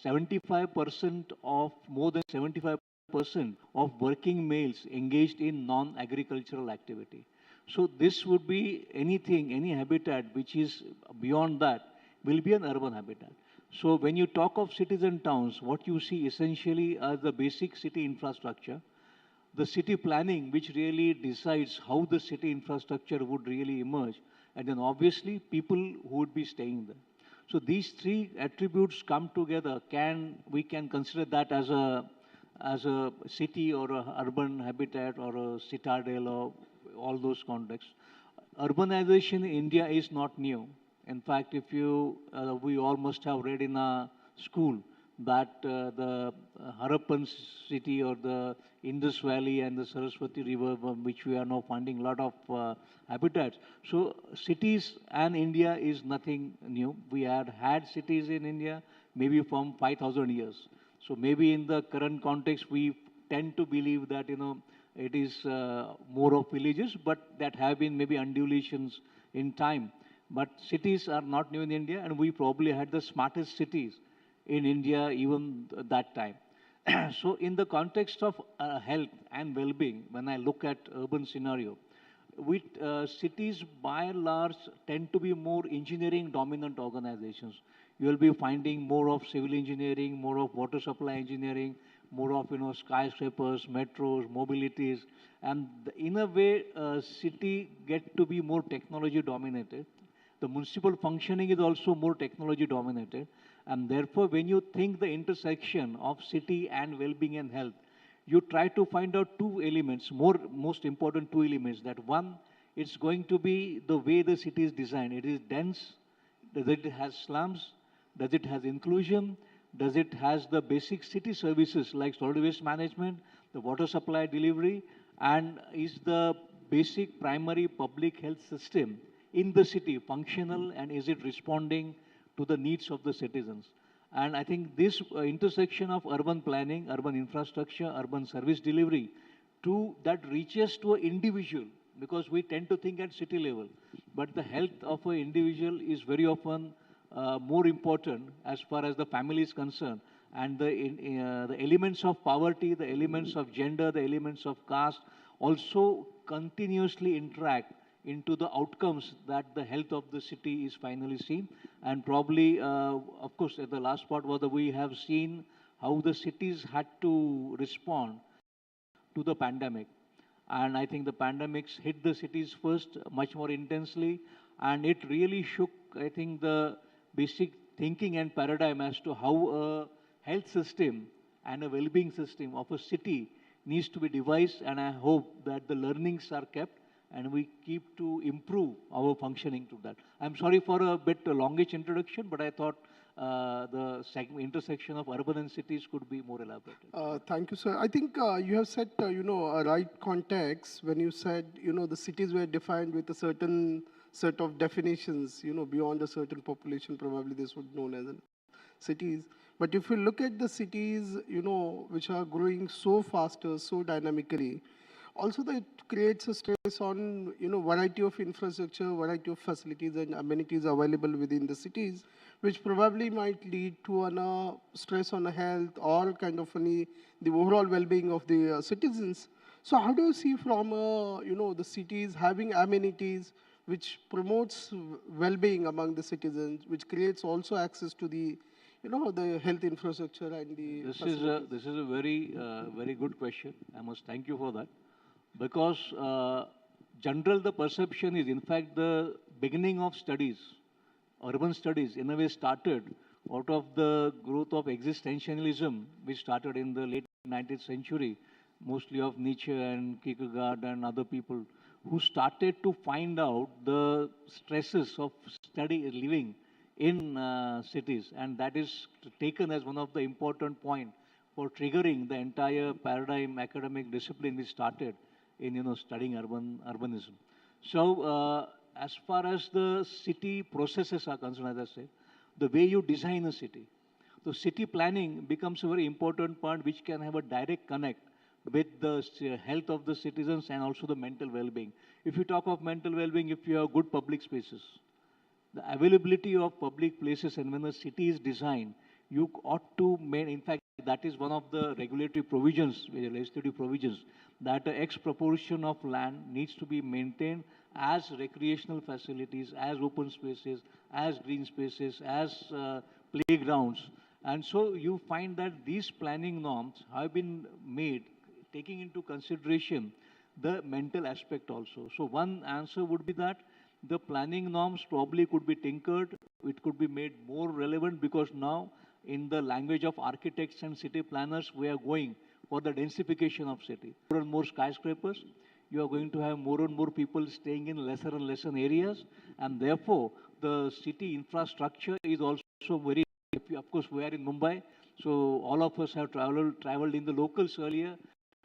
75% of, more than 75% of working males engaged in non-agricultural activity. So this would be anything, any habitat which is beyond that will be an urban habitat. So when you talk of cities and towns, what you see essentially are the basic city infrastructure, the city planning, which really decides how the city infrastructure would really emerge, and then obviously people who would be staying there. So these three attributes come together. We can consider that as a city or a urban habitat or a citadel or all those contexts. Urbanization in India is not new. In fact, if we all must have read in our school that the Harappan city or the Indus Valley and the Saraswati River, which we are now finding a lot of habitats. So cities and India is nothing new. We had cities in India maybe from 5,000 years. So maybe in the current context, we tend to believe that, it is more of villages, but that have been maybe undulations in time. But cities are not new in India, and we probably had the smartest cities in India even that time. So in the context of health and well-being, when I look at urban scenario, cities by and large tend to be more engineering dominant organizations. You will be finding more of civil engineering, more of water supply engineering, more of, skyscrapers, metros, mobilities, and in a way, city get to be more technology dominated. The municipal functioning is also more technology dominated. And therefore, when you think the intersection of city and well-being and health, you try to find out two elements, most important two elements. That one, it's going to be the way the city is designed. It is dense. Does it have slums? Does it have inclusion? Does it has the basic city services like solid waste management, the water supply delivery, and is the basic primary public health system in the city functional, and is it responding to the needs of the citizens? And I think this intersection of urban planning, urban infrastructure, urban service delivery, that reaches to an individual, because we tend to think at city level, but the health of an individual is very often more important as far as the family is concerned. And the elements of poverty, the elements of gender, the elements of caste also continuously interact into the outcomes that the health of the city is finally seen. And probably, of course, at the last part was that we have seen how the cities had to respond to the pandemic. And I think the pandemics hit the cities first much more intensely, and it really shook, I think, the basic thinking and paradigm as to how a health system and a well-being system of a city needs to be devised. And I hope that the learnings are kept and we keep to improve our functioning to that. I'm sorry for a bit longish introduction, but I thought the intersection of urban and cities could be more elaborated. Thank you, sir. I think you have set, a right context when you said, the cities were defined with a certain set of definitions, beyond a certain population, probably this would be known as cities. But if you look at the cities, which are growing so faster, so dynamically, also that creates a stress on, variety of infrastructure, variety of facilities and amenities available within the cities, which probably might lead to a stress on the health or kind of the overall well-being of the citizens. So how do you see from, the cities having amenities which promotes well-being among the citizens, which creates also access to the, the health infrastructure and the This is a very good question. I must thank you for that. Because the perception is, in fact, the beginning of studies, urban studies, in a way started out of the growth of existentialism, which started in the late 19th century, mostly of Nietzsche and Kierkegaard and other people, who started to find out the stresses of living in cities. And that is taken as one of the important points for triggering the entire paradigm academic discipline which started in studying urbanism. So as far as the city processes are concerned, as I said, the way you design a city. So city planning becomes a very important part which can have a direct connect with the health of the citizens and also the mental well-being. If you talk of mental well-being, if you have good public spaces, the availability of public places, and when a city is designed, you ought to in fact, that is one of the regulatory provisions, legislative provisions, that X proportion of land needs to be maintained as recreational facilities, as open spaces, as green spaces, as playgrounds. And so you find that these planning norms have been made taking into consideration the mental aspect also. So one answer would be that the planning norms probably could be tinkered. It could be made more relevant, because now in the language of architects and city planners, we are going for the densification of city. More and more skyscrapers, you are going to have more and more people staying in lesser and lesser areas, and therefore the city infrastructure is also very, of course we are in Mumbai, so all of us have traveled in the locals earlier.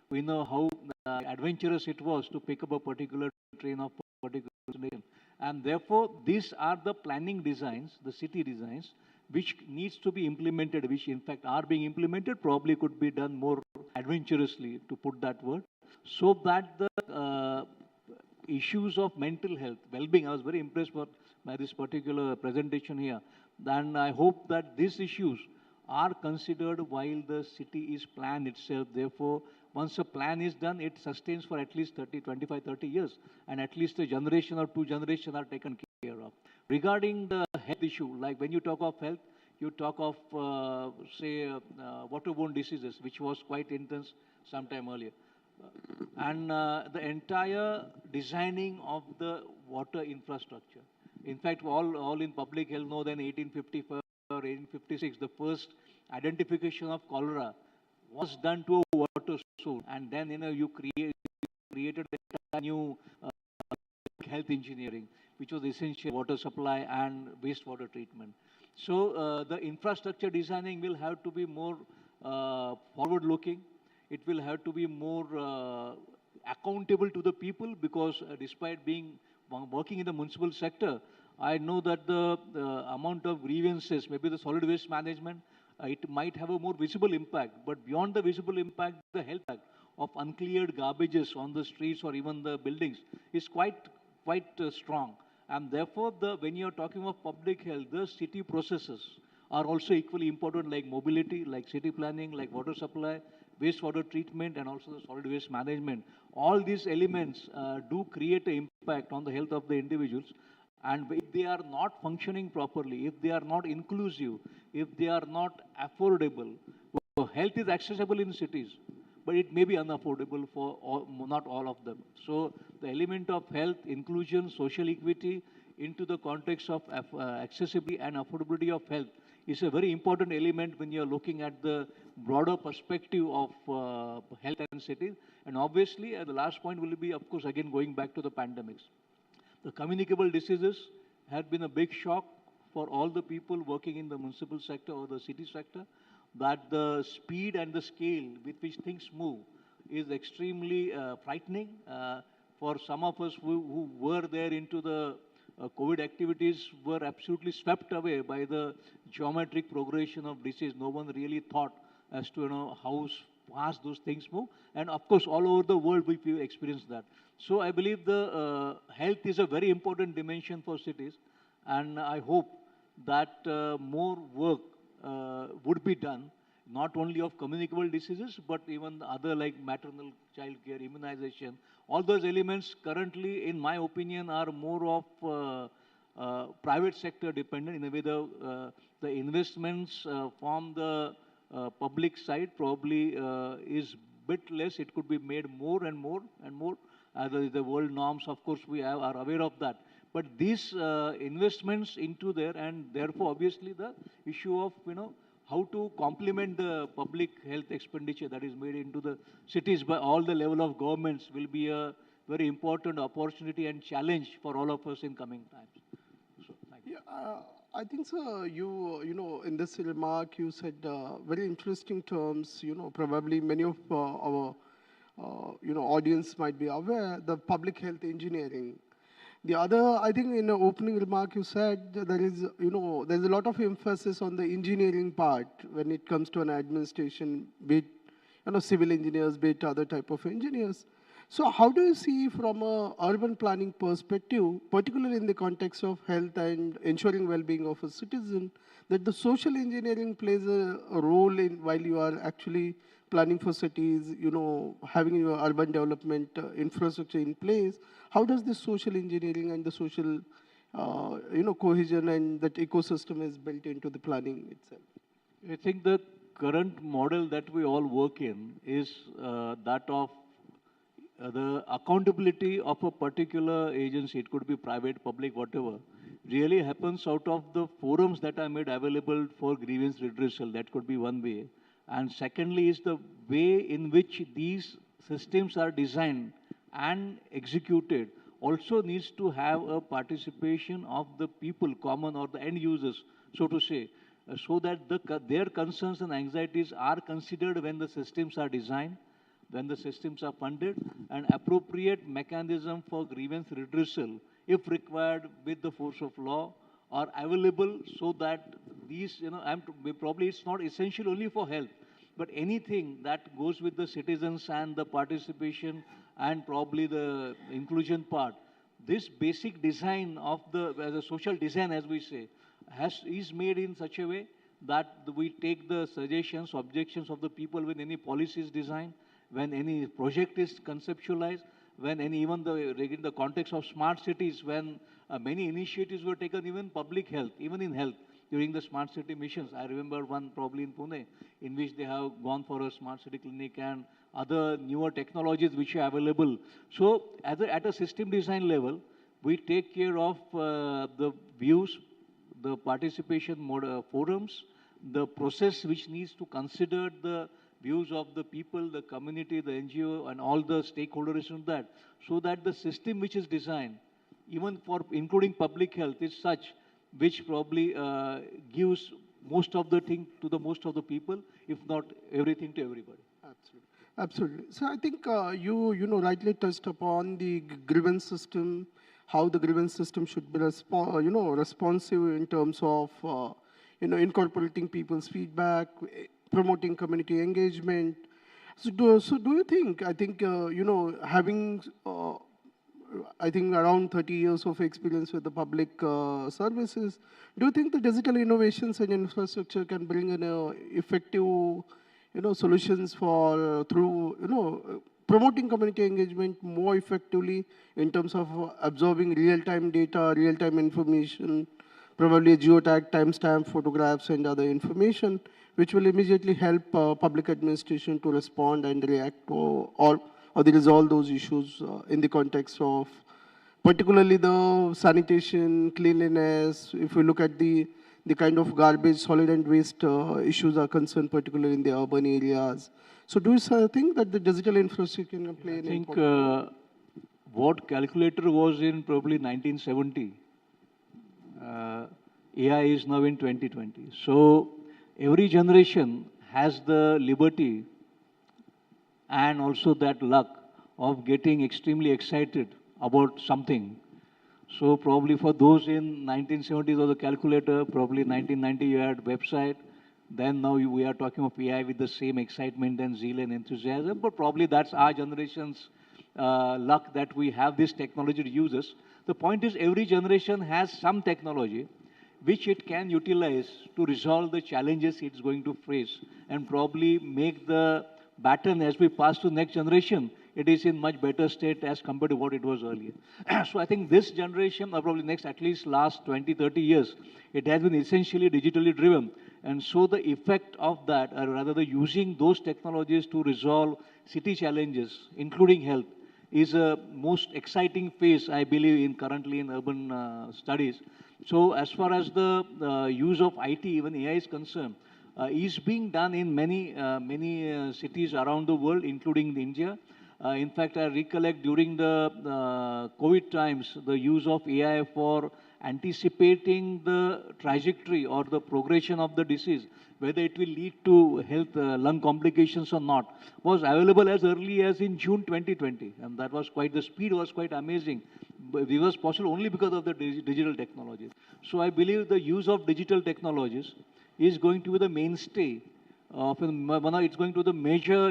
We know how adventurous it was to pick up a particular train of particular destination. And therefore, these are the planning designs, the city designs, which needs to be implemented, which in fact are being implemented, probably could be done more adventurously, to put that word, so that the issues of mental health, well-being, I was very impressed by this particular presentation here. And I hope that these issues are considered while the city is planned itself. Therefore, once a plan is done, it sustains for at least 25, 30 years, and at least a generation or two generations are taken care of. Regarding the health issue, like when you talk of health, you talk of, say, waterborne diseases, which was quite intense sometime earlier. And the entire designing of the water infrastructure. In fact, all in public health know that in 1855 or 1856, the first identification of cholera was done to a water source. And then, you created a new health engineering, which was essential water supply and wastewater treatment. So the infrastructure designing will have to be more forward-looking. It will have to be more accountable to the people, because despite working in the municipal sector, I know that the amount of grievances, maybe the solid waste management, it might have a more visible impact. But beyond the visible impact, the health impact of uncleared garbages on the streets or even the buildings is quite strong. And therefore, when you're talking of public health, the city processes are also equally important, like mobility, like city planning, like water supply, wastewater treatment, and also the solid waste management. All these elements do create an impact on the health of the individuals. And if they are not functioning properly, if they are not inclusive, if they are not affordable, well, health is accessible in cities, but it may be unaffordable for not all of them. So the element of health, inclusion, social equity into the context of accessibility and affordability of health is a very important element when you're looking at the broader perspective of health and cities. And obviously, the last point will be, of course, again going back to the pandemics. The communicable diseases had been a big shock for all the people working in the municipal sector or the city sector, that the speed and the scale with which things move is extremely frightening. For some of us who were there into the COVID activities were absolutely swept away by the geometric progression of disease. No one really thought as to how fast those things move. And of course, all over the world we've experienced that. So I believe the health is a very important dimension for cities, and I hope that more work would be done, not only of communicable diseases, but even other like maternal child care, immunization. All those elements currently, in my opinion, are more of private sector dependent. In a way, the investments from the public side probably is bit less. It could be made more and more and more. The world norms, of course, we are aware of that. But these investments into there, and therefore, obviously, the issue of, how to complement the public health expenditure that is made into the cities by all the level of governments will be a very important opportunity and challenge for all of us in coming times. So, thank you. Yeah, I think, sir, in this remark, you said very interesting terms, probably many of our, audience might be aware, the public health engineering. The other, I think in the opening remark you said there is, there's a lot of emphasis on the engineering part when it comes to an administration, be it, civil engineers, be it other type of engineers. So how do you see from a urban planning perspective, particularly in the context of health and ensuring well-being of a citizen, that the social engineering plays a role in while you are actually planning for cities, having your urban development infrastructure in place? How does this social engineering and the social, cohesion and that ecosystem is built into the planning itself? I think the current model that we all work in is that of the accountability of a particular agency. It could be private, public, whatever, really happens out of the forums that are made available for grievance redressal. That could be one way. And secondly is the way in which these systems are designed and executed also needs to have a participation of the people, common or the end users, so to say, so that their concerns and anxieties are considered when the systems are designed, when the systems are funded, and appropriate mechanism for grievance redressal, if required with the force of law, are available so that these, probably it's not essential only for health, but anything that goes with the citizens and the participation and probably the inclusion part, this basic design of the social design, as we say, is made in such a way that we take the suggestions, objections of the people when any policy is designed, when any project is conceptualized, when even in the context of smart cities, when many initiatives were taken, even public health, even in health, during the smart city missions. I remember one probably in Pune, in which they have gone for a smart city clinic and other newer technologies which are available. So at a system design level, we take care of the views, the participation forums, the process which needs to consider the views of the people, the community, the NGO, and all the stakeholders in that, so that the system which is designed, even for including public health, is such which probably gives most of the thing to the most of the people, if not everything to everybody. Absolutely. Absolutely. So I think you rightly touched upon the grievance system, how the grievance system should be responsive in terms of incorporating people's feedback, promoting community engagement. So do you think? I think having I think around 30 years of experience with the public services, do you think the digital innovations and infrastructure can bring in effective solutions for through promoting community engagement more effectively in terms of absorbing real-time data, real-time information, probably geotag, timestamp, photographs, and other information, which will immediately help public administration to respond and react or they resolve those issues in the context of particularly the sanitation, cleanliness. If we look at the kind of garbage, solid and waste issues are concerned, particularly in the urban areas. So do you think that the digital infrastructure can play an important role? What calculator was in probably 1970, AI is now in 2020. So every generation has the liberty and also that luck of getting extremely excited about something. So probably for those in 1970s was a calculator, probably 1990 you had website, then now we are talking of AI with the same excitement and zeal and enthusiasm, but probably that's our generation's luck that we have this technology to use us. The point is every generation has some technology which it can utilize to resolve the challenges it's going to face and probably make the baton as we pass to next generation, it is in much better state as compared to what it was earlier. So I think this generation, or probably next at least last 20, 30 years, it has been essentially digitally driven. And so the effect of that, or rather the using those technologies to resolve city challenges, including health, is a most exciting phase, I believe, in currently in urban studies. So as far as the use of IT, even AI is concerned, is being done in many cities around the world, including India. In fact, I recollect during the COVID times, the use of AI for anticipating the trajectory or the progression of the disease, whether it will lead to health lung complications or not, was available as early as in June 2020. And that was quite, the speed was quite amazing. But it was possible only because of the digital technologies. So I believe the use of digital technologies is going to be the mainstay of, it's going to be the major,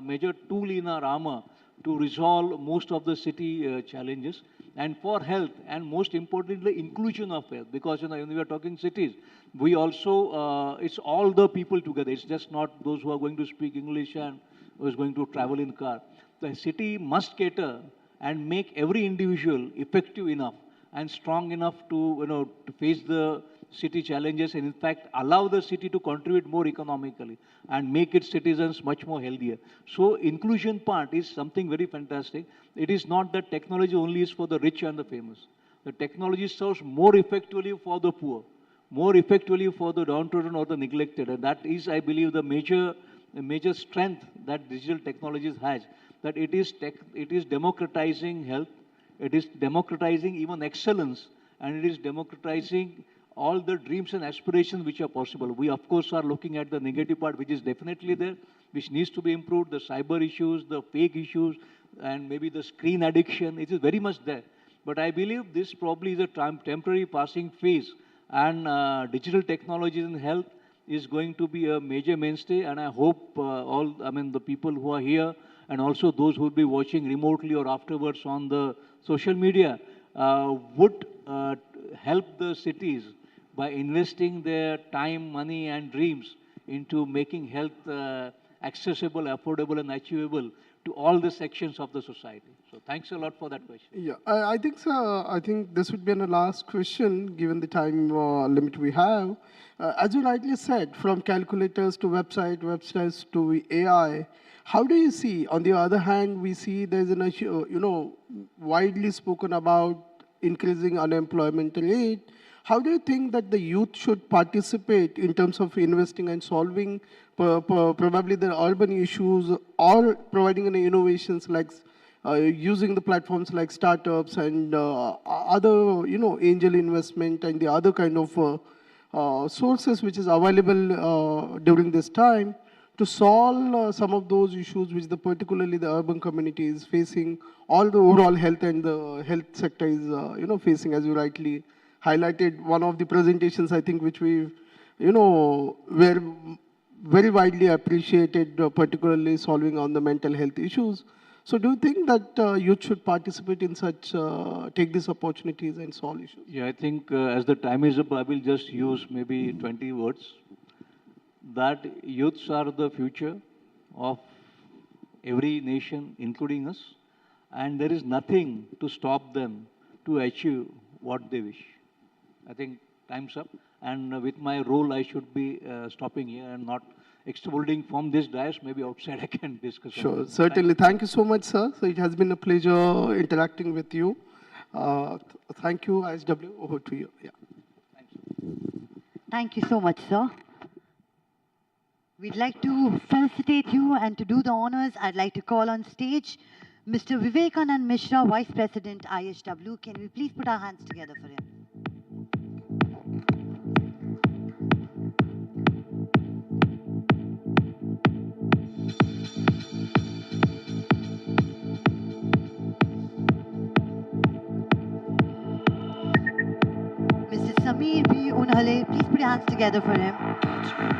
major tool in our armor to resolve most of the city challenges. And for health, and most importantly, the inclusion of health, because when we are talking cities, we also, it's all the people together. It's just not those who are going to speak English and who is going to travel in car. The city must cater and make every individual effective enough and strong enough to, to face the city challenges and in fact allow the city to contribute more economically and make its citizens much more healthier. So inclusion part is something very fantastic. It is not that technology only is for the rich and the famous. The technology serves more effectively for the poor, more effectively for the downtrodden or the neglected. And that is, I believe, the major strength that digital technologies has, that it is democratizing health, it is democratizing even excellence, and it is democratizing all the dreams and aspirations which are possible. We, of course, are looking at the negative part, which is definitely there, which needs to be improved, the cyber issues, the fake issues, and maybe the screen addiction. It is very much there. But I believe this probably is a temporary passing phase, and digital technologies in health is going to be a major mainstay, and I hope the people who are here and also those who will be watching remotely or afterwards on the social media would help the cities by investing their time, money, and dreams into making health accessible, affordable, and achievable to all the sections of the society. So thanks a lot for that question. Yeah, I think so. I think this would be the last question, given the time limit we have. As you rightly said, from calculators to websites to AI, how do you see? On the other hand, we see there's an issue, widely spoken about increasing unemployment rate. How do you think that the youth should participate in terms of investing and solving probably the urban issues, or providing any innovations like using the platforms like startups and other, angel investment and the other kind of sources which is available during this time to solve some of those issues which particularly the urban community is facing, all the overall health and the health sector is, facing, as you rightly highlighted. One of the presentations, I think, which we, were very widely appreciated, particularly solving on the mental health issues. So do you think that youth should participate in such, take these opportunities and solve issues? Yeah, I think as the time is up, I will just use maybe 20 words. That youths are the future of every nation, including us, and there is nothing to stop them to achieve what they wish. I think time's up, and with my role, I should be stopping here and not extrapolating from this dais. Maybe outside I can discuss. Sure, certainly. Thank you so much, sir. So it has been a pleasure interacting with you. Thank you, IHW. Over to you. Yeah. Thank you so much, sir. We'd like to felicitate you, and to do the honors, I'd like to call on stage Mr. Vivekanand Mishra, Vice President, IHW. Can we please put our hands together for him? Mr. Sameer B. Unhale, please put your hands together for him.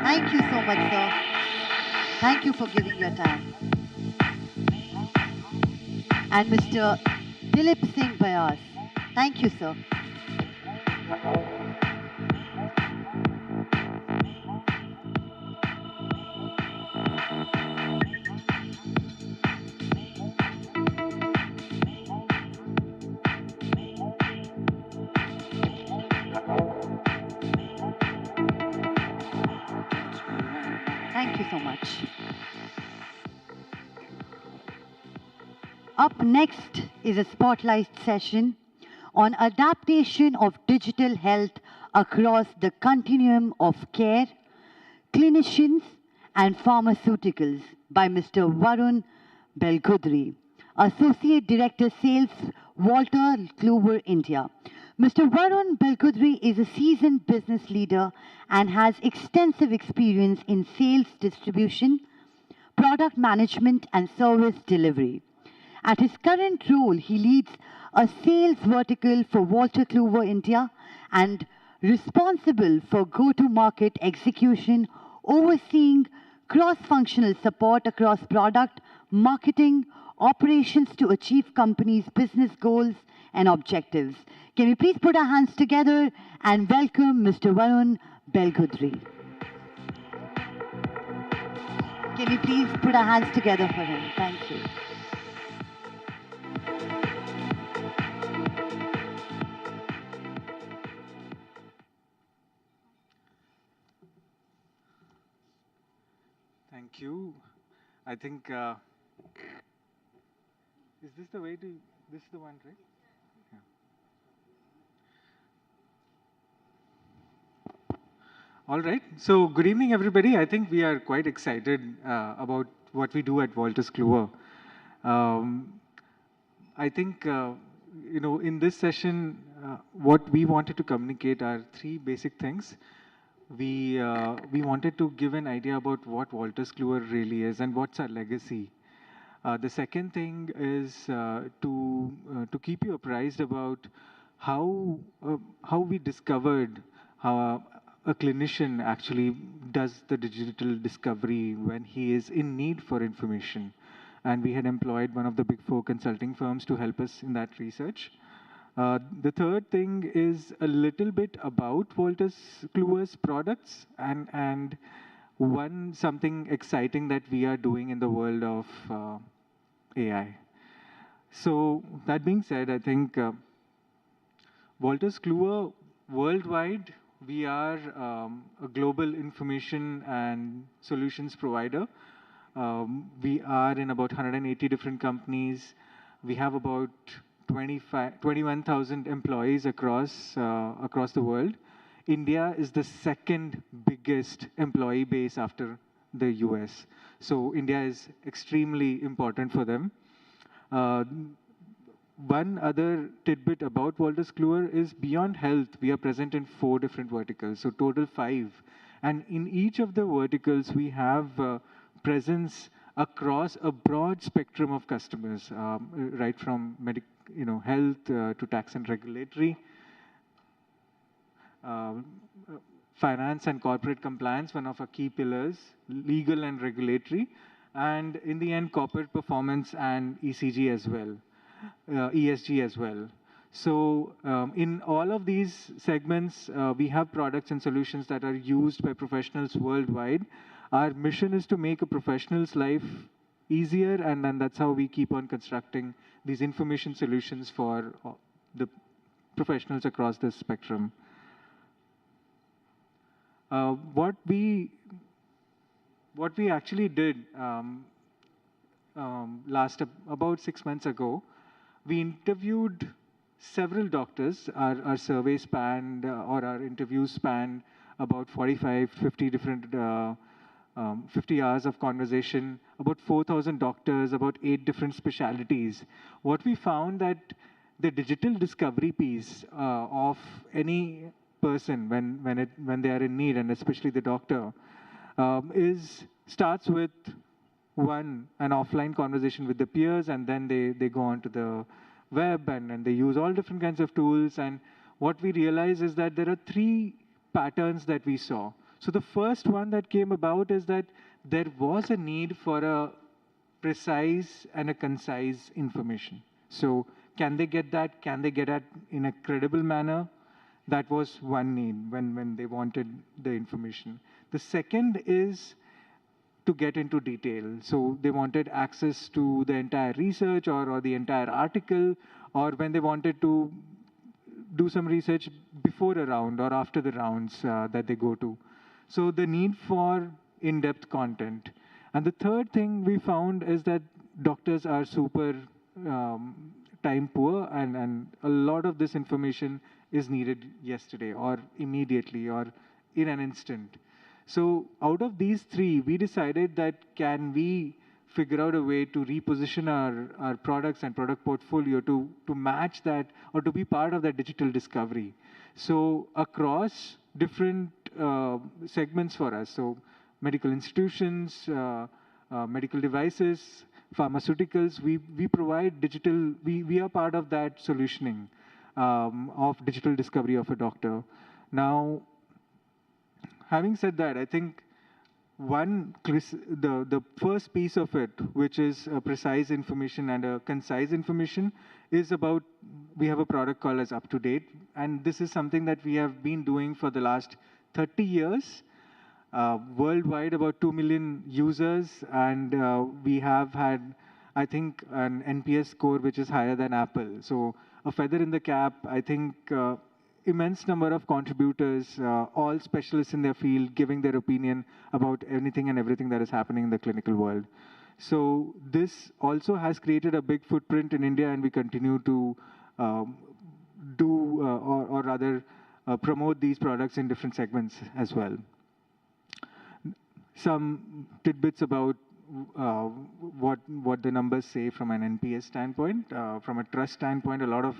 Thank you so much, sir. Thank you for giving your time. And Mr. Dilip Singh Bayas. Thank you, sir. Thank you so much. Up next is a spotlight session on adaptation of digital health across the continuum of care, clinicians and pharmaceuticals by Mr. Varun Belgudri, Associate Director Sales, Walter Kluwer, India. Mr. Varun Belgudri is a seasoned business leader and has extensive experience in sales distribution, product management and service delivery. At his current role, he leads a sales vertical for Walter Kluwer India and responsible for go-to-market execution, overseeing cross-functional support across product, marketing, operations to achieve company's business goals and objectives. Can we please put our hands together and welcome Mr. Varun Belgudri. Can we please put our hands together for him? Thank you. Thank you. I think, is this the way to, this is the one, right? Yeah. All right. So good evening, everybody. I think we are quite excited about what we do at Walters Kluwer. I think, in this session, what we wanted to communicate are three basic things. We wanted to give an idea about what Walters Kluwer really is and what's our legacy. The second thing is to keep you apprised about how we discovered how a clinician actually does the digital discovery when he is in need for information. And we had employed one of the big four consulting firms to help us in that research. The third thing is a little bit about Walters Kluwer's products and something exciting that we are doing in the world of AI. So that being said, I think Wolters Kluwer worldwide, we are a global information and solutions provider. We are in about 180 different companies. We have about 21,000 employees across the world. India is the second biggest employee base after the US. So India is extremely important for them. One other tidbit about Wolters Kluwer is beyond health, we are present in 4 different verticals, so total 5. And in each of the verticals, we have presence across a broad spectrum of customers, right from health to tax and regulatory, finance and corporate compliance, one of our key pillars, legal and regulatory, and in the end, corporate performance and ECG as well. ESG as well. So in all of these segments, we have products and solutions that are used by professionals worldwide. Our mission is to make a professional's life easier, and then that's how we keep on constructing these information solutions for the professionals across this spectrum. What we actually did about 6 months ago, we interviewed several doctors. Our survey spanned, or our interviews spanned about 45, 50 different, 50 hours of conversation, about 4,000 doctors, about 8 different specialties. What we found that the digital discovery piece of any person when they are in need, and especially the doctor, starts with an offline conversation with the peers, and then they go onto the web and they use all different kinds of tools. And what we realize is that there are 3 patterns that we saw. So the first one that came about is that there was a need for a precise and a concise information. So can they get that? Can they get it in a credible manner? That was one need when they wanted the information. The second is to get into detail. So they wanted access to the entire research or the entire article, or when they wanted to do some research before a round or after the rounds that they go to. So the need for in-depth content. And the third thing we found is that doctors are super time poor, and a lot of this information is needed yesterday or immediately or in an instant. So out of these 3, we decided that can we figure out a way to reposition our products and product portfolio to match that or to be part of that digital discovery. So across different segments for us, so medical institutions, medical devices, pharmaceuticals, we provide digital, we are part of that solutioning of digital discovery of a doctor. Now, having said that, I think the first piece of it, which is a precise information and a concise information, is about, we have a product called as Up to Date, and this is something that we have been doing for the last 30 years. Worldwide, about 2 million users, and we have had, I think, an NPS score which is higher than Apple. So a feather in the cap. I think immense number of contributors, all specialists in their field, giving their opinion about anything and everything that is happening in the clinical world. So this also has created a big footprint in India, and we continue to or rather promote these products in different segments as well. Some tidbits about what the numbers say from an NPS standpoint. From a trust standpoint, a lot of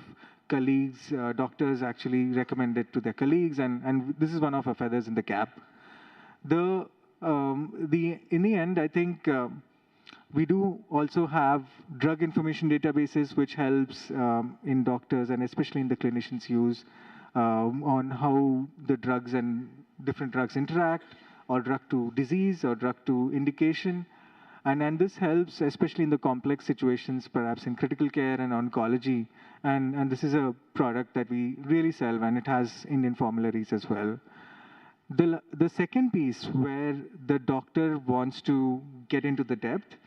colleagues, doctors actually recommend it to their colleagues, and this is one of our feathers in the cap. In the end, I think we do also have drug information databases, which helps in doctors and especially in the clinicians' use on how the drugs and different drugs interact, or drug to disease, or drug to indication. And this helps, especially in the complex situations, perhaps in critical care and oncology. And this is a product that we really sell, and it has Indian formularies as well. The second piece, where the doctor wants to get into the depth,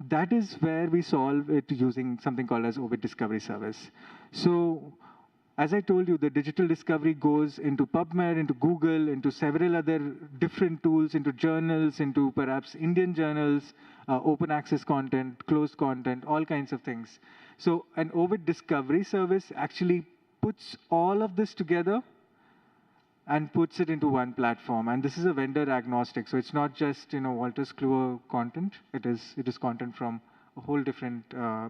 that is where we solve it using something called as Ovid Discovery Service. So as I told you, the digital discovery goes into PubMed, into Google, into several other different tools, into journals, into perhaps Indian journals, open access content, closed content, all kinds of things. So an Ovid Discovery Service actually puts all of this together and puts it into one platform. And this is a vendor agnostic. So it's not just, Wolters Kluwer content. It is content from a whole different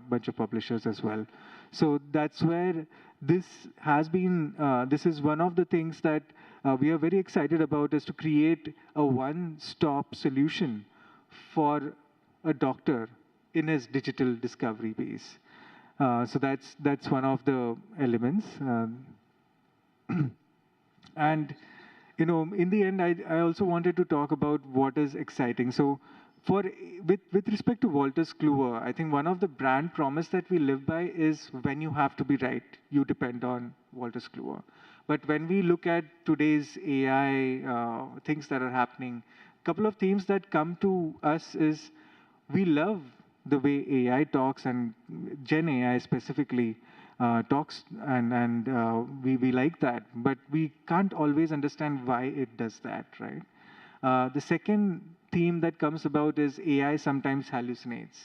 bunch of publishers as well. So that's where this has been, this is one of the things that we are very excited about, is to create a one-stop solution for a doctor in his digital discovery base. So that's one of the elements. And, in the end, I also wanted to talk about what is exciting. So with respect to Wolters Kluwer, I think one of the brand promise that we live by is when you have to be right, you depend on Wolters Kluwer. But when we look at today's AI things that are happening, a couple of themes that come to us is we love the way AI talks, and Gen AI specifically talks, and we like that, but we can't always understand why it does that, right? The second theme that comes about is AI sometimes hallucinates.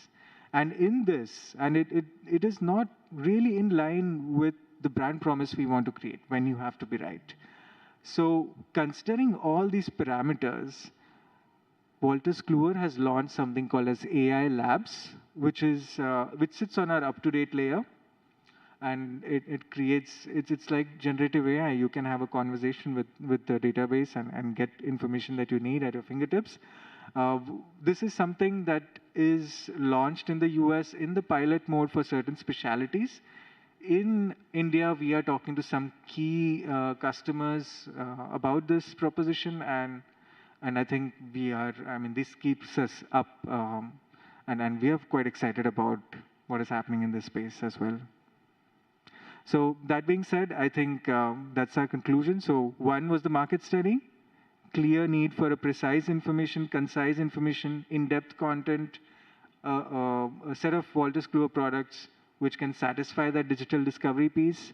And in this, and it is not really in line with the brand promise we want to create, when you have to be right. So considering all these parameters, Wolters Kluwer has launched something called as AI Labs, which sits on our up-to-date layer. And it creates, it's like generative AI. You can have a conversation with the database and get information that you need at your fingertips. This is something that is launched in the US in the pilot mode for certain specialities. In India, we are talking to some key customers about this proposition, and I think this keeps us up, and we are quite excited about what is happening in this space as well. So that being said, I think that's our conclusion. So one was the market study, clear need for a precise information, concise information, in-depth content, a set of Wolters Kluwer products which can satisfy that digital discovery piece.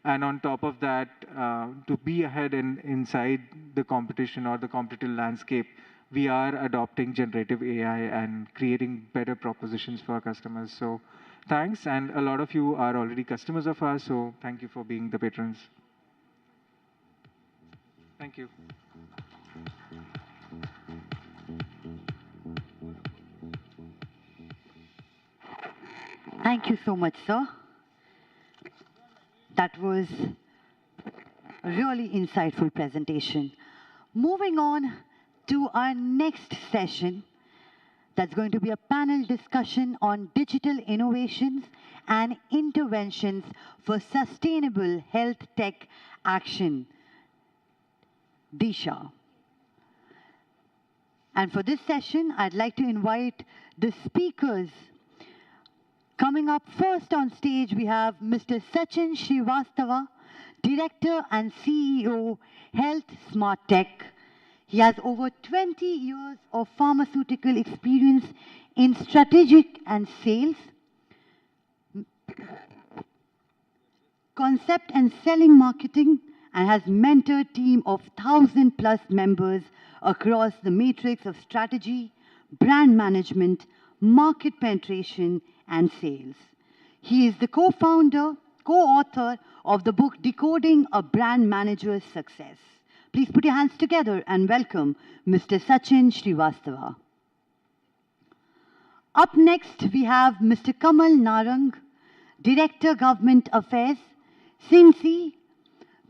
And on top of that, to be ahead inside the competition or the competitive landscape, we are adopting generative AI and creating better propositions for our customers. So thanks, and a lot of you are already customers of ours, so thank you for being the patrons. Thank you. Thank you so much, sir. That was a really insightful presentation. Moving on to our next session, that's going to be a panel discussion on digital innovations and interventions for sustainable health tech action, DISHA. And for this session, I'd like to invite the speakers. Coming up first on stage, we have Mr. Sachin Srivastava, Director and CEO, Health Smart Tech. He has over 20 years of pharmaceutical experience in strategic and sales, concept and selling marketing, and has mentored a team of 1,000+ members across the matrix of strategy, brand management, market penetration, and sales. He is the co-founder, co-author of the book Decoding a Brand Manager's Success. Please put your hands together and welcome Mr. Sachin Srivastava. Up next, we have Mr. Kamal Narang, Director, Government Affairs, CIMSI.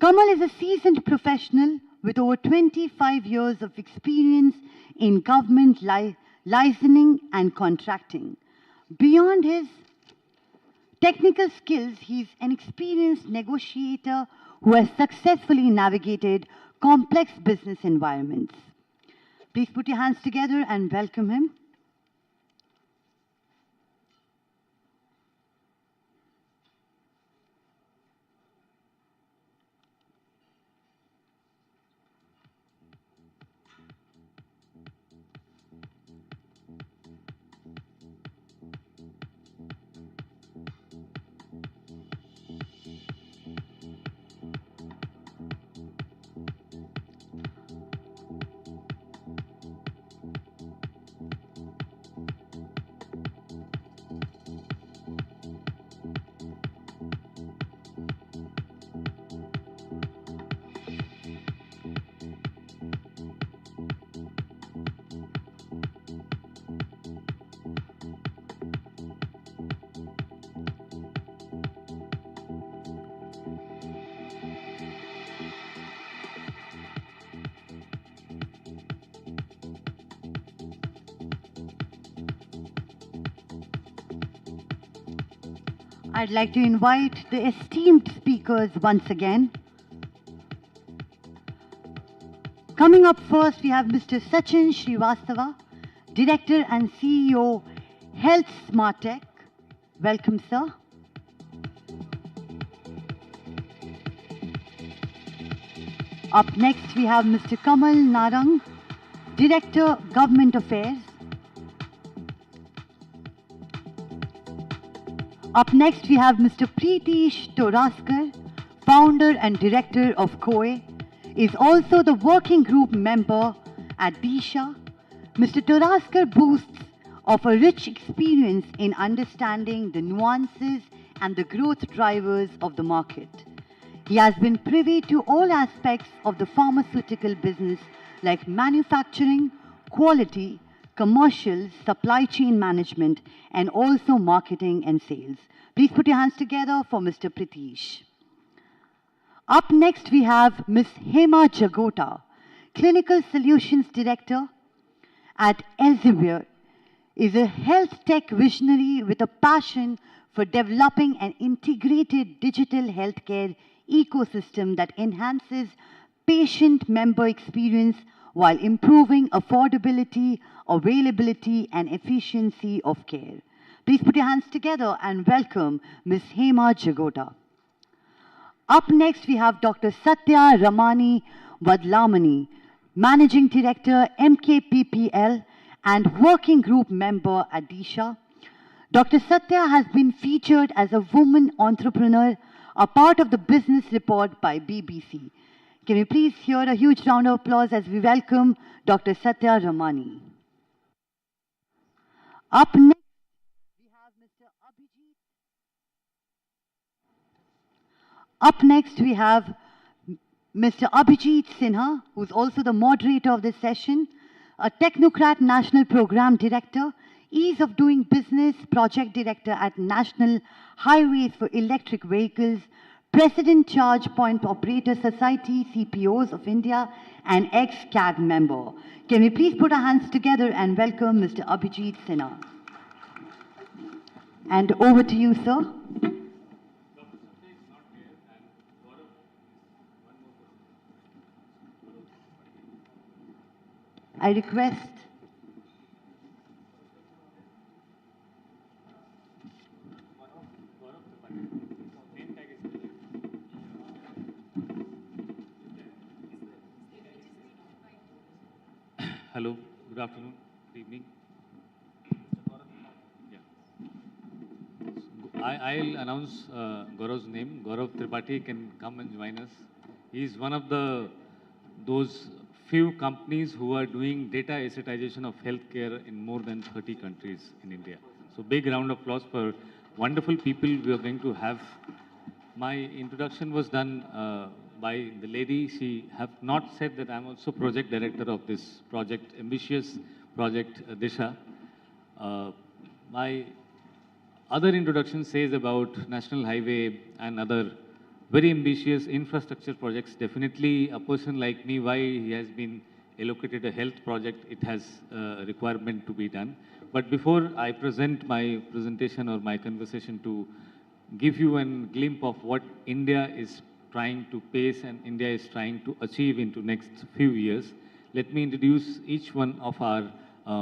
Kamal is a seasoned professional with over 25 years of experience in government licensing and contracting. Beyond his technical skills, he's an experienced negotiator who has successfully navigated complex business environments. Please put your hands together and welcome him. I'd like to invite the esteemed speakers once again. Coming up first, we have Mr. Sachin Srivastava, Director and CEO, Health Smart Tech. Welcome, sir. Up next, we have Mr. Kamal Narang, Director, Government Affairs. Up next, we have Mr. Pritish Toraskar, Founder and Director of COE, is also the working group member at Disha. Mr. Toraskar boasts of a rich experience in understanding the nuances and the growth drivers of the market. He has been privy to all aspects of the pharmaceutical business like manufacturing, quality, commercial, supply chain management, and also marketing and sales. Please put your hands together for Mr. Pritish. Up next, we have Ms. Hema Jagota, Clinical Solutions Director at Elsevier, is a health tech visionary with a passion for developing an integrated digital healthcare ecosystem that enhances patient member experience while improving affordability, availability, and efficiency of care. Please put your hands together and welcome Ms. Hema Jagota. Up next, we have Dr. Satya Ramani Vadlamani, Managing Director, MKPPL, and Working Group Member at Disha. Dr. Satya has been featured as a woman entrepreneur, a part of the business report by BBC. Can we please hear a huge round of applause as we welcome Dr. Satya Ramani. Up next, we have Mr. Abhijit. Up next, we have Mr. Abhijit Sinha, who's also the moderator of this session, a Technocrat National Program Director, Ease of Doing Business Project Director at National Highways for Electric Vehicles, President Charge Point Operator Society, CPOs of India, and ex-CAG member. Can we please put our hands together and welcome Mr. Abhijit Sinha. And over to you, sir. I request Hello, good afternoon, good evening. I'll announce Gaurav's name. Gaurav Tripathi can come and join us. He's one of those few companies who are doing data assetization of healthcare in more than 30 countries in India. So big round of applause for wonderful people we are going to have. My introduction was done by the lady. She have not said that I'm also project director of this project, ambitious project Disha. My other introduction says about National Highway and other very ambitious infrastructure projects. Definitely a person like me, why he has been allocated a health project, it has a requirement to be done. But before I present my presentation or my conversation to give you a glimpse of what India is trying to pace and India is trying to achieve into next few years, let me introduce each one of our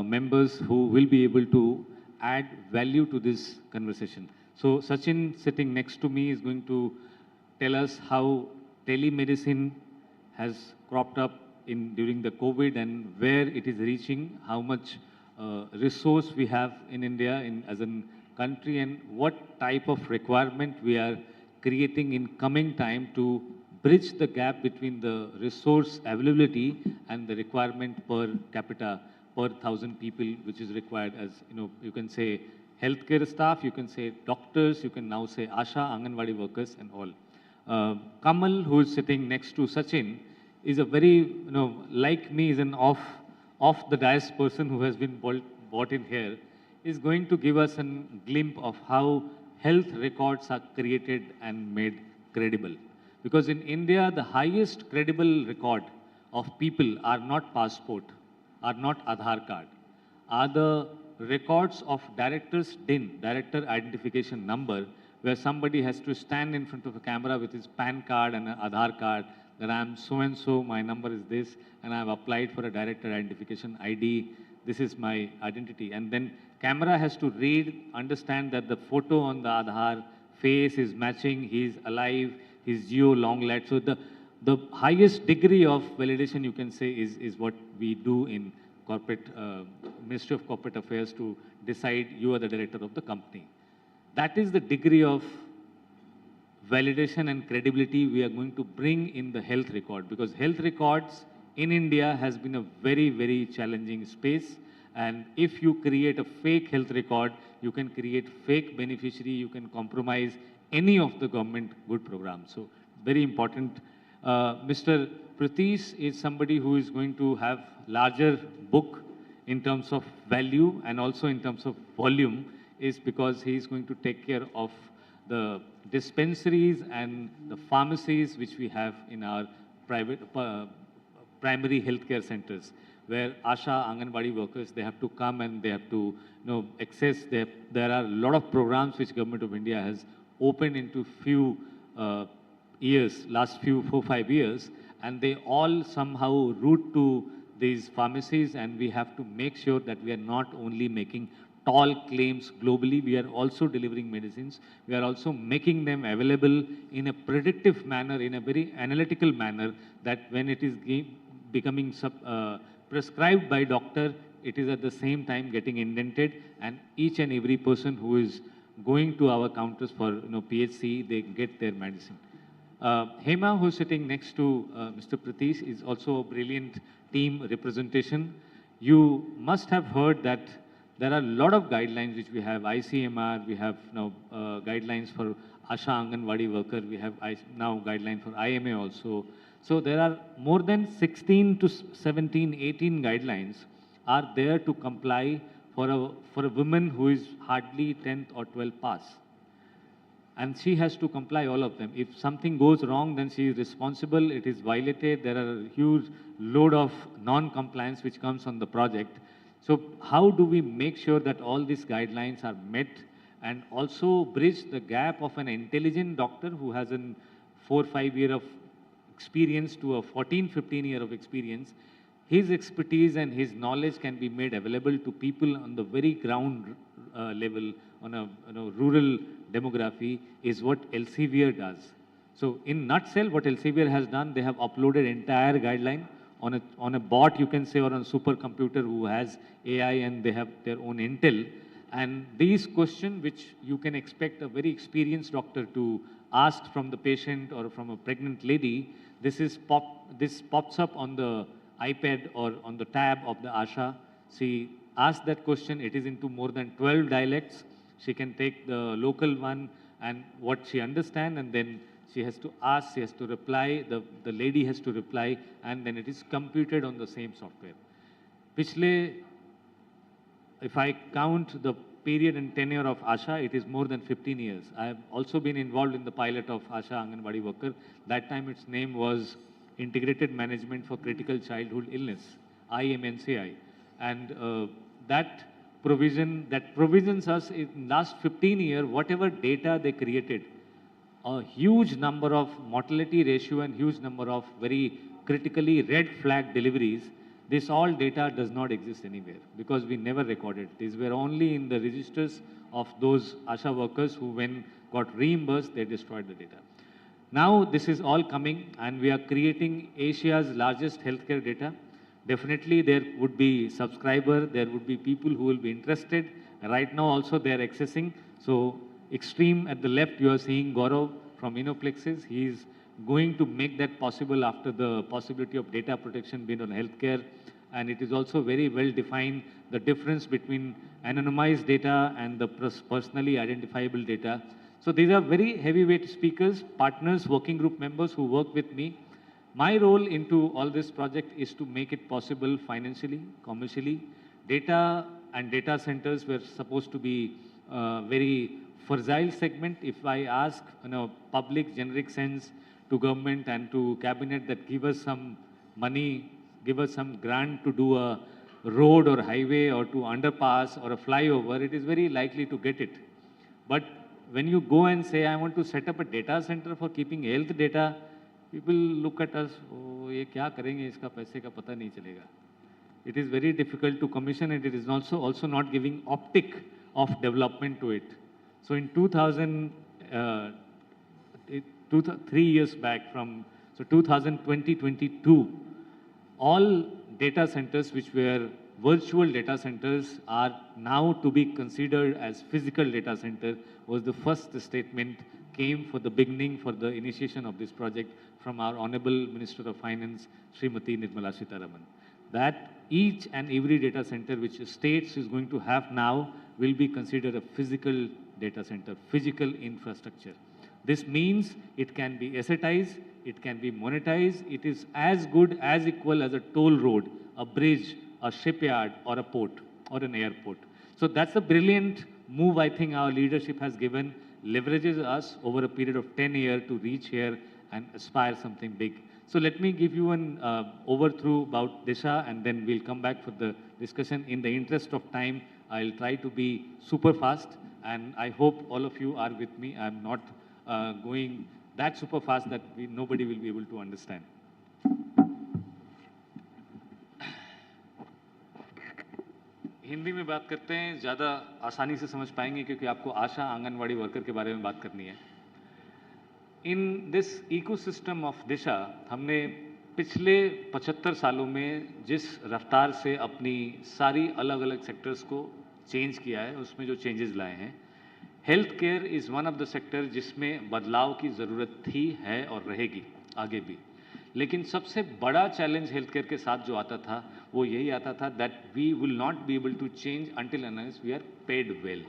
members who will be able to add value to this conversation. So Sachin sitting next to me is going to tell us how telemedicine has cropped up during the COVID and where it is reaching, how much resource we have in India as a country, and what type of requirement we are creating in coming time to bridge the gap between the resource availability and the requirement per capita per 1,000 people, which is required as, you can say healthcare staff, you can say doctors, you can now say ASHA, Anganwadi workers and all. Kamal, who is sitting next to Sachin, is a very, like me, is an off the dais person who has been brought in here, is going to give us a glimpse of how health records are created and made credible. Because in India, the highest credible record of people are not passport, are not Aadhaar card, are the records of director's DIN, director identification number, where somebody has to stand in front of a camera with his PAN card and an Aadhaar card, that I'm so-and-so, my number is this, and I've applied for a direct identification ID, this is my identity. And then camera has to read, understand that the photo on the Aadhaar face is matching, he's alive, he's geo long lat. So the highest degree of validation you can say is what we do in corporate, Ministry of Corporate Affairs to decide you are the director of the company. That is the degree of validation and credibility we are going to bring in the health record, because health records in India has been a very, very challenging space. And if you create a fake health record, you can create fake beneficiary, you can compromise any of the government good programs. So very important. Mr. Pratish is somebody who is going to have larger book in terms of value and also in terms of volume, is because he is going to take care of the dispensaries and the pharmacies which we have in our private primary healthcare centers, where ASHA, Anganwadi workers, they have to come and they have to access. There are a lot of programs which Government of India has opened into few years, last few 4-5 years, and they all somehow route to these pharmacies, and we have to make sure that we are not only making tall claims globally, we are also delivering medicines. We are also making them available in a predictive manner, in a very analytical manner, that when it is becoming prescribed by doctor, it is at the same time getting indented, and each and every person who is going to our counters for PHC, they get their medicine. Hema, who is sitting next to Mr. Pratish, is also a brilliant team representation. You must have heard that there are a lot of guidelines which we have. ICMR, we have now guidelines for ASHA Anganwadi worker, we have now guideline for IMA also. So there are more than 16 to 17, 18 guidelines are there to comply for a woman who is hardly 10th or 12th pass. And she has to comply all of them. If something goes wrong, then she is responsible, it is violated, there are a huge load of non-compliance which comes on the project. So how do we make sure that all these guidelines are met and also bridge the gap of an intelligent doctor who has a 4-5 year of experience to a 14-15 year of experience? His expertise and his knowledge can be made available to people on the very ground level, on a rural demography, is what Elsevier does. So in nutshell, what Elsevier has done, they have uploaded entire guideline on a bot, you can say, or on a supercomputer who has AI, and they have their own intel. And these questions, which you can expect a very experienced doctor to ask from the patient or from a pregnant lady, this pops up on the iPad or on the tab of the ASHA. She asks that question. It is into more than 12 dialects. She can take the local one and what she understands, and then she has to ask, she has to reply, the lady has to reply, and then it is computed on the same software. Pichle, if I count the period and tenure of ASHA, it is more than 15 years. I have also been involved in the pilot of ASHA Anganwadi worker. That time its name was Integrated Management for Critical Childhood Illness, IMNCI. And that provisions us in last 15 years, whatever data they created, a huge number of mortality ratio and huge number of very critically red flag deliveries, this all data does not exist anywhere because we never recorded. These were only in the registers of those ASHA workers who, when got reimbursed, they destroyed the data. Now this is all coming, and we are creating Asia's largest healthcare data. Definitely there would be subscriber, there would be people who will be interested. Right now also they are accessing. So extreme at the left, you are seeing Gaurav from Innoplexis. He is going to make that possible after the possibility of data protection being on healthcare. And it is also very well defined, the difference between anonymized data and the personally identifiable data. So these are very heavyweight speakers, partners, working group members who work with me. My role into all this project is to make it possible financially, commercially. Data and data centers were supposed to be very fragile segment. If I ask public generic sense to government and to cabinet that give us some money, give us some grant to do a road or highway or to underpass or a flyover, it is very likely to get it. But when you go and say, I want to set up a data center for keeping health data, people look at us, oh, ये क्या करेंगे, इसका पैसे का पता नहीं चलेगा. It is very difficult to commission, and it is also not giving optic of development to it. So in 3 years back, from 2020-22, all data centers which were virtual data centers are now to be considered as physical data center, was the first statement came for the beginning, for the initiation of this project from our Honorable Minister of Finance, Srimati Nirmala Sitharaman. That each and every data center which states is going to have now will be considered a physical data center, physical infrastructure. This means it can be assetized, it can be monetized, it is as good, as equal as a toll road, a bridge, a shipyard, or a port, or an airport. So that's a brilliant move I think our leadership has given, leverages us over a period of 10 years to reach here and aspire something big. So let me give you an overview about Disha, and then we'll come back for the discussion. In the interest of time, I'll try to be super fast, and I hope all of you are with me. I'm not going that super fast that nobody will be able to understand. Hindi में बात करते हैं, ज़्यादा आसानी से समझ पाएंगे क्योंकि आपको आशा आंगनवाड़ी वर्कर के बारे में बात करनी है. In this ecosystem of दिशा, हमने पिछले 75 सालों में जिस रफ्तार से अपनी सारी अलग अलग सेक्टर्स को चेंज किया है, उसमें जो चेंजेस लाए हैं, health care is one of the sector जिसमें बदलाव की ज़रूरत थी, है और रहेगी आगे भी. लेकिन सबसे बड़ा चैलेंज हेल्थ केयर के साथ जो आता था, वो यही आता था that we will not be able to change until unless we are paid well.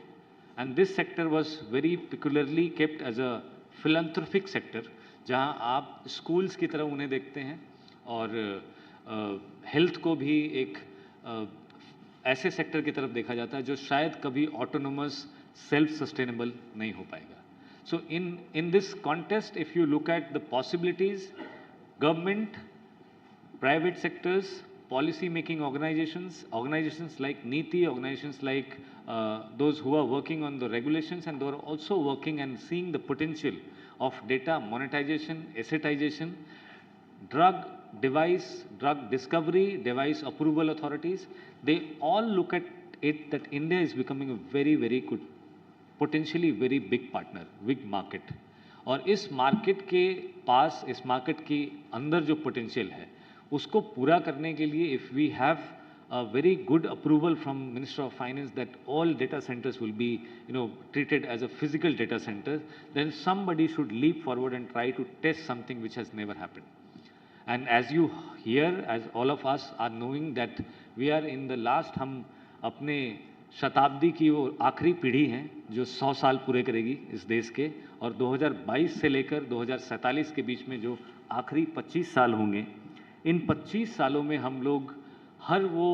And this sector was very peculiarly kept as a philanthropic sector, जहां आप स्कूल्स की तरह उन्हें देखते हैं और हेल्थ को भी एक ऐसे सेक्टर की तरफ देखा जाता है जो शायद कभी ऑटोनोमस सेल्फ सस्टेनेबल नहीं हो पाएगा. So in this contest if you look at the possibilities, government, private sectors, policy making organizations like NITI, organizations like those who are working on the regulations, and they are also working and seeing the potential of data monetization, assetization, drug discovery, device approval authorities. They all look at it that India is becoming a very, very good, potentially very big partner, big market. और इस market के पास, इस market के अंदर जो potential है, उसको पूरा करने के लिए if we have a very good approval from minister of finance that all data centres will be treated as a physical data center, then somebody should leap forward and try to test something which has never happened. And as you hear, as all of us are knowing that we are in the last, हम अपने शताब्दी की वो आखिरी पीढ़ी हैं जो 100 साल पूरे करेगी इस देश के, और 2022 से लेकर 2047 के बीच में जो आखिरी 25 साल होंगे, इन 25 सालों में हम लोग हर वो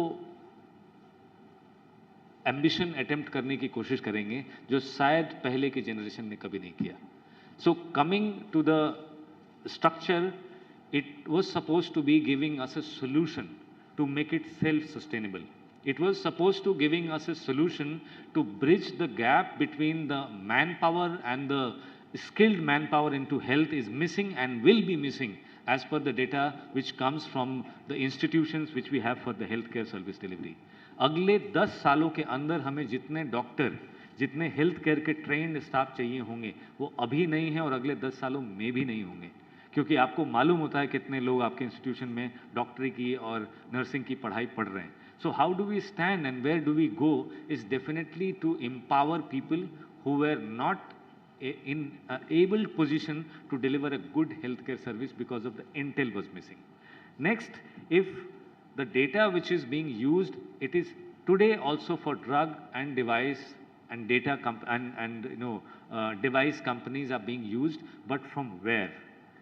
एम्बिशन अटेम्प्ट करने की कोशिश करेंगे जो शायद पहले के जनरेशन ने कभी नहीं किया. So coming to the structure, it was supposed to be giving us a solution to make it self-sustainable. It was supposed to giving us a solution to bridge the gap between the manpower and the skilled manpower into health is missing and will be missing as per the data which comes from the institutions which we have for the healthcare service delivery. अगले 10 सालों के अंदर हमें जितने doctor, जितने health care के trend staff चाहिए होंगे, वो अभी नहीं है और अगले 10 सालों में भी नहीं होंगे, क्योंकि आपको मालूम होता है कितने लोग आपके इंस्टीट्यूशन में डॉक्टरी की और नर्सिंग की पढ़ाई पढ़ रहे हैं. So how do we stand and where do we go is definitely to empower people who were not in able position to deliver a good healthcare service because of the intel was missing. Next, if the data which is being used, it is today also for drug and device and data device companies are being used, but from where?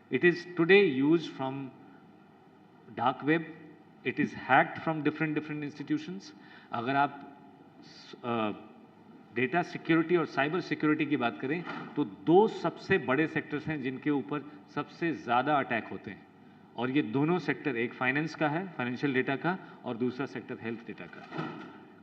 It is today used from dark web. It is hacked from different institutions. अगर आप data security और cyber security की बात करें तो 2 सबसे बड़े sectors हैं जिनके ऊपर सबसे ज़्यादा अटैक होते हैं, और ये दोनों सेक्टर, एक फाइनेंस का है, फाइनेंशियल डेटा का, और दूसरा सेक्टर हेल्थ डेटा का.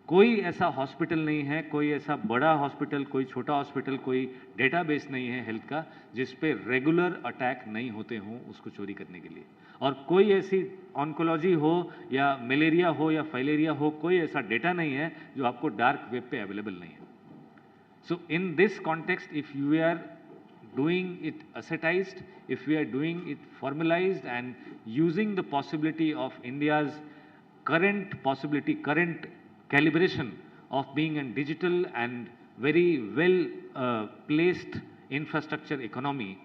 कोई ऐसा हॉस्पिटल नहीं है, कोई ऐसा बड़ा हॉस्पिटल, कोई छोटा हॉस्पिटल, कोई डेटाबेस नहीं है हेल्थ का जिस पे रेगुलर अटैक नहीं होते हों उसको चोरी करने के लिए। और कोई ऐसी ऑन्कोलॉजी हो या मलेरिया हो या फाइलेरिया हो, कोई ऐसा डेटा नहीं है जो आपको डार्क वेब पे अवेलेबल नहीं है। So in this context, if you are doing it assetized, if we are doing it formalized and using the possibility of India's current possibility, current calibration of being a digital and very well placed infrastructure economy,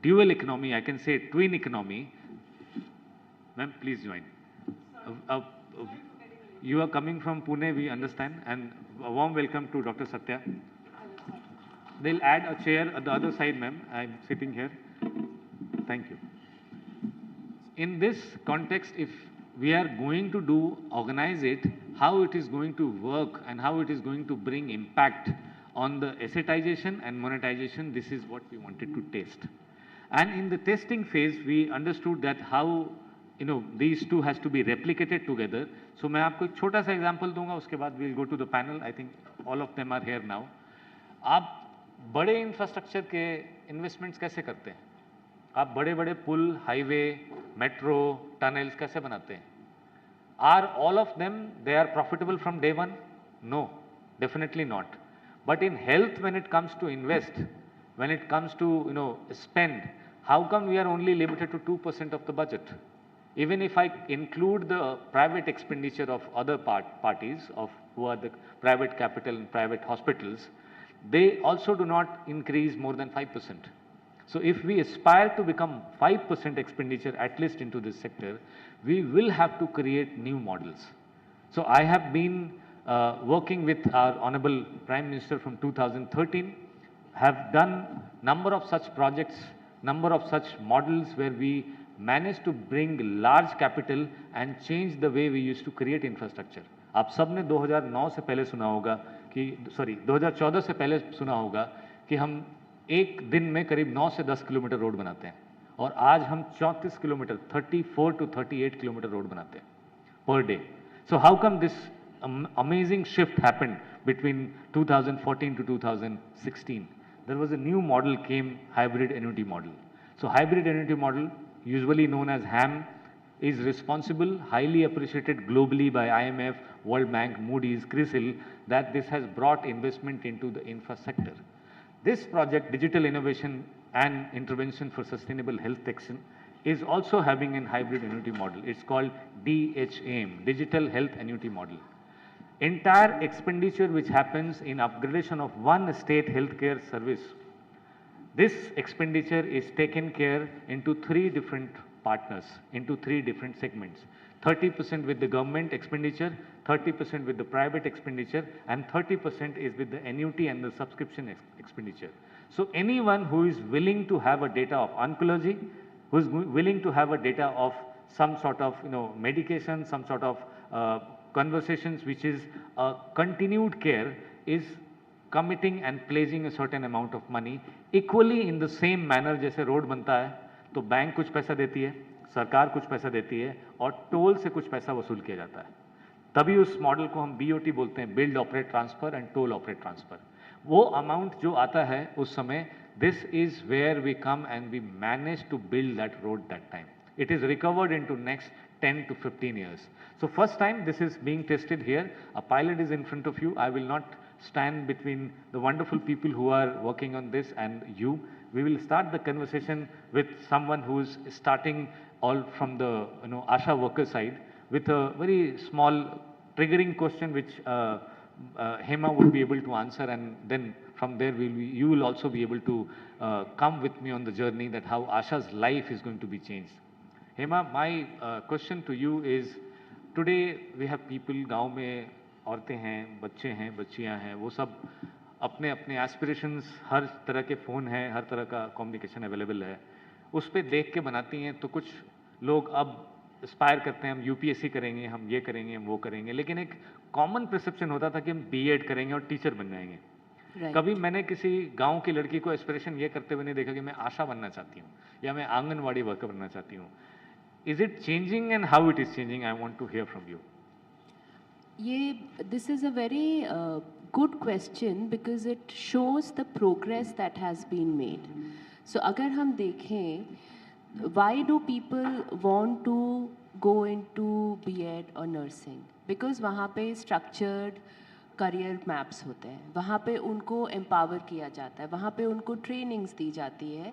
dual economy, I can say twin economy. Ma'am, please join. You are coming from Pune, we understand, and a warm welcome to Dr. Satya. They'll add a chair at the other side, ma'am. I'm sitting here. Thank you. In this context, if we are going to organize it, how it is going to work and how it is going to bring impact on the assetization and monetization, this is what we wanted to test. And in the testing phase, we understood that how these two has to be replicated together. So मैं आपको एक छोटा सा example दूंगा, उसके बाद we'll go to the panel. I think all of them are here now. आप बड़े infrastructure के investments कैसे करते हैं? आप बड़े-बड़े पुल, हाईवे, मेट्रो, टनल्स कैसे बनाते हैं? Are all of them they are profitable from day one? No, definitely not. But in health, when it comes to invest, when it comes to spend, how come we are only limited to 2% of the budget? Even if I include the private expenditure of other parties of who are the private capital and private hospitals, they also do not increase more than 5%. So if we aspire to become 5% expenditure at least into this sector, we will have to create new models. So I have been working with our Honorable Prime Minister from 2013, have done number of such projects, number of such models where we managed to bring large capital and change the way we used to create infrastructure. आप सब ने 2009 से पहले सुना होगा कि 2014 से पहले सुना होगा कि हम एक दिन में करीब 9 से 10 किलोमीटर रोड बनाते हैं और आज हम 34 किलोमीटर 34 to 38 किलोमीटर रोड बनाते हैं per day. So how come this amazing shift happened between 2014 to 2016? There was a new model came, hybrid annuity model. So hybrid annuity model, usually known as HAM, is responsible, highly appreciated globally by IMF, World Bank, Moody's, CRISIL, that this has brought investment into the infra sector. This project, Digital Innovation and Intervention for Sustainable Health Action, is also having a hybrid annuity model. It's called DHAM, Digital Health Annuity Model. Entire expenditure which happens in upgradation of one state healthcare service, this expenditure is taken care into three different partners, into three different segments. 30% with the government expenditure, 30% with the private expenditure, and 30% is with the annuity and the subscription expenditure. So anyone who is willing to have a data of oncology, who is willing to have a data of some sort of medication, some sort of conversations which is a continued care, is committing and pledging a certain amount of money. Equally in the same manner जैसे road बनता है तो bank कुछ पैसा देती है, सरकार कुछ पैसा देती है और टोल से कुछ पैसा वसूल किया जाता है. तभी उस मॉडल को हम BOT बोलते हैं, build operate transfer and told operate transfer. वो अमाउंट जो आता है उस समय, this is where we come and we manage to build that road that time. It is recovered into next 10 to 15 years. So first time this is being tested here. A pilot is in front of you. I will not stand between the wonderful people who are working on this and you. We will start the conversation with someone who is starting all from the ASHA worker side with a very small triggering question which Hema would be able to answer, and then from there you will also be able to come with me on the journey that how Asha's life is going to be changed. Hema, my question to you is, today we have people, गांव में औरतें हैं, बच्चे हैं, बच्चियां हैं, वो सब अपने अपने एस्पिरेशंस, हर तरह के फ़ोन हैं, हर तरह का कम्युनिकेशन अवेलेबल है, उस पर देख के बनाती हैं. तो कुछ लोग अब एस्पायर करते हैं, हम UPSC करेंगे, हम ये करेंगे, हम वो करेंगे, लेकिन एक कॉमन परसेप्शन होता था कि हम B.Ed करेंगे और टीचर बन जाएंगे. कभी मैंने किसी गांव की लड़की को एस्पिरेशन ये करते हुए नहीं देखा कि मैं आशा बनना चाहती हूँ या मैं आंगनवाड़ी वर्कर बनना चाहती हूँ. Is it changing and how it is changing? I want to hear from you. This is a very good question because it shows the progress that has been made. So अगर हम देखें, why do people want to go into B.Ed or nursing? Because वहाँ पे structured career maps होते हैं, वहाँ पे उनको empower किया जाता है, वहाँ पे उनको trainings दी जाती है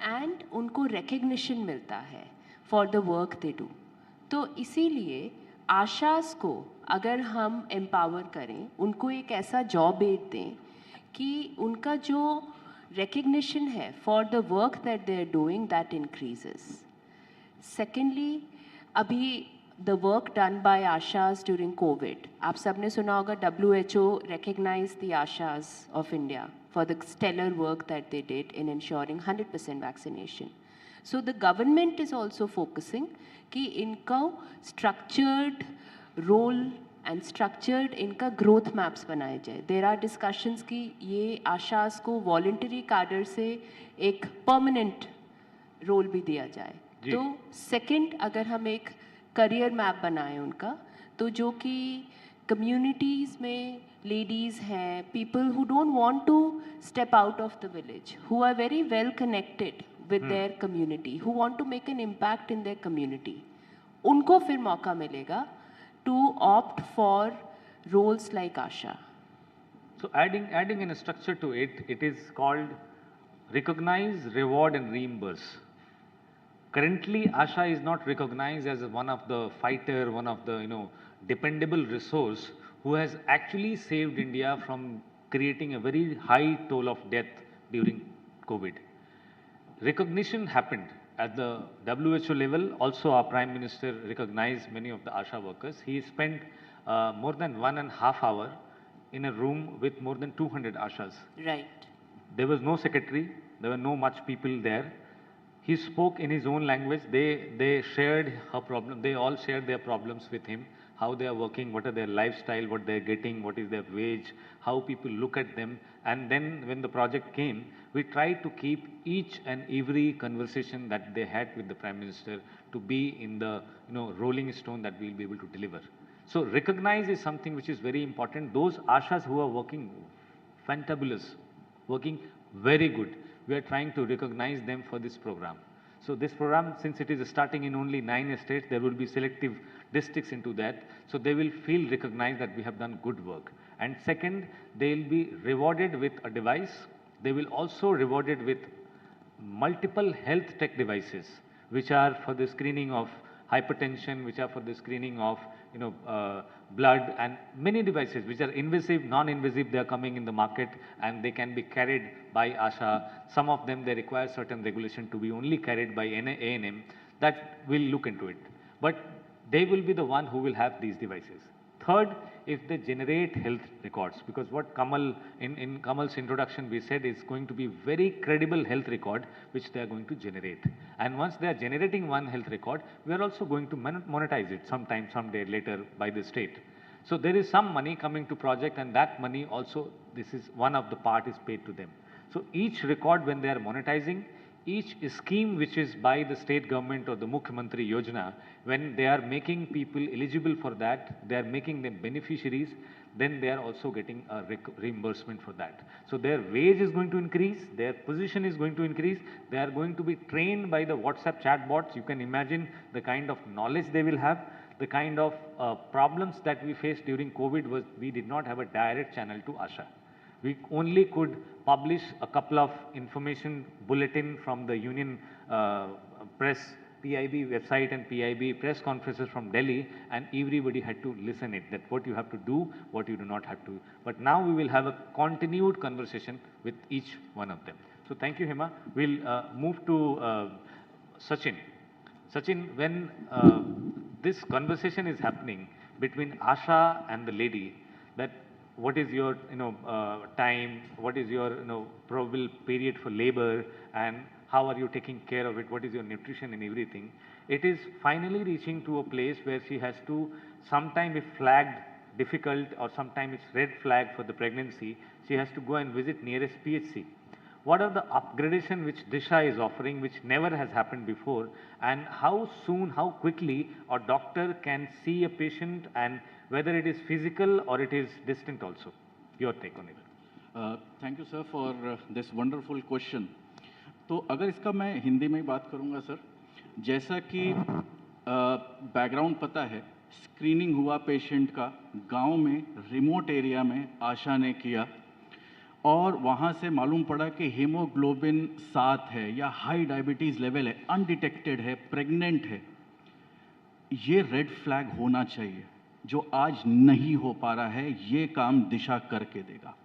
and उनको recognition मिलता है for the work they do. तो इसीलिए आशास को अगर हम एम्पावर करें, उनको एक ऐसा जॉब एड दें कि उनका जो recognition है for the work that they are doing, that increases. Secondly, अभी the work done by Ashas during COVID, आप सबने सुना होगा WHO recognized the Ashas of India for the stellar work that they did in ensuring 100% vaccination. So the government is also focusing कि इनका structured role and structured इनका growth maps बनाए जाए. There are discussions कि ये आशास को voluntary cadre से एक permanent role भी दिया जाए. तो second, अगर हम एक career map बनाएं उनका, तो जो कि communities में ladies हैं, people who don't want to step out of the village, who are very well connected with their community, who want to make an impact in their community, उनको फिर मौका मिलेगा to opt for roles like Asha. So adding in a structure to it, it is called recognize, reward and reimburse. Currently, Asha is not recognized as one of the fighter, one of the dependable resource who has actually saved India from creating a very high toll of death during COVID. Recognition happened at the WHO level. Also, our Prime Minister recognized many of the ASHA workers. He spent more than 1.5 hours in a room with more than 200 ASHAs. Right. There was no secretary. There were no much people there. He spoke in his own language. They shared her problem. They all shared their problems with him. How they are working, what are their lifestyle, what they are getting, what is their wage, how people look at them. And then when the project came, we tried to keep each and every conversation that they had with the Prime Minister to be in the rolling stone that we'll be able to deliver. So recognize is something which is very important. Those ASHAs who are working fantabulous, working very good, we are trying to recognize them for this program. So this program, since it is starting in only 9 states, there will be selective districts into that. So they will feel recognized that we have done good work. And second, they will be rewarded with a device. They will also rewarded with multiple health tech devices, which are for the screening of hypertension, which are for the screening of blood, and many devices which are invasive, non-invasive. They are coming in the market and they can be carried by ASHA. Some of them they require certain regulation to be only carried by ANM. That will look into it. But they will be the one who will have these devices. Third, if they generate health records, because what Kamal, in Kamal's introduction we said is going to be very credible health record which they are going to generate. And once they are generating one health record, we are also going to monetize it sometime, someday later by the state. So there is some money coming to project, and that money also, this is one of the part is paid to them. So each record when they are monetizing, each scheme which is by the state government or the Mukhyamantri Yojana, when they are making people eligible for that, they are making them beneficiaries, then they are also getting a reimbursement for that. So their wage is going to increase, their position is going to increase, they are going to be trained by the WhatsApp chatbots. You can imagine the kind of knowledge they will have. The kind of problems that we faced during COVID was we did not have a direct channel to ASHA. We only could publish a couple of information bulletin from the Union Press PIB website and PIB press conferences from Delhi, and everybody had to listen it, that what you have to do, what you do not have to. But now we will have a continued conversation with each one of them. So thank you, Hema. We'll move to Sachin. Sachin, when this conversation is happening between Asha and the lady, that what is your time, what is your probable period for labor, and how are you taking care of it, what is your nutrition and everything, it is finally reaching to a place where she has to, sometime if flagged difficult or sometime it's red flag for the pregnancy, she has to go and visit nearest PHC. what are the upgradation which Disha is offering, which never has happened before, and how soon, how quickly a doctor can see a patient, and whether it is physical or it is distant also. Your take on it. Thank you sir for this wonderful question. तो अगर इसका मैं हिंदी में ही बात करूंगा sir, जैसा कि background पता है, स्क्रीनिंग हुआ पेशेंट का गांव में, रिमोट एरिया में आशा ने किया, और वहाँ से मालूम पड़ा कि हीमोग्लोबिन 7 है या हाई डायबिटीज़ लेवल है, अनडिटेक्टेड है, प्रेग्नेंट है। ये रेड फ्लैग होना चाहिए, जो आज नहीं हो पा रहा है। ये काम दिशा करके देगा।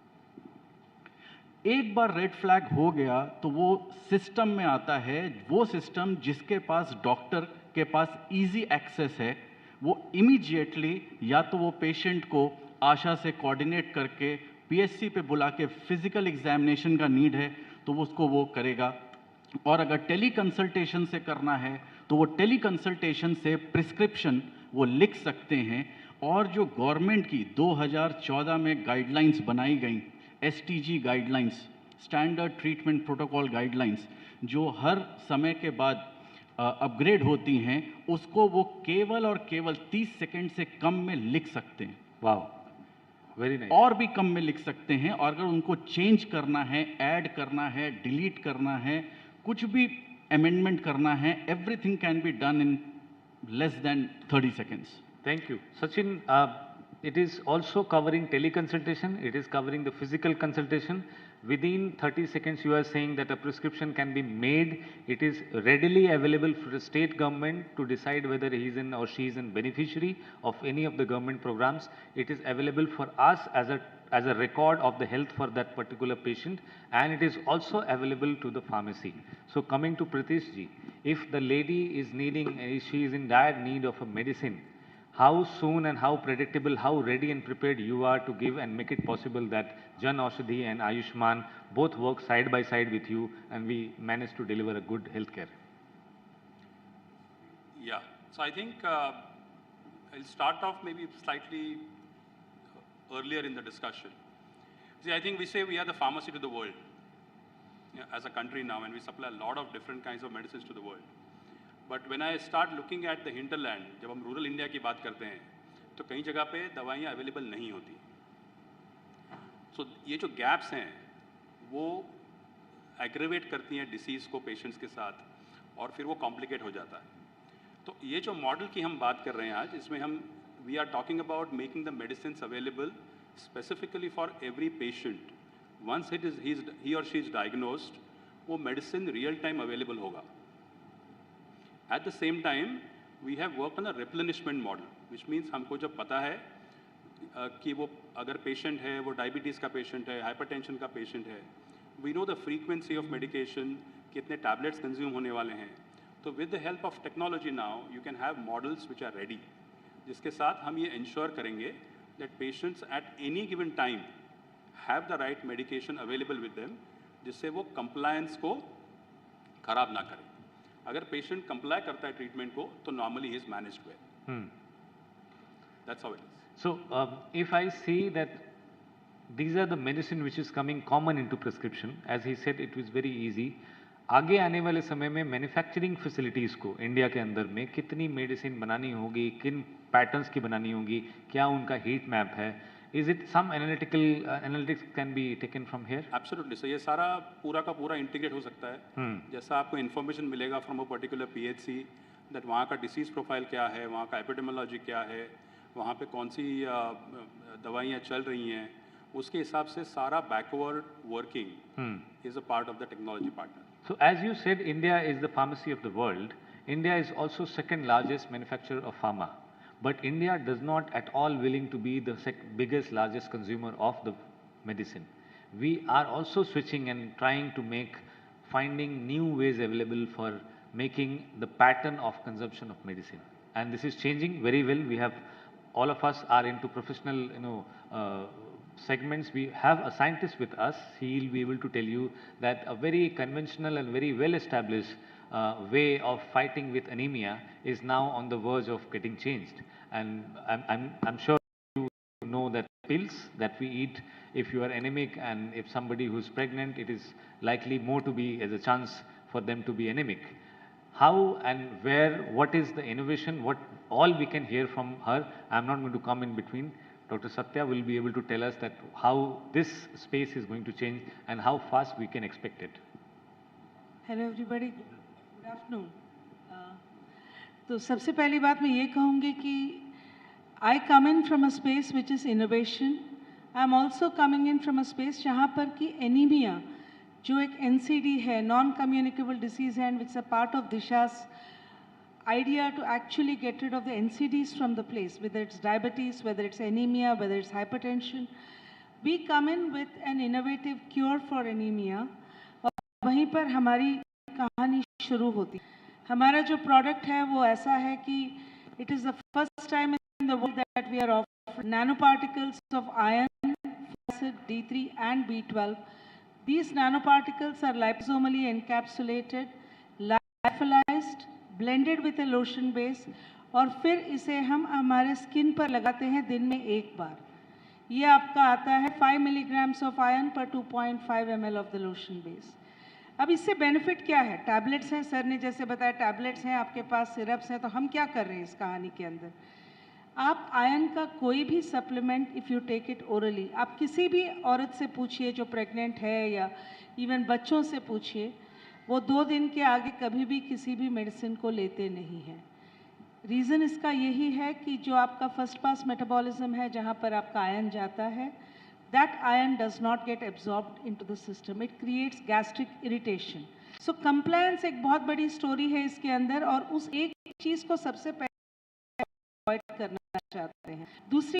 एक बार रेड फ्लैग हो गया तो वो सिस्टम में आता है, वो सिस्टम जिसके पास डॉक्टर के पास इजी एक्सेस है, वो इमीडिएटली या तो वो पेशेंट को आशा से कोऑर्डिनेट करके पीएचसी पे बुला के फिजिकल एग्जामिनेशन का नीड है तो उसको वो करेगा, और अगर टेली कंसल्टेशन से करना है तो वो टेली कंसल्टेशन से प्रिस्क्रिप्शन वो लिख सकते हैं। और जो गवर्नमेंट की 2014 में गाइडलाइंस बनाई गई, STG guidelines, standard treatment protocol guidelines, जो हर समय के बाद अपग्रेड होती हैं, उसको वो केवल और केवल 30 सेकंड से कम में लिख सकते हैं। वाह, वेरी नाइस। और भी कम में लिख सकते हैं, और अगर उनको चेंज करना है, ऐड करना है, डिलीट करना है, कुछ भी अमेंडमेंट करना है, everything can be done in less than 30 seconds. Thank you. Sachin, it is also covering teleconsultation, it is covering the physical consultation. Within 30 seconds, you are saying that a prescription can be made. It is readily available for the state government to decide whether he is in or she is a beneficiary of any of the government programs. It is available for us as a record of the health for that particular patient, and it is also available to the pharmacy. So coming to Pritish ji, if the lady is needing, she is in dire need of a medicine, how soon and how predictable, how ready and prepared you are to give and make it possible that Jan Aushadhi and Ayushman both work side by side with you and we manage to deliver a good healthcare? Yeah, so I think I'll start off maybe slightly earlier in the discussion. See, I think we say we are the pharmacy to the world, as a country now, and we supply a lot of different kinds of medicines to the world. But when I start looking at the hinterland, जब हम rural India की बात करते हैं, तो कई जगह पे दवाइयाँ अवेलेबल नहीं होती। So ये जो गैप्स हैं, वो एग्रेवेट करती हैं डिसीज़ को पेशेंट्स के साथ, और फिर वो कॉम्प्लिकेट हो जाता है। तो ये जो मॉडल की हम बात कर रहे हैं आज, इसमें हम we are talking about making the medicines available specifically for every patient. Once he और शी इज़ डायग्नोस्ड, वो मेडिसिन रियल टाइम अवेलेबल होगा। At the same time, we have worked on a replenishment model, which means हमको जब पता है कि वो अगर पेशेंट है, वो डायबिटीज़ का पेशेंट है, हाइपरटेंशन का पेशेंट है, we know the frequency of medication, कितने tablets consume होने वाले हैं। तो with the help of technology now, you can have models which are ready, जिसके साथ हम ये ensure करेंगे that patients at any given time have the right medication available with them, जिससे वो compliance को खराब ना करें। अगर पेशेंट कंप्लाई करता है ट्रीटमेंट को, तो normally he is managed well. That's how it is. So if I see that these are the medicine which is coming common into prescription, as he said, it was very easy. आगे आने वाले समय में manufacturing facilities को India के अंदर में कितनी मेडिसिन बनानी होगी, किन पैटर्न्स की बनानी होगी, क्या उनका हीट मैप है, is it some analytics can be taken from here? Absolutely. So ये सारा पूरा का पूरा इंटीग्रेट हो सकता है। जैसा आपको इन्फॉर्मेशन मिलेगा from a particular PHC, that वहाँ का डिसीज़ प्रोफाइल क्या है, वहाँ का एपिडेमोलॉजी क्या है, वहाँ पे कौन सी दवाइयाँ चल रही हैं, उसके हिसाब से सारा backward working is a part of the technology partner. So as you said, India is the pharmacy of the world. India is also second largest manufacturer of pharma. But India does not at all willing to be the biggest, largest consumer of the medicine. We are also switching and trying to finding new ways available for making the pattern of consumption of medicine. And this is changing very well. We have, all of us are into professional, segments. We have a scientist with us. He will be able to tell you that a very conventional and very well established way of fighting with anemia is now on the verge of getting changed. And I'm sure you know know that pills that we eat, if you are anemic and if somebody who's pregnant, it is likely more to be as a chance for them to be anemic. How and where, what is the innovation, what all we can hear from her. I'm not going to come in between. Dr. Satya will be able to tell us that how this space is going to change and how fast we can expect it. Hello everybody, good afternoon. तो सबसे पहली बात मैं ये कहूँगी कि I come in from a space which is innovation. I'm also coming in from a space जहाँ पर कि anemia जो एक NCD है, non-communicable disease है, and which is a part of Disha's idea to actually get rid of the NCDs from the place, whether it's diabetes, whether it's anemia, whether it's hypertension. We come in with an innovative cure for anemia. और वहीं पर हमारी कहानी शुरू होती है. हमारा जो product है वो ऐसा है कि it is the first time in the world that we are offering nanoparticles of iron, acid, D3 and B12. These nanoparticles are liposomally encapsulated, lyophilized, blended with a lotion base, और फिर इसे हम हमारे स्किन पर लगाते हैं दिन में एक बार. ये आपका आता है 5 milligrams of iron per 2.5 ml of the lotion base. अब इससे बेनिफिट क्या है? टैबलेट्स हैं, सर ने जैसे बताया टैबलेट्स हैं, आपके पास सिरप्स हैं, तो हम क्या कर रहे हैं इस कहानी के अंदर? आप आयरन का कोई भी supplement if you take it orally, आप किसी भी औरत से पूछिए जो प्रेग्नेंट है या इवन बच्चों से पूछिए, वो 2 दिन के आगे कभी भी किसी भी मेडिसिन को लेते नहीं हैं. रीज़न इसका यही है कि जो आपका फर्स्ट पास मेटाबॉलिज्म है, जहाँ पर आपका आयरन जाता है, that iron does not get absorbed into the system. It creates gastric irritation. So compliance एक बहुत बड़ी स्टोरी है इसके अंदर, और उस एक चीज़ को सबसे पहले अवॉइड करना चाहते हैं. दूसरी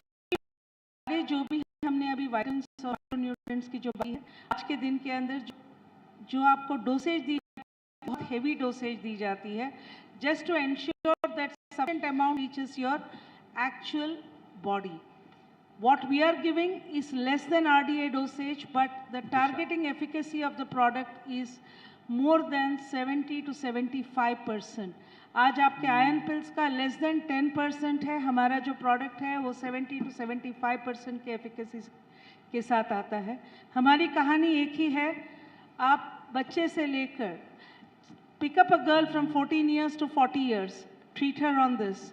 जो भी हमने अभी विटामिन्स और न्यूट्रिएंट्स की जो बात है, आज के दिन के अंदर जो आपको डोसेज दी, बहुत हेवी डोसेज दी जाती है, just to ensure that sufficient amount reaches your actual body. What we are giving is less than RDA dosage, but the targeting efficacy of the product is more than 70 to 75%. आज आपके iron pills का less than 10% है, हमारा जो product है वो 70 to 75% के efficacy के साथ आता है. हमारी कहानी एक ही है, आप बच्चे से लेकर pick up a girl from 14 years to 40 years, treat her on this.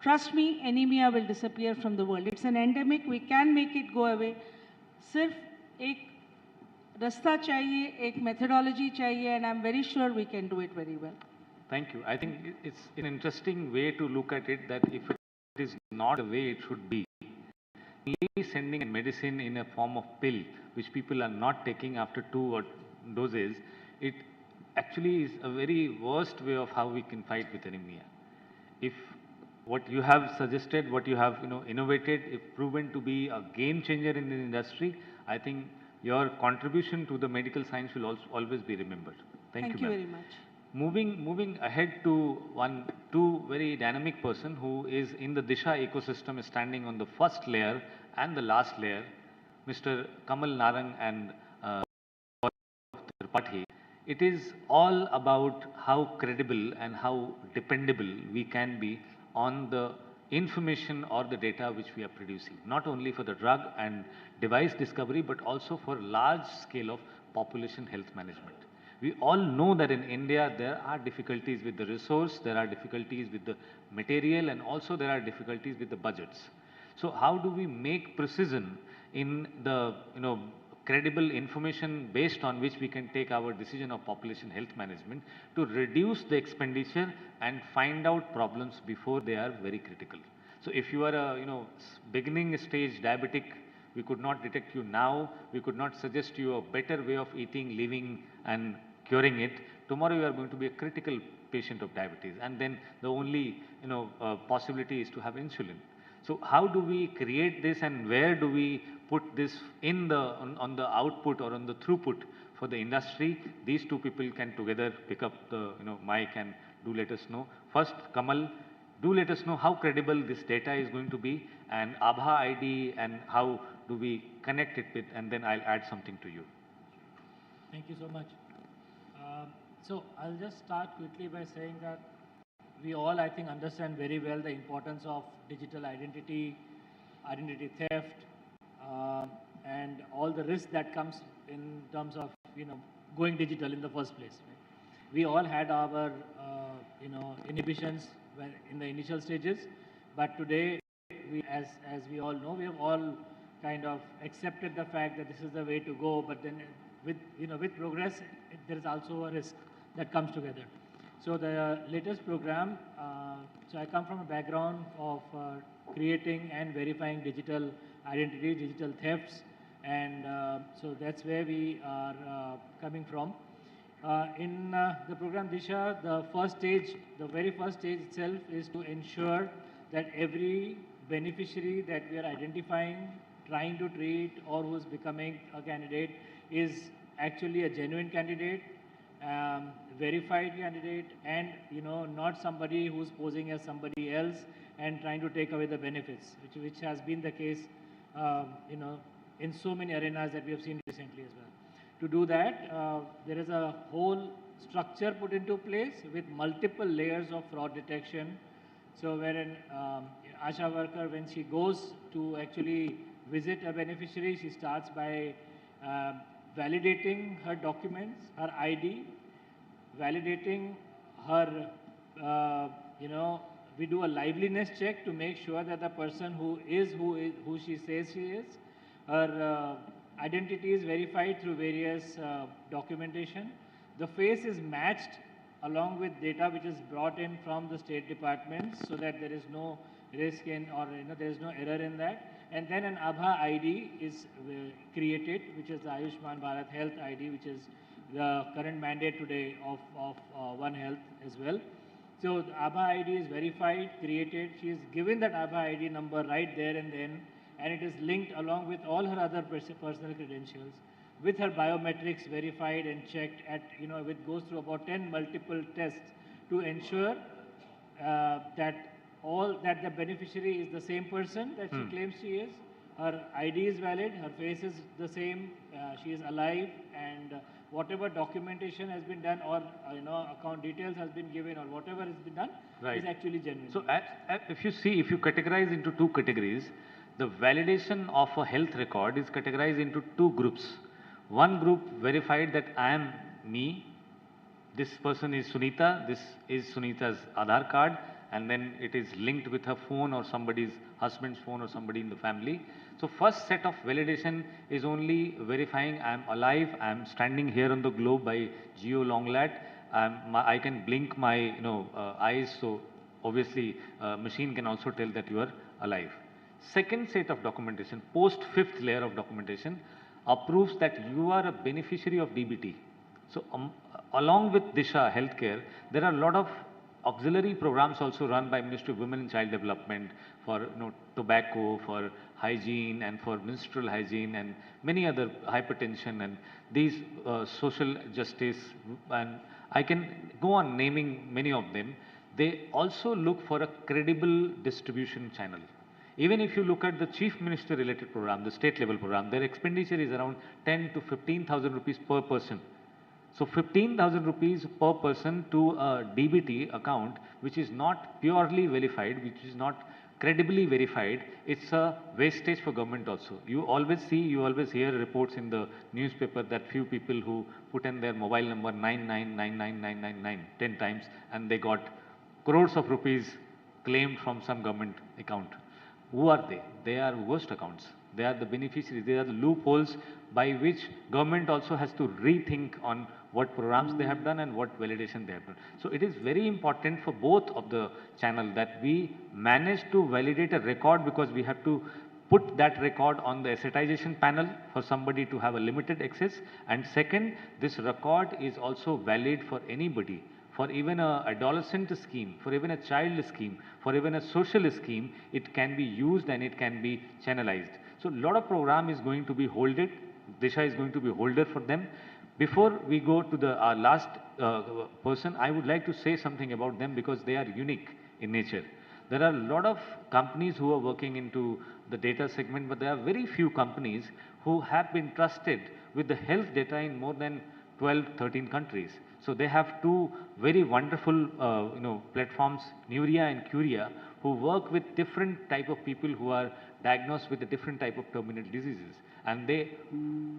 Trust me, anemia will disappear from the world. It's an endemic, we can make it go away. सिर्फ एक रास्ता चाहिए, एक methodology चाहिए, and I'm very sure we can do it very well. Thank you. I think it's an interesting way to look at it, that if it is not the way it should be, sending a medicine in a form of pill, which people are not taking after 2 doses, it actually is a very worst way of how we can fight with anemia. If what you have suggested, what you have innovated, if proven to be a game changer in the industry, I think your contribution to the medical science will also always be remembered. Thank you very much. Moving ahead to two very dynamic person who is in the Disha ecosystem, standing on the first layer and the last layer, Mr. Kamal Narang and Tripathi. It is all about how credible and how dependable we can be on the information or the data which we are producing, not only for the drug and device discovery, but also for large scale of population health management. We all know that in India there are difficulties with the resource, there are difficulties with the material, and also there are difficulties with the budgets. So how do we make precision in the credible information based on which we can take our decision of population health management to reduce the expenditure and find out problems before they are very critical? So if you are a beginning stage diabetic, we could not detect you now, we could not suggest you a better way of eating, living and curing it. Tomorrow you are going to be a critical patient of diabetes, and then the only possibility is to have insulin. So how do we create this, and where do we put this in on the output or on the throughput for the industry? These two people can together pick up the mic and do let us know. First, Kamal, do let us know how credible this data is going to be, and Abha ID, and how do we connect it with, and then I'll add something to you. Thank you so much. So I'll just start quickly by saying that we all, I think, understand very well the importance of digital identity, identity theft, and all the risk that comes in terms of, going digital in the first place. Right? We all had our, inhibitions in the initial stages, but today, as we all know, we have all kind of accepted the fact that this is the way to go. But then, with progress, there is also a risk that comes together. So the latest program. So I come from a background of creating and verifying digital identity, digital thefts, and so that's where we are coming from. In the program Disha, the very first stage itself is to ensure that every beneficiary that we are identifying, trying to treat, or who's becoming a candidate is actually a genuine candidate, verified candidate, and not somebody who's posing as somebody else and trying to take away the benefits, which has been the case, in so many arenas that we have seen recently as well. To do that, there is a whole structure put into place with multiple layers of fraud detection. So wherein ASHA worker, when she goes to actually visit a beneficiary, she starts by validating her documents, her ID, validating her, we do a liveliness check to make sure that the person who she says she is, her identity is verified through various documentation. The face is matched along with data which is brought in from the State Department so that there is no risk in, or there is no error in that. And then an ABHA ID is created, which is the Ayushman Bharat Health ID, which is the current mandate today of One Health as well. So the ABHA ID is verified, created. She is given that ABHA ID number right there and then, and it is linked along with all her other personal credentials, with her biometrics verified and checked at, it goes through about 10 multiple tests to ensure that the beneficiary is the same person that she claims she is. Her ID is valid, her face is the same, she is alive, and whatever documentation has been done, or account details has been given, or whatever has been done is actually genuine. So if you categorize into two categories, the validation of a health record is categorized into two groups. One group verified that I am me, this person is Sunita, this is Sunita's Aadhaar card, and then it is linked with her phone or somebody's husband's phone or somebody in the family. So first set of validation is only verifying I am alive, I am standing here on the globe by geo long lat, I can blink my eyes, so obviously machine can also tell that you are alive. Second set of documentation, post fifth layer of documentation, approves that you are a beneficiary of DBT. So along with Disha Healthcare, there are a lot of auxiliary programs also run by Ministry of Women and Child Development for tobacco, for hygiene, and for menstrual hygiene, and many other, hypertension, and these social justice, and I can go on naming many of them. They also look for a credible distribution channel. Even if you look at the Chief Minister related program, the state level program, their expenditure is around 10 to 15,000 rupees per person. So 15,000 rupees per person to a DBT account, which is not purely verified, which is not credibly verified, it's a wastage for government also. You always hear reports in the newspaper that few people who put in their mobile number 999999 10 times and they got crores of rupees claimed from some government account. Who are they? They are ghost accounts. They are the beneficiaries. They are the loopholes by which government also has to rethink on what programs they have done and what validation they have done. So it is very important for both of the channel that we manage to validate a record, because we have to put that record on the assetization panel for somebody to have a limited access. And second, this record is also valid for anybody. For even an adolescent scheme, for even a child scheme, for even a social scheme, it can be used and it can be channelized. So a lot of program is going to be holded. Disha is going to be holder for them. Before we go to the last person, I would like to say something about them because they are unique in nature. There are a lot of companies who are working into the data segment, but there are very few companies who have been trusted with the health data in more than 12, 13 countries. So they have two very wonderful, platforms, Nuria and Curia, who work with different type of people who are diagnosed with a different type of terminal diseases. And they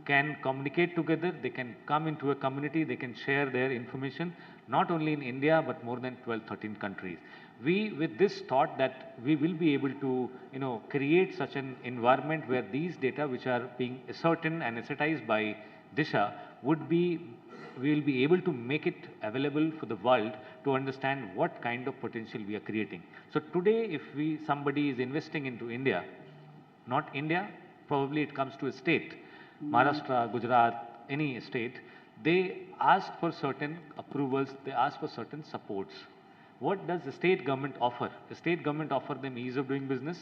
can communicate together, they can come into a community, they can share their information, not only in India, but more than 12, 13 countries. We, with this thought that we will be able to, create such an environment where these data which are being ascertained and ascertized by Disha we will be able to make it available for the world to understand what kind of potential we are creating. So today, if somebody is investing into India, not India, probably it comes to a state, Maharashtra, Gujarat, any state, they ask for certain approvals, they ask for certain supports. What does the state government offer? The state government offer them ease of doing business.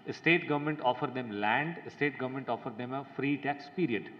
The state government offer them land. The state government offer them a free tax period.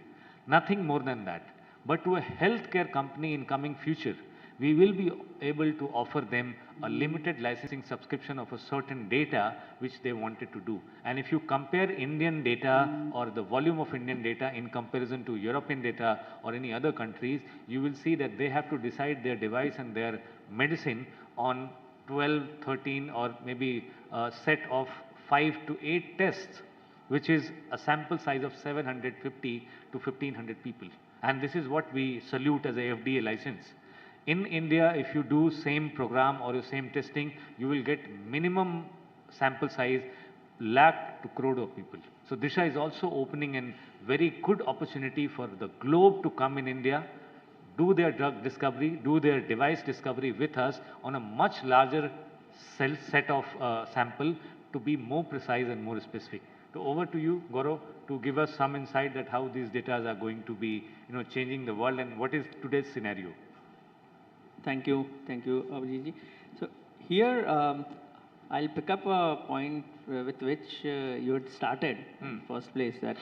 Nothing more than that. But to a healthcare company in coming future, we will be able to offer them a limited licensing subscription of a certain data which they wanted to do. And if you compare Indian data or the volume of Indian data in comparison to European data or any other countries, you will see that they have to decide their device and their medicine on 12, 13 or maybe a set of 5 to 8 tests, which is a sample size of 750 to 1500 people. And this is what we salute as a FDA license. In India, if you do same program or the same testing, you will get minimum sample size lakh to crore of people. So Disha is also opening a very good opportunity for the globe to come in India, do their drug discovery, do their device discovery with us on a much larger set of sample to be more precise and more specific. So over to you, Gaurav, to give us some insight that how these data are going to be, changing the world and what is today's scenario. Thank you, Abhijit. So here, I'll pick up a point with which you had started first place, that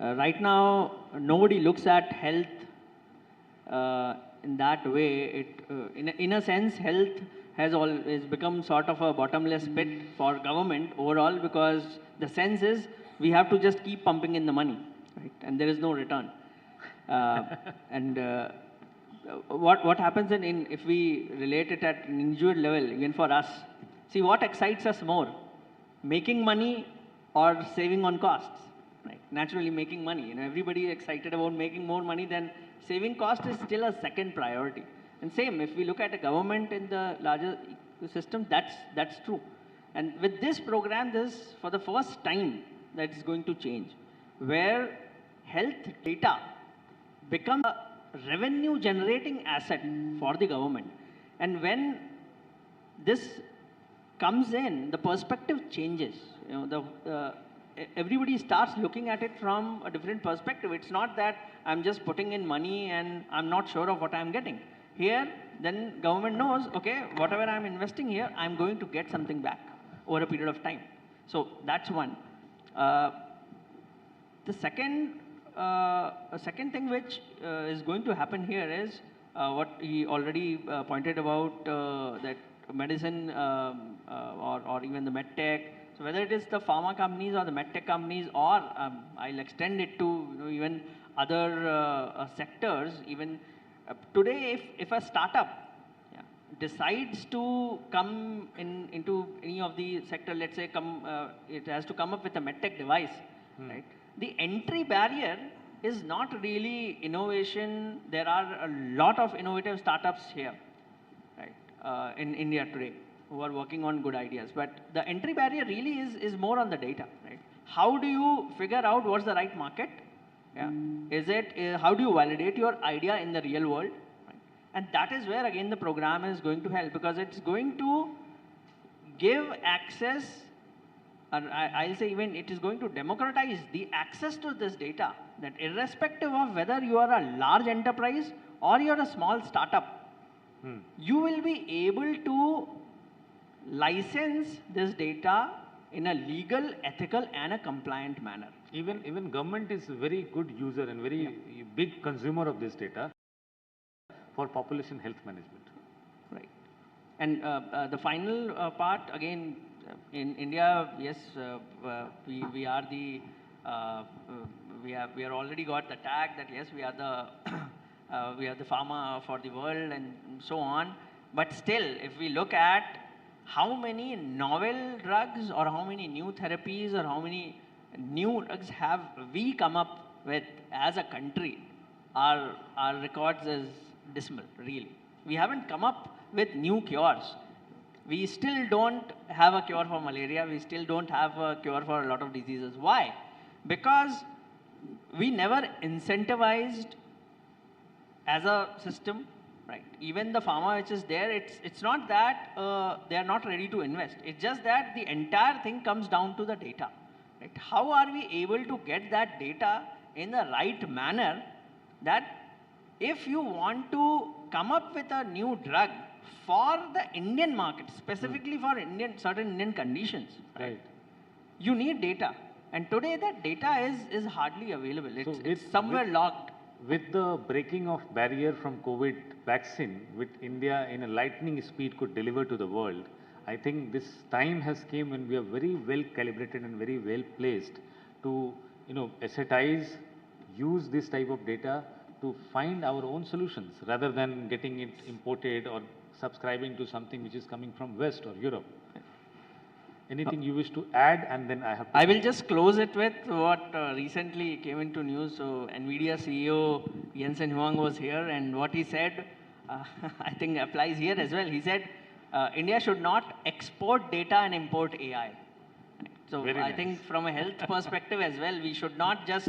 right now nobody looks at health in that way. In a sense, health has always become sort of a bottomless pit for government overall, because the sense is we have to just keep pumping in the money, right? And there is no return. What happens if we relate it at an individual level, even for us, see what excites us more, making money or saving on costs, right? Naturally making money, everybody is excited about making more money, then saving cost is still a second priority. And same, if we look at a government in the larger ecosystem, that's true. And with this program, this for the first time that is going to change, where health data becomes a revenue generating asset for the government. And when this comes in, the perspective changes. Everybody starts looking at it from a different perspective. It's not that I'm just putting in money and I'm not sure of what I'm getting. Here, then government knows, okay, whatever I'm investing here, I'm going to get something back over a period of time. So that's one. The second thing which is going to happen here is what he already pointed about, that medicine or even the medtech. So whether it is the pharma companies or the medtech companies, or I'll extend it to even other sectors. Even today, if a startup decides to come into any of the sector, let's say it has to come up with a medtech device, right? The entry barrier is not really innovation. There are a lot of innovative startups here, right, in India today, who are working on good ideas. But the entry barrier really is more on the data, right? How do you figure out what's the right market? Yeah. How do you validate your idea in the real world? Right? And that is where, again, the program is going to help, because it's going to give access, and I'll say even it is going to democratize the access to this data, that irrespective of whether you are a large enterprise or you're a small startup, you will be able to license this data in a legal, ethical, and a compliant manner. Even government is a very good user and very big consumer of this data for population health management. Right. And the final part, again, in India, yes, we are the we are already got the tag that yes, we are the we are the pharma for the world and so on. But still, if we look at how many novel drugs or how many new therapies or how many new drugs have we come up with as a country, our records is dismal, really. We haven't come up with new cures. We still don't have a cure for malaria. We still don't have a cure for a lot of diseases. Why? Because we never incentivized as a system, right? Even the pharma which is there, it's not that they are not ready to invest. It's just that the entire thing comes down to the data, right? How are we able to get that data in the right manner that if you want to come up with a new drug for the Indian market, specifically for certain Indian conditions, right? You need data. And today that data is hardly available. It's somewhere locked. With the breaking of barrier from COVID vaccine, with India in a lightning speed could deliver to the world, I think this time has came when we are very well calibrated and very well placed to, ascetize, use this type of data to find our own solutions rather than getting it imported or subscribing to something which is coming from West or Europe. Anything you wish to add, and then I have to... I will just close it with what recently came into news. So NVIDIA CEO Jensen Huang was here, and what he said, I think applies here as well. He said, India should not export data and import AI. So I think from a health perspective as well, we should not just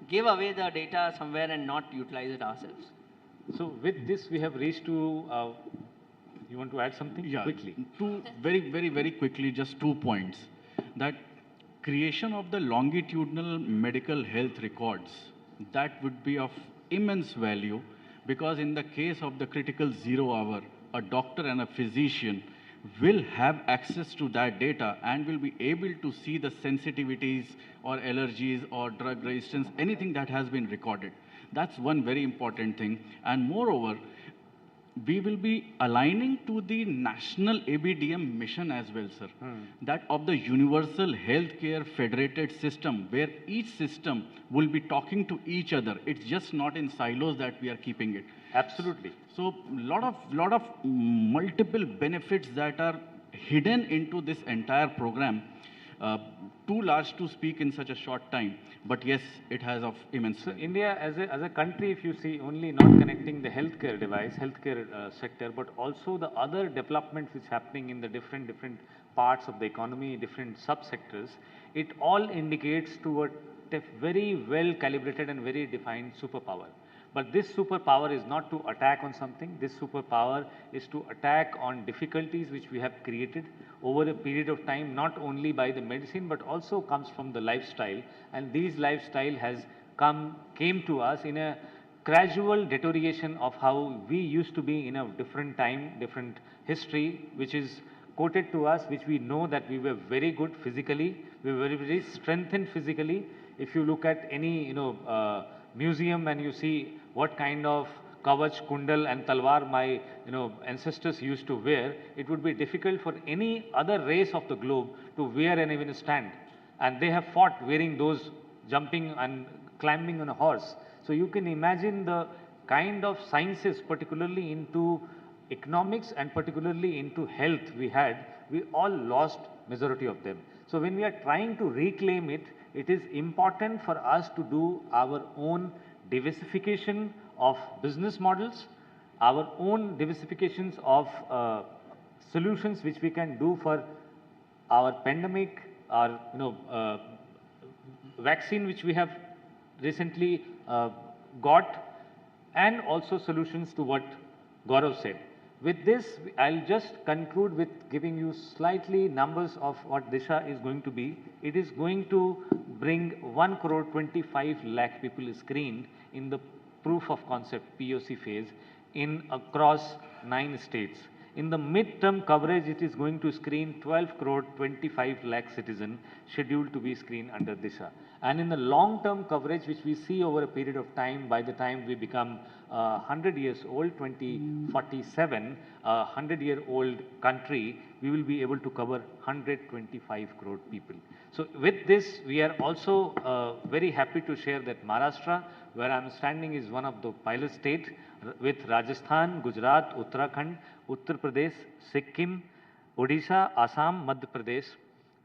give away the data somewhere and not utilize it ourselves. So with this, we have reached to... you want to add something? Yeah, quickly? Very quickly, just 2 points. That creation of the longitudinal medical health records, that would be of immense value, because in the case of the critical 0 hour, a doctor and a physician will have access to that data and will be able to see the sensitivities or allergies or drug resistance, anything that has been recorded. That's one very important thing. And moreover, we will be aligning to the national ABDM mission as well, sir. That of the universal healthcare federated system, where each system will be talking to each other. It's just not in silos that we are keeping it. Absolutely. So lot of multiple benefits that are hidden into this entire program. Too large to speak in such a short time, but yes, it has of immense value. India as a country, if you see, only not connecting the healthcare sector, but also the other developments which happening in the different parts of the economy, different subsectors, it all indicates to a very well calibrated and very defined superpower. But this superpower is not to attack on something. This superpower is to attack on difficulties which we have created over a period of time, not only by the medicine, but also comes from the lifestyle. And these lifestyle came to us in a gradual deterioration of how we used to be in a different time, different history, which is quoted to us, which we know that we were very good physically, we were very strengthened physically. If you look at any, museum and you see what kind of kavach, kundal and talwar my ancestors used to wear, it would be difficult for any other race of the globe to wear and even stand. And they have fought wearing those, jumping and climbing on a horse. So you can imagine the kind of sciences, particularly into economics and particularly into health we all lost majority of them. So when we are trying to reclaim it, it is important for us to do our own diversification of business models, our own diversifications of solutions which we can do for our pandemic, our vaccine which we have recently got, and also solutions to what Gaurav said. With this, I'll just conclude with giving you slightly numbers of what Disha is going to be. It is going to bring 1,25 lakh people screened in the proof of concept POC phase across 9 states. In the mid-term coverage, it is going to screen 12,25 lakh citizens scheduled to be screened under Disha. And in the long-term coverage, which we see over a period of time, by the time we become 100 years old, 2047, 100-year-old country, we will be able to cover 125 crore people. So with this, we are also very happy to share that Maharashtra where I'm standing is one of the pilot states with Rajasthan, Gujarat, Uttarakhand, Uttar Pradesh, Sikkim, Odisha, Assam, Madhya Pradesh.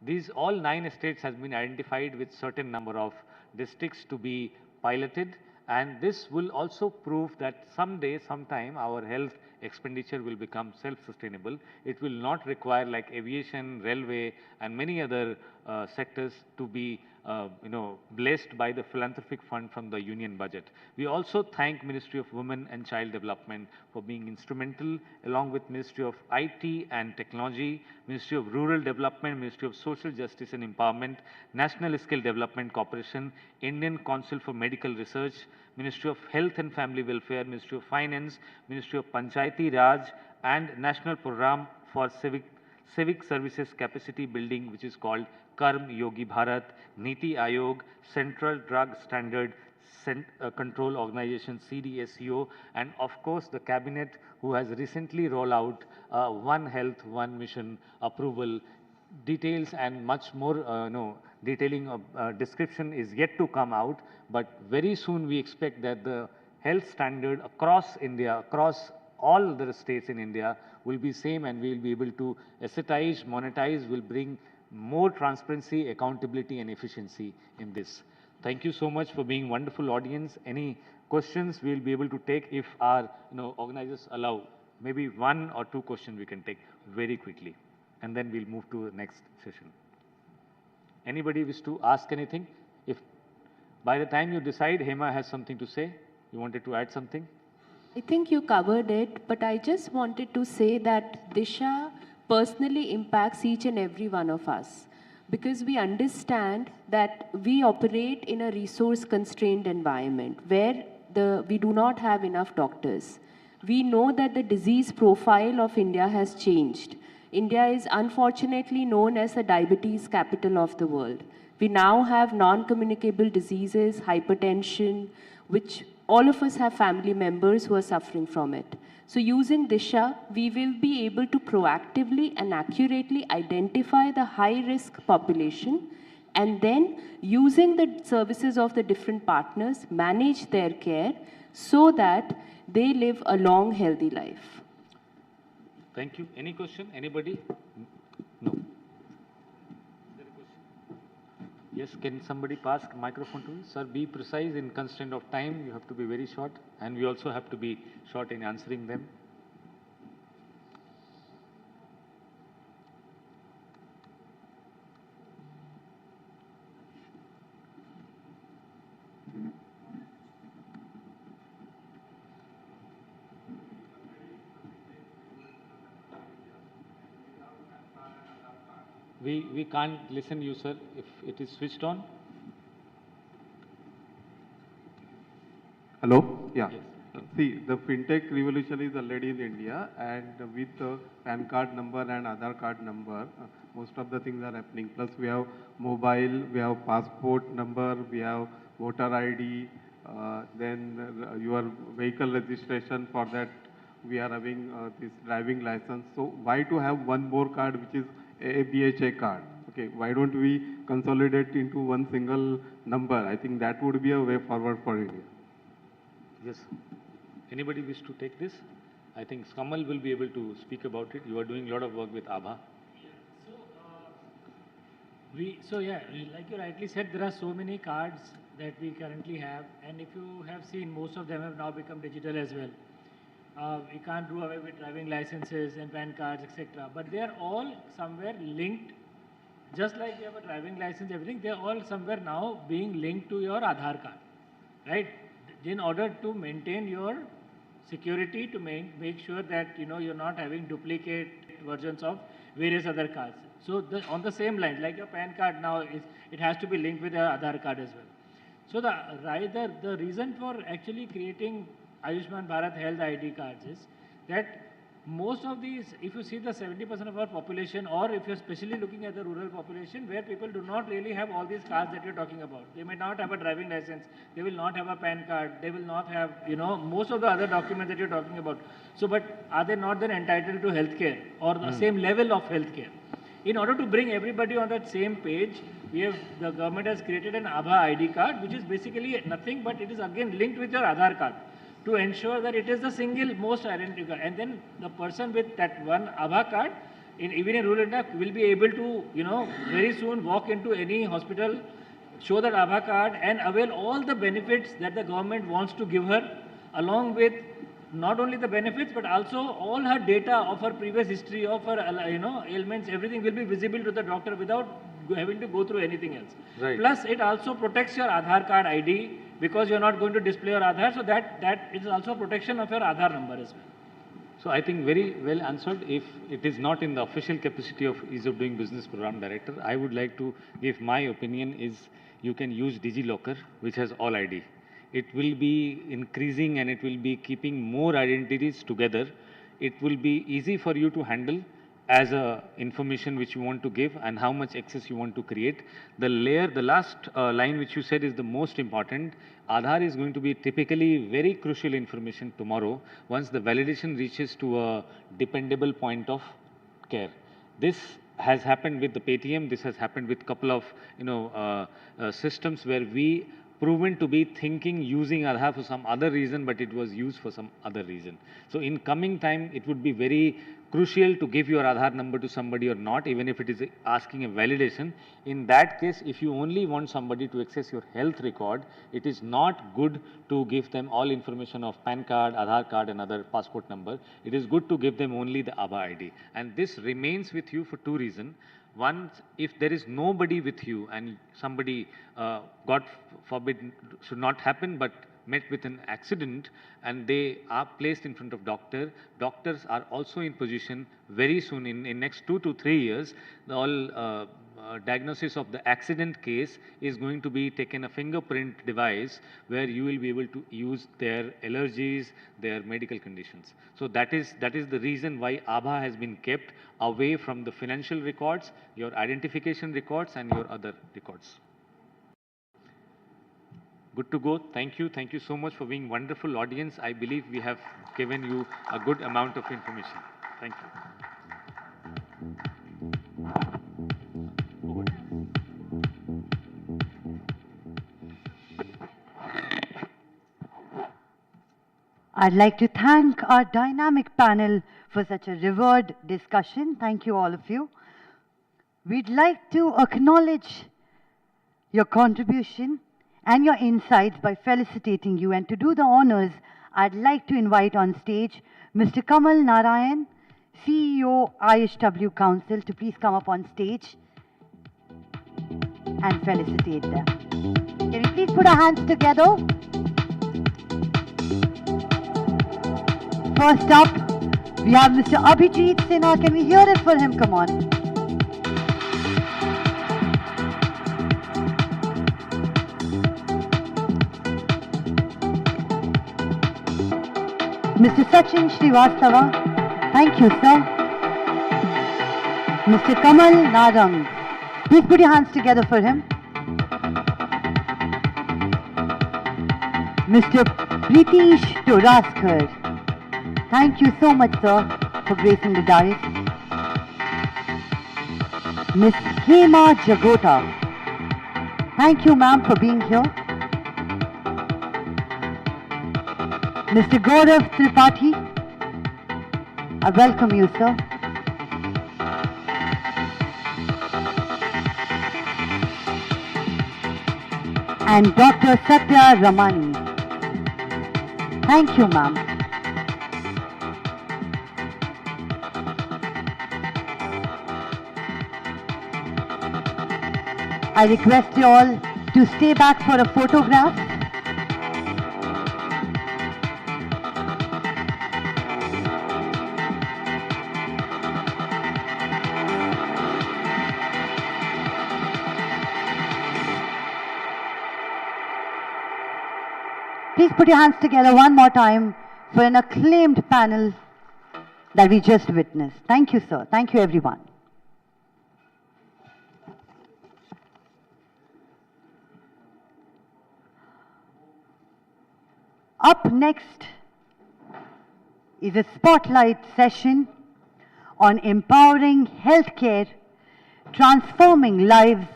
These all 9 states has been identified with certain number of districts to be piloted, and this will also prove that someday, sometime, our health expenditure will become self-sustainable. It will not require like aviation, railway, and many other sectors to be blessed by the philanthropic fund from the union budget. We also thank Ministry of Women and Child Development for being instrumental, along with Ministry of IT and Technology, Ministry of Rural Development, Ministry of Social Justice and Empowerment, National Skill Development Corporation, Indian Council for Medical Research, Ministry of Health and Family Welfare, Ministry of Finance, Ministry of Panchayati Raj, and National Program for Civic Services Capacity Building, which is called Karm Yogi Bharat, Niti Aayog, Central Drug Standard Control Organization CDSCO, and of course the Cabinet, who has recently rolled out One Health, One Mission approval. Details and much more detailing of description is yet to come out, but very soon we expect that the health standard across India, across all the states in India will be same, and we will be able to ascertize, monetize, will bring more transparency, accountability and efficiency in this. Thank you so much for being wonderful audience. Any questions we will be able to take if our organizers allow. Maybe 1 or 2 questions we can take very quickly, and then we'll move to the next session. Anybody wish to ask anything? If by the time you decide, Hema has something to say, you wanted to add something? I think you covered it, but I just wanted to say that Disha personally impacts each and every one of us, because we understand that we operate in a resource-constrained environment where we do not have enough doctors. We know that the disease profile of India has changed. India is unfortunately known as the diabetes capital of the world. We now have non-communicable diseases, hypertension, which all of us have family members who are suffering from it. So using Disha, we will be able to proactively and accurately identify the high-risk population, and then using the services of the different partners, manage their care so that they live a long, healthy life. Thank you. Any question? Anybody? No. Is there a question? Yes, can somebody pass microphone to you? Sir, be precise in constraint of time. You have to be very short, and we also have to be short in answering them. We can't listen you, sir, if it is switched on. Hello? Yeah. Yes. See, the fintech revolution is already in India, and with the PAN card number and Aadhaar card number, most of the things are happening. Plus, we have mobile, we have passport number, we have voter ID, then your vehicle registration. For that, we are having this driving license. So, why to have one more card, which is ABHA card? Okay, why don't we consolidate into one single number? I think that would be a way forward for India. Yes. Anybody wish to take this? I think Kamal will be able to speak about it. You are doing a lot of work with ABHA. Like you rightly said, there are so many cards that we currently have, and if you have seen, most of them have now become digital as well. We can't do away with driving licenses and PAN cards, etc. But they are all somewhere linked, just like you have a driving license, everything, they are all somewhere now being linked to your Aadhaar card, right? In order to maintain your security, to make sure that you're not having duplicate versions of various other cards. So on the same line, like your PAN card now, it has to be linked with your Aadhaar card as well. So the reason for actually creating Ayushman Bharat Health ID cards is that most of these, if you see the 70% of our population, or if you're especially looking at the rural population, where people do not really have all these cards that you're talking about. They may not have a driving license, they will not have a PAN card, they will not have, most of the other documents that you're talking about. So, but are they not then entitled to healthcare or the same level of healthcare? In order to bring everybody on that same page, the government has created an Aadhaar ID card, which is basically nothing but it is again linked with your Aadhaar card to ensure that it is the single most identical. And then the person with that one Aadhaar card, even in rural India, will be able to, very soon walk into any hospital, show that Aadhaar card and avail all the benefits that the government wants to give her, along with not only the benefits, but also all her data of her previous history, of her, ailments, everything will be visible to the doctor without having to go through anything else. Right. Plus, it also protects your Aadhaar card ID because you're not going to display your Aadhaar, so that is also protection of your Aadhaar number as well. So I think very well answered. If it is not in the official capacity of Ease of Doing Business Program Director, I would like to give my opinion is you can use DigiLocker, which has all ID. It will be increasing and it will be keeping more identities together. It will be easy for you to handle as a information which you want to give and how much access you want to create. The last line which you said is the most important. Aadhaar is going to be typically very crucial information tomorrow once the validation reaches to a dependable point of care. This has happened with the Paytm. This has happened with couple of systems where we proven to be thinking using Aadhaar for some other reason, but it was used for some other reason. So in coming time, it would be very crucial to give your Aadhaar number to somebody or not, even if it is asking a validation. In that case, if you only want somebody to access your health record, it is not good to give them all information of PAN card, Aadhaar card and other passport number. It is good to give them only the Aadhaar ID. And this remains with you for two reasons. One, if there is nobody with you and somebody, God forbid, should not happen, but met with an accident and they are placed in front of doctor, doctors are also in position very soon in next 2 to 3 years, the diagnosis of the accident case is going to be taken a fingerprint device where you will be able to use their allergies, their medical conditions. So that is the reason why Aadhaar has been kept away from the financial records, your identification records and your other records. Good to go. Thank you. Thank you so much for being wonderful audience. I believe we have given you a good amount of information. Thank you. I'd like to thank our dynamic panel for such a revered discussion. Thank you, all of you. We'd like to acknowledge your contribution and your insights by felicitating you. And to do the honors, I'd like to invite on stage Mr. Kamal Narayan, CEO, IHW Council, to please come up on stage and felicitate them. Can we please put our hands together? First up, we have Mr. Abhijit Sinha. Can we hear it for him? Come on. Mr. Sachin Srivastava. Thank you, sir. Mr. Kamal Narang. Please put your hands together for him. Mr. Pritish Toraskar. Thank you so much, sir, for gracing the dais. Miss Hema Jagota. Thank you, ma'am, for being here. Mr. Gaurav Tripathi. I welcome you, sir. And Dr. Satya Ramani. Thank you, ma'am. I request you all to stay back for a photograph. Please put your hands together one more time for an acclaimed panel that we just witnessed. Thank you, sir. Thank you, everyone. Up next is a spotlight session on empowering healthcare Transforming Lives,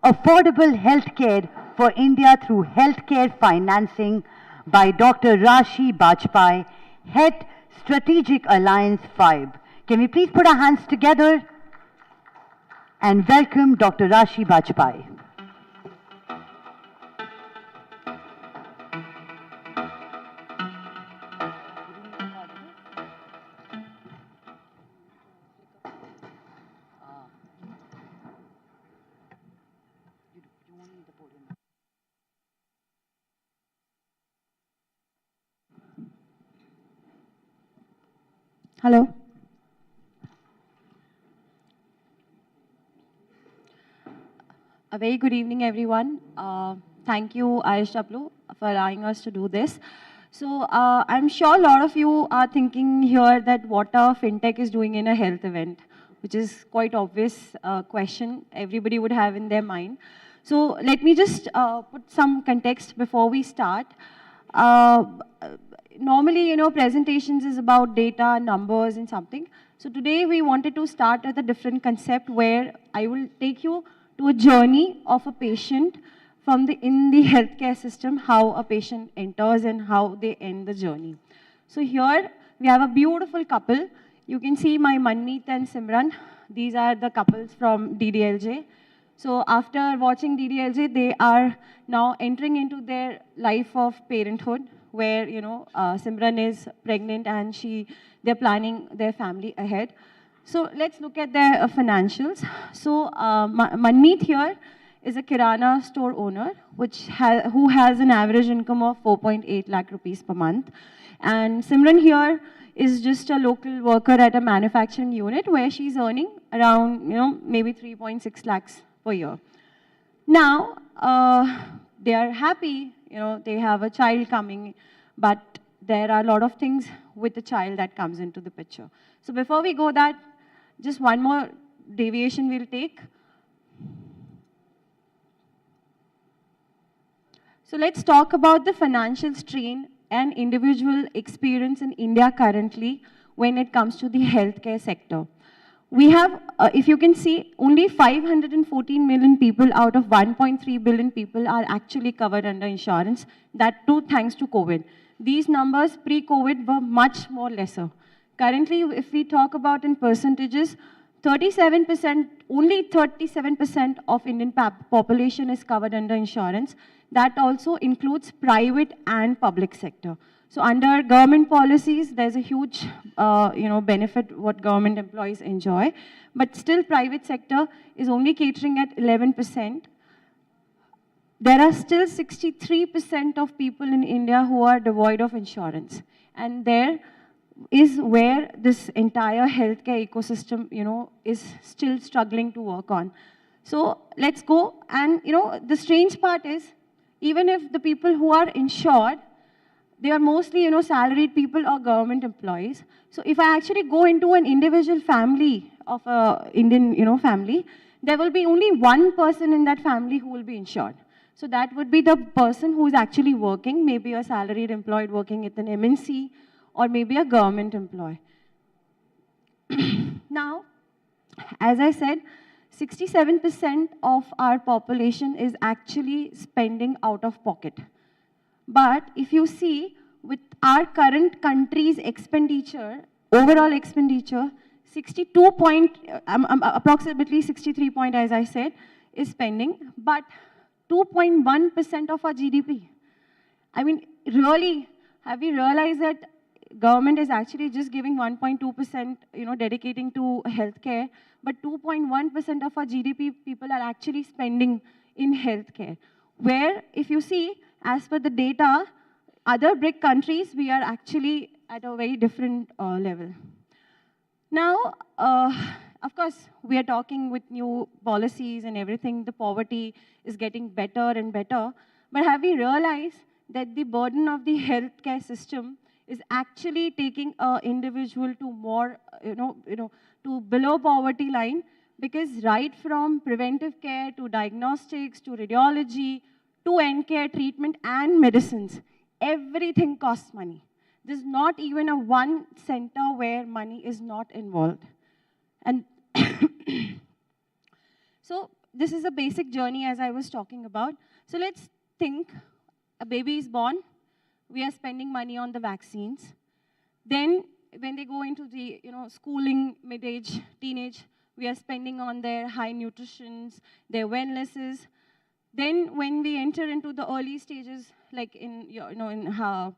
Affordable Healthcare for India through Healthcare Financing by Dr. Rashi Bajpai, Head Strategic Alliance 5. Can we please put our hands together and welcome Dr. Rashi Bajpai. Hello. A very good evening, everyone. Thank you, IHW, for allowing us to do this. So I'm sure a lot of you are thinking here that what a fintech is doing in a health event, which is quite obvious question everybody would have in their mind. So let me just put some context before we start. Normally, presentations is about data, numbers, and something. So today we wanted to start with a different concept where I will take you to a journey of a patient from in the healthcare system, how a patient enters and how they end the journey. So here we have a beautiful couple. You can see my Manmeet and Simran. These are the couples from DDLJ. So after watching DDLJ, they are now entering into their life of parenthood, where Simran is pregnant and they're planning their family ahead. So let's look at their financials. So Manmeet here is a Kirana store owner, who has an average income of 4.8 lakh rupees per month. And Simran here is just a local worker at a manufacturing unit where she's earning around, maybe 3.6 lakhs per year. Now, they are happy, they have a child coming, but there are a lot of things with the child that comes into the picture. So before we go that, just one more deviation we'll take. So let's talk about the financial strain and individual experience in India currently when it comes to the healthcare sector. We have, if you can see, only 514 million people out of 1.3 billion people are actually covered under insurance. That too thanks to COVID. These numbers pre-COVID were much more lesser. Currently, if we talk about in percentages, 37%, only 37% of Indian population is covered under insurance. That also includes private and public sector. So under government policies, there's a huge benefit what government employees enjoy. But still private sector is only catering at 11%. There are still 63% of people in India who are devoid of insurance. And there is where this entire healthcare ecosystem, is still struggling to work on. So let's go. And, the strange part is, even if the people who are insured, they are mostly, salaried people or government employees. So if I actually go into an individual family of a Indian, family, there will be only one person in that family who will be insured. So that would be the person who is actually working, maybe a salaried employee working at an MNC, or maybe a government employee. Now, as I said, 67% of our population is actually spending out of pocket. But if you see, with our current country's expenditure, overall expenditure, approximately 63 point, as I said, is spending, but 2.1% of our GDP. I mean, really, have we realized that government is actually just giving 1.2%, dedicating to healthcare, but 2.1% of our GDP people are actually spending in healthcare. Where, if you see, as per the data, other BRIC countries, we are actually at a very different level. Now, of course, we are talking with new policies and everything. The poverty is getting better and better. But have we realized that the burden of the healthcare system is actually taking an individual to more, to below poverty line? Because right from preventive care to diagnostics to radiology to end care treatment and medicines, everything costs money. There's not even a one center where money is not involved. And So this is a basic journey as I was talking about. So let's think, a baby is born, we are spending money on the vaccines. Then when they go into the schooling, mid-age, teenage, we are spending on their high nutritions, their wellnesses. Then when we enter into the early stages, like in your 20s,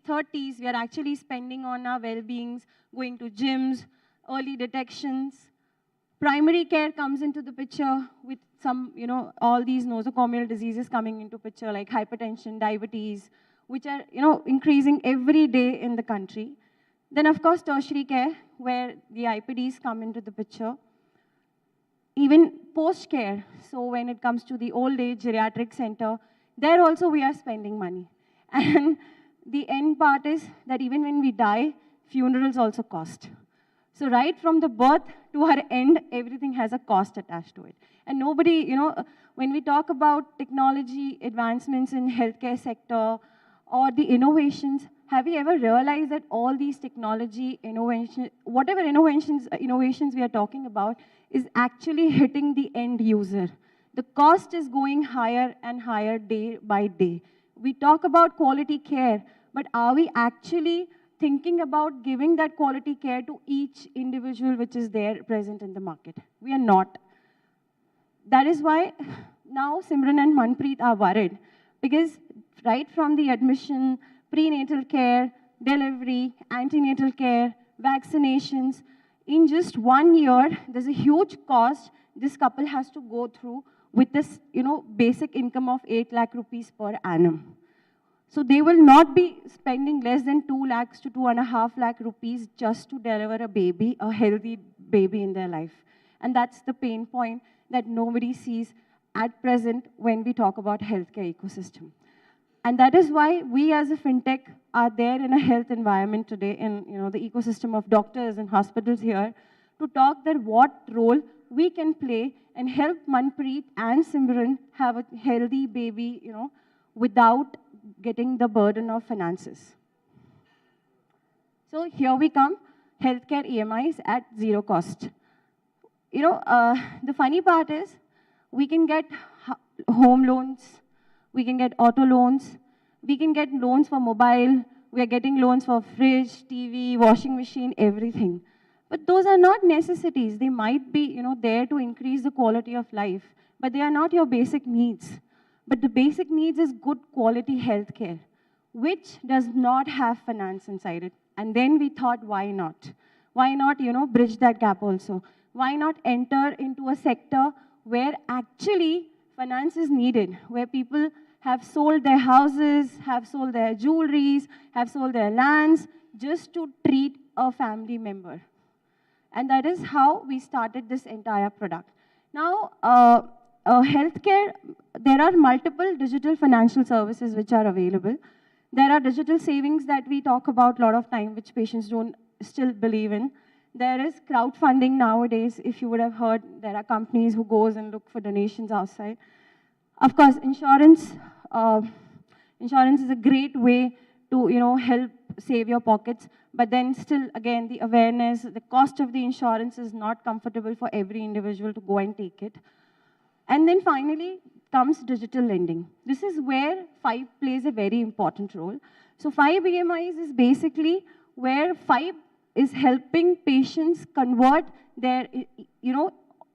30s, we are actually spending on our well-beings, going to gyms, early detections. Primary care comes into the picture with some, all these nosocomial diseases coming into picture, like hypertension, diabetes, which are, increasing every day in the country. Then, of course, tertiary care, where the IPDs come into the picture. Even post-care, so when it comes to the old age geriatric center, there also we are spending money. And the end part is that even when we die, funerals also cost. So right from the birth to our end, everything has a cost attached to it. And nobody, when we talk about technology advancements in healthcare sector or the innovations, have you ever realized that all these technology innovation, whatever innovations we are talking about, is actually hitting the end user? The cost is going higher and higher day by day. We talk about quality care, but are we actually thinking about giving that quality care to each individual which is there present in the market? We are not. That is why now Simran and Manpreet are worried, because right from the admission, prenatal care, delivery, antenatal care, vaccinations, in just 1 year, there's a huge cost this couple has to go through with this, basic income of 8 lakh rupees per annum. So they will not be spending less than 2 lakhs to 2.5 lakh rupees just to deliver a baby, a healthy baby in their life. And that's the pain point that nobody sees at present when we talk about healthcare ecosystem. And that is why we as a fintech are there in a health environment today in the ecosystem of doctors and hospitals here to talk that what role we can play and help Manpreet and Simran have a healthy baby, without getting the burden of finances. So here we come, healthcare EMIs at zero cost. The funny part is we can get home loans, we can get auto loans, we can get loans for mobile, we are getting loans for fridge, TV, washing machine, everything. But those are not necessities. They might be, there to increase the quality of life, but they are not your basic needs. But the basic needs is good quality healthcare, which does not have finance inside it. And then we thought, why not? Why not, bridge that gap also? Why not enter into a sector where actually finance is needed, where people have sold their houses, have sold their jewelries, have sold their lands just to treat a family member. And that is how we started this entire product. Now, healthcare, there are multiple digital financial services which are available. There are digital savings that we talk about a lot of time, which patients don't still believe in. There is crowdfunding nowadays. If you would have heard, there are companies who goes and look for donations outside. Of course, insurance. Insurance is a great way to, help save your pockets. But then still, again, the awareness, the cost of the insurance is not comfortable for every individual to go and take it. And then finally comes digital lending. This is where FIBE plays a very important role. So FIBE EMIs is basically where FIBE is helping patients convert their,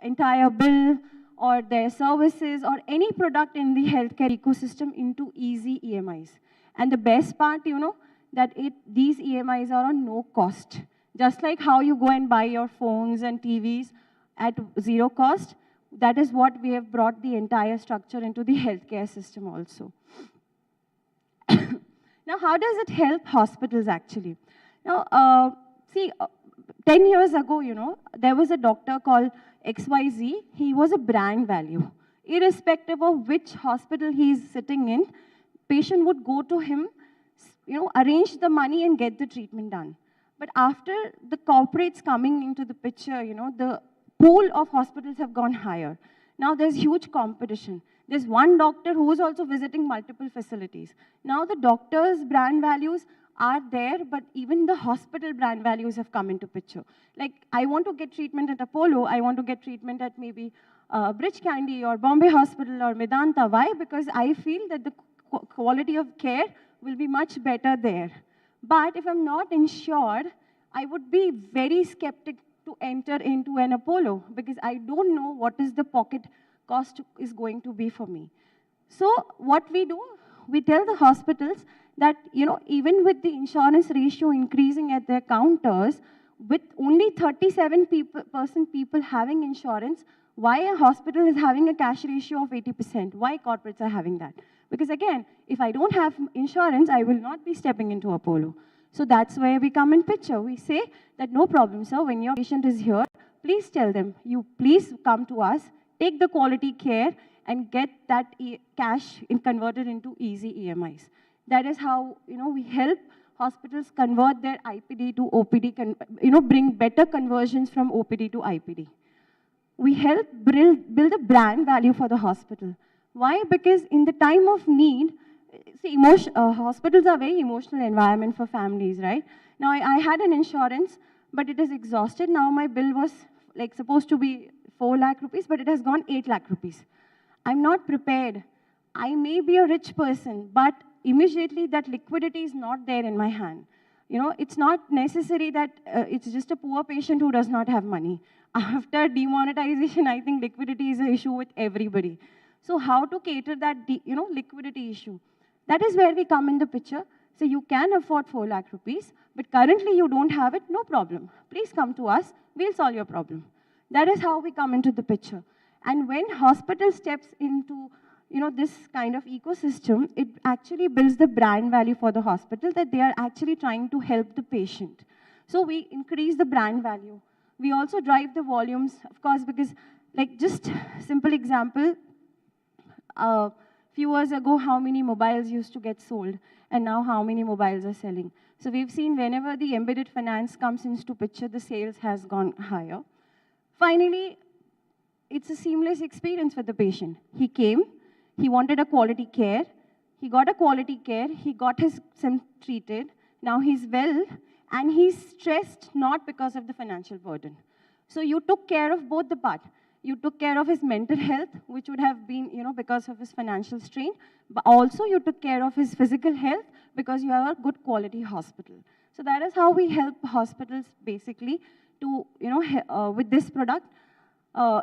entire bill or their services or any product in the healthcare ecosystem into easy EMIs. And the best part, that these EMIs are on no cost. Just like how you go and buy your phones and TVs at zero cost, that is what we have brought the entire structure into the healthcare system also. Now, how does it help hospitals actually? Now, 10 years ago, there was a doctor called XYZ. He was a brand value. Irrespective of which hospital he is sitting in, patient would go to him, arrange the money and get the treatment done. But after the corporates coming into the picture, the pool of hospitals have gone higher. Now there's huge competition. There's one doctor who is also visiting multiple facilities. Now the doctor's brand values are there, but even the hospital brand values have come into picture. Like, I want to get treatment at Apollo, I want to get treatment at maybe Bridge Candy or Bombay Hospital or Medanta. Why? Because I feel that the quality of care will be much better there. But if I'm not insured, I would be very skeptic to enter into an Apollo because I don't know what is the pocket cost is going to be for me. So what we do, we tell the hospitals that, even with the insurance ratio increasing at their counters, with only 37% people having insurance, why a hospital is having a cash ratio of 80%? Why corporates are having that? Because again, if I don't have insurance, I will not be stepping into Apollo. So that's where we come in picture. We say that no problem, sir, when your patient is here, please tell them, you please come to us, take the quality care, and get that cash converted into easy EMIs. That is how, we help hospitals convert their IPD to OPD, bring better conversions from OPD to IPD. We help build a brand value for the hospital. Why? Because in the time of need, see, hospitals are a very emotional environment for families, right? Now, I had an insurance, but it is exhausted. Now, my bill was like supposed to be 4 lakh rupees, but it has gone 8 lakh rupees. I'm not prepared. I may be a rich person, but immediately that liquidity is not there in my hand. It's not necessary that it's just a poor patient who does not have money. After demonetization, I think liquidity is an issue with everybody. So how to cater that, liquidity issue? That is where we come in the picture. So you can afford 4 lakh rupees, but currently you don't have it, no problem. Please come to us, we'll solve your problem. That is how we come into the picture. And when hospital steps into, this kind of ecosystem, it actually builds the brand value for the hospital that they are actually trying to help the patient. So we increase the brand value. We also drive the volumes, of course, because like just simple example, few years ago, how many mobiles used to get sold, and now how many mobiles are selling. So we've seen whenever the embedded finance comes into picture, the sales has gone higher. Finally, it's a seamless experience for the patient. He came, he wanted a quality care, he got a quality care, he got his symptoms treated, now he's well, and he's stressed not because of the financial burden. So you took care of both the part. You took care of his mental health, which would have been, because of his financial strain, but also you took care of his physical health because you have a good quality hospital. So that is how we help hospitals basically to, with this product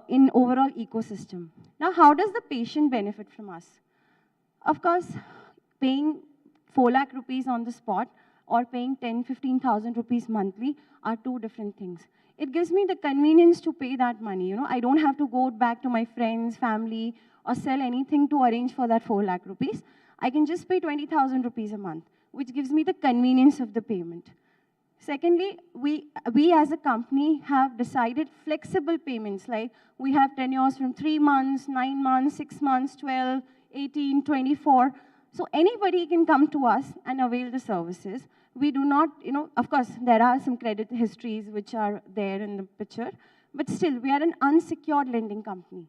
in overall ecosystem. Now, how does the patient benefit from us? Of course, paying 4 lakh rupees on the spot or paying 10,000-15,000 rupees monthly are two different things. It gives me the convenience to pay that money. I don't have to go back to my friends, family, or sell anything to arrange for that 4 lakh rupees. I can just pay 20,000 rupees a month, which gives me the convenience of the payment. Secondly, we as a company have decided flexible payments, like we have tenures from 3 months, 9 months, 6 months, 12, 18, 24. So anybody can come to us and avail the services. We do not, of course, there are some credit histories which are there in the picture, but still, we are an unsecured lending company.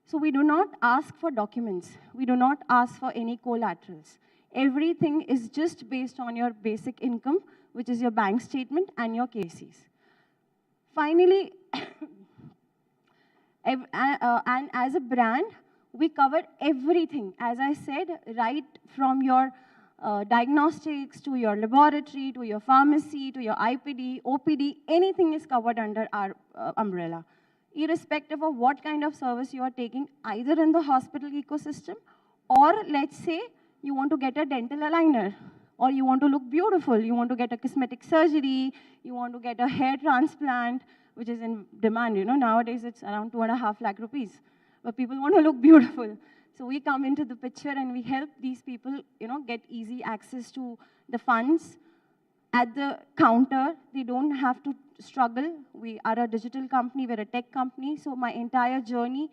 So we do not ask for documents. We do not ask for any collaterals. Everything is just based on your basic income, which is your bank statement and your KCs. Finally, and as a brand, we cover everything. As I said, right from your diagnostics, to your laboratory, to your pharmacy, to your IPD, OPD, anything is covered under our umbrella, irrespective of what kind of service you are taking, either in the hospital ecosystem, or let's say you want to get a dental aligner, or you want to look beautiful, you want to get a cosmetic surgery, you want to get a hair transplant, which is in demand. Nowadays it's around 2.5 lakh rupees, but people want to look beautiful. So we come into the picture and we help these people, get easy access to the funds at the counter. They don't have to struggle. We are a digital company, we're a tech company. So my entire journey,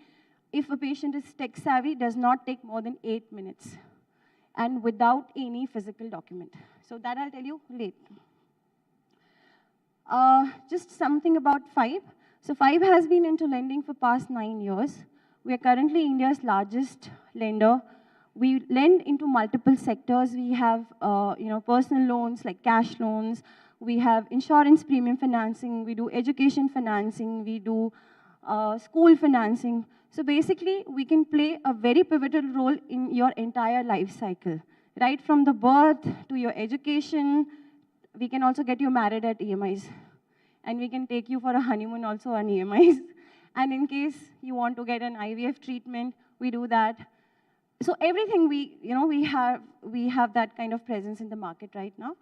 if a patient is tech savvy, does not take more than 8 minutes and without any physical document. So that I'll tell you later. Just something about Five. So Five has been into lending for past 9 years. We are currently India's largest lender We lend into multiple sectors. We have, personal loans like cash loans. We have insurance premium financing. We do education financing. We do school financing. So basically, we can play a very pivotal role in your entire life cycle, right from the birth to your education. We can also get you married at EMIs. And we can take you for a honeymoon also on EMIs. And in case you want to get an IVF treatment, we do that. So everything we have that kind of presence in the market right now.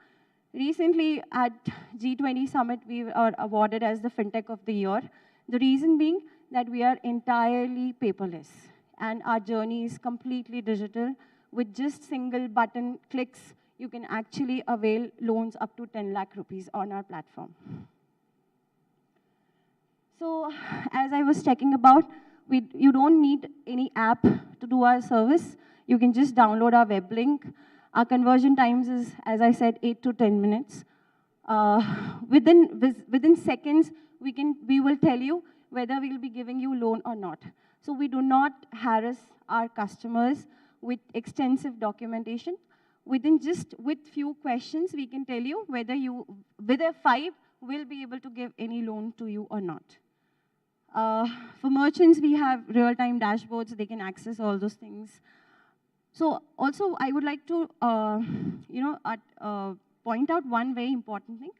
Recently at G20 Summit, we are awarded as the FinTech of the Year. The reason being that we are entirely paperless and our journey is completely digital. With just single button clicks, you can actually avail loans up to 10 lakh rupees on our platform. So as I was checking about, you don't need any app to do our service. You can just download our web link. Our conversion times is, as I said, 8 to 10 minutes. Within seconds, we will tell you whether we will be giving you loan or not. So we do not harass our customers with extensive documentation. With few questions, we can tell you whether whether 5 will be able to give any loan to you or not. For merchants, we have real-time dashboards. They can access all those things. So also, I would like to point out one very important thing.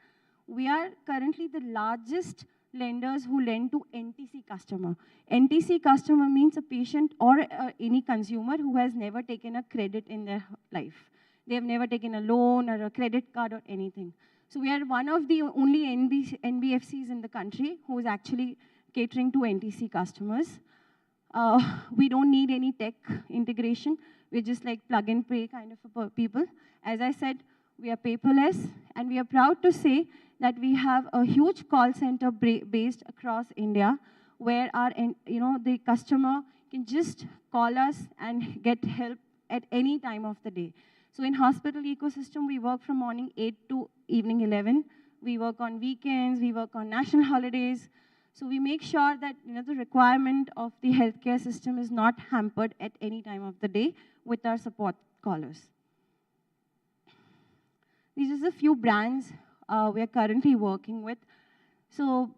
We are currently the largest lenders who lend to NTC customer. NTC customer means a patient or any consumer who has never taken a credit in their life. They have never taken a loan or a credit card or anything. So we are one of the only NBFCs in the country who is actually catering to NTC customers. We don't need any tech integration. We're just like plug and play kind of people. As I said, we are paperless, and we are proud to say that we have a huge call center based across India, where the customer can just call us and get help at any time of the day. So in hospital ecosystem, we work from morning 8 to evening 11. We work on weekends. We work on national holidays. So we make sure that the requirement of the healthcare system is not hampered at any time of the day with our support callers. These are a few brands we are currently working with. So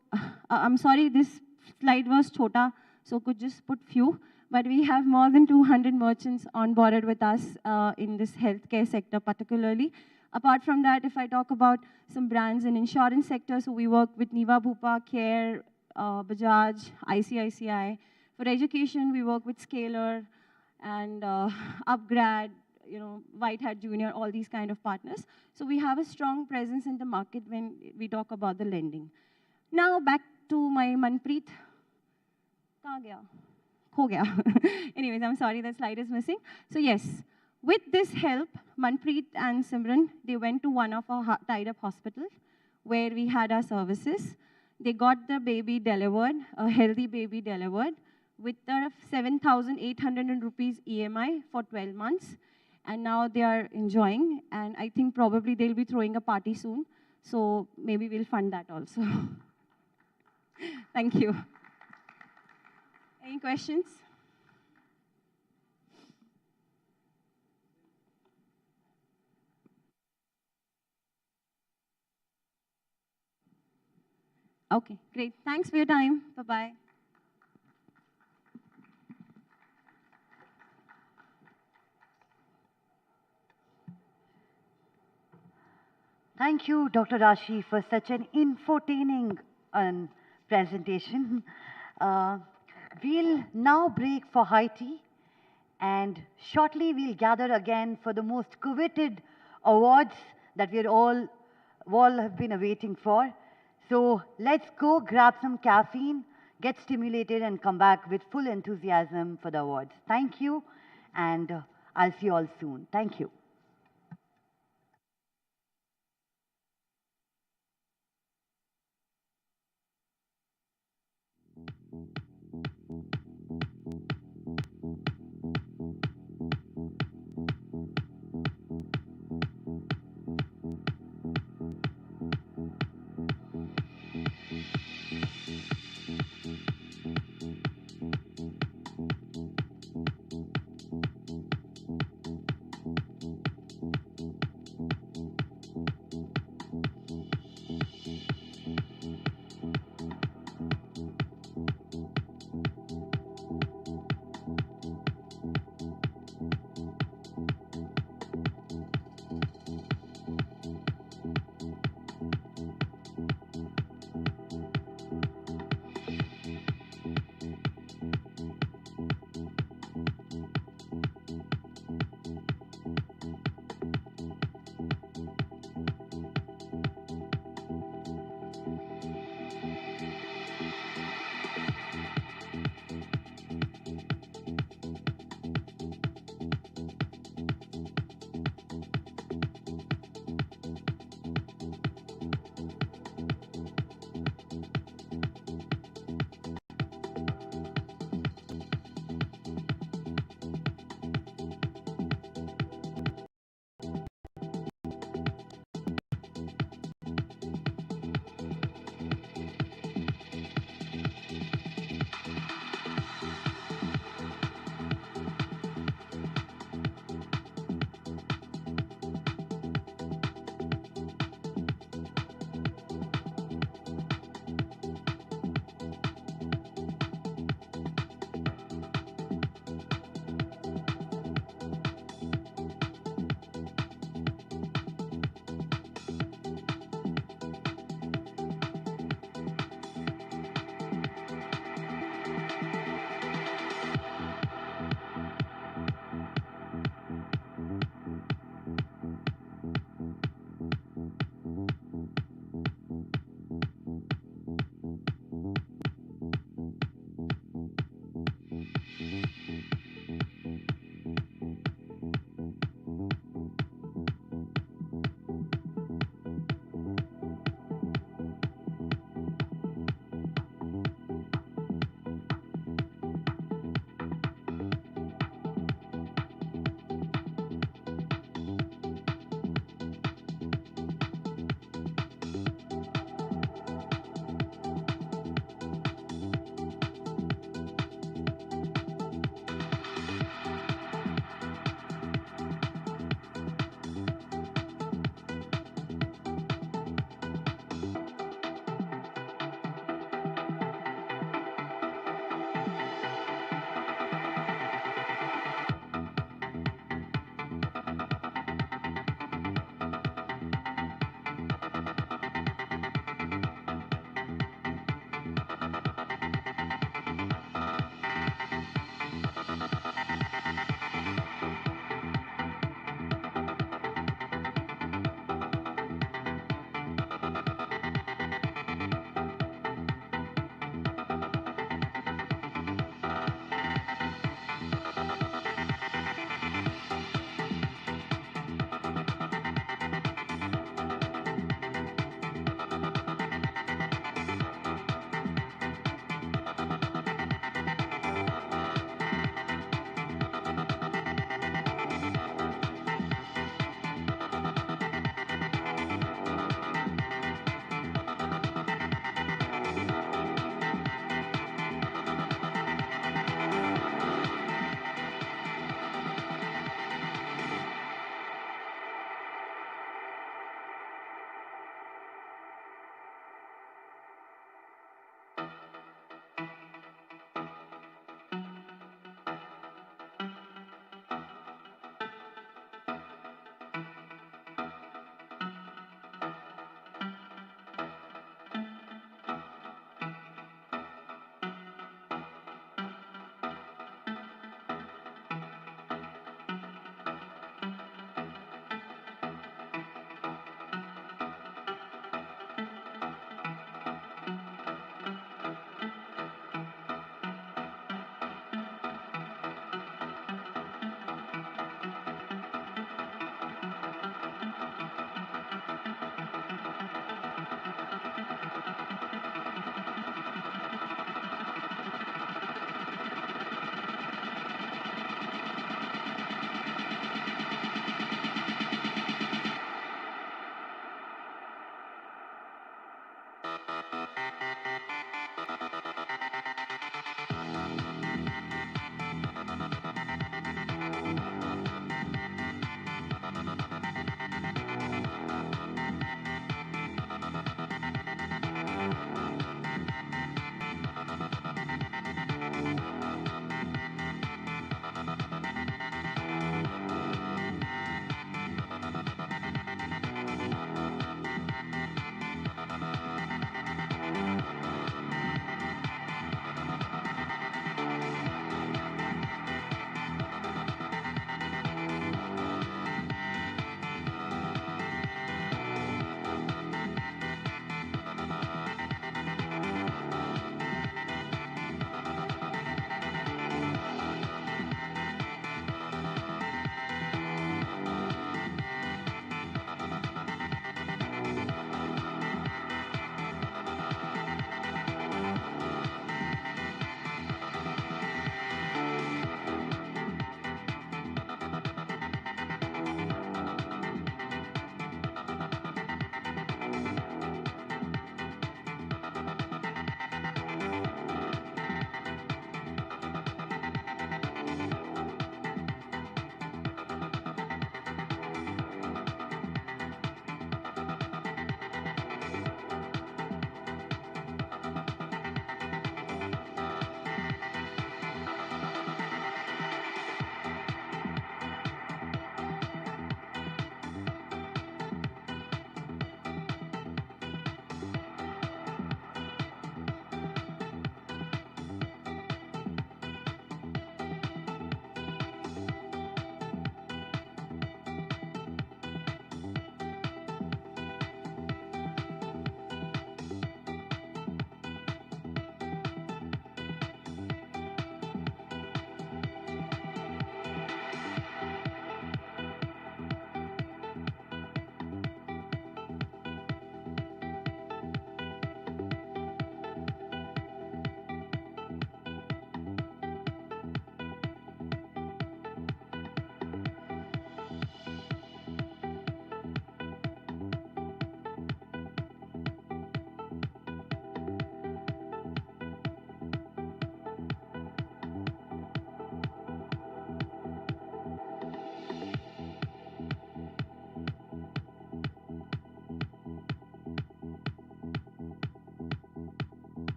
I'm sorry, this slide was chota, so could just put few. But we have more than 200 merchants onboarded with us in this healthcare sector particularly. Apart from that, if I talk about some brands in insurance sector, so we work with Niva Bhupa, Care, Bajaj, ICICI. For education, we work with Scalar and Upgrad, White Hat Junior, all these kind of partners. So we have a strong presence in the market when we talk about the lending. Now back to my Manpreet. Kahan gaya? Kho gaya. Anyways, I'm sorry, that slide is missing. So yes, with this help, Manpreet and Simran, they went to one of our tied-up hospitals where we had our services. They got the baby delivered, a healthy baby delivered, with a 7,800 rupees EMI for 12 months. And now they are enjoying. And I think probably they'll be throwing a party soon. So maybe we'll fund that also. Thank you. Any questions? Okay, great. Thanks for your time. Bye-bye. Thank you, Dr. Rashi, for such an infotaining presentation. We'll now break for high tea, and shortly we'll gather again for the most coveted awards that we're all have been awaiting for. So let's go grab some caffeine, get stimulated, and come back with full enthusiasm for the awards. Thank you, and I'll see you all soon. Thank you.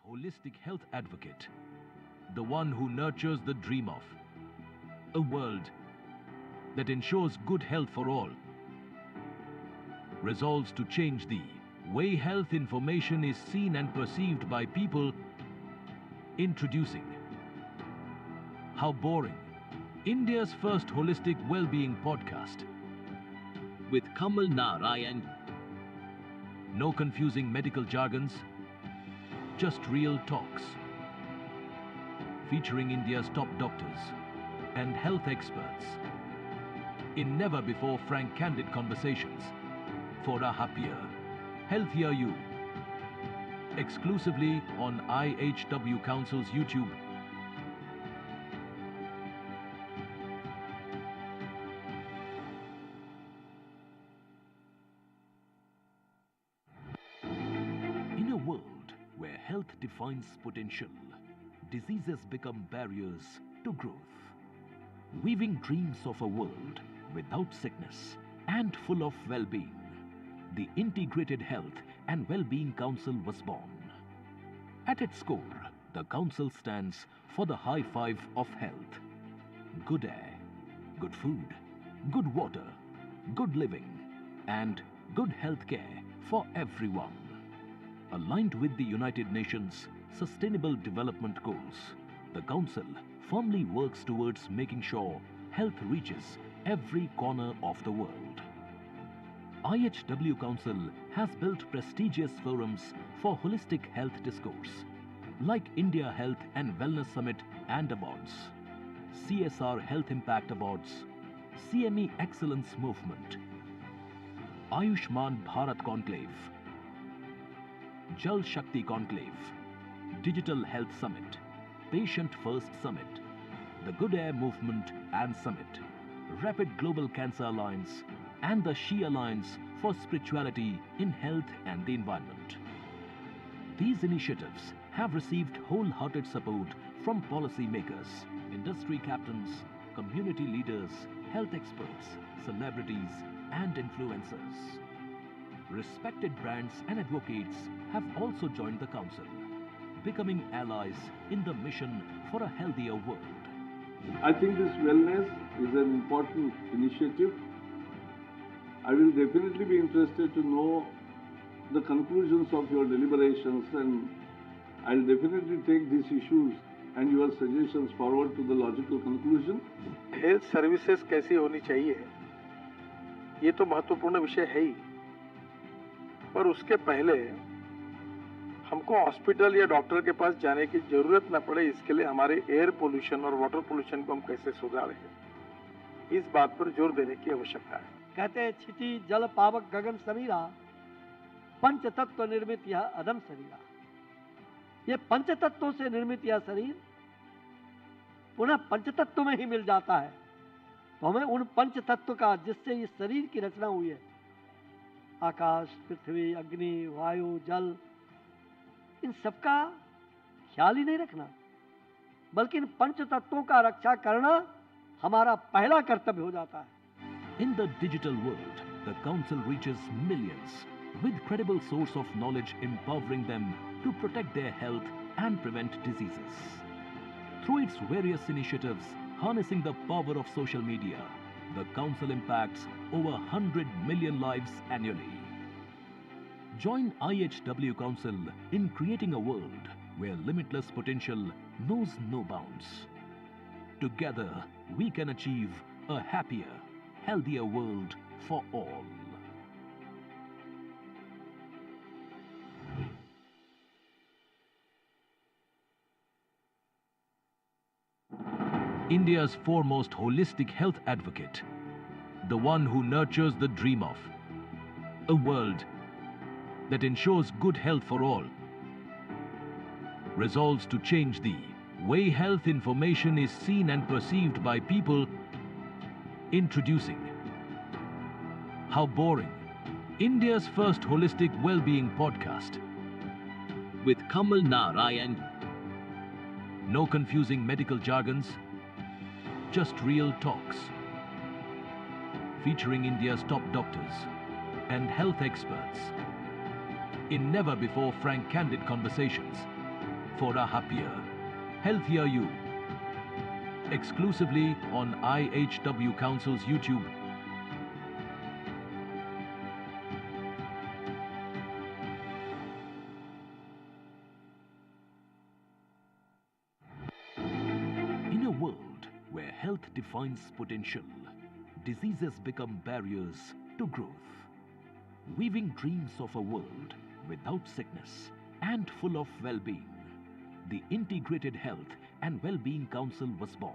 holistic health advocate, the one who nurtures the dream of a world that ensures good health for all. resolves to change the way health information is seen and perceived by people. Introducing How Boring, India's first holistic well-being podcast. With Kamal Narayan. No confusing medical jargons, just real talks. Featuring India's top doctors and health experts in never-before frank, candid conversations for a happier, healthier you. Exclusively on IHW Council's YouTube. In a world where health defines potential, diseases become barriers to growth. Weaving dreams of a world without sickness and full of well-being, the Integrated Health and Wellbeing Council was born. At its core, the Council stands for the high five of health. Good air, good food, good water, good living, and good health care for everyone. Aligned with the United Nations Sustainable Development Goals, the Council firmly works towards making sure health reaches every corner of the world. IHW Council has built prestigious forums for holistic health discourse, like India Health and Wellness Summit and Awards, CSR Health Impact Awards, CME Excellence Movement, Ayushman Bharat Conclave, Jal Shakti Conclave, Digital Health Summit, Patient First Summit, the Good Air Movement and Summit, Rapid Global Cancer Alliance, and the She Alliance for Spirituality in Health and the Environment. These initiatives have received wholehearted support from policymakers, industry captains, community leaders, health experts, celebrities, and influencers. Respected brands and advocates have also joined the Council, becoming allies in the mission for a healthier world. I think this wellness is an important initiative. I will definitely be interested to know the conclusions of your deliberations, and I'll definitely take these issues and your suggestions forward to the logical conclusion. Health services कैसी होनी चाहिए, ये तो महत्वपूर्ण विषय है ही, पर उसके पहले हमको हॉस्पिटल या डॉक्टर के पास जाने की जरूरत न पड़े, इसके लिए हमारे एयर पोल्यूशन और वाटर पोल्यूशन को हम कैसे सुधारें, इस बात पर जोर देने की आवश्यकता है। कहते हैं क्षिति जल पावक गगन समीरा, पंच तत्व निर्मित यह अदम शरीरा। ये पंच तत्वों से निर्मित यह शरीर पुनः पंच तत्व में ही मिल जाता है, तो हमें उन पंच तत्व का, जिससे इस शरीर की रचना हुई है, आकाश, पृथ्वी, अग्नि, वायु, जल, इन सबका ख्याल ही नहीं रखना, बल्कि इन पंच तत्वों का रक्षा करना हमारा पहला कर्तव्य हो जाता है। In the digital world, the Council reaches millions with credible source of knowledge, empowering them to protect their health and prevent diseases. Through its various initiatives, harnessing the power of social media, the Council impacts over 100 million lives annually. Join IHW Council in creating a world where limitless potential knows no bounds. Together, we can achieve a happier, healthier world for all. India's foremost holistic health advocate, the one who nurtures the dream of a world that ensures good health for all, resolves to change the way health information is seen and perceived by people. Introducing How Boring, India's first holistic well-being podcast. With Kamal Narayan. No confusing medical jargons, just real talks. Featuring India's top doctors and health experts in never-before frank, candid conversations for a happier, healthier you. Exclusively on IHW Council's YouTube. health defines potential, diseases become barriers to growth. Weaving dreams of a world without sickness and full of well-being, the Integrated Health and Wellbeing Council was born.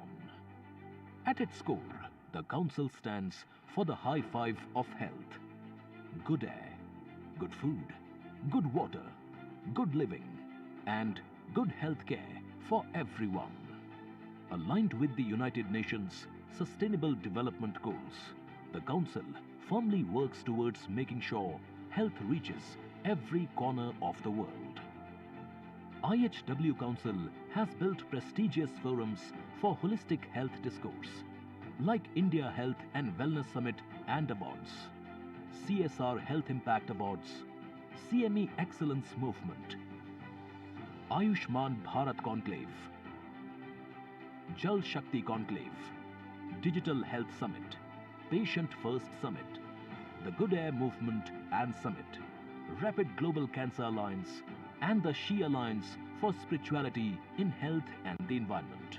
At its core, the Council stands for the high five of health. Good air, good food, good water, good living, and good health care for everyone. Aligned with the United Nations Sustainable Development Goals, the Council firmly works towards making sure health reaches every corner of the world. IHW Council has built prestigious forums for holistic health discourse, like India Health and Wellness Summit and Awards, CSR Health Impact Awards, CME Excellence Movement, Ayushman Bharat Conclave, Jal Shakti Conclave, Digital Health Summit, Patient First Summit, the Good Air Movement and Summit, Rapid Global Cancer Alliance, and the She Alliance for Spirituality in Health and the Environment.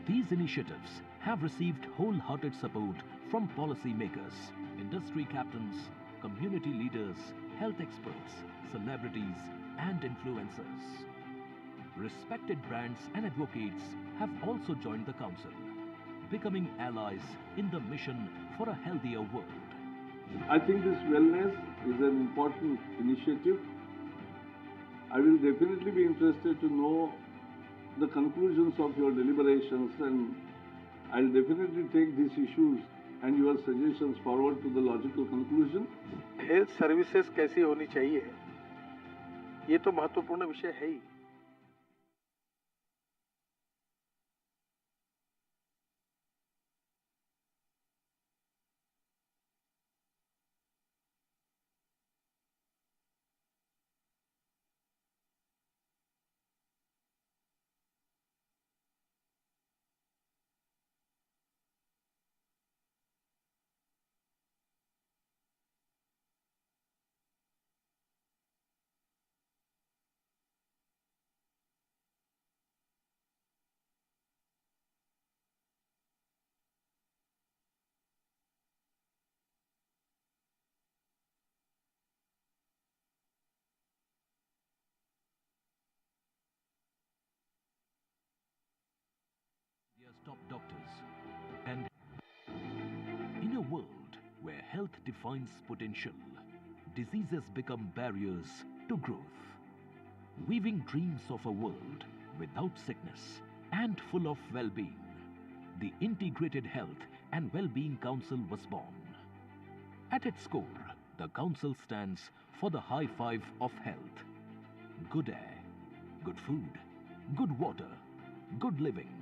These initiatives have received wholehearted support from policymakers, industry captains, community leaders, health experts, celebrities, and influencers. Respected brands and advocates have also joined the Council, becoming allies in the mission for a healthier world. I think this wellness is an important initiative. I will definitely be interested to know the conclusions of your deliberations, and I'll definitely take these issues and your suggestions forward to the logical conclusion. Health services कैसी होनी चाहिए, ये तो महत्वपूर्ण विषय है ही। Top doctors. And in a world where health defines potential, diseases become barriers to growth. Weaving dreams of a world without sickness and full of well-being, the Integrated Health and Wellbeing Council was born. At its core, the Council stands for the high five of health. Good air, good food, good water, good living,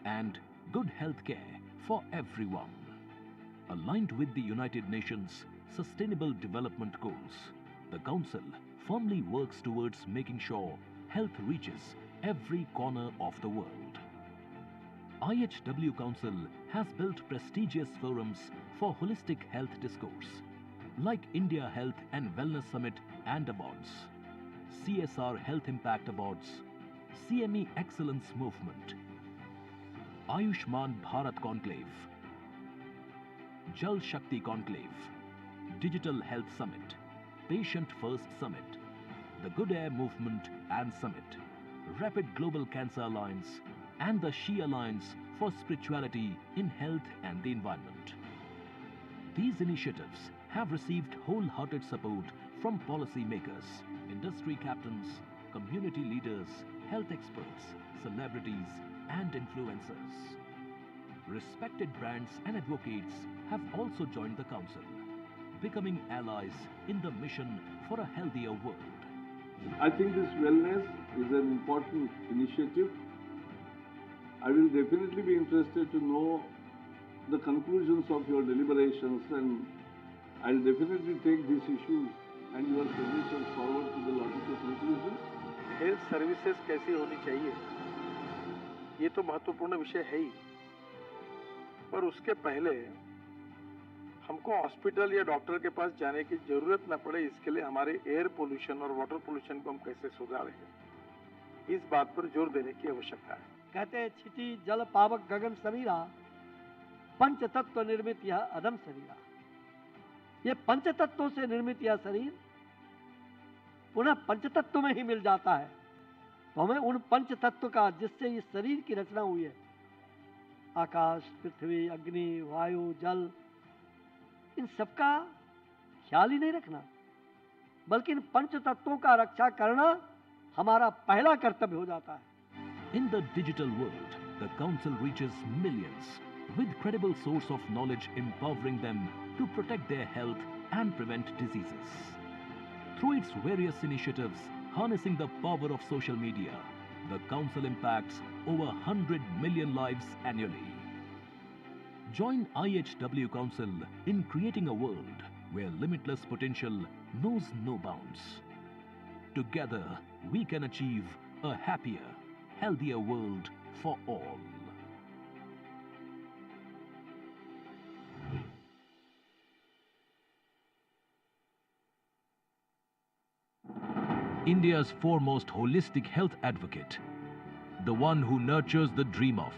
and good health care for everyone. Aligned with the United Nations Sustainable Development Goals, the Council firmly works towards making sure health reaches every corner of the world. IHW Council has built prestigious forums for holistic health discourse, like India Health and Wellness Summit and Awards, CSR Health Impact Awards, CME Excellence Movement, Ayushman Bharat Conclave, Jal Shakti Conclave, Digital Health Summit, Patient First Summit, the Good Air Movement and Summit, Rapid Global Cancer Alliance, and the She Alliance for Spirituality in Health and the Environment. These initiatives have received wholehearted support from policymakers, industry captains, community leaders, health experts, celebrities, and influencers. Respected brands and advocates have also joined the Council, becoming allies in the mission for a healthier world. I think this wellness is an important initiative. I will definitely be interested to know the conclusions of your deliberations, and I'll definitely take these issues and your suggestions forward to the logical conclusion. Health services कैसी होनी चाहिए, ये तो महत्वपूर्ण विषय है ही, पर उसके पहले हमको हॉस्पिटल या डॉक्टर के पास जाने की जरूरत न पड़े, इसके लिए हमारे एयर पोल्यूशन और वाटर पोल्यूशन को हम कैसे सुधारें, इस बात पर जोर देने की आवश्यकता है। कहते हैं क्षिति जल पावक गगन समीरा, पंच तत्व निर्मित यह अदम शरीरा। ये पंच तत्वों से निर्मित यह शरीर पुनः पंच तत्व में ही मिल जाता है। तो हमें उन पंच तत्व का, जिससे इस शरीर की रचना हुई है, आकाश, पृथ्वी, अग्नि, वायु, जल, इन सबका ख्याल ही नहीं रखना, बल्कि इन पंच तत्वों का रक्षा करना हमारा पहला कर्तव्य हो जाता है। In the digital world, the Council reaches millions with credible source of knowledge empowering them to protect their health and prevent diseases. Through its various initiatives harnessing the power of social media, the Council impacts over 100 million lives annually. Join IHW Council in creating a world where limitless potential knows no bounds. Together, we can achieve a happier, healthier world for all. India's foremost holistic health advocate, the one who nurtures the dream of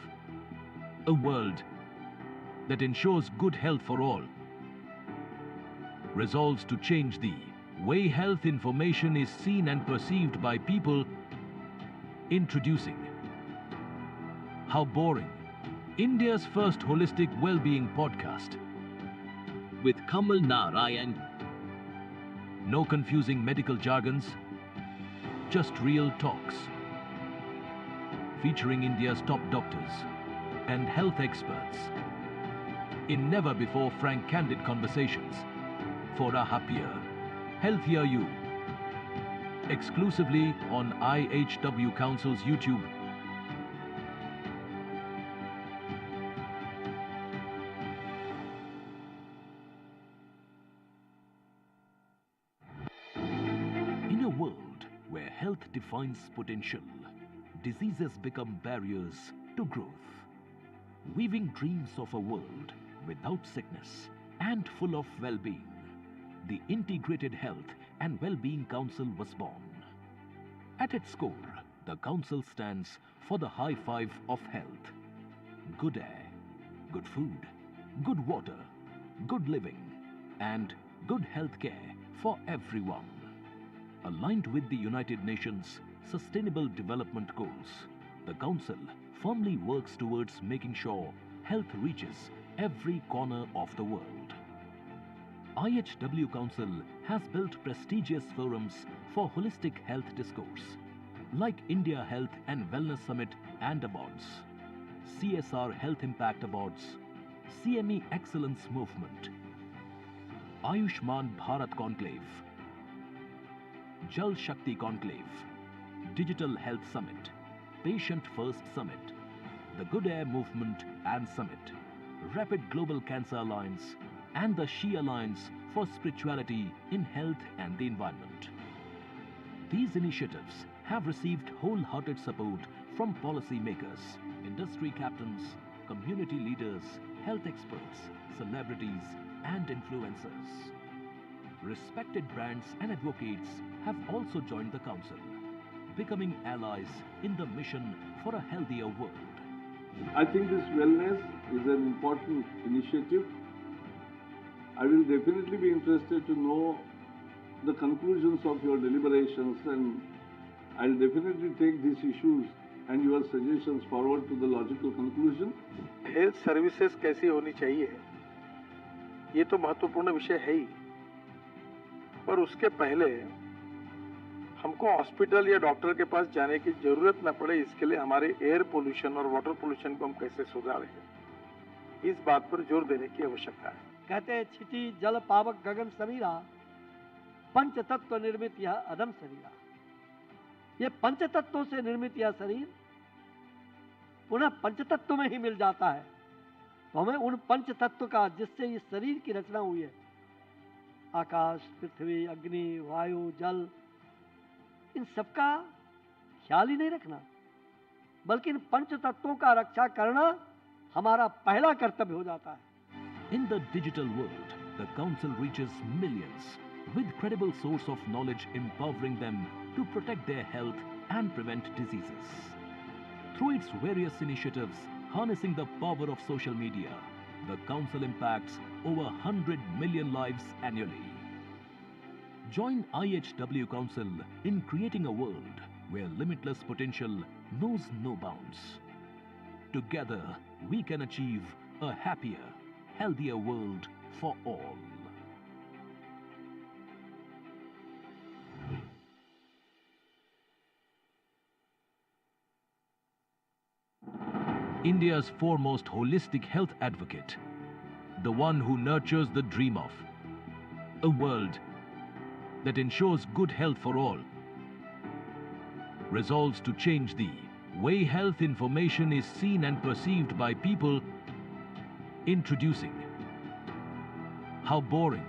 a world that ensures good health for all, resolves to change the way health information is seen and perceived by people. Introducing How Boring, India's first holistic well-being podcast with Kamal Narayan. No confusing medical jargons, just real talks. Featuring India's top doctors and health experts in never-before frank, candid conversations for a happier, healthier you. Exclusively on IHW Council's YouTube. In a world where health defines potential, diseases become barriers to growth. Weaving dreams of a world without sickness and full of well-being, the Integrated Health and Wellbeing Council was born. At its core, the Council stands for the high five of health. Good air, good food, good water, good living, and good health care for everyone. Aligned with the United Nations Sustainable Development Goals, the Council firmly works towards making sure health reaches every corner of the world. IHW Council has built prestigious forums for holistic health discourse, like India Health and Wellness Summit and Awards, CSR Health Impact Awards, CME Excellence Movement, Ayushman Bharat Conclave, Jal Shakti Conclave, Digital Health Summit, Patient First Summit, the Good Air Movement and Summit, Rapid Global Cancer Alliance, and the She Alliance for Spirituality in Health and the Environment. These initiatives have received wholehearted support from policymakers, industry captains, community leaders, health experts, celebrities, and influencers. Respected brands and advocates have also joined the Council, becoming allies in the mission for a healthier world. I think this wellness is an important initiative. I will definitely be interested to know the conclusions of your deliberations, and I'll definitely take these issues and your suggestions forward to the logical conclusion. Health services कैसी होनी चाहिए, ये तो महत्वपूर्ण विषय है ही, पर उसके पहले हमको हॉस्पिटल या डॉक्टर के पास जाने की जरूरत न पड़े, इसके लिए हमारे एयर पोल्यूशन और वाटर पोल्यूशन को हम कैसे सुधारें, इस बात पर जोर देने की आवश्यकता है। कहते हैं क्षिति जल पावक गगन समीरा, पंच तत्व निर्मित यह अदम शरीरा। ये पंच तत्वों से निर्मित यह शरीर पुनः पंच तत्व में ही मिल जाता है। तो हमें उन पंच तत्व का, जिससे इस शरीर की रचना हुई है, आकाश, पृथ्वी, अग्नि, वायु, जल, इन सबका ख्याल ही नहीं रखना, बल्कि इन पंच तत्वों का रक्षा करना हमारा पहला कर्तव्य हो जाता है। In the digital world, the Council reaches millions with credible source of knowledge empowering them to protect their health and prevent diseases. Through its various initiatives harnessing the power of social media, the Council impacts over 100 million lives annually. Join IHW Council in creating a world where limitless potential knows no bounds. Together, we can achieve a happier, healthier world for all. India's foremost holistic health advocate, the one who nurtures the dream of a world that ensures good health for all, resolves to change the way health information is seen and perceived by people. Introducing How Boring,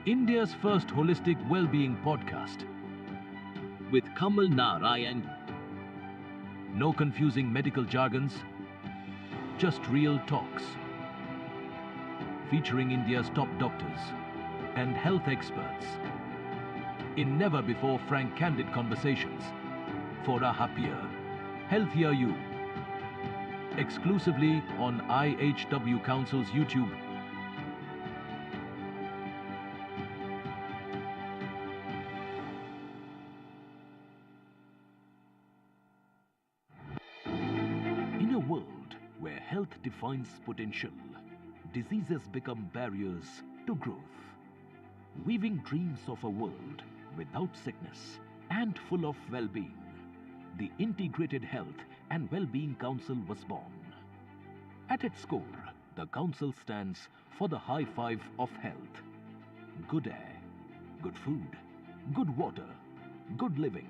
India's first holistic well-being podcast with Kamal Narayan. No confusing medical jargons, just real talks. Featuring India's top doctors and health experts in never-before frank, candid conversations for a happier, healthier you. Exclusively on IHW Council's YouTube. In a world where health defines potential, diseases become barriers to growth. Weaving dreams of a world without sickness and full of well-being, the Integrated Health and Wellbeing Council was born. At its core, the Council stands for the high five of health. Good air, good food, good water, good living,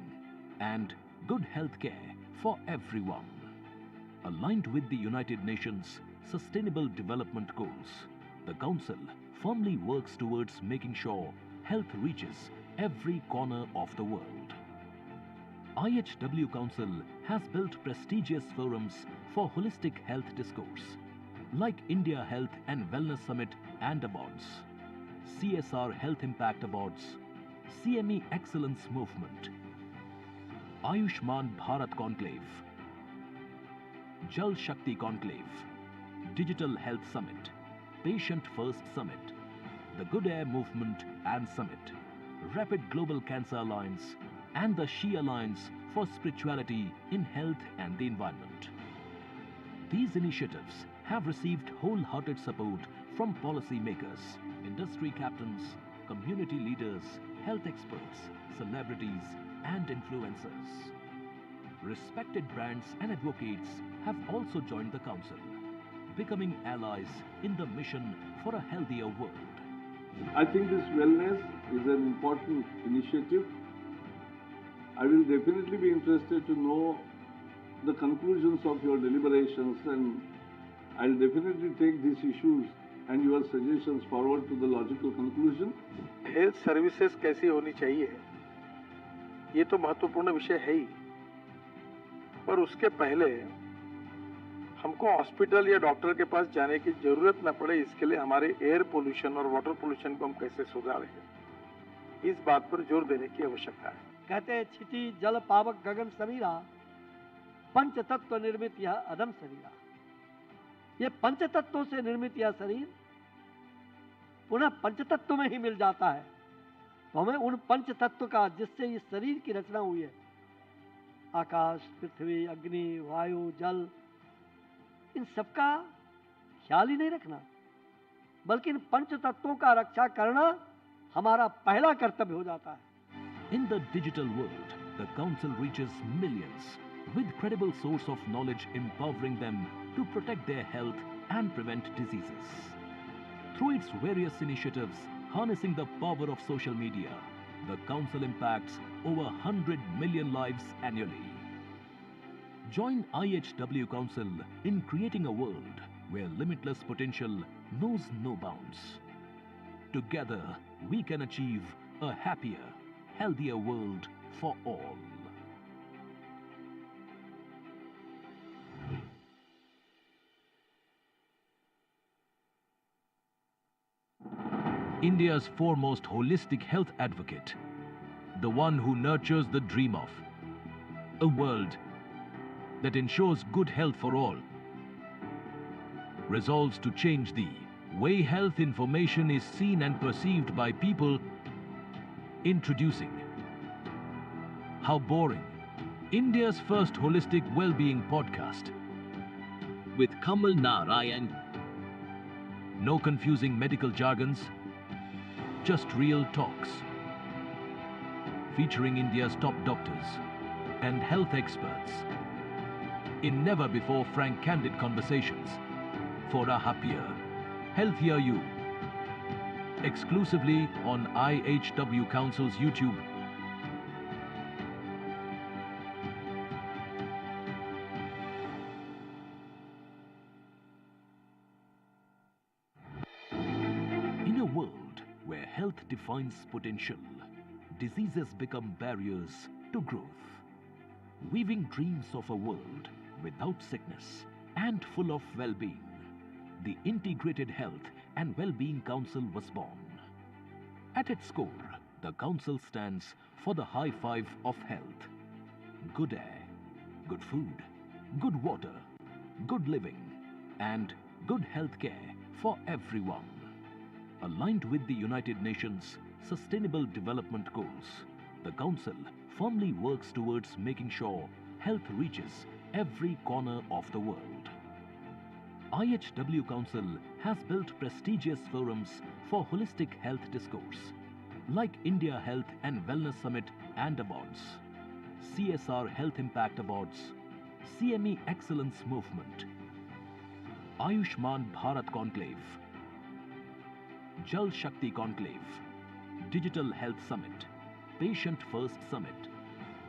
and good health care for everyone. Aligned with the United Nations Sustainable Development Goals, the Council firmly works towards making sure health reaches every corner of the world. IHW Council has built prestigious forums for holistic health discourse, like India Health and Wellness Summit and Awards, CSR Health Impact Awards, CME Excellence Movement, Ayushman Bharat Conclave, Jal Shakti Conclave, Digital Health Summit, Patient First Summit, the Good Air Movement and Summit, Rapid Global Cancer Alliance, and the She Alliance for Spirituality in Health and the Environment. These initiatives have received wholehearted support from policymakers, industry captains, community leaders, health experts, celebrities, and influencers. Respected brands and advocates have also joined the Council, becoming allies in the mission for a healthier world. I think this wellness is an important initiative. I will definitely be interested to know the conclusions of your deliberations, and I'll definitely take these issues and your suggestions forward to the logical conclusion. Health services कैसी होनी चाहिए, ये तो महत्वपूर्ण विषय है ही, पर उसके पहले हमको हॉस्पिटल या डॉक्टर के पास जाने की जरूरत न पड़े, इसके लिए हमारे एयर पोल्यूशन और वाटर पोल्यूशन को हम कैसे सुधारें, इस बात पर जोर देने की आवश्यकता है। कहते हैं क्षिति जल पावक गगन समीरा, पंच तत्व निर्मित यह अदम शरीरा। ये पंच तत्वों से निर्मित यह शरीर पुनः पंच तत्व में ही मिल जाता है। तो हमें उन पंच तत्व का, जिससे इस शरीर की रचना हुई है, आकाश, पृथ्वी, अग्नि, वायु, जल, इन सबका ख्याल ही नहीं रखना, बल्कि इन पंच तत्वों का रक्षा करना हमारा पहला कर्तव्य हो जाता है। In the digital world, the Council reaches millions with credible source of knowledge, empowering them to protect their health and prevent diseases. Through its various initiatives harnessing the power of social media, the Council impacts over 100 million lives annually. Join IHW Council in creating a world where limitless potential knows no bounds. Together, we can achieve a happier, healthier world for all. India's foremost holistic health advocate, the one who nurtures the dream of a world that ensures good health for all, resolves to change the way health information is seen and perceived by people, introducing How Boring, India's first holistic well-being podcast with Kamal Narayan. No confusing medical jargons, just real talks. Featuring India's top doctors and health experts in never-before frank, candid conversations for a happier, healthier you. Exclusively on IHW Council's YouTube. In a world where health defines potential, diseases become barriers to growth. Weaving dreams of a world without sickness and full of well-being, the Integrated Health and Wellbeing Council was born. At its core, the Council stands for the high five of health. Good air, good food, good water, good living, and good health care for everyone. Aligned with the United Nations Sustainable Development Goals, the Council firmly works towards making sure health reaches every corner of the world. IHW Council has built prestigious forums for holistic health discourse, like India Health and Wellness Summit and Awards, CSR Health Impact Awards, CME Excellence Movement, Ayushman Bharat Conclave, Jal Shakti Conclave, Digital Health Summit, Patient First Summit,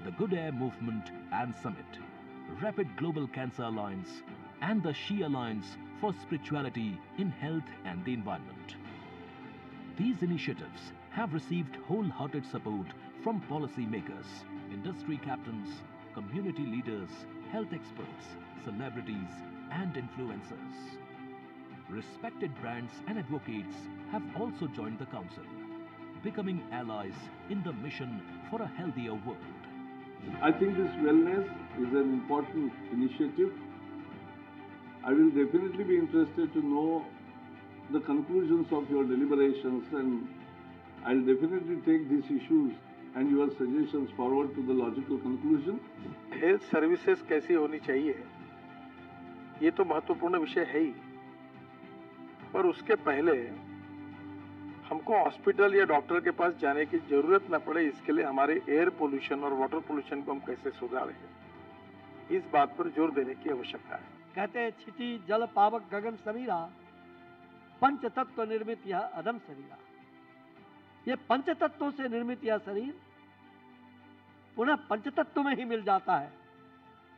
the Good Air Movement and Summit, Rapid Global Cancer Alliance, and the She Alliance for Spirituality in Health and the Environment. These initiatives have received wholehearted support from policymakers, industry captains, community leaders, health experts, celebrities, and influencers. Respected brands and advocates have also joined the Council, becoming allies in the mission for a healthier world. I think this wellness is an important initiative. I will definitely be interested to know the conclusions of your deliberations, and I'll definitely take these issues and your suggestions forward to the logical conclusion. Health services कैसी होनी चाहिए, ये तो महत्वपूर्ण विषय है ही, पर उसके पहले हमको हॉस्पिटल या डॉक्टर के पास जाने की जरूरत न पड़े, इसके लिए हमारे एयर पोल्यूशन और वाटर पोल्यूशन को हम कैसे सुधारें, इस बात पर जोर देने की आवश्यकता है। कहते हैं छिटी जल पावक गगन समीरा, पंच तत्व निर्मित यह अदम शरीरा। ये पंच तत्वों से निर्मित यह शरीर पुनः पंच तत्व में ही मिल जाता है।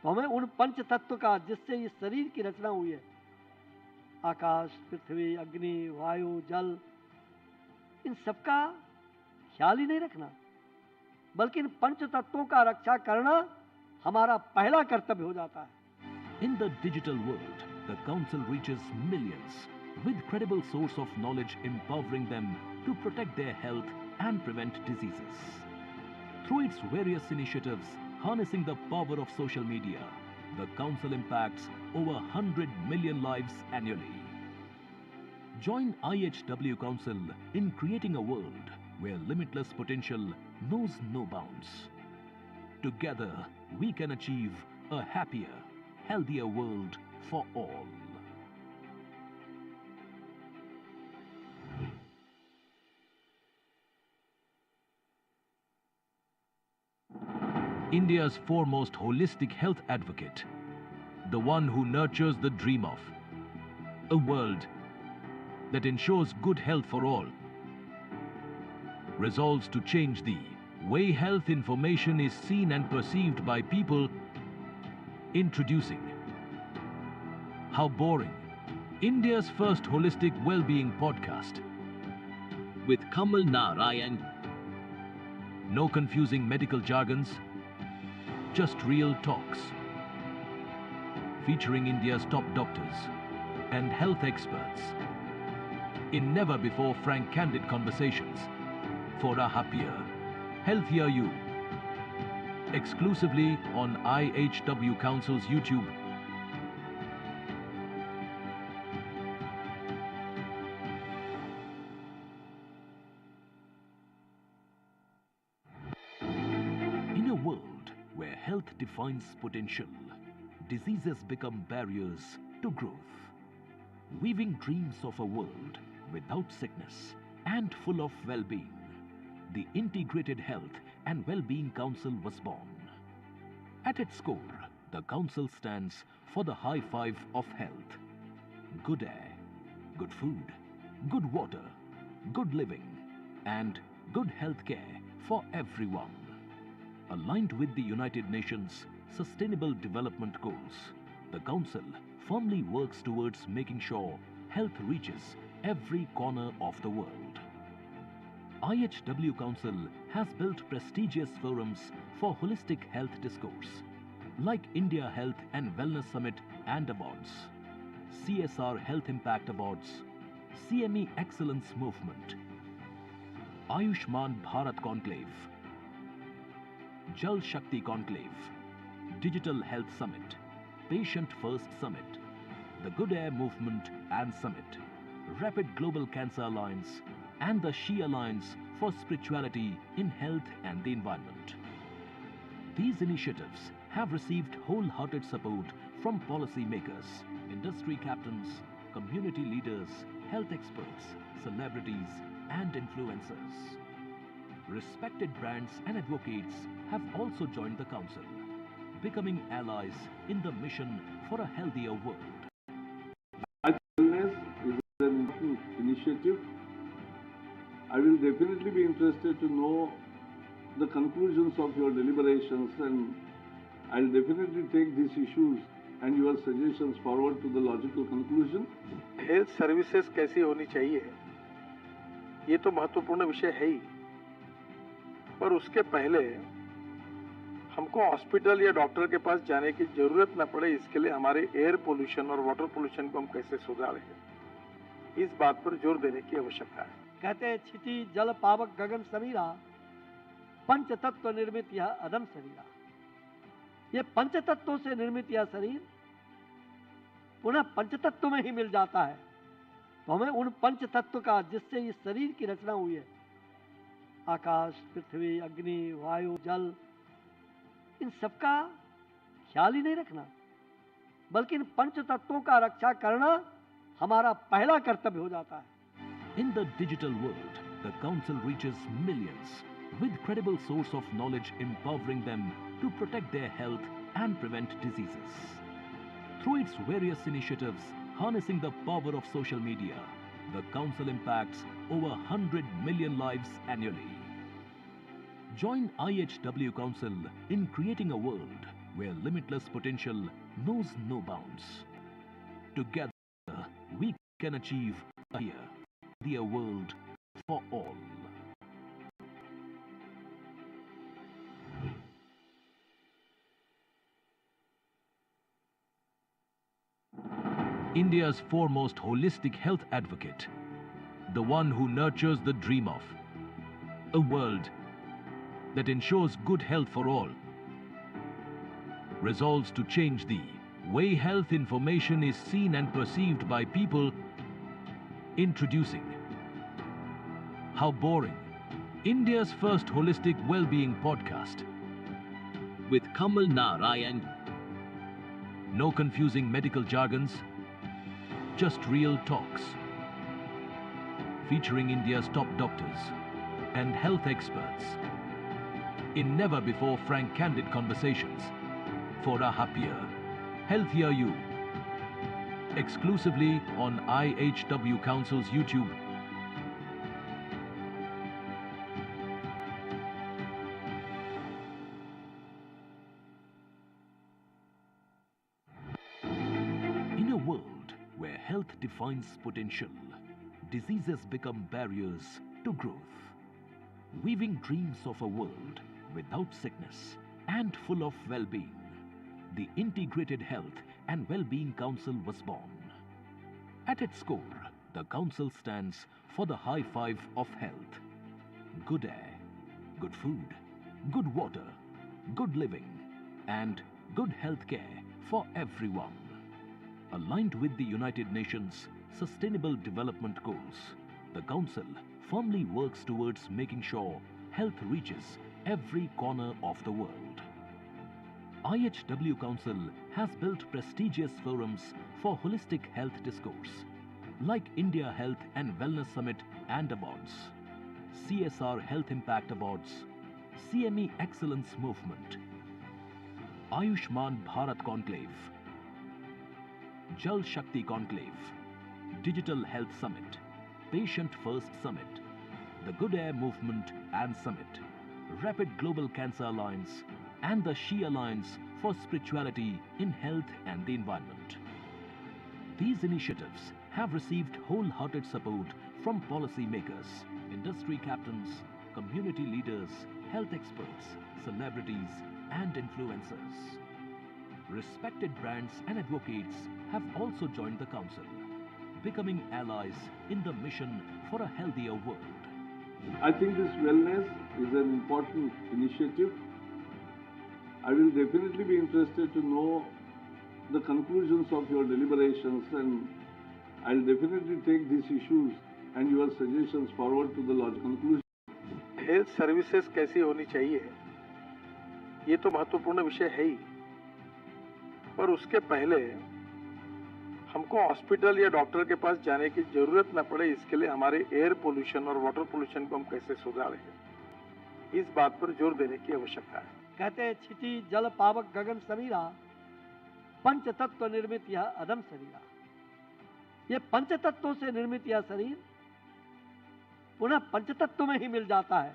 तो हमें उन पंच तत्व का, जिससे इस शरीर की रचना हुई है, आकाश, पृथ्वी, अग्नि, वायु, जल, इन सबका ख्याल ही नहीं रखना, बल्कि इन पंच तत्वों का रक्षा करना हमारा पहला कर्तव्य हो जाता है। In the digital world, the Council reaches millions with credible source of knowledge, empowering them to protect their health and prevent diseases. Through its various initiatives, harnessing the power of social media, the Council impacts over 100 million lives annually. Join IHW Council in creating a world where limitless potential knows no bounds. Together, we can achieve a happier, healthier world for all. India's foremost holistic health advocate, the one who nurtures the dream of a world that ensures good health for all, resolves to change the way health information is seen and perceived by people, introducing How Boring, India's first holistic well-being podcast with Kamal Narayan. No confusing medical jargons, just real talks. Featuring India's top doctors and health experts in never-before frank, candid conversations for a happier, healthier you. exclusively on IHW Council's YouTube. In a world where health defines potential, diseases become barriers to growth. Weaving dreams of a world without sickness and full of well-being, the Integrated Health and Wellbeing Council was born. At its core, the Council stands for the high five of health. Good air, good food, good water, good living, and good health care for everyone. Aligned with the United Nations Sustainable Development Goals, the Council firmly works towards making sure health reaches every corner of the world. IHW Council has built prestigious forums for holistic health discourse, like India Health and Wellness Summit and Awards, CSR Health Impact Awards, CME Excellence Movement, Ayushman Bharat Conclave, Jal Shakti Conclave, Digital Health Summit, Patient First Summit, the Good Air Movement and Summit, Rapid Global Cancer Alliance, and the She Alliance for Spirituality in Health and the Environment. These initiatives have received wholehearted support from policymakers, industry captains, community leaders, health experts, celebrities, and influencers. Respected brands and advocates have also joined the Council, becoming allies in the mission for a healthier world. Wellness is an important initiative. I will definitely be interested to know the conclusions of your deliberations, and I'll definitely take these issues and your suggestions forward to the logical conclusion. Health services कैसी होनी चाहिए, ये तो महत्वपूर्ण विषय है ही, पर उसके पहले हमको हॉस्पिटल या डॉक्टर के पास जाने की जरूरत न पड़े, इसके लिए हमारे एयर पोल्यूशन और वाटर पोल्यूशन को हम कैसे सुधारें, इस बात पर जोर देने की आवश्यकता है। कहते हैं क्षिति जल पावक गगन समीरा, पंच तत्व निर्मित यह अदम शरीरा। ये पंच तत्वों से निर्मित यह शरीर पुनः पंच तत्व में ही मिल जाता है। तो हमें उन पंच तत्व का, जिससे इस शरीर की रचना हुई है, आकाश, पृथ्वी, अग्नि, वायु, जल, इन सबका ख्याल ही नहीं रखना, बल्कि इन पंच तत्वों का रक्षा करना हमारा पहला कर्तव्य हो जाता है। In the digital world, the Council reaches millions with credible source of knowledge empowering them to protect their health and prevent diseases. Through its various initiatives harnessing the power of social media, the Council impacts over 100 million lives annually. Join IHW Council in creating a world where limitless potential knows no bounds. Together, we can achieve a healthier world for all. India's foremost holistic health advocate, the one who nurtures the dream of a world that ensures good health for all, resolves to change the way health information is seen and perceived by people. Introducing How Boring, India's first holistic well-being podcast with Kamal Narayan. No confusing medical jargons, just real talks. Featuring India's top doctors and health experts in never-before frank, candid conversations for a happier, healthier you. Exclusively on IHW Council's YouTube. In a world where health defines potential, diseases become barriers to growth. Weaving dreams of a world without sickness and full of well-being, the Integrated Health and Wellbeing Council was born. At its core, the Council stands for the high five of health. Good air, good food, good water, good living, and good health care for everyone. Aligned with the United Nations Sustainable Development Goals, the Council firmly works towards making sure health reaches every corner of the world. IHW Council has built prestigious forums for holistic health discourse, like India Health and Wellness Summit and Awards, CSR Health Impact Awards, CME Excellence Movement, Ayushman Bharat Conclave, Jal Shakti Conclave, Digital Health Summit, Patient First Summit, the Good Air Movement and Summit, Rapid Global Cancer Alliance, and the She Alliance for Spirituality in Health and the Environment. These initiatives have received wholehearted support from policymakers, industry captains, community leaders, health experts, celebrities, and influencers. Respected brands and advocates have also joined the Council, becoming allies in the mission for a healthier world. I think this wellness is an important initiative. I will definitely be interested to know the conclusions of your deliberations, and I'll definitely take these issues and your suggestions forward to the lodge conclusion. Health services कैसी होनी चाहिए, ये तो महत्वपूर्ण विषय है ही, पर उसके पहले हमको हॉस्पिटल या डॉक्टर के पास जाने की जरूरत न पड़े, इसके लिए हमारे एयर पोल्यूशन और वाटर पोल्यूशन को हम कैसे सुधारें, इस बात पर जोर देने की आवश्यकता है। कहते हैं क्षिति जल पावक गगन समीरा, पंच तत्व निर्मित यह अदम शरीरा। ये पंच तत्वों से निर्मित यह शरीर पुनः पंच तत्व में ही मिल जाता है।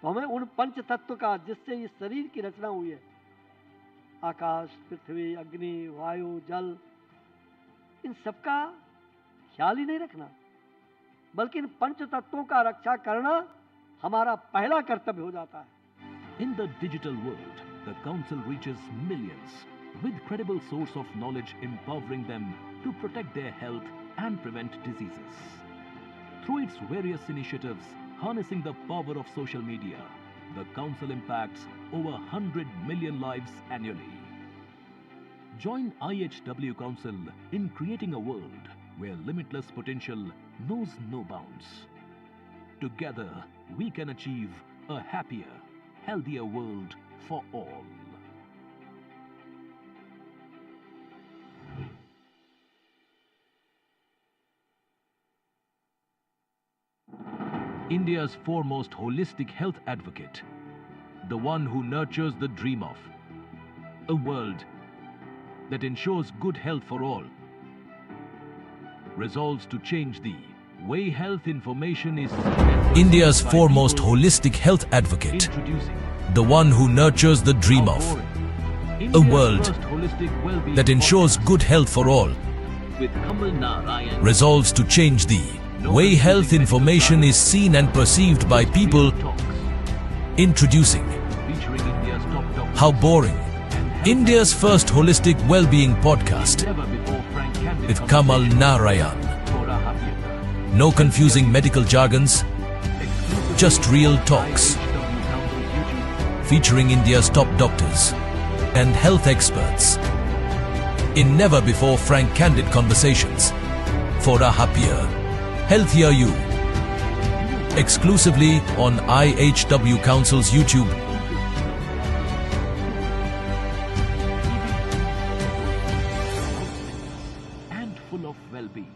तो हमें उन पंच तत्व का, जिससे इस शरीर की रचना हुई है, आकाश, पृथ्वी, अग्नि, वायु, जल, इन सबका ख्याल ही नहीं रखना, बल्कि इन पंच तत्वों का रक्षा करना हमारा पहला कर्तव्य हो जाता है। In the digital world, the Council reaches millions with credible source of knowledge, empowering them to protect their health and prevent diseases. Through its various initiatives, harnessing the power of social media, the Council impacts over 100 million lives annually. Join IHW Council in creating a world where limitless potential knows no bounds. Together, we can achieve a happier, healthier world for all. India's foremost holistic health advocate, the one who nurtures the dream of a world that ensures good health for all, resolves to change the way health information is India's foremost holistic health advocate, the one who nurtures the dream of a world that ensures good health for all, resolves to change the way health information is seen and perceived by people. Introducing How Boring, India's first holistic well-being podcast with Kamal Narayan. No confusing medical jargons, just real talks. Featuring India's top doctors and health experts in never-before frank, candid conversations for a happier, healthier you. Exclusively on IHW Council's YouTube. And full of well-being.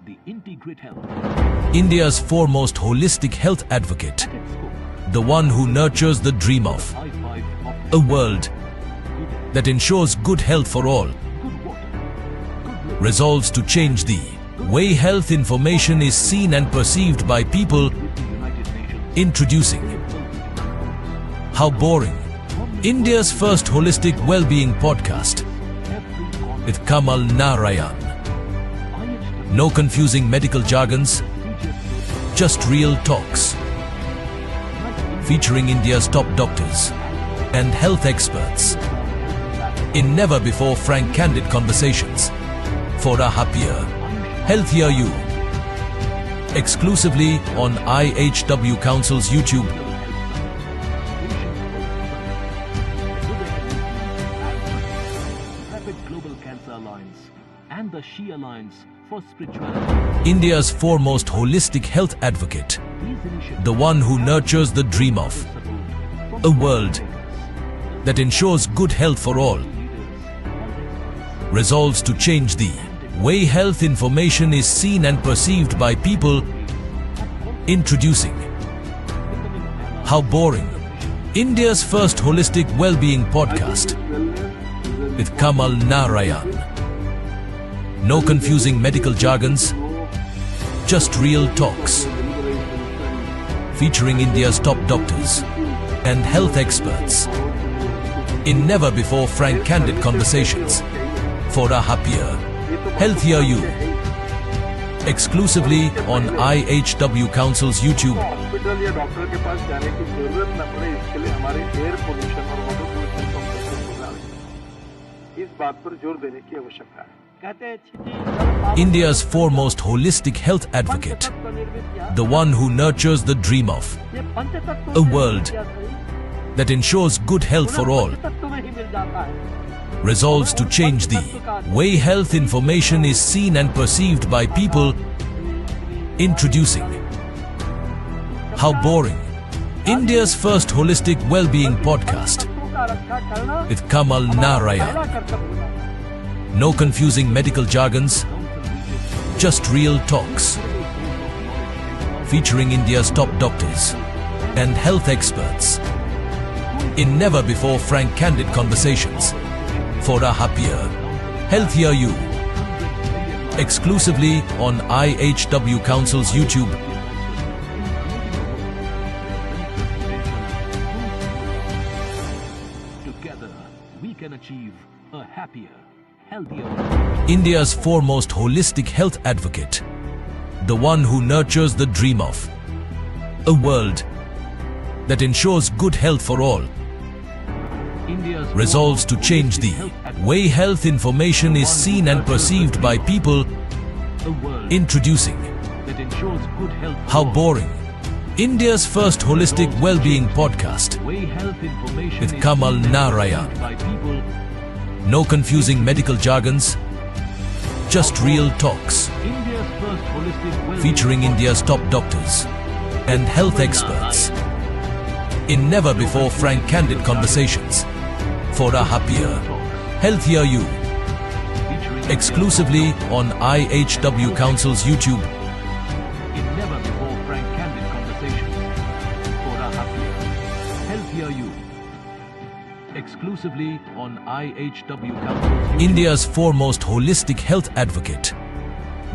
The Integrate Health. India's foremost holistic health advocate. The one who nurtures the dream of a world that ensures good health for all. Resolves to change the way health information is seen and perceived by people. Introducing How Boring, India's first holistic well-being podcast with Kamal Narayan. No confusing medical jargons, just real talks. Featuring India's top doctors and health experts in never-before frank, candid conversations for a happier, healthier you. Exclusively on IHW Council's YouTube. Global Cancer Alliance, and the She Alliance for Spirituality. India's foremost holistic health advocate, the one who nurtures the dream of a world that ensures good health for all, resolves to change the way health information is seen and perceived by people. Introducing How Boring, India's first holistic well-being podcast with Kamal Narayan. No confusing medical jargons, just real talks. Featuring India's top doctors and health experts in never-before frank candid conversations for a happier, healthier you. Exclusively on IHW Council's YouTube. Hospital या doctor के पास जाने की जरूरत न पड़े, इसके लिए हमारे एयर पोल्यूशन और वाटर पोल्यूशन को कैसे सुधारें, इस बात पर जोर देने की आवश्यकता है। India's foremost holistic health advocate, the one who nurtures the dream of a world that ensures good health for all, resolves to change the way health information is seen and perceived by people. Introducing How Boring, India's first holistic well-being podcast with Kamal Narayan. No confusing medical jargons, just real talks. Featuring India's top doctors and health experts in never-before frank candid conversations for a happier, healthier you. Exclusively on IHW Council's YouTube. Together, we can achieve a happier, healthier. India's foremost holistic health advocate, the one who nurtures the dream of a world that ensures good health for all, resolves to change the way health information is seen and perceived by people. Introducing How Boring, India's first holistic well-being podcast with Kamal Narayan. No confusing medical jargons, just real talks. Featuring India's top doctors and health experts in never-before frank candid conversations for a happier, healthier you. Exclusively on IHW Council's YouTube. In never-before frank candid conversations for a happier, healthier you. Exclusively on IHW Council's YouTube. India's foremost holistic health advocate,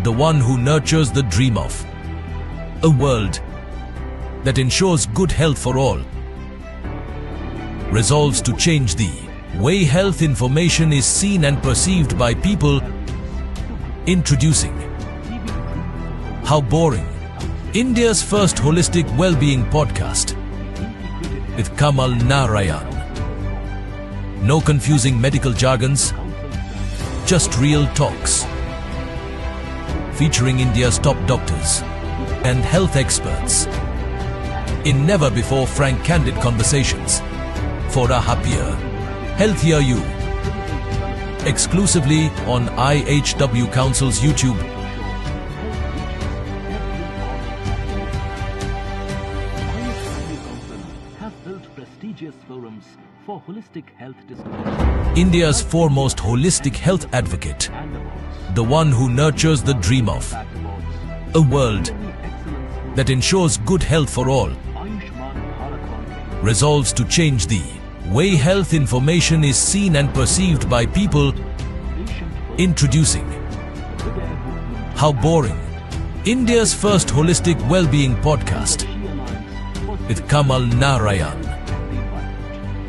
the one who nurtures the dream of a world that ensures good health for all, resolves to change the way health information is seen and perceived by people. Introducing How Boring, India's first holistic well-being podcast with Kamal Narayan. No confusing medical jargons, just real talks. Featuring India's top doctors and health experts in never-before frank candid conversations for a happier, healthier you. Exclusively on IHW Council's YouTube. IHW Council has built prestigious forums for holistic health discussions. India's foremost holistic health advocate, the one who nurtures the dream of a world that ensures good health for all, resolves to change the way health information is seen and perceived by people. Introducing How Boring, India's first holistic well-being podcast with Kamal Narayan.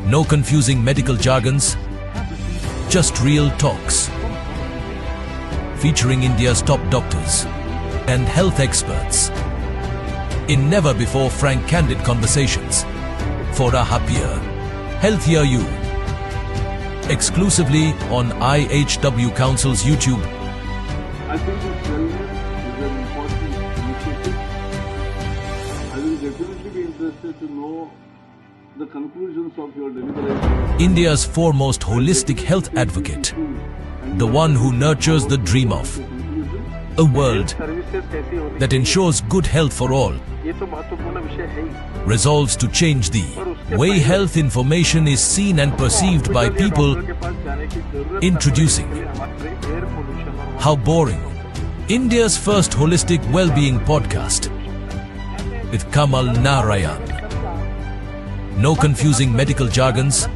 No confusing medical jargons, just real talks. Featuring India's top doctors and health experts in never-before frank candid conversations for a happier, healthier you. Exclusively on IHW Council's YouTube. I think this wellness is an important initiative. I will definitely be interested to know the conclusions of your deliberations. India's foremost holistic health advocate, the one who nurtures the dream of a world that ensures good health for all, ये तो महत्वपूर्ण विषय है ही। resolves to change the way health information is seen and perceived by people, introducing How Boring, India's first holistic well-being podcast with Kamal Narayan. No confusing medical jargons,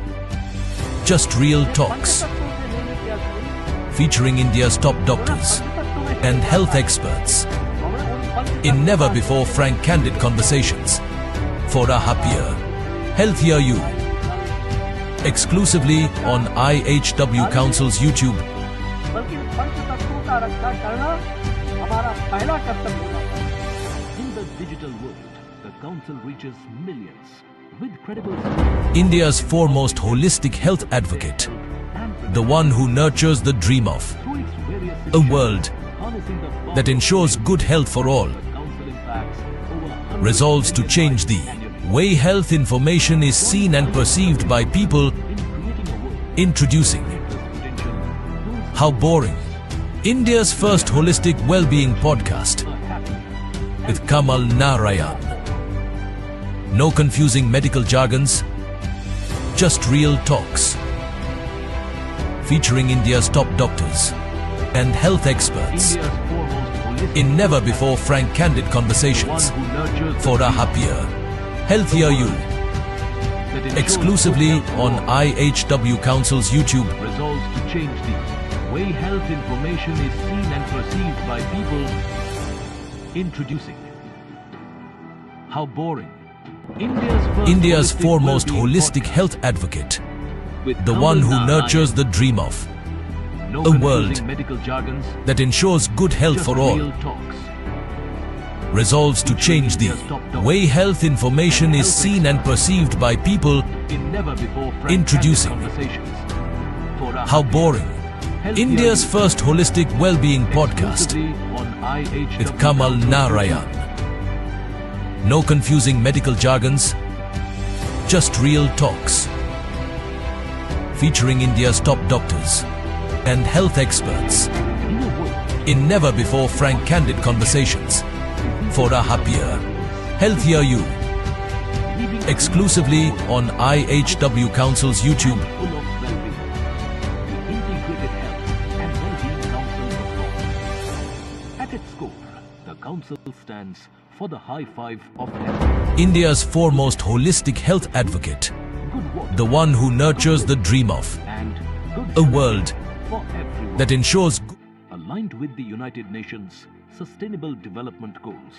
just real talks. Featuring India's top doctors and health experts in never-before frank candid conversations for a happier, healthier you. Exclusively on IHW Council's YouTube. बल्कि पंच तत्वों का रक्षा करना हमारा पहला कर्तव्य है। In the digital world, the Council reaches millions with credible India's foremost holistic health advocate, the one who nurtures the dream of a world that ensures good health for all, resolves to change the way health information is seen and perceived by people, introducing How Boring, India's first holistic well-being podcast with Kamal Narayan. No confusing medical jargons, just real talks. Featuring India's top doctors and health experts in never-before frank candid conversations for a happier, healthier you. Exclusively on IHW Council's YouTube. resolves to change the way health information is seen and perceived by people. Introducing How Boring, India's foremost holistic health advocate, the one who nurtures the dream of a world that ensures good health for all, resolves to change the way health information is seen and perceived by people, introducing How Boring, India's first holistic well-being podcast with Kamal Narayan. No confusing medical jargons, just real talks. Featuring India's top doctors and health experts in never-before frank candid conversations for a happier, healthier you. Exclusively on IHW Council's YouTube. At its core, the Council stands for the high five of health. India's foremost holistic health advocate, the one who nurtures the dream of a world that ensures Aligned with the United Nations Sustainable Development Goals,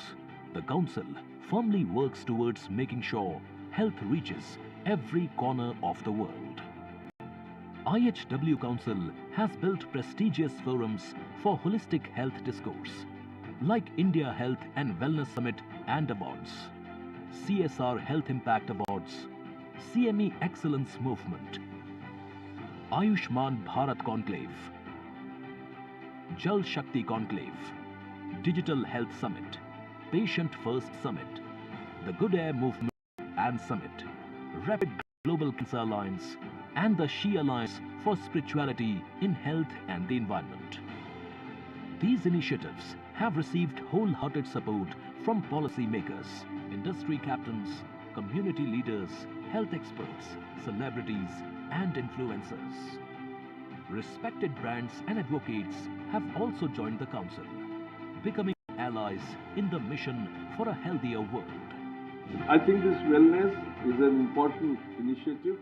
the Council firmly works towards making sure health reaches every corner of the world. IHW Council has built prestigious forums for holistic health discourse, like India Health and Wellness Summit and Awards, CSR Health Impact Awards, CME Excellence Movement, Ayushman Bharat Conclave, Jal Shakti Conclave, Digital Health Summit, Patient First Summit, the Good Air Movement and Summit, Rapid Global Cancer Alliance, and the She Alliance for Spirituality in Health and the Environment. These initiatives have received wholehearted support from policymakers, industry captains, community leaders, health experts, celebrities, and influencers. Respected brands and advocates have also joined the Council, becoming allies in the mission for a healthier world. I think this wellness is an important initiative.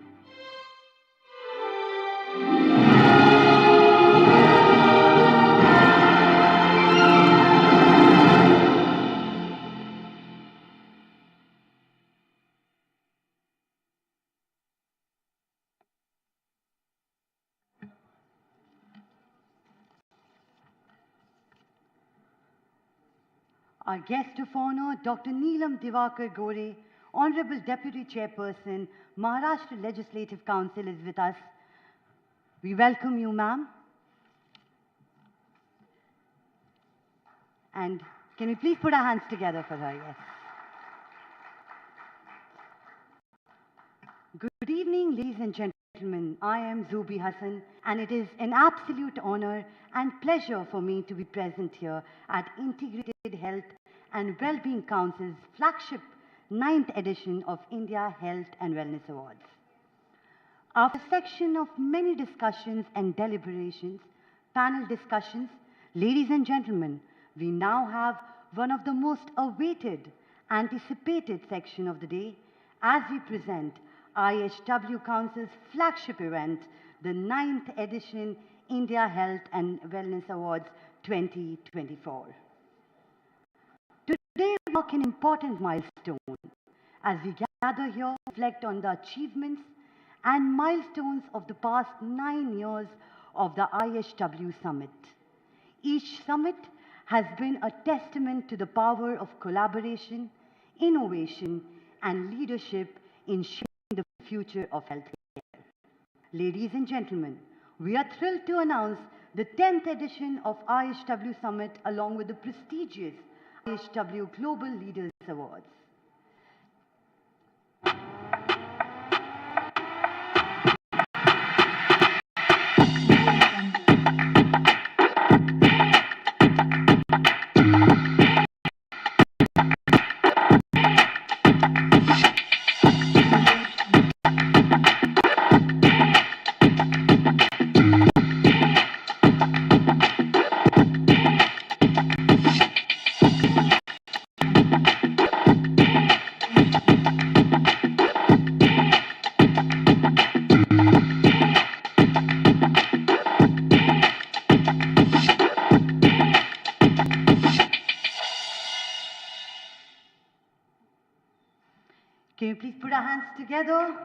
Our guest of honor, Dr. Neelam Divakar Gore, Honorable Deputy Chairperson, Maharashtra Legislative Council is with us. We welcome you, ma'am. And can we please put our hands together for her, yes. Good evening, ladies and gentlemen. I am Zubi Hassan, and it is an absolute honor and pleasure for me to be present here at Integrated Health and Wellbeing Council's flagship 9th edition of India Health and Wellness Awards. After a section of many discussions and deliberations, panel discussions, ladies and gentlemen, we now have one of the most awaited, anticipated section of the day as we present IHW Council's flagship event, the 9th edition India Health and Wellness Awards 2024. Today we mark an important milestone as we gather here to reflect on the achievements and milestones of the past 9 years of the IHW Summit. Each summit has been a testament to the power of collaboration, innovation, and leadership in shaping the future of healthcare. Ladies and gentlemen, we are thrilled to announce the 10th edition of IHW Summit along with the prestigious IHW Global Leaders Awards. Can you please put our hands together?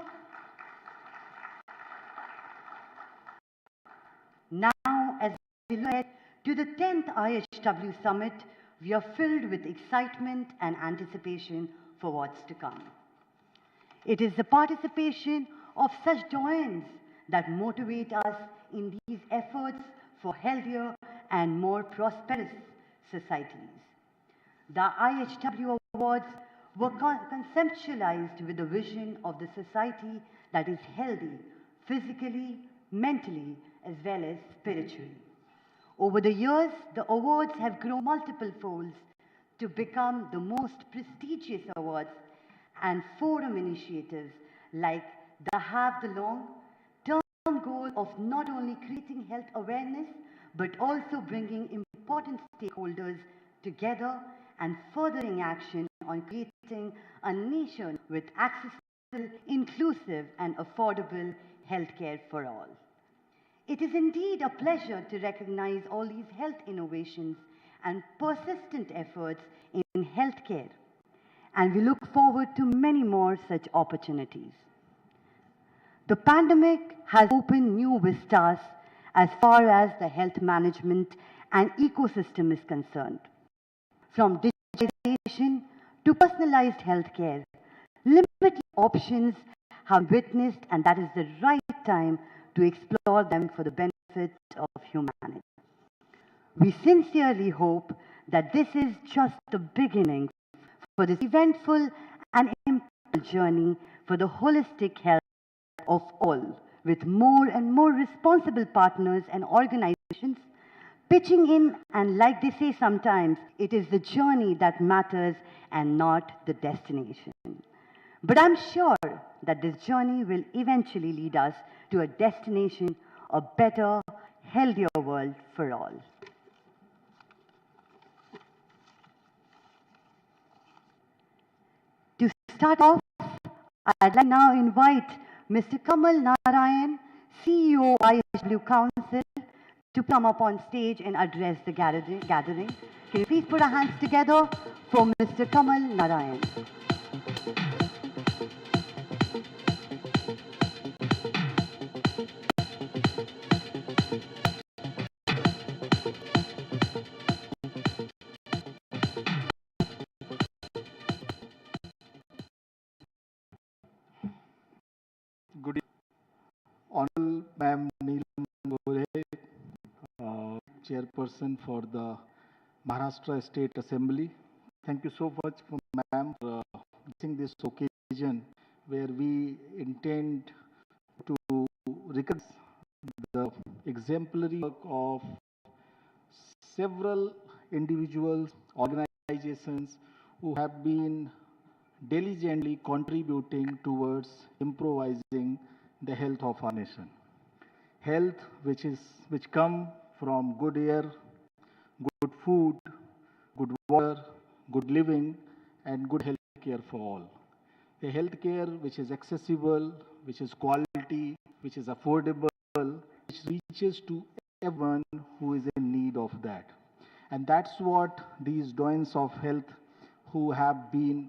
Now, as we look ahead to the 10th IHW Summit, we are filled with excitement and anticipation for what's to come. It is the participation of such giants that motivate us in these efforts for healthier and more prosperous societies. The IHW Awards were conceptualized with the vision of the society that is healthy physically, mentally, as well as spiritually. Over the years, the awards have grown multiple folds to become the most prestigious awards and forum initiatives like the Have the Long-Term goal of not only creating health awareness, but also bringing important stakeholders together and furthering action on creating a nation with accessible, inclusive, and affordable healthcare for all. It is indeed a pleasure to recognize all these health innovations and persistent efforts in healthcare, and we look forward to many more such opportunities. The pandemic has opened new vistas as far as the health management and ecosystem is concerned. From digitization to personalized healthcare, limited options have witnessed, and that is the right time to explore them for the benefit of humanity. We sincerely hope that this is just the beginning for this eventful and important journey for the holistic health of all, with more and more responsible partners and organizations pitching in, and like they say sometimes, it is the journey that matters and not the destination. But I'm sure that this journey will eventually lead us to a destination, a better, healthier world for all. To start off, I'd like now invite Mr. Kamal Narayan, CEO IHW Council, to come up on stage and address the gathering. Can you please put our hands together for Mr. Kamal Narayan? Good evening. Honorable Ma'am Neelam Gole, Chairperson for the Maharashtra State Assembly. Thank you so much, Ma'am, for gracing this occasion where we intend to recognize the exemplary work of several individuals, organizations who have been diligently contributing towards improvising the health of our nation. Health which come from good air, good food, good water, good living, and good health care for all. A health care which is accessible, which is quality, which is affordable, which reaches to everyone who is in need of that. And that's what these doyens of health who have been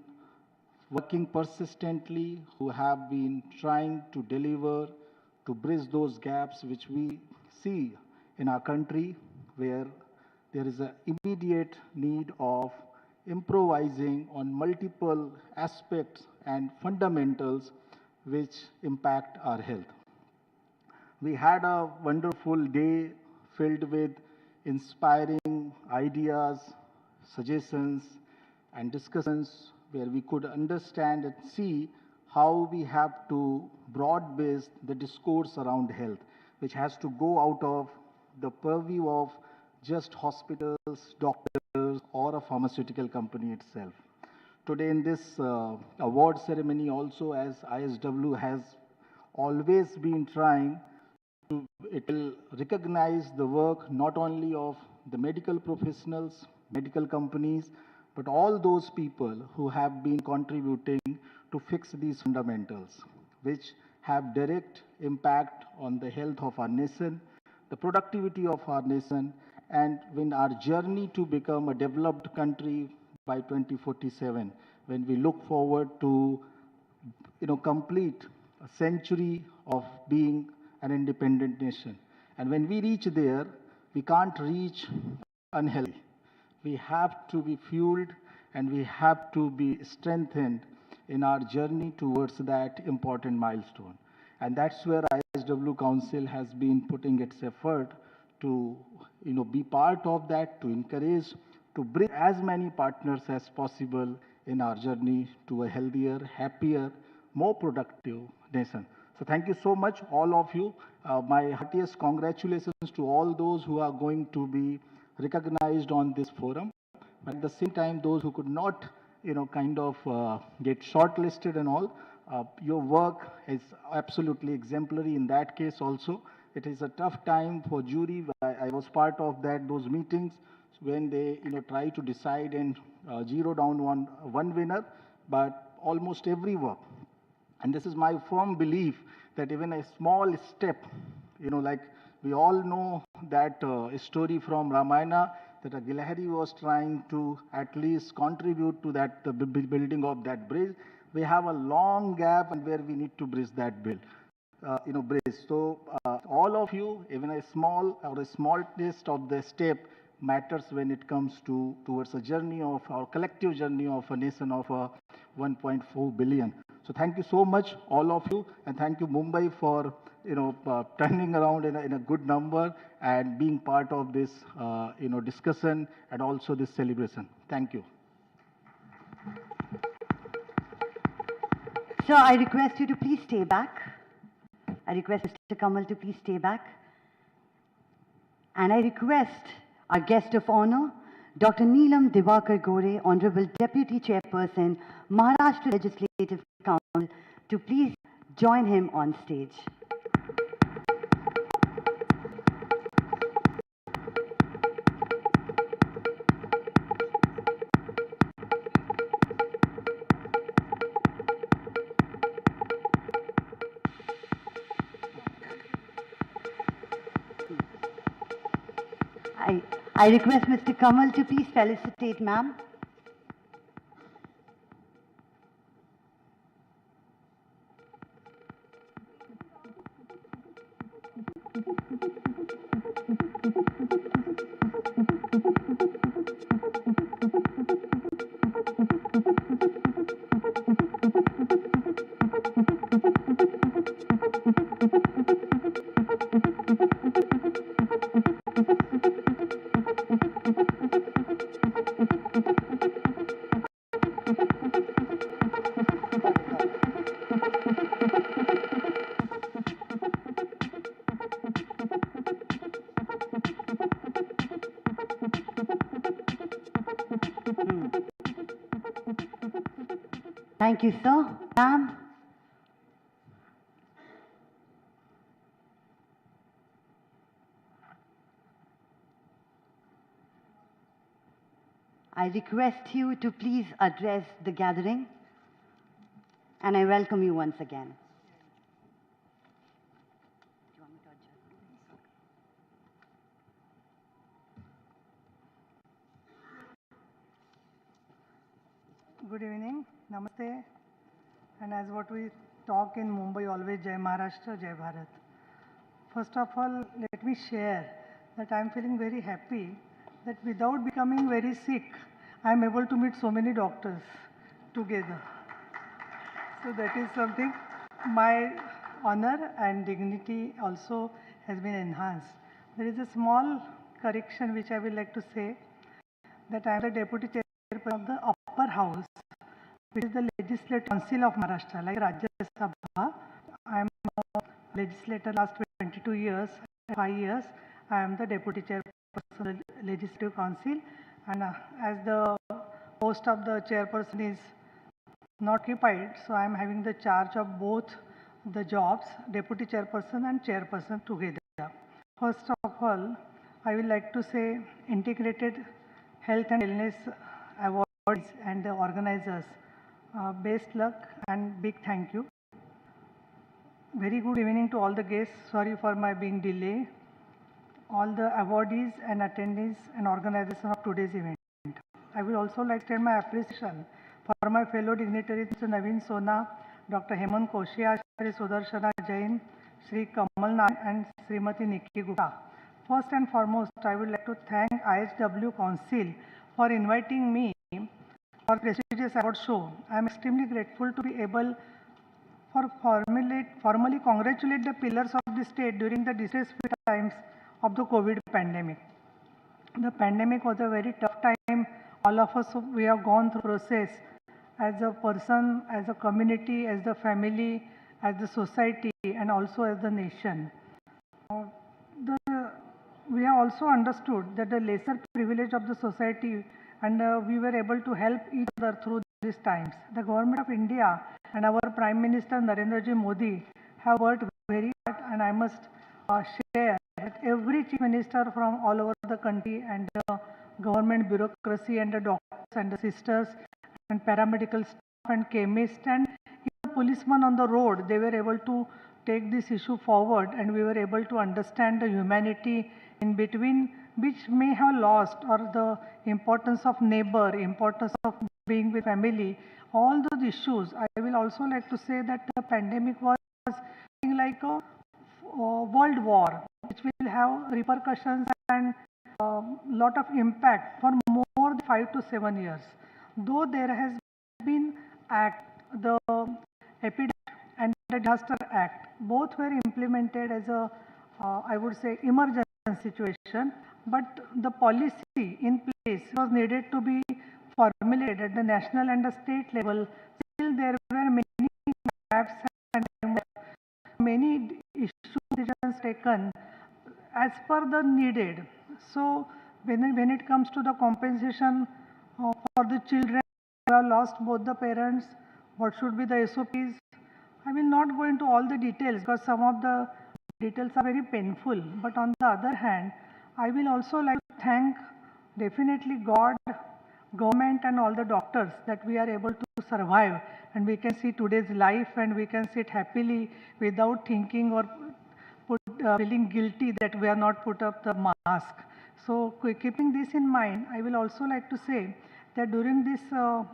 working persistently, who have been trying to deliver, to bridge those gaps which we see in our country, where there is an immediate need of improvising on multiple aspects and fundamentals which impact our health. We had a wonderful day filled with inspiring ideas, suggestions, and discussions where we could understand and see how we have to broad base the discourse around health, which has to go out of the purview of just hospitals, doctors, or a pharmaceutical company itself. Today in this award ceremony also, as IHW has always been trying, it will recognize the work not only of the medical professionals, medical companies, but all those people who have been contributing to fix these fundamentals, which have direct impact on the health of our nation, the productivity of our nation, and when our journey to become a developed country by 2047, when we look forward to complete a century of being an independent nation. And when we reach there, we can't reach unhealthy. We have to be fueled and we have to be strengthened in our journey towards that important milestone. And that's where IHW Council has been putting its effort to be part of that, to encourage, to bring as many partners as possible in our journey to a healthier, happier, more productive nation. So thank you so much, all of you. My heartiest congratulations to all those who are going to be recognized on this forum. But at the same time, those who could not, get shortlisted and all, your work is absolutely exemplary in that case also. It is a tough time for jury. I was part of those meetings when they, try to decide and zero down one winner, but almost every work. And this is my firm belief that even a small step, like we all know that story from Ramayana, that a Gilahari was trying to at least contribute to that the building of that bridge. We have a long gap and where we need to bridge that bridge. So all of you, even a small test of the step matters when it comes towards a journey of our collective journey of a nation of 1.4 billion. So thank you so much, all of you, and thank you Mumbai for turning around in a good number and being part of this discussion and also this celebration. Thank you. So I request you to please stay back. I request Mr. Kamal to please stay back. And I request our guest of honor, Dr. Neelam Divakar Gore, Honorable Deputy Chairperson, Maharashtra Legislative Council, to please join him on stage. I request Mr. Kamal to please felicitate ma'am. Thank you, sir. Ma'am. I request you to please address the gathering, and I welcome you once again. Good evening, Namaste. And as what we talk in Mumbai always, Jai Maharashtra, Jai Bharat. First of all, let me share that I am feeling very happy that without becoming very sick, I am able to meet so many doctors together. So that is something, my honor and dignity also has been enhanced. There is a small correction which I would like to say, that I am the Deputy Chairperson of the Upper House, which is the Legislative Council of Maharashtra, like Rajya Sabha. I am a legislator last 22 years, 5 years. I am the Deputy Chairperson of the Legislative Council, and as the post of the Chairperson is not occupied, so I am having the charge of both the jobs, Deputy Chairperson and Chairperson together. First of all, I would like to say Integrated Health and Wellness Awards and the organizers, best luck and big thank you. Very good evening to all the guests. Sorry for my being delayed. All the awardees and attendees and organizers of today's event. I would also like to extend my appreciation for my fellow dignitaries, Mr. Naveen Sona, Dr. Hemant Koshia, Shri Sudarshana Jain, Shri Kamal Nayan and Srimati Nikki Gupta. First and foremost, I would like to thank IHW Council for inviting me for prestigious award show. I am extremely grateful to be able for formally congratulate the pillars of the state during the distressful times of the COVID pandemic. The pandemic was a very tough time. All of us, we have gone through process as a person, as a community, as the family, as the society, and also as the nation. We have also understood that the lesser privilege of the society, and we were able to help each other through these times. The Government of India and our Prime Minister Narendra Ji Modi have worked very hard, and I must share that every Chief Minister from all over the country and the government bureaucracy and the doctors and the sisters and paramedical staff and chemists and even policemen on the road, they were able to take this issue forward, and we were able to understand the humanity in between, which may have lost, or the importance of neighbor, importance of being with family, all those issues. I will also like to say that the pandemic was like a world war, which will have repercussions and lot of impact for more than 5 to 7 years. Though there has been the epidemic and the disaster act, both were implemented as a, I would say, emergency situation, but the policy in place was needed to be formulated at the national and the state level. Still, there were many gaps and many decisions taken as per the needed. So, when it comes to the compensation for the children who have lost both the parents, what should be the SOPs? I will not go into all the details because some of the details are very painful. But on the other hand, I will also like to thank definitely God, government and all the doctors that we are able to survive, and we can see today's life, and we can sit happily without thinking or feeling guilty that we are not put up the mask. So keeping this in mind, I will also like to say that during this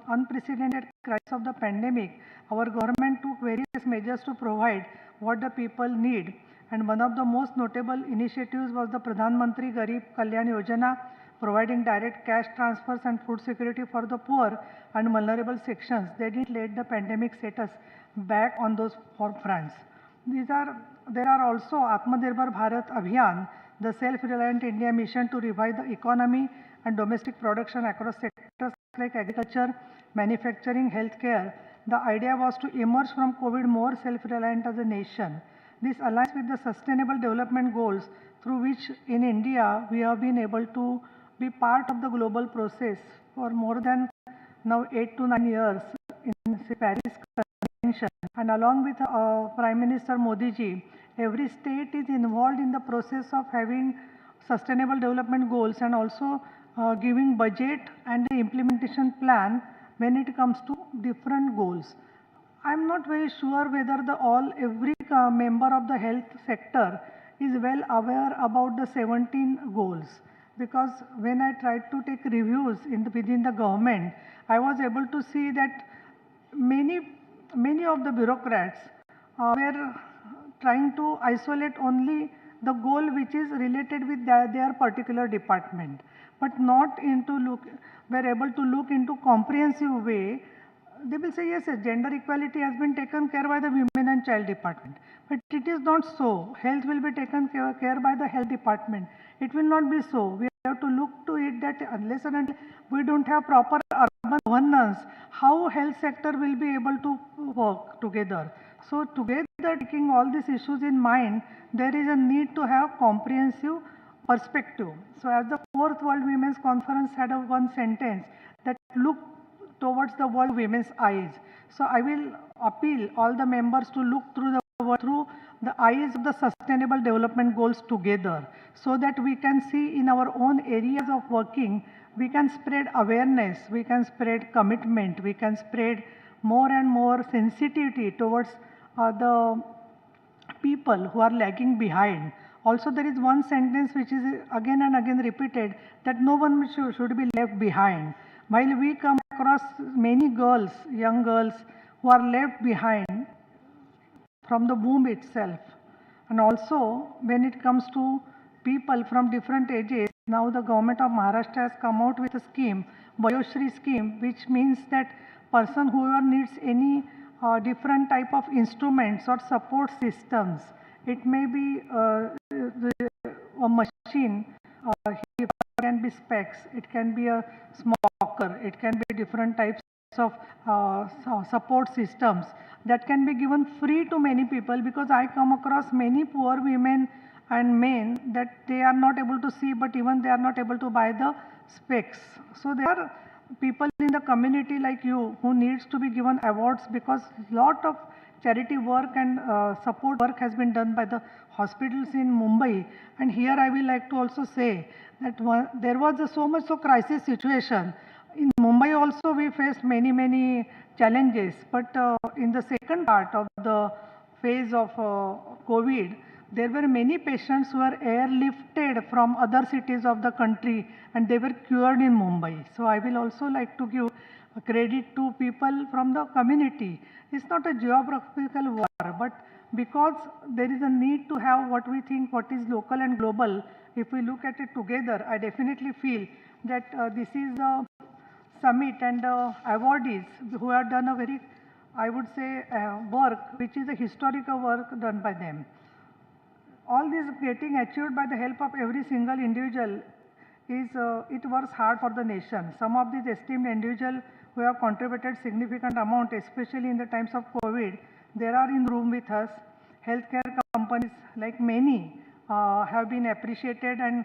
unprecedented crisis of the pandemic, our government took various measures to provide what the people need. And one of the most notable initiatives was the Pradhan Mantri Garib Kalyan Yojana, providing direct cash transfers and food security for the poor and vulnerable sections. They didn't let the pandemic set us back on those fronts. There are also Atmanirbhar Bharat Abhiyan, the Self-Reliant India Mission to revive the economy and domestic production across sectors like agriculture, manufacturing, healthcare. The idea was to emerge from COVID more self-reliant as a nation. This aligns with the Sustainable Development Goals, through which in India we have been able to be part of the global process for more than now 8 to 9 years in Paris Convention, and along with Prime Minister Modi ji, every state is involved in the process of having sustainable development goals and also giving budget and the implementation plan when it comes to different goals. I'm not very sure whether every member of the health sector is well aware about the 17 goals, because when I tried to take reviews within the government, I was able to see that many of the bureaucrats were trying to isolate only the goal which is related with their particular department, but not were able to look into comprehensive way. They will say, yes, gender equality has been taken care by the women and child department. But it is not so. Health will be taken care by the health department. It will not be so. We have to look to it that unless and until we don't have proper urban governance, how health sector will be able to work together. So together, taking all these issues in mind, there is a need to have comprehensive perspective. So as the 4th World Women's Conference had one sentence that look towards the world women's eyes. So I will appeal all the members to look through the eyes of the sustainable development goals together, so that we can see in our own areas of working, we can spread awareness, we can spread commitment, we can spread more and more sensitivity towards the people who are lagging behind. Also, there is one sentence which is again and again repeated, that no one should be left behind. While we come across many girls, young girls, who are left behind from the womb itself. And also, when it comes to people from different ages, now the government of Maharashtra has come out with a scheme, Vayoshri scheme, which means that person whoever needs any different type of instruments or support systems, it may be a machine, it can be specs, it can be a smoker, it can be different types of support systems that can be given free to many people, because I come across many poor women and men that they are not able to see, but even they are not able to buy the specs. So there are people in the community like you who needs to be given awards, because lot of charity work and support work has been done by the hospitals in Mumbai. And here I will like to also say that there was so much crisis situation. In Mumbai also we faced many challenges, but in the second part of the phase of COVID, there were many patients who were airlifted from other cities of the country and they were cured in Mumbai. So I will also like to give credit to people from the community. It's not a geographical war, but because there is a need to have what we think, what is local and global, if we look at it together, I definitely feel that this is the summit and awardees who have done a very, I would say, work which is a historical work done by them. All this getting achieved by the help of every single individual is, it works hard for the nation. Some of these esteemed individuals who have contributed significant amount, especially in the times of COVID, they are in room with us. Healthcare companies, like many, have been appreciated, and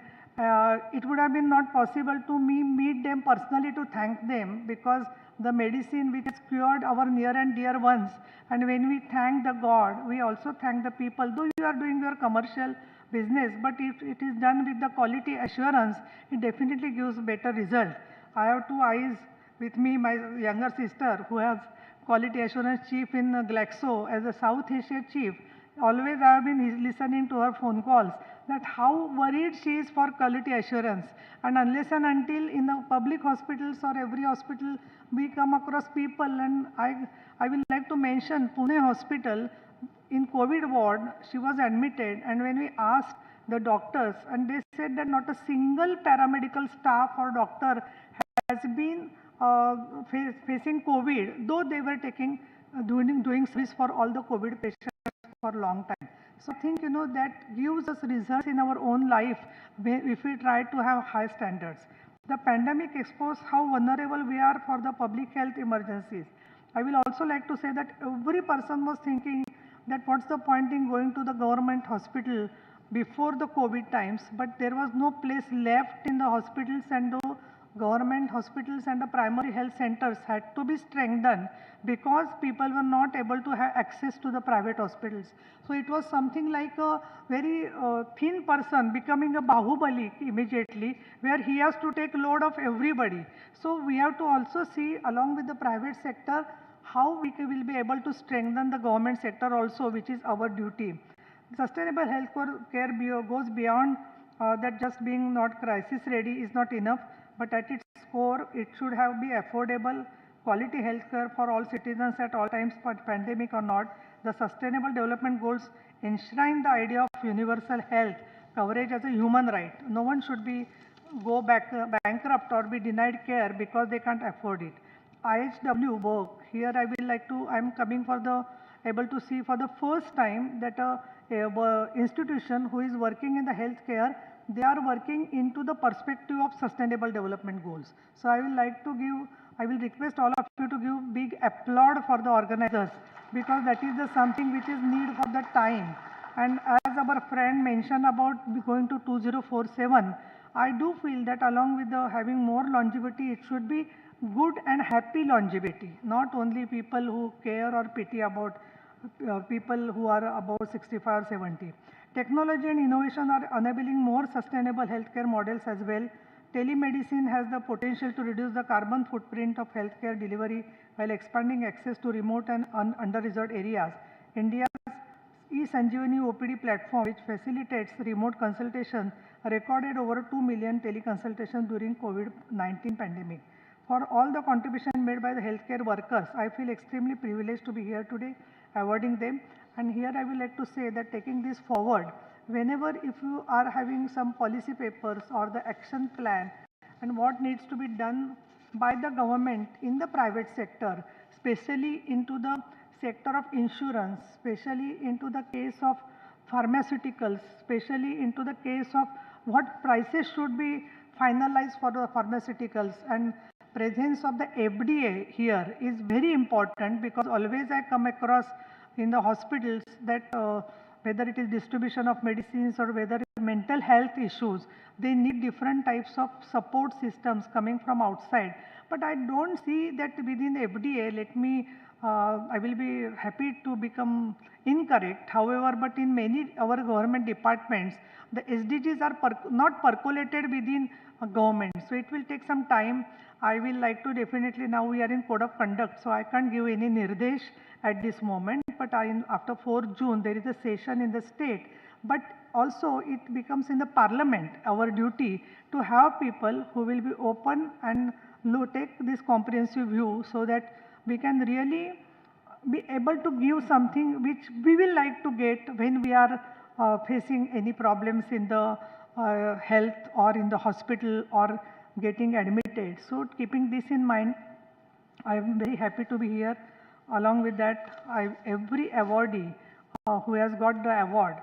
it would have been not possible to meet them personally to thank them, because the medicine which has cured our near and dear ones, and when we thank the God, we also thank the people. Though you are doing your commercial business, but if it is done with the quality assurance, it definitely gives better result. I have two eyes with me, my younger sister who has quality assurance chief in Glaxo as a South Asia chief. Always I have been listening to her phone calls that how worried she is for quality assurance. And unless and until in the public hospitals or every hospital we come across people, and I will like to mention Pune Hospital, in COVID ward, she was admitted, and when we asked the doctors, and they said that not a single paramedical staff or doctor has been facing COVID, though they were doing service for all the COVID patients for a long time. So I think, that gives us results in our own life if we try to have high standards. The pandemic exposed how vulnerable we are for the public health emergencies. I will also like to say that every person was thinking that what's the point in going to the government hospital before the COVID times, but there was no place left in the hospitals and government hospitals and the primary health centers had to be strengthened because people were not able to have access to the private hospitals. So it was something like a very thin person becoming a Bahubali immediately, where he has to take load of everybody. So we have to also see, along with the private sector, how we will be able to strengthen the government sector also, which is our duty. Sustainable health care goes beyond that just being not crisis ready is not enough, but at its core, it should have be affordable, quality healthcare for all citizens at all times, pandemic or not. The Sustainable Development Goals enshrine the idea of universal health coverage as a human right. No one should be bankrupt or be denied care because they can't afford it. IHW work, here I'm coming for the, able to see for the first time that a institution who is working in the healthcare, they are working into the perspective of sustainable development goals. So I will request all of you to give big applaud for the organizers, because that is the something which is need for the time. And as our friend mentioned about going to 2047, I do feel that along with the having more longevity, it should be good and happy longevity, not only people who care or pity about people who are above 65 or 70. Technology and innovation are enabling more sustainable healthcare models as well. Telemedicine has the potential to reduce the carbon footprint of healthcare delivery while expanding access to remote and under-reserved areas. India's e-Sanjeevani OPD platform, which facilitates remote consultation, recorded over 2 million teleconsultations during COVID-19 pandemic. For all the contribution made by the healthcare workers, I feel extremely privileged to be here today, awarding them. And here I would like to say that taking this forward, whenever if you are having some policy papers or the action plan and what needs to be done by the government in the private sector, especially into the sector of insurance, especially into the case of pharmaceuticals, especially into the case of what prices should be finalized for the pharmaceuticals, and presence of the FDA here is very important, because always I come across in the hospitals that whether it is distribution of medicines or whether it is mental health issues, they need different types of support systems coming from outside. But I don't see that within FDA, I will be happy to become incorrect. However, but in many our government departments, the SDGs are not percolated within a government. So it will take some time. I will like to definitely, now we are in code of conduct, so I can't give any nirdesh at this moment, but after 4th June, there is a session in the state. But also it becomes in the parliament our duty to have people who will be open and take this comprehensive view, so that we can really be able to give something which we will like to get when we are facing any problems in the health or in the hospital or getting admitted. So keeping this in mind, I am very happy to be here. Along with that, every awardee who has got the award,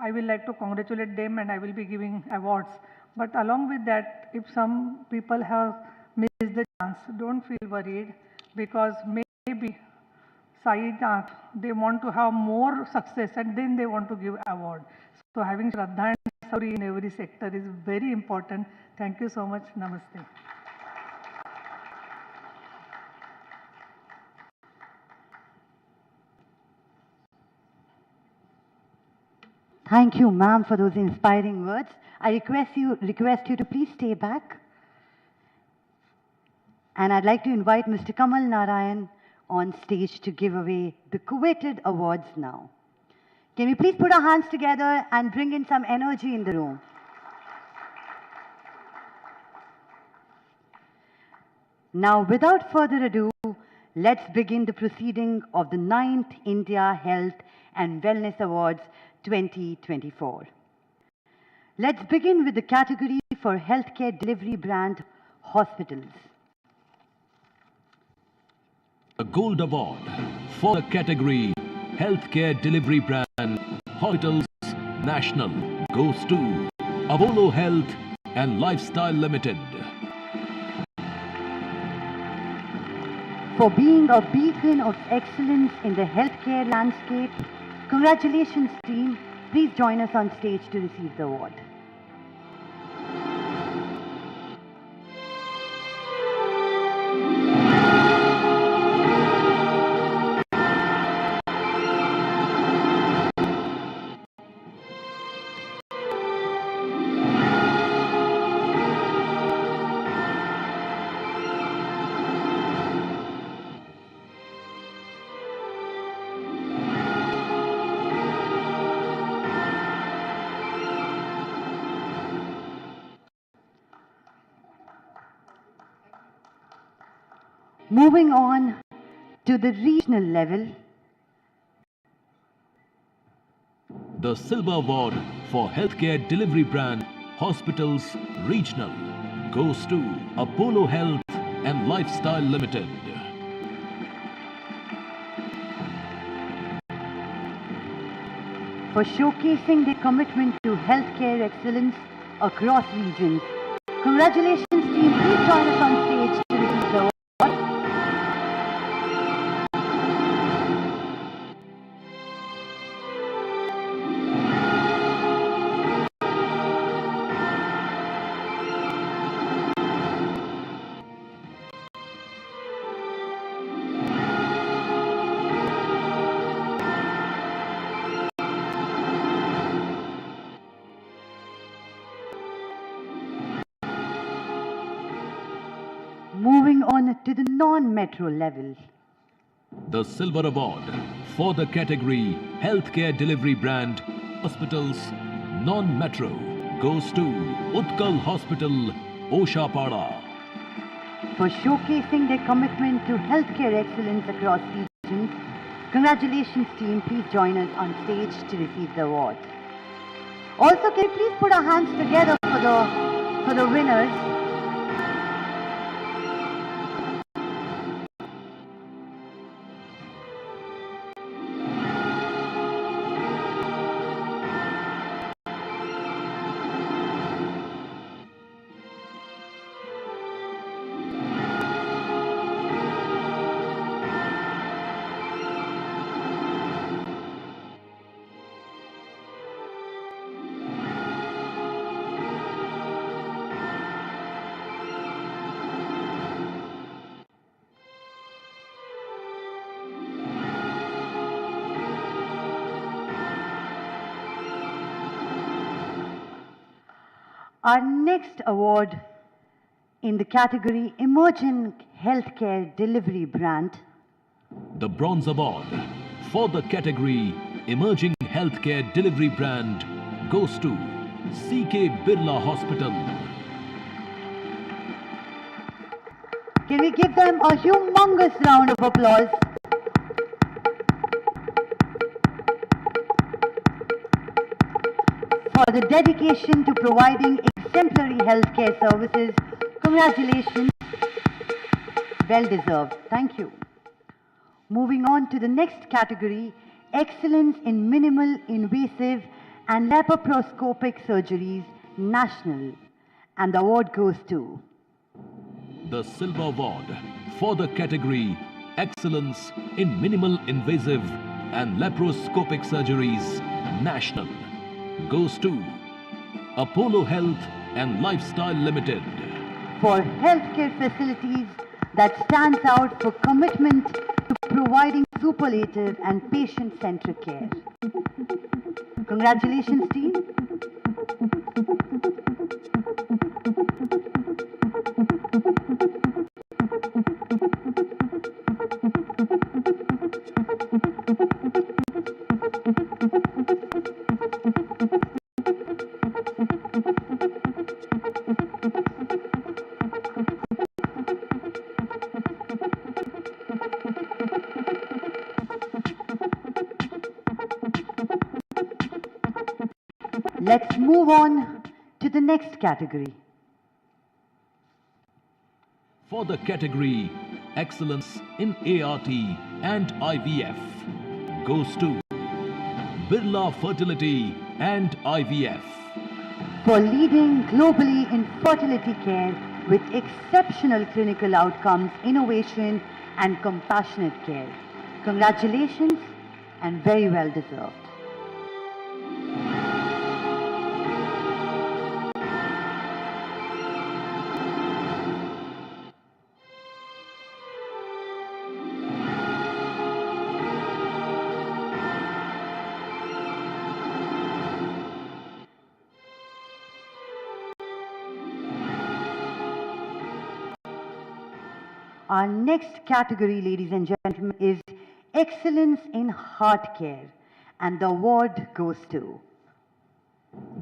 I will like to congratulate them, and I will be giving awards. But along with that, if some people have missed the chance, don't feel worried, because maybe they want to have more success and then they want to give award. So having Shraddha and Sauri in every sector is very important. Thank you so much. Namaste. Thank you, ma'am, for those inspiring words. I request you to please stay back. And I'd like to invite Mr. Kamal Narayan on stage to give away the coveted awards now. Can we please put our hands together and bring in some energy in the room? Now, without further ado, let's begin the proceeding of the 9th India Health and Wellness Awards 2024. Let's begin with the category for healthcare delivery brand hospitals. A gold award for the category healthcare delivery brand hospitals national goes to Apollo Health and Lifestyle Limited. For being a beacon of excellence in the healthcare landscape, congratulations team. Please join us on stage to receive the award. Moving on to the regional level, The Silver Award for Healthcare Delivery Brand Hospitals Regional goes to Apollo Health and Lifestyle Limited. for showcasing their commitment to healthcare excellence across regions. Congratulations team, please join us on stage to receive the award. Moving on to the non-metro level. The Silver Award for the category Healthcare Delivery Brand Hospitals Non-Metro goes to Utkal Hospital, Oshapada. For showcasing their commitment to healthcare excellence across regions. Congratulations team, please join us on stage to receive the award. Also, can you please put our hands together for the winners? Our next award in the category Emerging Healthcare Delivery Brand. The Bronze Award for the category Emerging Healthcare Delivery Brand goes to C.K. Birla Hospital. Can we give them a humongous round of applause? For the dedication to providing exemplary healthcare services. Congratulations. Well deserved. Thank you. Moving on to the next category, Excellence in Minimal Invasive and Laparoscopic Surgeries, National. And the award goes to The Silver Award for the category Excellence in Minimal Invasive and Laparoscopic Surgeries, National goes to Apollo Health and Lifestyle Limited. For healthcare facilities that stands out for commitment to providing superlative and patient-centric care. Congratulations, team. Let's move on to the next category. For the category Excellence in ART and IVF goes to Birla Fertility and IVF. For leading globally in fertility care with exceptional clinical outcomes, innovation and compassionate care. Congratulations and very well deserved. Our next category, ladies and gentlemen, is Excellence in Heart Care, and the award goes to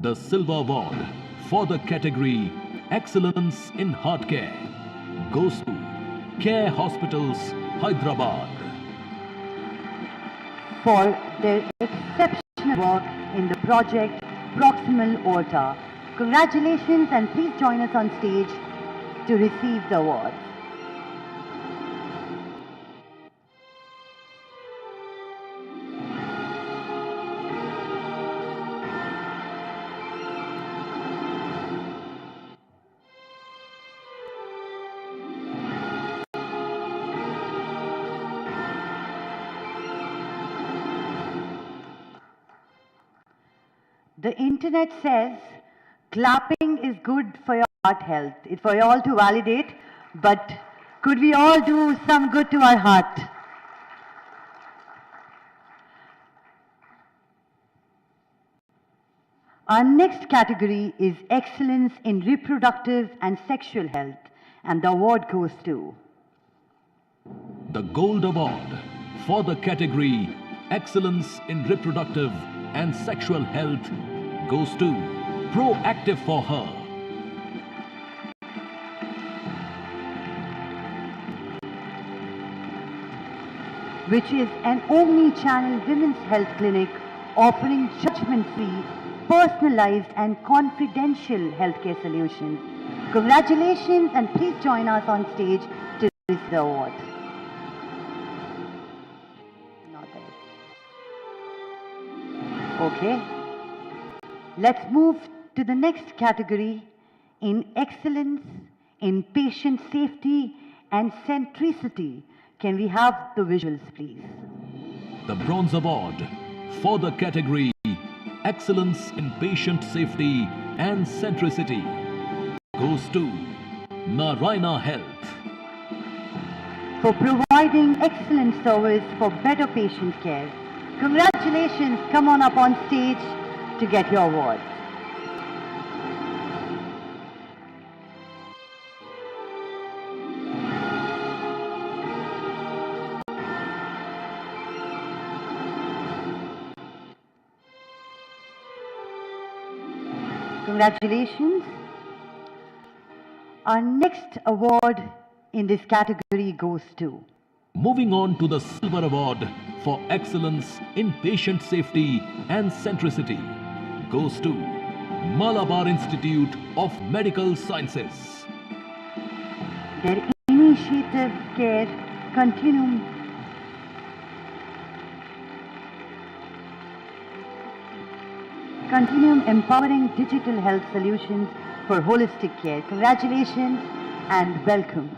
The Silver Award for the category Excellence in Heart Care goes to Care Hospitals, Hyderabad. For their exceptional work in the project Proximal Aorta. Congratulations, and please join us on stage to receive the award. The internet says clapping is good for your heart health. It's for you all to validate, but could we all do some good to our heart? Our next category is Excellence in Reproductive and Sexual Health, and the award goes to The Gold Award for the category Excellence in Reproductive and Sexual Health goes to Proactive for Her. which is an omni-channel women's health clinic offering judgment-free, personalized and confidential healthcare solutions. Congratulations, and please join us on stage to receive the award. Not there. Okay. Let's move to the next category in excellence in patient safety and centricity. Can we have the visuals, please? The Bronze Award for the category Excellence in Patient Safety and Centricity goes to Narayana Health. For providing excellent service for better patient care. Congratulations, come on up on stage to get your award. Congratulations. Our next award in this category goes to Moving on to the Silver Award for Excellence in Patient Safety and Centricity goes to Malabar Institute of Medical Sciences. Their initiative care continuum empowering digital health solutions for holistic care. Congratulations and welcome.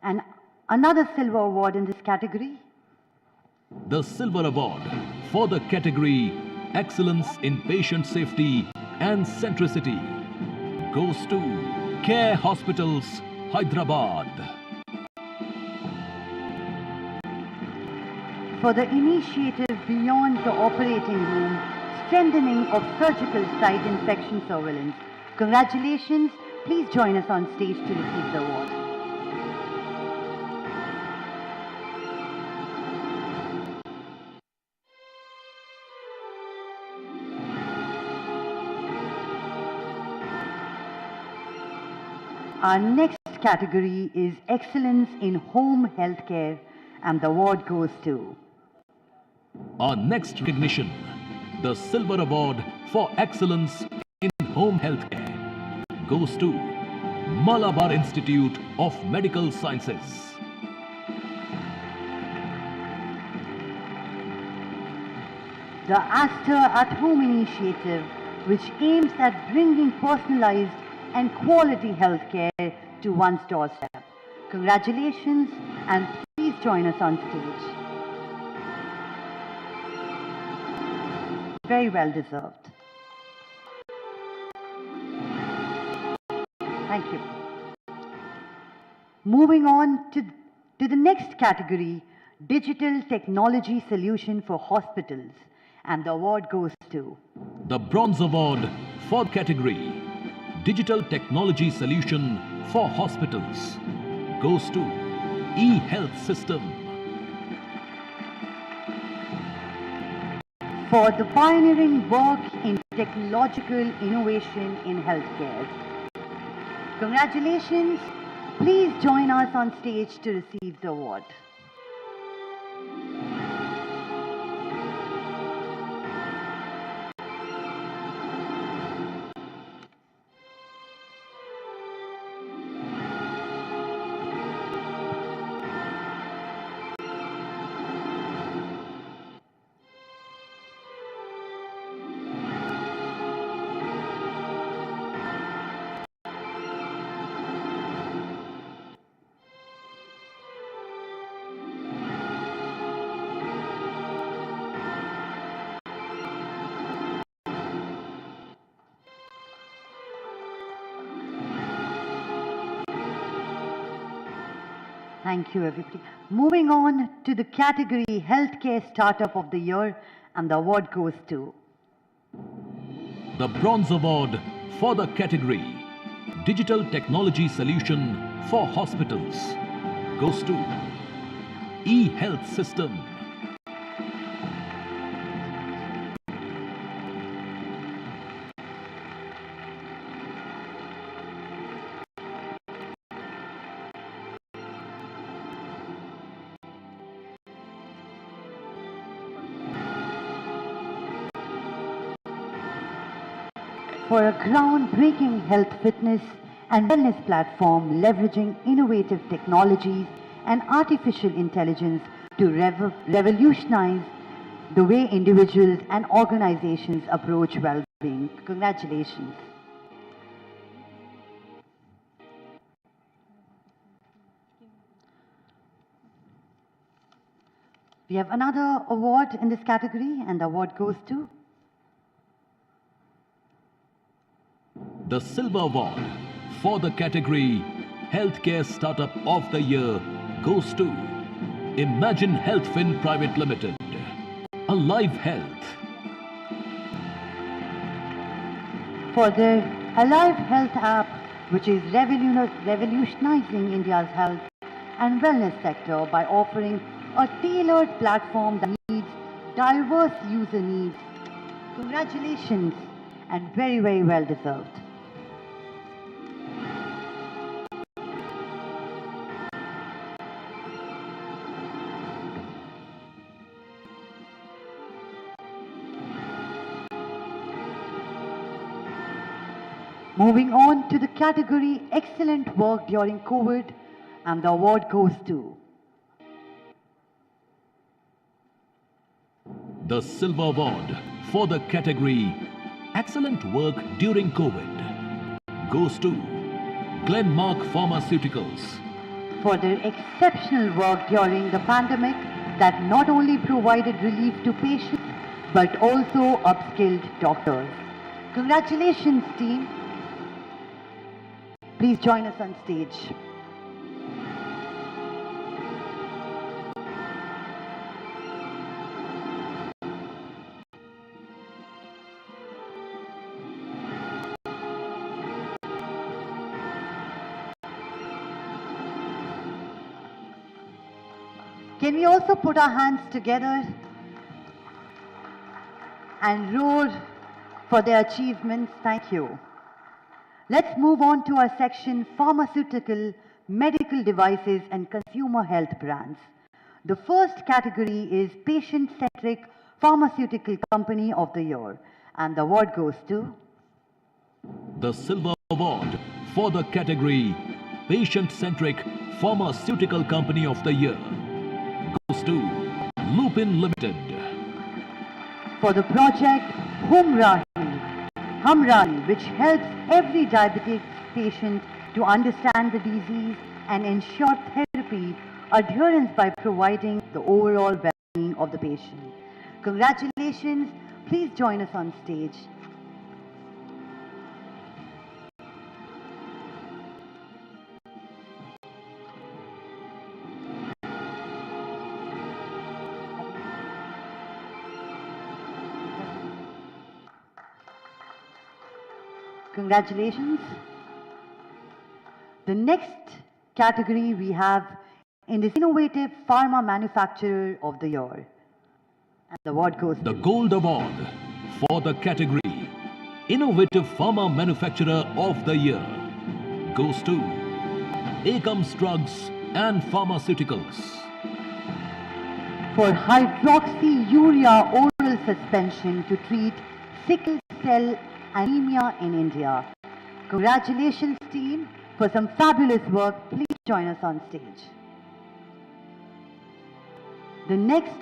And another silver award in this category. The Silver Award for the category Excellence in Patient Safety and Centricity goes to Care Hospitals, Hyderabad. For the initiative beyond the operating room, strengthening of surgical site infection surveillance. Congratulations. Please join us on stage to receive the award. Our next category is Excellence in Home Healthcare, and the award goes to Our next recognition, the Silver Award for Excellence in Home Healthcare, goes to Malabar Institute of Medical Sciences. the Aster at Home initiative, which aims at bringing personalized and quality healthcare to one's doorstep. Congratulations, and please join us on stage. Very well deserved. Thank you. Moving on to the next category, Digital Technology Solution for Hospitals, and the award goes to. The Bronze Award for category Digital Technology Solution for Hospitals goes to eHealth System. For the pioneering work in technological innovation in healthcare. Congratulations. Please join us on stage to receive the award. Thank you, everybody. Moving on to the category Healthcare Startup of the Year, and the award goes to The Bronze Award for the category Digital Technology Solution for Hospitals goes to eHealth System. for a groundbreaking health fitness and wellness platform leveraging innovative technologies and artificial intelligence to revolutionize the way individuals and organizations approach well-being. Congratulations. We have another award in this category, and the award goes to The Silver Award for the category Healthcare Startup of the Year goes to Imagine HealthFin Private Limited, Alive Health. for their Alive Health app, which is revolutionizing India's health and wellness sector by offering a tailored platform that meets diverse user needs. Congratulations, and very, very well deserved. Moving on to the category Excellent Work During COVID, and the award goes to The Silver Award for the category Excellent Work During COVID goes to Glenmark Pharmaceuticals. for their exceptional work during the pandemic that not only provided relief to patients but also upskilled doctors. Congratulations, team. Please join us on stage. Can we also put our hands together and roar for their achievements? Thank you. Let's move on to our section Pharmaceutical, Medical Devices and Consumer Health Brands. The first category is Patient-Centric Pharmaceutical Company of the Year, and the award goes to The Silver Award for the category Patient-Centric Pharmaceutical Company of the Year goes to Lupin Limited. for the project Humrani, which helps every diabetic patient to understand the disease and ensure therapy adherence by providing the overall well-being of the patient. Congratulations. Please join us on stage. Congratulations. The next category we have in this Innovative Pharma Manufacturer of the Year. And the award goes to The Gold Award for the category Innovative Pharma Manufacturer of the Year goes to Akums Drugs and Pharmaceuticals. For hydroxyurea oral suspension to treat sickle cell anemia in India. Congratulations, team, for some fabulous work. Please join us on stage. The next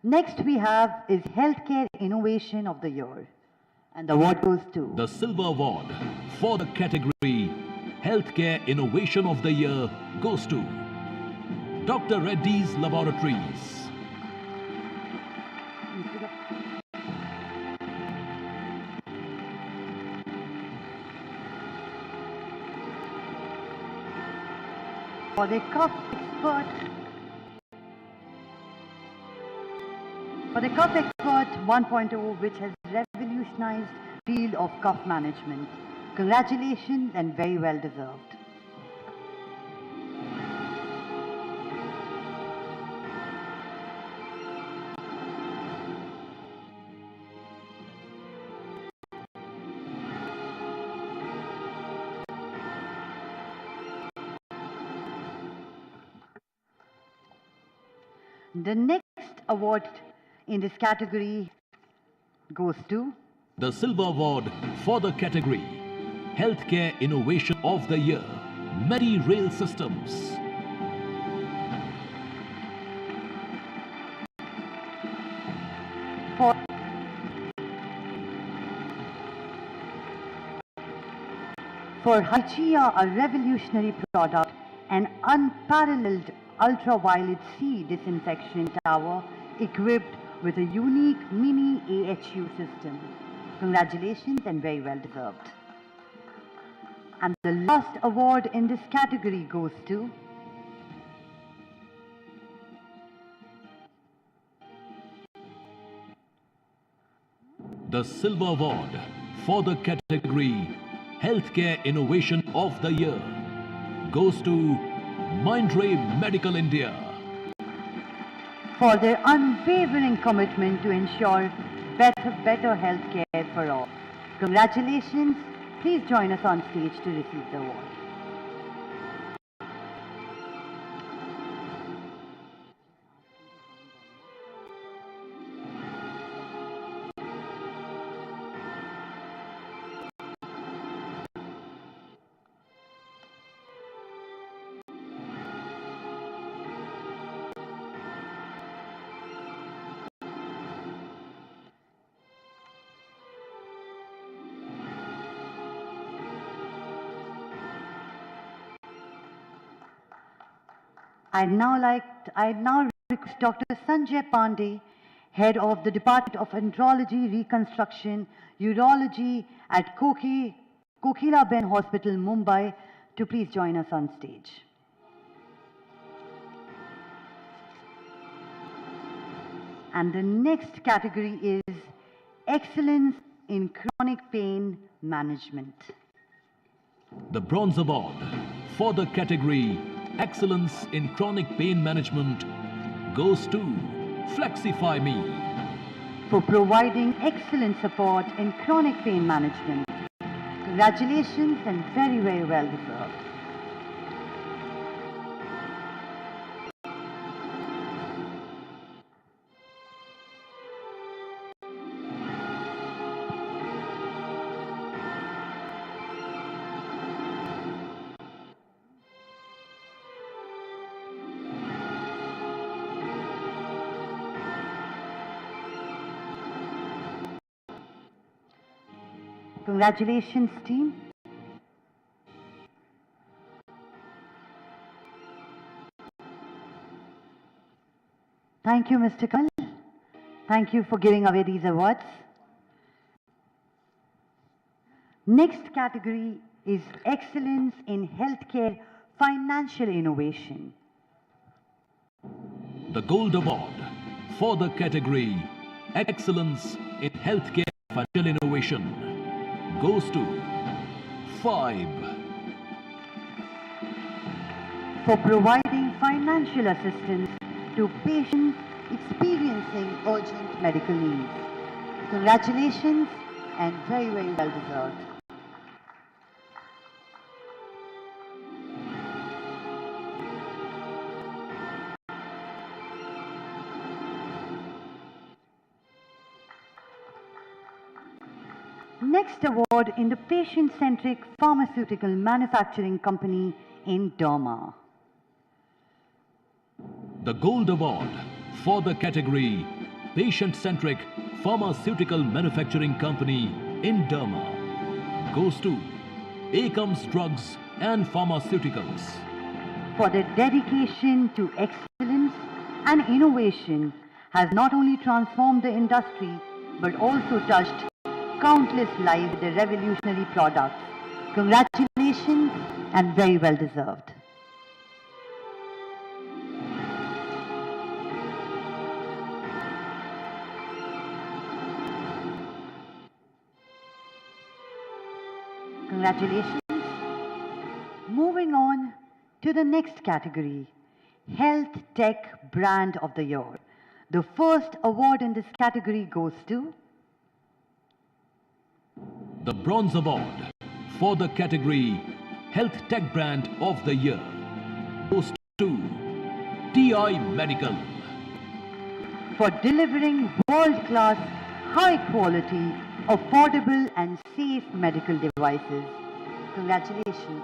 Next we have is Healthcare Innovation of the Year. And the award goes to The Silver Award for the category Healthcare Innovation of the Year goes to Dr. Reddy's Laboratories. For the cough expert. For the Cough Expert 1.0, which has revolutionized the field of cough management. Congratulations and very well deserved. The next award in this category goes to The Silver Award for the category Healthcare Innovation of the Year, Medi Rail Systems. For Hygia, a revolutionary product, an unparalleled ultraviolet C disinfection tower equipped with a unique mini AHU system. Congratulations and very well deserved. And the last award in this category goes to The Silver Award for the category Healthcare Innovation of the Year goes to Mindray Medical India. For their unwavering commitment to ensure better healthcare for all. Congratulations. Please join us on stage to receive the award. I'd now request Dr. Sanjay Pandey, Head of the Department of Andrology, Reconstruction, Urology at Kokila-Ben Hospital, Mumbai, to please join us on stage. And the next category is Excellence in Chronic Pain Management. The Bronze Award for the category Excellence in Chronic Pain Management goes to Flexify Me. For providing excellent support in chronic pain management. Congratulations and very, very well deserved. Congratulations, team. Thank you, Mr. Kamal. Thank you for giving away these awards. Next category is excellence in healthcare financial innovation. The Gold Award for the category Excellence in Healthcare Financial Innovation goes to FIBE for providing financial assistance to patients experiencing urgent medical needs. Congratulations and very, very well deserved. Next award in the patient-centric pharmaceutical manufacturing company in Derma. The Gold Award for the category Patient-Centric Pharmaceutical Manufacturing Company in Derma goes to Akums Drugs and Pharmaceuticals for their dedication to excellence and innovation has not only transformed the industry but also touched countless lives with their revolutionary products. Congratulations and very well deserved. Congratulations. Moving on to the next category, Health Tech Brand of the Year. The first award in this category goes to the Bronze Award for the category Health Tech Brand of the Year goes to TI Medical for delivering world-class, high-quality, affordable and safe medical devices. Congratulations.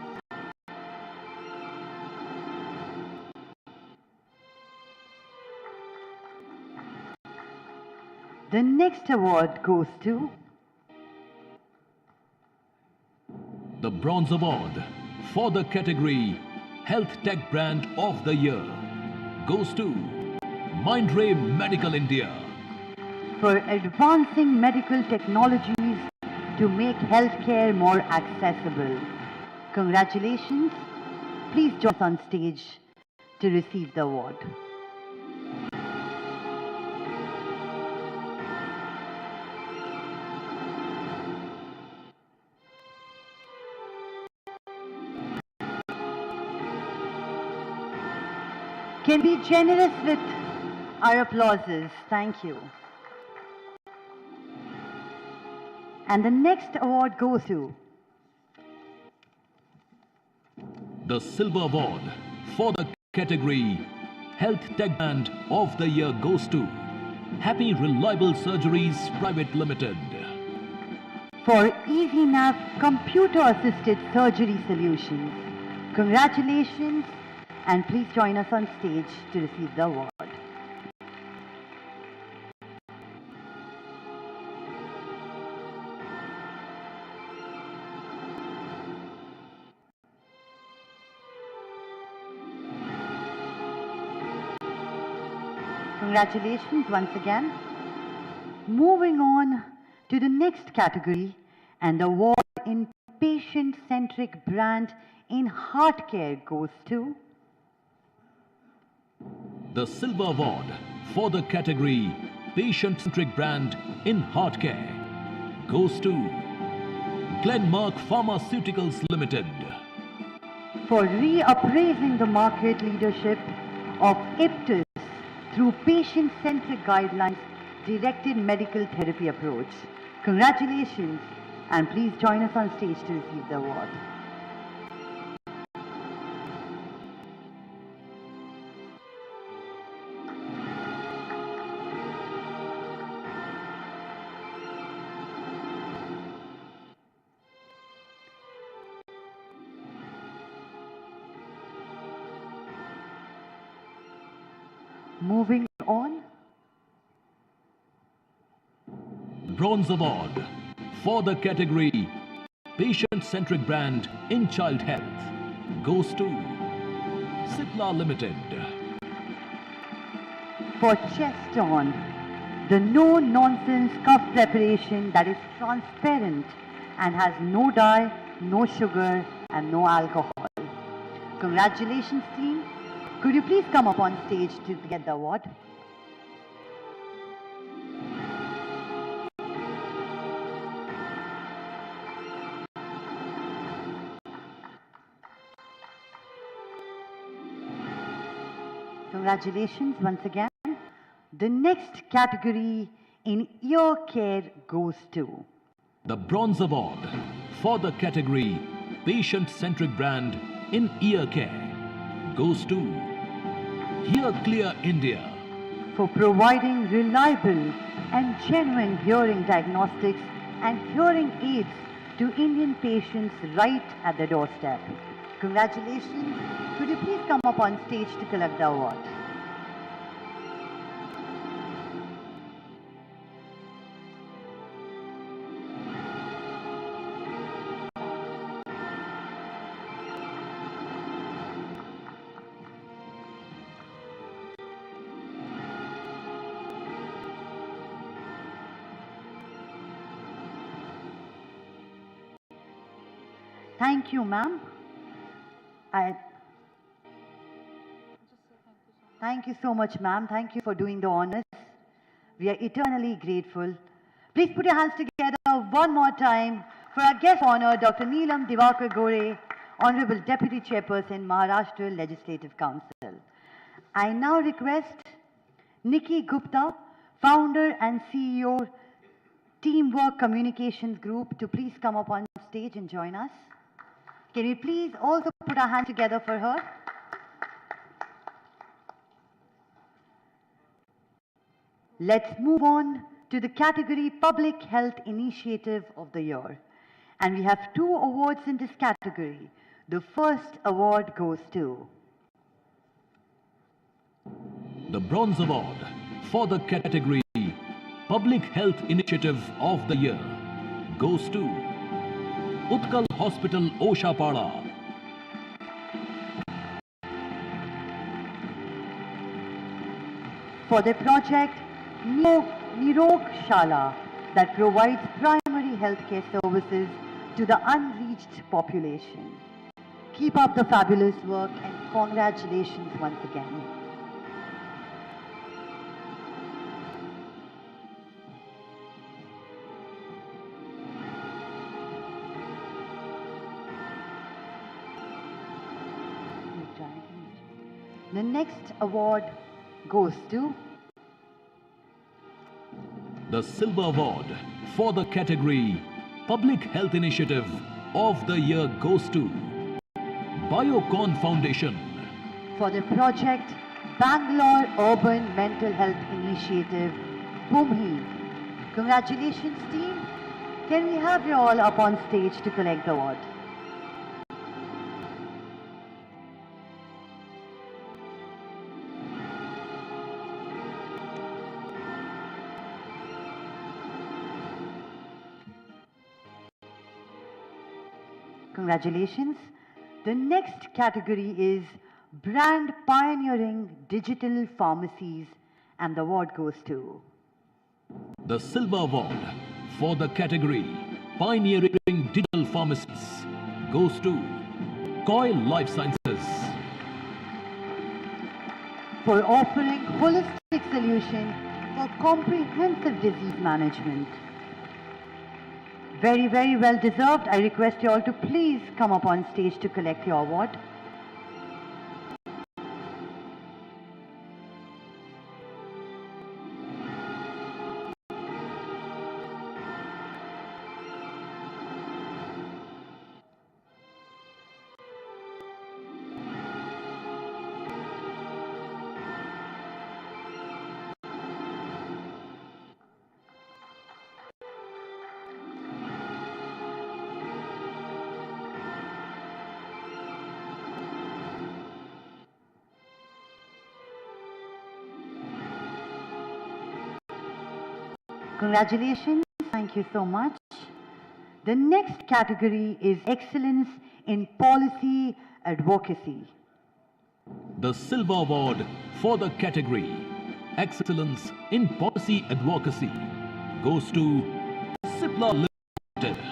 The next award goes to the Bronze Award for the category Health Tech Brand of the Year goes to Mindray Medical India for advancing medical technologies to make healthcare more accessible. Congratulations. Please join us on stage to receive the award. Can be generous with our applauses. Thank you. And the next award goes to the Silver Award for the category Health Tech Brand of the Year goes to Happy Reliable Surgeries Private Limited for EasyNav computer-assisted surgery solutions. Congratulations. And please join us on stage to receive the award. Congratulations once again. Moving on to the next category, and the award in patient-centric brand in heart care goes to the Silver Award for the category Patient-Centric Brand in Heart Care goes to Glenmark Pharmaceuticals Limited for reappraising the market leadership of Iptus through patient-centric guidelines directed medical therapy approach. Congratulations, and please join us on stage to receive the award. Moving on. Bronze Award for the category Patient-Centric Brand in Child Health goes to Cipla Limited for Cheston, the no-nonsense cough preparation that is transparent and has no dye, no sugar, and no alcohol. Congratulations, team. Could you please come up on stage to get the award? Congratulations once again. The next category in ear care goes to the Bronze Award for the category Patient-Centric Brand in Ear Care goes to Hear Clear India for providing reliable and genuine hearing diagnostics and hearing aids to Indian patients right at the doorstep. Congratulations. Could you please come up on stage to collect the award? Thank you, ma'am. Thank you so much, ma'am. Thank you for doing the honors. We are eternally grateful. Please put your hands together one more time for our guest of honor, Dr. Neelam Diwakar Gore, Honorable Deputy Chairperson, Maharashtra Legislative Council. I now request Nikki Gupta, Founder and CEO, Teamwork Communications Group, to please come up on stage and join us. Can we please also put our hands together for her? Let's move on to the category Public Health Initiative of the Year. And we have 2 awards in this category. The first award goes to the Bronze Award for the category Public Health Initiative of the Year goes to Utkal Hospital, Oshapada. For the project Nirog Shala that provides primary healthcare services to the unreached population. Keep up the fabulous work and congratulations once again. The next award goes to the Silver Award for the category Public Health Initiative of the Year goes to Biocon Foundation. For the project Bangalore Urban Mental Health Initiative, BOOMHI. Congratulations, team. Can we have you all up on stage to collect the award? Congratulations. The next category is Brand Pioneering Digital Pharmacies, and the award goes to the Silver Award for the category Pioneering Digital Pharmacies goes to Coil Life Sciences. For offering holistic solution for comprehensive disease management. Very, very well deserved. I request you all to please come up on stage to collect your award. Congratulations. Thank you so much. The next category is Excellence in Policy Advocacy. The Silver Award for the category Excellence in Policy Advocacy goes to Cipla Limited.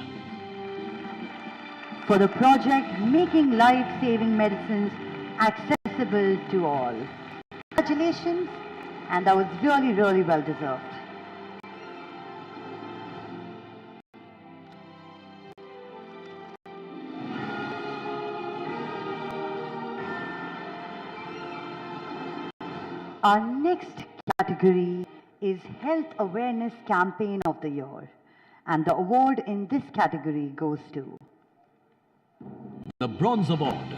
for the project Making Life-Saving Medicines Accessible to All. Congratulations, and that was really, really well deserved. Our next category is Health Awareness Campaign of the Year, and the award in this category goes to The Bronze Award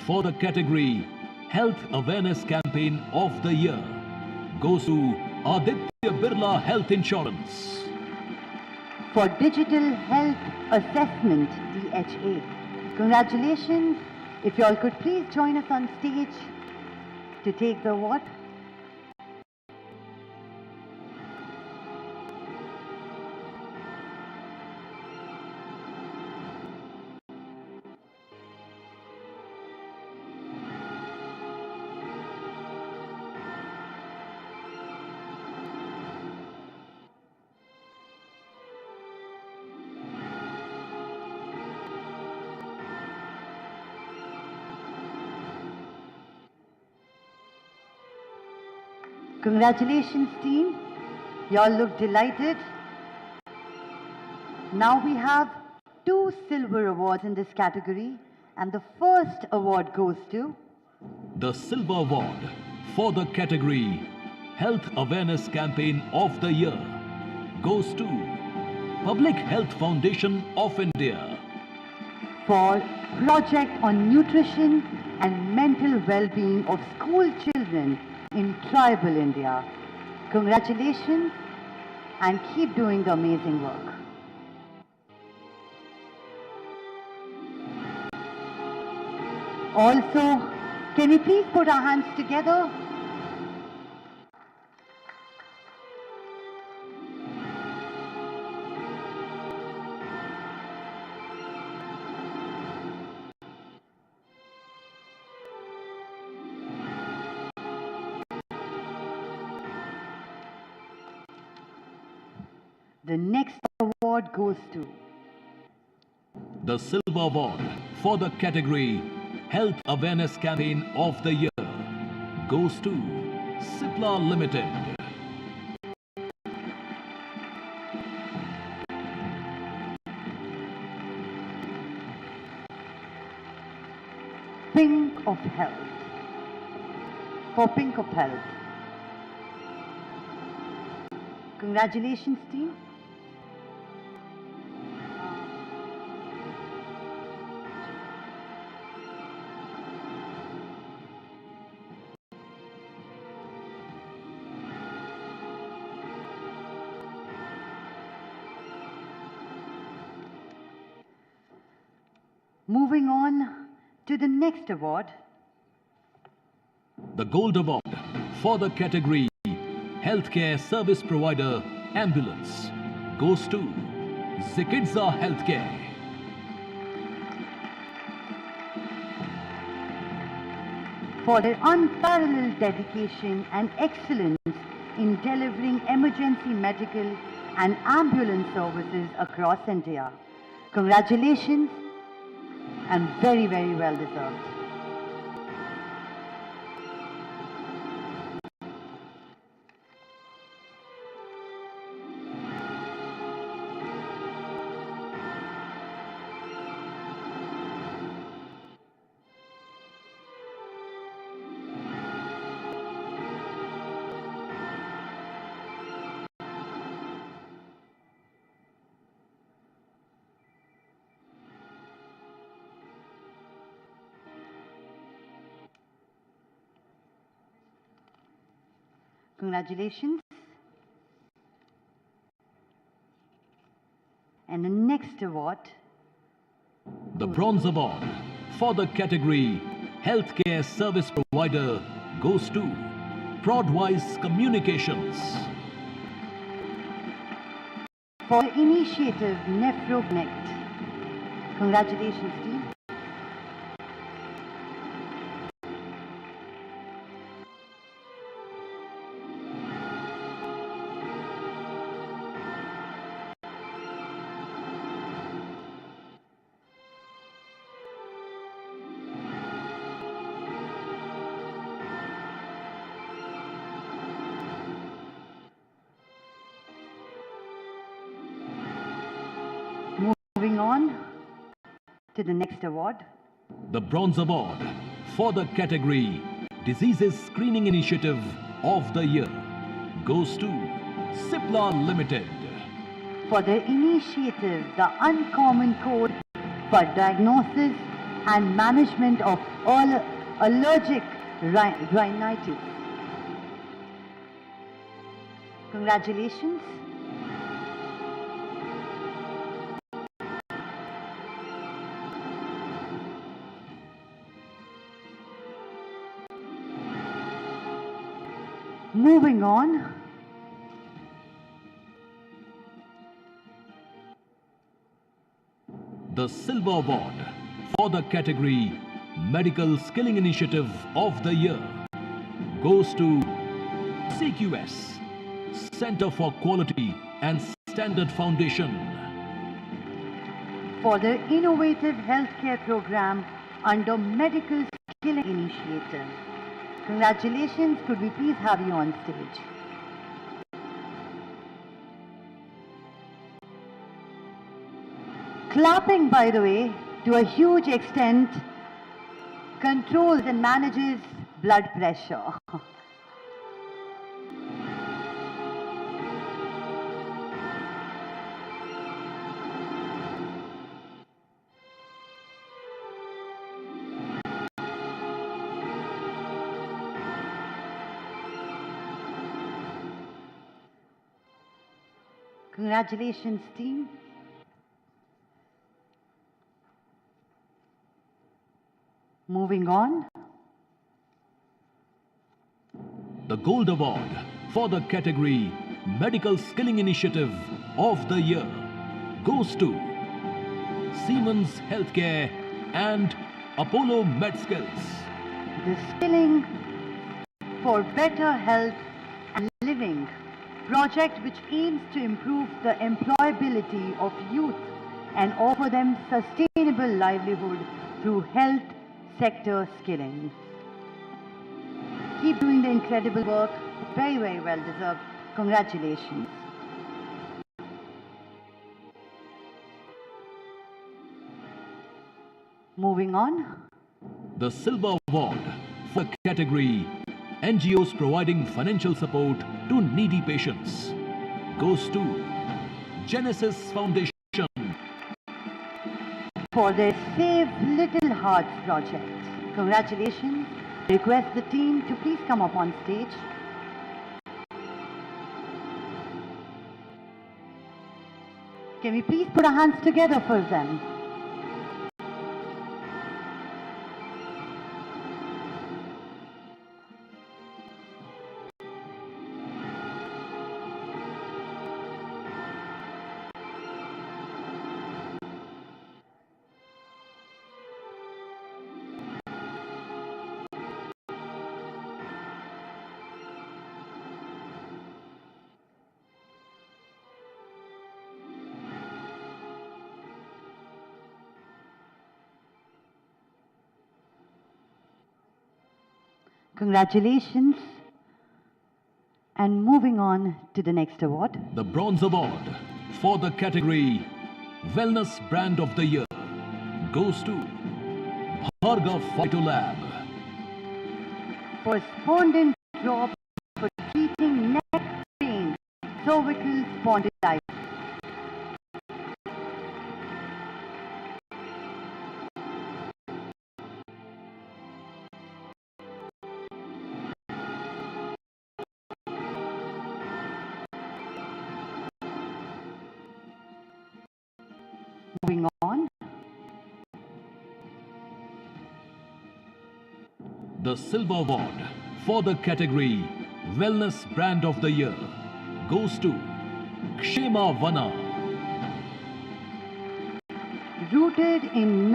for the category Health Awareness Campaign of the Year goes to Aditya Birla Health Insurance. for Digital Health Assessment, DHA. Congratulations. If you all could please join us on stage to take the award. Congratulations, team. You all look delighted. Now we have 2 silver awards in this category, and the first award goes to The Silver Award for the category Health Awareness Campaign of the Year goes to Public Health Foundation of India. for Project on Nutrition and Mental Well-being of School Children in Tribal India. Congratulations, and keep doing the amazing work. Also, can we please put our hands together? The next award goes to The Silver Award for the category Health Awareness Campaign of the Year goes to Cipla Limited. Pink of Health. For Pink of Health. Congratulations, team. Moving on to the next award. The Gold Award for the category Healthcare Service Provider Ambulance goes to Zikidza Healthcare. For their unparalleled dedication and excellence in delivering emergency medical and ambulance services across India. Congratulations, and very, very well deserved. Congratulations. And the next award. The Bronze Award for the category Healthcare Service Provider goes to Prodwise Communications. For the initiative NephroConnect. Congratulations, team. to the next award. The Bronze Award for the category Diseases Screening Initiative of the Year goes to Cipla Limited. For their initiative, the Uncommon Code for Diagnosis and Management of Allergic Rhinitis. Congratulations. Moving on. The Silver Award for the category Medical Skilling Initiative of the Year goes to CQS, Center for Quality and Standard Foundation. For their innovative healthcare program under Medical Skilling Initiative. Congratulations. Could we please have you on stage? Clapping, by the way, to a huge extent, controls and manages blood pressure. Congratulations, team. Moving on. The Gold Award for the category Medical Skilling Initiative of the Year goes to Siemens Healthcare and Apollo MedSkills. The Skilling for Better Health and Living project, which aims to improve the employability of youth and offer them sustainable livelihood through health sector skilling. Keep doing the incredible work. Very, very well deserved. Congratulations. Moving on. The Silver Award for the category NGOs providing financial support to needy patients goes to Genesis Foundation. For their Save Little Hearts project. Congratulations. Request the team to please come up on stage. Can we please put our hands together for them? Congratulations. And moving on to the next award. The Bronze Award for the category Wellness Brand of the Year goes to Bhargav Phytolab. For Spondent Drop for treating neck pain, cervical spondylitis. Moving on. The Silver Award for the category Wellness Brand of the Year goes to Kshema Vana. Rooted in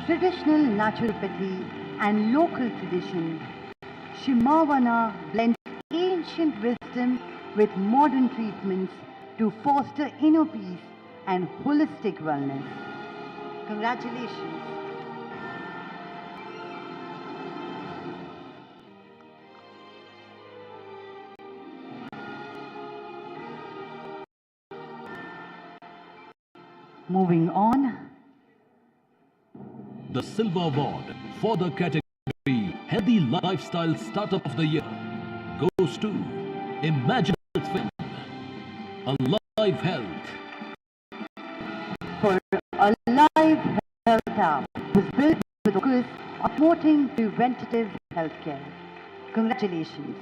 traditional naturopathy and local tradition, Shimavana blends ancient wisdom with modern treatments to foster inner peace and holistic wellness. Congratulations. Moving on. The Silver Award for the category Healthy Lifestyle Startup of the Year goes to Imagine Film, Alive Health. For Alive Health app was built with focus on promoting preventative healthcare. Congratulations.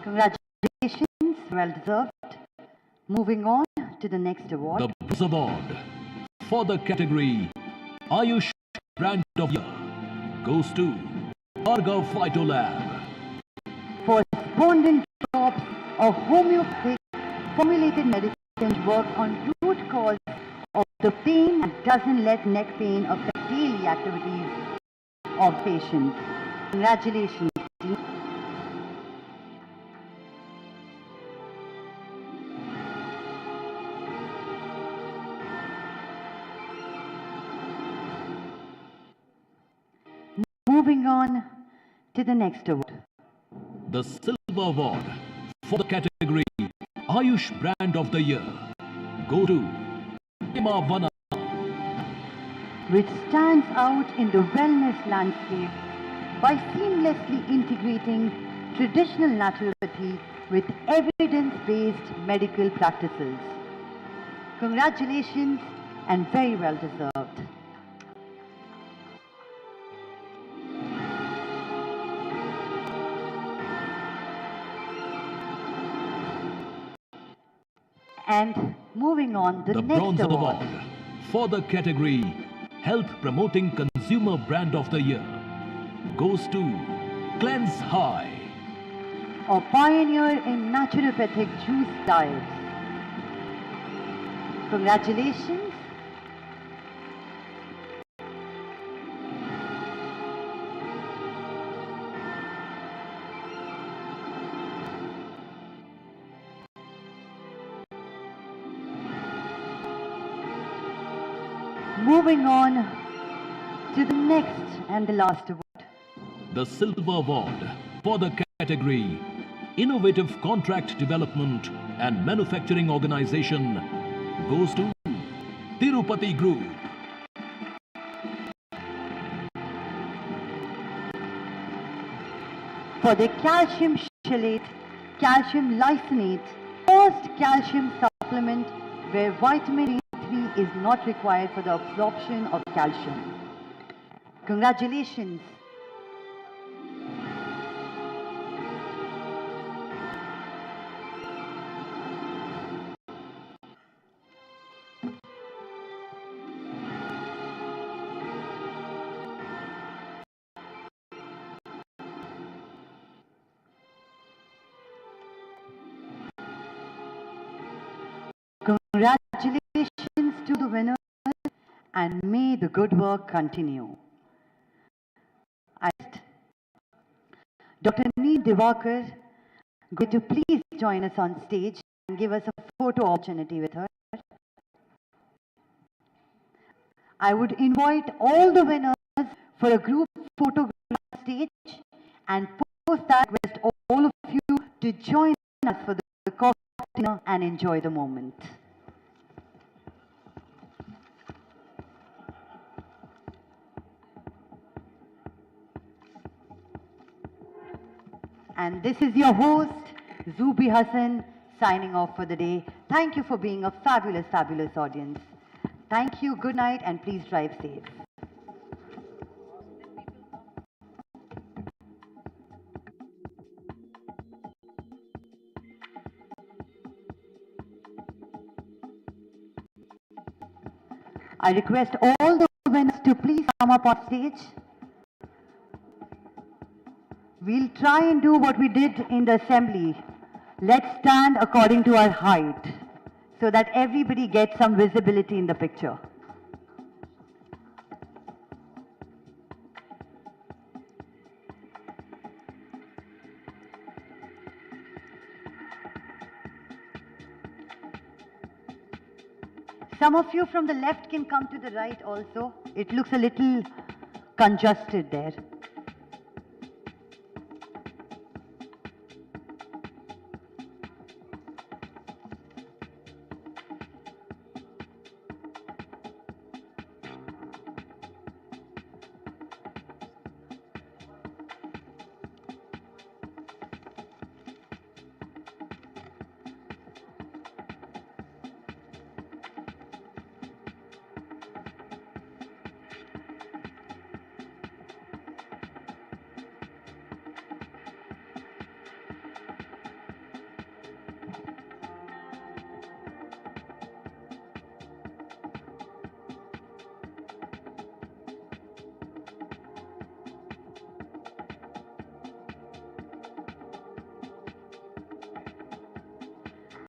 Congratulations, well deserved. Moving on to the next award. The Buzz Award for the category Ayush Brand of Year goes to Bhargav Phytolab. For respondent drops of homeopathic formulated medicine work on root cause of the pain and doesn't let neck pain affect daily activities of patients. Congratulations, team. Moving on to the next award. The Silver Award for the category Ayush Brand of the Year goes to Vana, which stands out in the wellness landscape by seamlessly integrating traditional naturopathy with evidence-based medical practices. Congratulations and very well deserved. And moving on, the next Bronze award. Award for the category Health Promoting Consumer Brand of the Year goes to Cleanse High, a pioneer in naturopathic juice diets. Congratulations. Moving on to the next and the last award. the Silver Award for the category Innovative Contract Development and Manufacturing Organization goes to Tirupati Group. For the calcium chelate, calcium lysate, first calcium supplement where vitamin D3 is not required for the absorption of calcium. Congratulations. Congratulations to the winners and may the good work continue. Dr. Neet Divakar, going to please join us on stage and give us a photo opportunity with her. I would invite all the winners for a group photograph on stage and post that request all of you to join us for the coffee dinner and enjoy the moment. And this is your host, Zubi Hassan, signing off for the day. Thank you for being a fabulous, fabulous audience. Thank you, good night, and please drive safe. I request all the winners to please come up on stage. We'll try and do what we did in the assembly. Let's stand according to our height so that everybody gets some visibility in the picture. Some of you from the left can come to the right also. It looks a little congested there.